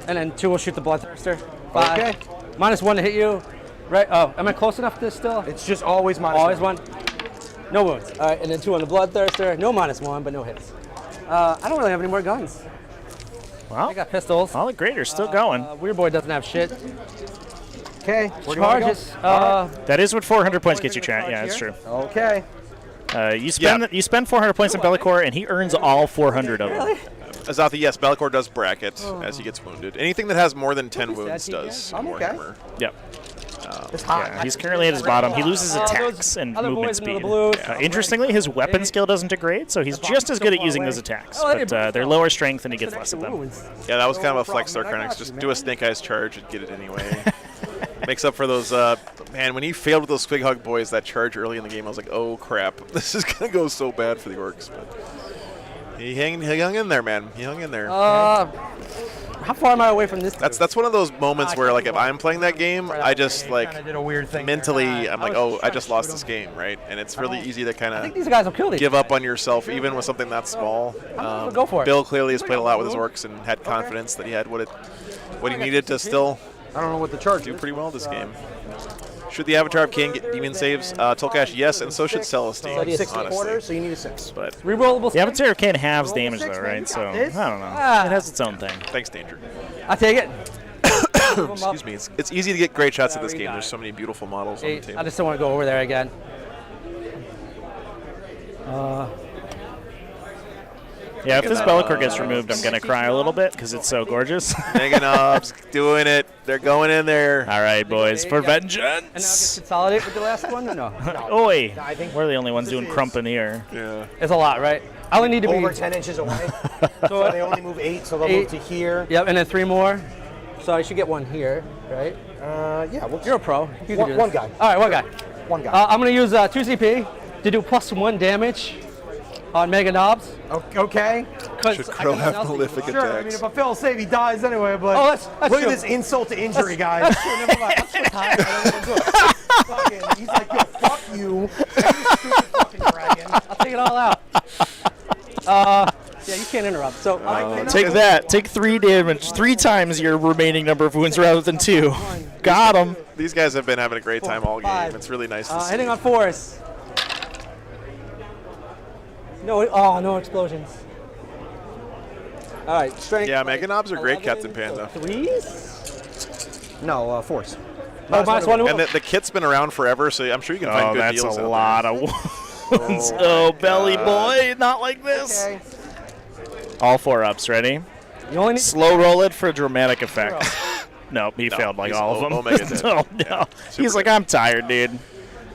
[SPEAKER 3] and then 2 will shoot the Bloodthirster. 5.
[SPEAKER 1] Okay.
[SPEAKER 3] -1 to hit you. Right. Oh, am I close enough to this still?
[SPEAKER 1] It's just always minus
[SPEAKER 3] Always
[SPEAKER 1] one.
[SPEAKER 3] 1. No wounds. All right, and then 2 on the Bloodthirster. No -1, but no hits. I don't really have any more guns.
[SPEAKER 4] Well,
[SPEAKER 3] I got pistols.
[SPEAKER 4] all the graders still going.
[SPEAKER 3] Weird Boy doesn't have shit.
[SPEAKER 1] Okay. Where do you want to
[SPEAKER 3] Charges.
[SPEAKER 4] That is what 400 points gets you, chat. Yeah, that's true.
[SPEAKER 1] go? Okay.
[SPEAKER 4] You spend 400 points in Bellicor, and he earns all 400 of them.
[SPEAKER 2] Azathi, yes, Bellicor does bracket as he gets wounded. Anything that has more than 10 wounds does
[SPEAKER 1] I'm okay.
[SPEAKER 2] Warhammer.
[SPEAKER 4] Yep.
[SPEAKER 1] It's hot.
[SPEAKER 4] Yeah, he's currently at his bottom. He loses attacks and movement speed. Interestingly, his weapon skill doesn't degrade, so he's just as good at using those attacks. But they're lower strength, and he gets less of them.
[SPEAKER 2] Yeah, that was kind of a flex there, Karnix. Just do a Snake Eyes charge and get it anyway. Makes up for those, man, when he failed with those Squig Hug boys, that charge early in the game, I was like, oh crap, this is going to go so bad for the Orks. But he hung in there, man. He hung in there.
[SPEAKER 3] How far am I away from this?
[SPEAKER 2] That's one of those moments where, like, if I'm playing that game, I just, like,
[SPEAKER 1] did a weird thing
[SPEAKER 2] mentally, I'm like, oh, I just lost this game, right? And it's really easy to kind
[SPEAKER 3] I think
[SPEAKER 2] of
[SPEAKER 3] these guys will kill these.
[SPEAKER 2] give up on yourself, even with something that small.
[SPEAKER 3] Go for it.
[SPEAKER 2] Bill clearly has played a lot with his Orks and had confidence that he had what he needed to still
[SPEAKER 1] I don't know what the charge
[SPEAKER 2] do
[SPEAKER 1] is.
[SPEAKER 2] pretty well this game. Should the Avatar of King get demon saves? Tolkash, yes, and so should Celestine,
[SPEAKER 3] So do you
[SPEAKER 1] 6
[SPEAKER 2] honestly.
[SPEAKER 1] quarters, so you need a 6.
[SPEAKER 2] But
[SPEAKER 3] Rerollable.
[SPEAKER 4] The Avatar King halves damage, though, right? So, I don't know. It has its own thing.
[SPEAKER 2] thanks, Danger.
[SPEAKER 3] I take it.
[SPEAKER 2] Excuse me. It's easy to get great shots at this game. There's so many beautiful models on the
[SPEAKER 3] 8.
[SPEAKER 2] table.
[SPEAKER 3] I just don't want to go over there again.
[SPEAKER 4] Yeah, if this Bellicor gets removed, I'm going to cry a little bit because it's so gorgeous.
[SPEAKER 2] Mega Knobs doing it. They're going in there.
[SPEAKER 4] All right, boys, for
[SPEAKER 3] And now get
[SPEAKER 4] vengeance.
[SPEAKER 3] consolidate with the last one or no?
[SPEAKER 4] Oi,
[SPEAKER 1] I think
[SPEAKER 4] we're the only ones doing
[SPEAKER 1] is-
[SPEAKER 4] crumping here.
[SPEAKER 2] Yeah.
[SPEAKER 3] It's a lot, right? I only need to be
[SPEAKER 1] Over 10 inches away. So they only move 8, so they'll
[SPEAKER 3] 8.
[SPEAKER 1] move to here.
[SPEAKER 3] Yep, and then 3 more. So I should get 1 here, right?
[SPEAKER 1] Yeah, we'll
[SPEAKER 3] You're a pro. You can
[SPEAKER 1] One-
[SPEAKER 3] do this.
[SPEAKER 1] one guy.
[SPEAKER 3] All right, 1 guy.
[SPEAKER 1] one guy.
[SPEAKER 3] I'm going to use 2 CP to do +1 damage on Mega Knobs.
[SPEAKER 1] Okay.
[SPEAKER 2] Should Crow have prolific
[SPEAKER 1] Sure, I mean,
[SPEAKER 2] attacks?
[SPEAKER 1] if I fail safe, he dies anyway, but
[SPEAKER 3] Oh, that's
[SPEAKER 1] look
[SPEAKER 3] true.
[SPEAKER 1] at this insult to injury, guys.
[SPEAKER 3] Never mind. I'm so tired. I don't wanna do it.
[SPEAKER 1] Fucking, he's like, yo, fuck you. You stupid fucking dragon.
[SPEAKER 3] I'll take it all out. Yeah, you can't interrupt. So
[SPEAKER 4] Take that. Take 3 damage, 3 times your remaining number of wounds rather than 2. Got him.
[SPEAKER 2] These guys have been having a great time all game.
[SPEAKER 3] 5.
[SPEAKER 2] It's really nice to see.
[SPEAKER 3] hitting on 4s. No explosions. All right, strength.
[SPEAKER 2] Yeah, Mega Knobs are great,
[SPEAKER 3] 11,
[SPEAKER 2] Captain Panda.
[SPEAKER 3] so 3s.
[SPEAKER 1] No, force.
[SPEAKER 3] Oh, -1.
[SPEAKER 2] And the kit's been around forever, so I'm sure you can find
[SPEAKER 4] Oh,
[SPEAKER 2] good
[SPEAKER 4] that's
[SPEAKER 2] deals
[SPEAKER 4] a
[SPEAKER 2] out
[SPEAKER 4] lot
[SPEAKER 2] there.
[SPEAKER 4] of wounds. Oh, belly boy, not like this.
[SPEAKER 1] Okay.
[SPEAKER 4] All 4 ups, ready?
[SPEAKER 3] You only need
[SPEAKER 4] Slow roll it for dramatic effect. Nope, he failed like
[SPEAKER 2] he's
[SPEAKER 4] all of them.
[SPEAKER 2] Omega did.
[SPEAKER 4] Oh, no.
[SPEAKER 2] Yeah,
[SPEAKER 4] He's
[SPEAKER 2] super
[SPEAKER 4] like,
[SPEAKER 2] good.
[SPEAKER 4] I'm tired, dude.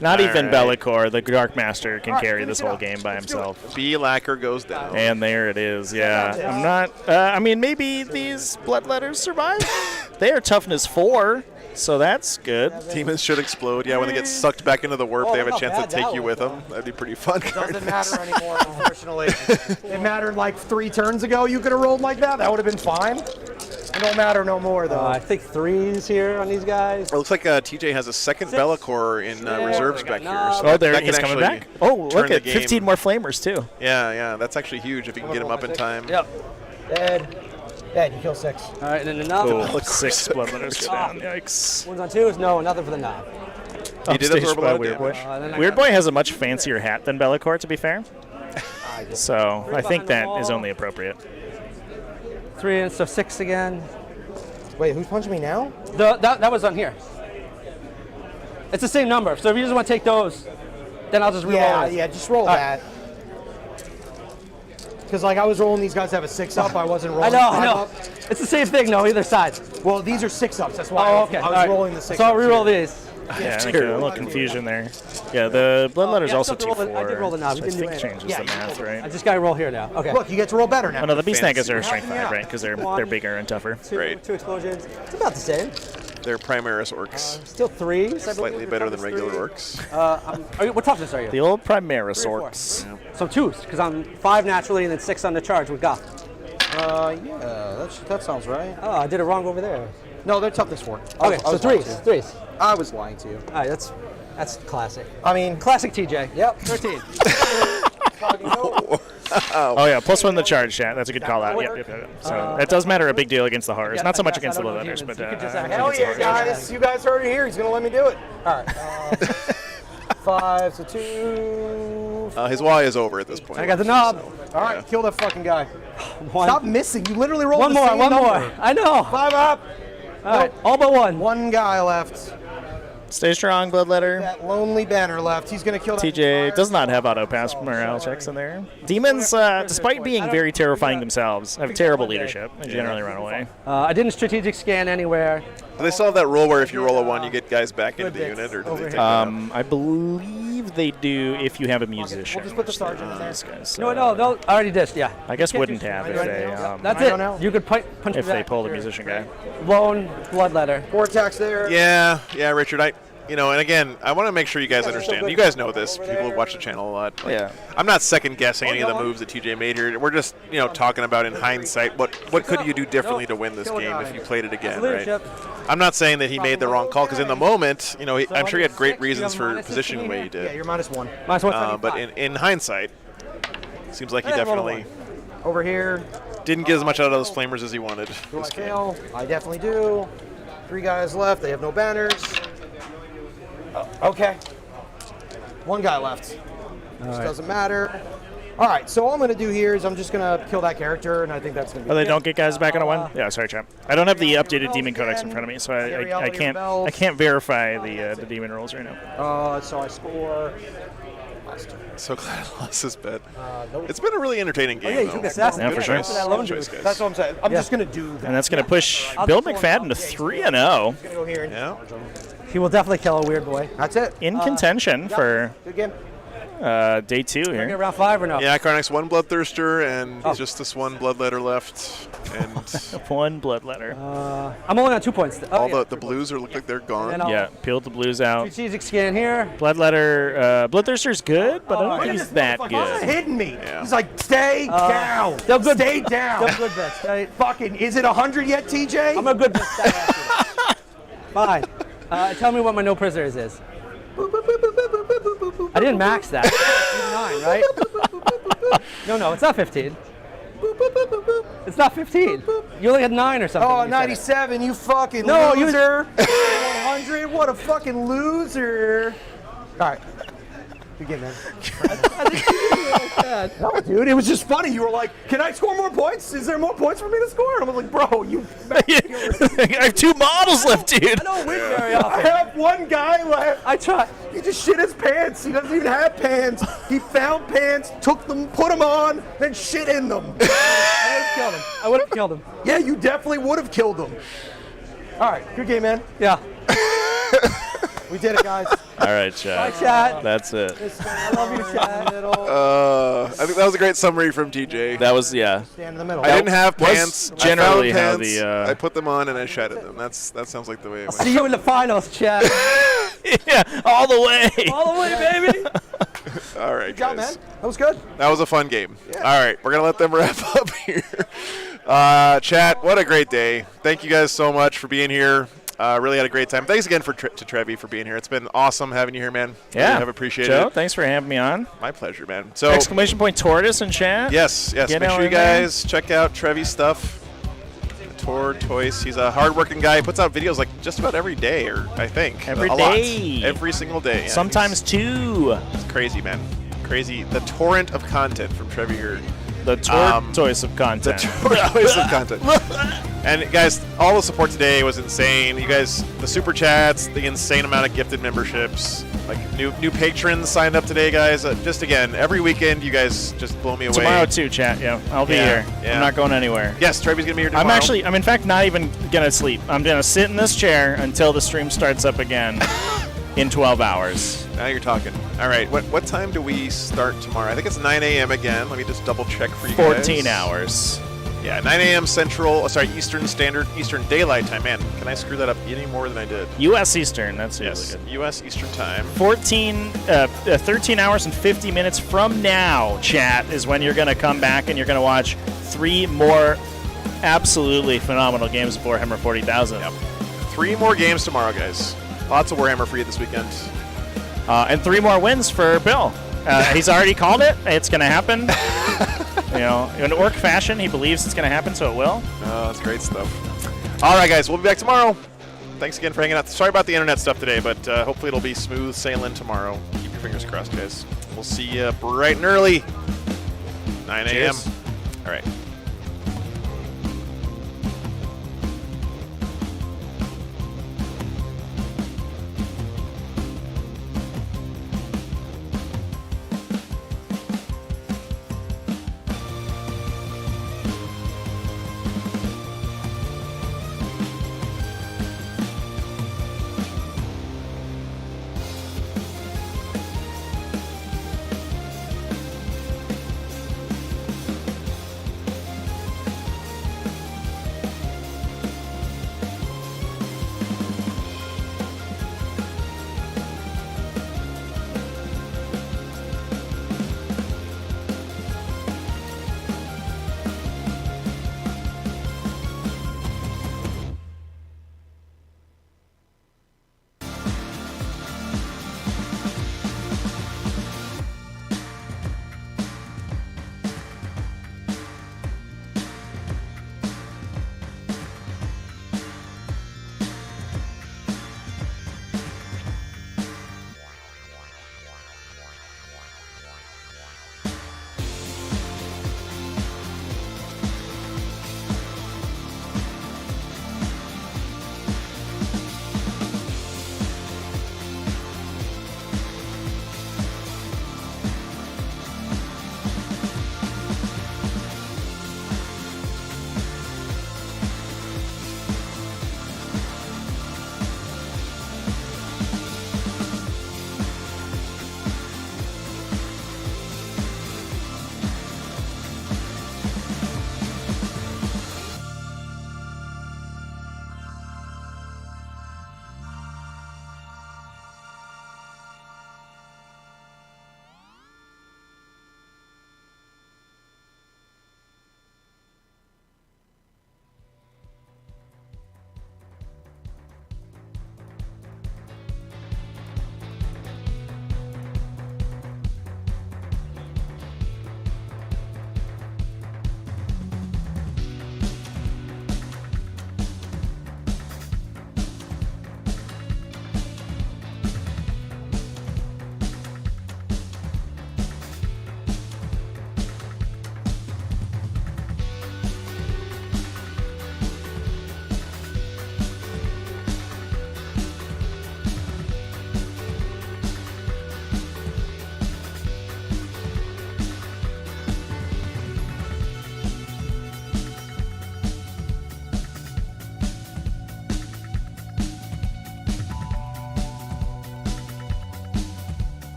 [SPEAKER 4] Not even
[SPEAKER 2] right.
[SPEAKER 4] Bellicor, the Dark Master, can carry this whole game by himself.
[SPEAKER 2] B Lacquer goes down.
[SPEAKER 4] And there it is, yeah. I'm not, I mean, maybe these Bloodletters survive. They are toughness 4, so that's good.
[SPEAKER 2] Demons should explode. Yeah, when they get sucked back into the warp, they have a
[SPEAKER 3] not
[SPEAKER 2] chance to
[SPEAKER 3] bad,
[SPEAKER 2] take
[SPEAKER 3] that
[SPEAKER 2] you
[SPEAKER 3] was,
[SPEAKER 2] with them. That'd be pretty fun.
[SPEAKER 1] Doesn't matter anymore, unfortunately. It mattered like 3 turns ago. You could have rolled like that. That would have been fine. It don't matter no more, though.
[SPEAKER 3] I think 3s here on these guys.
[SPEAKER 2] It looks like TJ has a second Bellicor in reserves back here. So
[SPEAKER 4] Oh, there
[SPEAKER 2] that
[SPEAKER 4] he's
[SPEAKER 2] can
[SPEAKER 4] coming
[SPEAKER 2] actually
[SPEAKER 4] back. Oh,
[SPEAKER 2] turn
[SPEAKER 4] look
[SPEAKER 2] the
[SPEAKER 4] at
[SPEAKER 2] game.
[SPEAKER 4] 15 more flamers, too.
[SPEAKER 2] Yeah, that's actually huge if you can get him up in time.
[SPEAKER 3] Yep.
[SPEAKER 1] Dead. Dead. You kill 6.
[SPEAKER 3] All right, and then the knob.
[SPEAKER 4] Oh, 6 Bloodletters go down. Yikes.
[SPEAKER 3] Ones on 2s? No, nothing for the knob.
[SPEAKER 2] He did
[SPEAKER 4] Upstaged
[SPEAKER 2] absorb a
[SPEAKER 4] by
[SPEAKER 2] lot of
[SPEAKER 4] Weird Boy.
[SPEAKER 2] damage.
[SPEAKER 3] Then I
[SPEAKER 4] Weird
[SPEAKER 3] got
[SPEAKER 4] Boy has a much fancier hat than Bellicor, to be fair. So I think that is only appropriate.
[SPEAKER 3] 3, and so 6 again.
[SPEAKER 1] Wait, who's punching me now?
[SPEAKER 3] That was on here. It's the same number. So if you just want to take those, then I'll just reroll it.
[SPEAKER 1] Yeah, just roll that. Because like I was rolling these guys have a 6-up, I wasn't
[SPEAKER 3] I
[SPEAKER 1] rolling
[SPEAKER 3] know,
[SPEAKER 1] 5-up.
[SPEAKER 3] It's the same thing, no, either side.
[SPEAKER 1] Well, these are 6-ups. That's why
[SPEAKER 3] Oh,
[SPEAKER 1] I was,
[SPEAKER 3] okay.
[SPEAKER 1] I was
[SPEAKER 3] all right.
[SPEAKER 1] rolling the 6-ups.
[SPEAKER 3] So I'll reroll these.
[SPEAKER 4] Yeah, I think a little confusion there. Yeah, the Bloodletter's
[SPEAKER 3] Yeah,
[SPEAKER 4] also
[SPEAKER 3] I still have to roll the- I did roll the
[SPEAKER 4] 2-4,
[SPEAKER 3] knob.
[SPEAKER 4] which
[SPEAKER 3] You
[SPEAKER 4] I
[SPEAKER 3] didn't do
[SPEAKER 4] think
[SPEAKER 3] anything.
[SPEAKER 4] changes the math,
[SPEAKER 3] I
[SPEAKER 4] right?
[SPEAKER 3] just got to roll here now. Okay.
[SPEAKER 1] Look, you get to roll better now.
[SPEAKER 4] Oh, no, the Beast Snaggers are
[SPEAKER 2] Fancy.
[SPEAKER 4] strength 5, right? Because they're bigger and tougher.
[SPEAKER 3] Two explosions. It's about the same.
[SPEAKER 2] They're Primaris Orcs.
[SPEAKER 3] Still 3s.
[SPEAKER 2] Slightly better than regular Orcs.
[SPEAKER 3] What toughness are you?
[SPEAKER 4] The old Primaris
[SPEAKER 3] 3 or 4?
[SPEAKER 4] Orcs.
[SPEAKER 3] So 2s, because I'm 5 naturally and then 6 on the charge with Goth.
[SPEAKER 1] Yeah, that sounds right.
[SPEAKER 3] Oh, I did it wrong over there.
[SPEAKER 1] No, they're toughness 4.
[SPEAKER 3] Okay, so 3s.
[SPEAKER 1] I was lying to you.
[SPEAKER 3] All right, that's classic.
[SPEAKER 1] I mean,
[SPEAKER 3] Classic TJ.
[SPEAKER 1] yep.
[SPEAKER 3] 13.
[SPEAKER 4] Oh yeah, +1 the charge, chat. That's a good call out. Yep. So that does matter a big deal against the horrors. Not so much against the letters, but
[SPEAKER 1] Hell yeah, guys! You guys heard it here. He's gonna let me do it. All right. 5 to 2.
[SPEAKER 2] His Y is over at this point.
[SPEAKER 3] I got the knob.
[SPEAKER 1] All right, kill that fucking guy.
[SPEAKER 3] One.
[SPEAKER 1] Stop missing. You literally rolled
[SPEAKER 3] One
[SPEAKER 1] the
[SPEAKER 3] more.
[SPEAKER 1] same
[SPEAKER 3] One
[SPEAKER 1] number.
[SPEAKER 3] more. I know.
[SPEAKER 1] 5 up.
[SPEAKER 3] All right. All but one.
[SPEAKER 1] One guy left.
[SPEAKER 4] Stay strong, Bloodletter.
[SPEAKER 1] That lonely banner left. He's gonna kill that.
[SPEAKER 4] TJ does not have auto pass morale checks in there. Demons, despite being very terrifying themselves, have terrible leadership and generally run away.
[SPEAKER 3] I didn't strategic scan anywhere.
[SPEAKER 2] Do they still have that rule where if you roll a 1, you get guys back into the unit, or do they take that out?
[SPEAKER 4] I believe they do if you have a musician.
[SPEAKER 1] We'll just put the sergeant in there.
[SPEAKER 4] These guys,
[SPEAKER 3] No, they'll already dished. Yeah.
[SPEAKER 4] I guess wouldn't have if they
[SPEAKER 3] That's
[SPEAKER 1] I don't know.
[SPEAKER 3] it. You could punch
[SPEAKER 4] if
[SPEAKER 3] me
[SPEAKER 4] they
[SPEAKER 3] back.
[SPEAKER 4] pull the musician guy.
[SPEAKER 3] Lone bloodletter.
[SPEAKER 1] Vortex there.
[SPEAKER 2] Yeah, Richard. And again, I want to make sure you guys understand. You guys know this. People who watch the channel a lot.
[SPEAKER 4] Yeah.
[SPEAKER 2] I'm not second guessing any of the moves that TJ made here. We're just, talking about in hindsight what could you do differently to win this game if you played it again, right?
[SPEAKER 3] Leadership.
[SPEAKER 2] I'm not saying that he made the wrong call because in the moment, I'm sure he had great reasons for positioning the way he
[SPEAKER 1] Yeah,
[SPEAKER 2] did.
[SPEAKER 1] you're -1.
[SPEAKER 2] But in hindsight, it seems like he definitely
[SPEAKER 1] Over here.
[SPEAKER 2] didn't get as much out of those flamers as he wanted.
[SPEAKER 1] Do I
[SPEAKER 2] This game.
[SPEAKER 1] fail? I definitely do. 3 guys left. They have no banners. Okay. 1 guy left. Just doesn't matter. All right, so all I'm going to do here is I'm just going to kill that character, and I think that's going to be
[SPEAKER 4] Oh, they
[SPEAKER 1] it.
[SPEAKER 4] don't get guys back on a 1? Yeah, sorry, champ. I don't have the updated demon codex in front of me, so I can't verify the demon rules right now.
[SPEAKER 1] So I score.
[SPEAKER 2] So glad I lost this bet. It's been a really entertaining game.
[SPEAKER 3] Yeah, you
[SPEAKER 2] though.
[SPEAKER 3] took assassin.
[SPEAKER 4] Yeah, for sure.
[SPEAKER 3] That's what that lone
[SPEAKER 2] Good choice,
[SPEAKER 3] dude.
[SPEAKER 2] guys.
[SPEAKER 1] That's what I'm saying. I'm just going to do that.
[SPEAKER 4] And that's going to push
[SPEAKER 3] I'll
[SPEAKER 4] Bill
[SPEAKER 3] just
[SPEAKER 4] McFadden to 3-0
[SPEAKER 1] Going to go here and
[SPEAKER 2] Yeah.
[SPEAKER 3] He will definitely kill a weird boy.
[SPEAKER 1] That's it.
[SPEAKER 4] in contention for
[SPEAKER 1] Good game.
[SPEAKER 4] day 2
[SPEAKER 3] Get
[SPEAKER 4] here.
[SPEAKER 3] round 5 or no?
[SPEAKER 2] Yeah, Karnak's 1 Bloodthirster and just this 1 Bloodletter left. And
[SPEAKER 4] 1 bloodletter.
[SPEAKER 3] I'm only on 2 points.
[SPEAKER 2] all the blues look like they're gone.
[SPEAKER 3] And I'll-
[SPEAKER 4] Yeah, peeled the blues out.
[SPEAKER 3] Strategic scan here.
[SPEAKER 4] Bloodletter, Bloodthirster's good, but I don't think he's that
[SPEAKER 1] He's
[SPEAKER 4] good.
[SPEAKER 1] hitting me.
[SPEAKER 2] Yeah.
[SPEAKER 1] He's like, stay down.
[SPEAKER 3] They're good.
[SPEAKER 1] Stay down.
[SPEAKER 3] They're good bets.
[SPEAKER 1] Fucking, is it 100 yet, TJ?
[SPEAKER 3] I'm a good bet. Fine. Tell me what my no prisoners is. I didn't max that. 9, right? No, it's not 15. It's not 15. You only had 9 or something.
[SPEAKER 1] Oh,
[SPEAKER 3] when you said it.
[SPEAKER 1] 97, you fucking
[SPEAKER 3] No, you-
[SPEAKER 1] loser. 100, what a fucking loser. All right. Good game, man. No, dude, it was just funny. You were like, can I score more points? Is there more points for me to score? And I'm like, bro, you...
[SPEAKER 4] I have 2 models left, dude.
[SPEAKER 3] I don't win very
[SPEAKER 1] I
[SPEAKER 3] often.
[SPEAKER 1] have 1 guy left.
[SPEAKER 3] I try.
[SPEAKER 1] He just shit his pants. He doesn't even have pants. He found pants, took them, put them on, then shit in them.
[SPEAKER 3] I would have killed him.
[SPEAKER 1] Yeah, you definitely would have killed them. All right, good game, man.
[SPEAKER 3] Yeah.
[SPEAKER 1] We did it, guys.
[SPEAKER 4] All right, chat.
[SPEAKER 3] Bye, chat.
[SPEAKER 4] That's it.
[SPEAKER 3] I love you, chat.
[SPEAKER 2] I think that was a great summary from TJ.
[SPEAKER 4] That was, yeah.
[SPEAKER 1] Stand in the middle.
[SPEAKER 2] I didn't have pants.
[SPEAKER 4] generally
[SPEAKER 2] I found
[SPEAKER 4] how
[SPEAKER 2] pants,
[SPEAKER 4] the,
[SPEAKER 2] I put them on and I shattered them. That sounds like the way it went.
[SPEAKER 3] See you in the finals, chat.
[SPEAKER 4] Yeah, all the way.
[SPEAKER 3] All the way, baby.
[SPEAKER 2] All right,
[SPEAKER 1] Good job,
[SPEAKER 2] guys.
[SPEAKER 1] man. That was good.
[SPEAKER 2] That was a fun game. All right, we're going to let them wrap up here. Chat, what a great day. Thank you guys so much for being here. Really had a great time. Thanks again to Trevi for being here. It's been awesome having you here, man.
[SPEAKER 4] Yeah.
[SPEAKER 2] Really have appreciated
[SPEAKER 4] Joe,
[SPEAKER 2] it.
[SPEAKER 4] thanks for having me on.
[SPEAKER 2] My pleasure, man. So,
[SPEAKER 4] Exclamation point Tortoise in chat.
[SPEAKER 2] yes.
[SPEAKER 4] Get
[SPEAKER 2] Make
[SPEAKER 4] on
[SPEAKER 2] sure you
[SPEAKER 4] in there.
[SPEAKER 2] guys check out Trevi's stuff. Tortoise. He's a hardworking guy. He puts out videos like just about every day, or I think.
[SPEAKER 4] Every
[SPEAKER 2] a lot.
[SPEAKER 4] day.
[SPEAKER 2] Every single day. Yeah,
[SPEAKER 4] Sometimes 2.
[SPEAKER 2] It's crazy, man. Crazy. The torrent of content from Trevi here.
[SPEAKER 4] The tortoise of
[SPEAKER 2] The
[SPEAKER 4] content.
[SPEAKER 2] tortoise of content. And guys, all the support today was insane. You guys, the super chats, the insane amount of gifted memberships, like new patrons signed up today, guys. Just again, every weekend, you guys just blow me away.
[SPEAKER 4] Tomorrow too, chat. Yeah, I'll be
[SPEAKER 2] Yeah,
[SPEAKER 4] here.
[SPEAKER 2] yeah.
[SPEAKER 4] I'm not going anywhere.
[SPEAKER 2] Yes, Trevi's gonna be here tomorrow.
[SPEAKER 4] I'm in fact not even gonna sleep. I'm gonna sit in this chair until the stream starts up again in 12 hours.
[SPEAKER 2] Now you're talking. All right, what time do we start tomorrow? I think it's 9 a.m. again. Let me just double check for you
[SPEAKER 4] 14
[SPEAKER 2] guys.
[SPEAKER 4] hours.
[SPEAKER 2] Yeah, 9 a.m. Eastern Daylight Time. Man, can I screw that up any more than I did?
[SPEAKER 4] U.S. Eastern. That's
[SPEAKER 2] Yes,
[SPEAKER 4] really good.
[SPEAKER 2] U.S. Eastern Time.
[SPEAKER 4] 13 hours and 50 minutes from now, chat, is when you're going to come back and you're going to watch 3 more absolutely phenomenal games of Warhammer 40,000.
[SPEAKER 2] Yep. 3 more games tomorrow, guys. Lots of Warhammer for you this weekend.
[SPEAKER 4] And 3 more wins for Bill. He's already called it. It's going to happen. You know, in orc fashion, he believes it's going to happen, so it will.
[SPEAKER 2] Oh, that's great stuff. All right, guys, we'll be back tomorrow. Thanks again for hanging out. Sorry about the internet stuff today, but hopefully it'll be smooth sailing tomorrow. Keep your fingers crossed, guys. We'll see you bright and early, 9 a.m.
[SPEAKER 4] Cheers.
[SPEAKER 2] All right.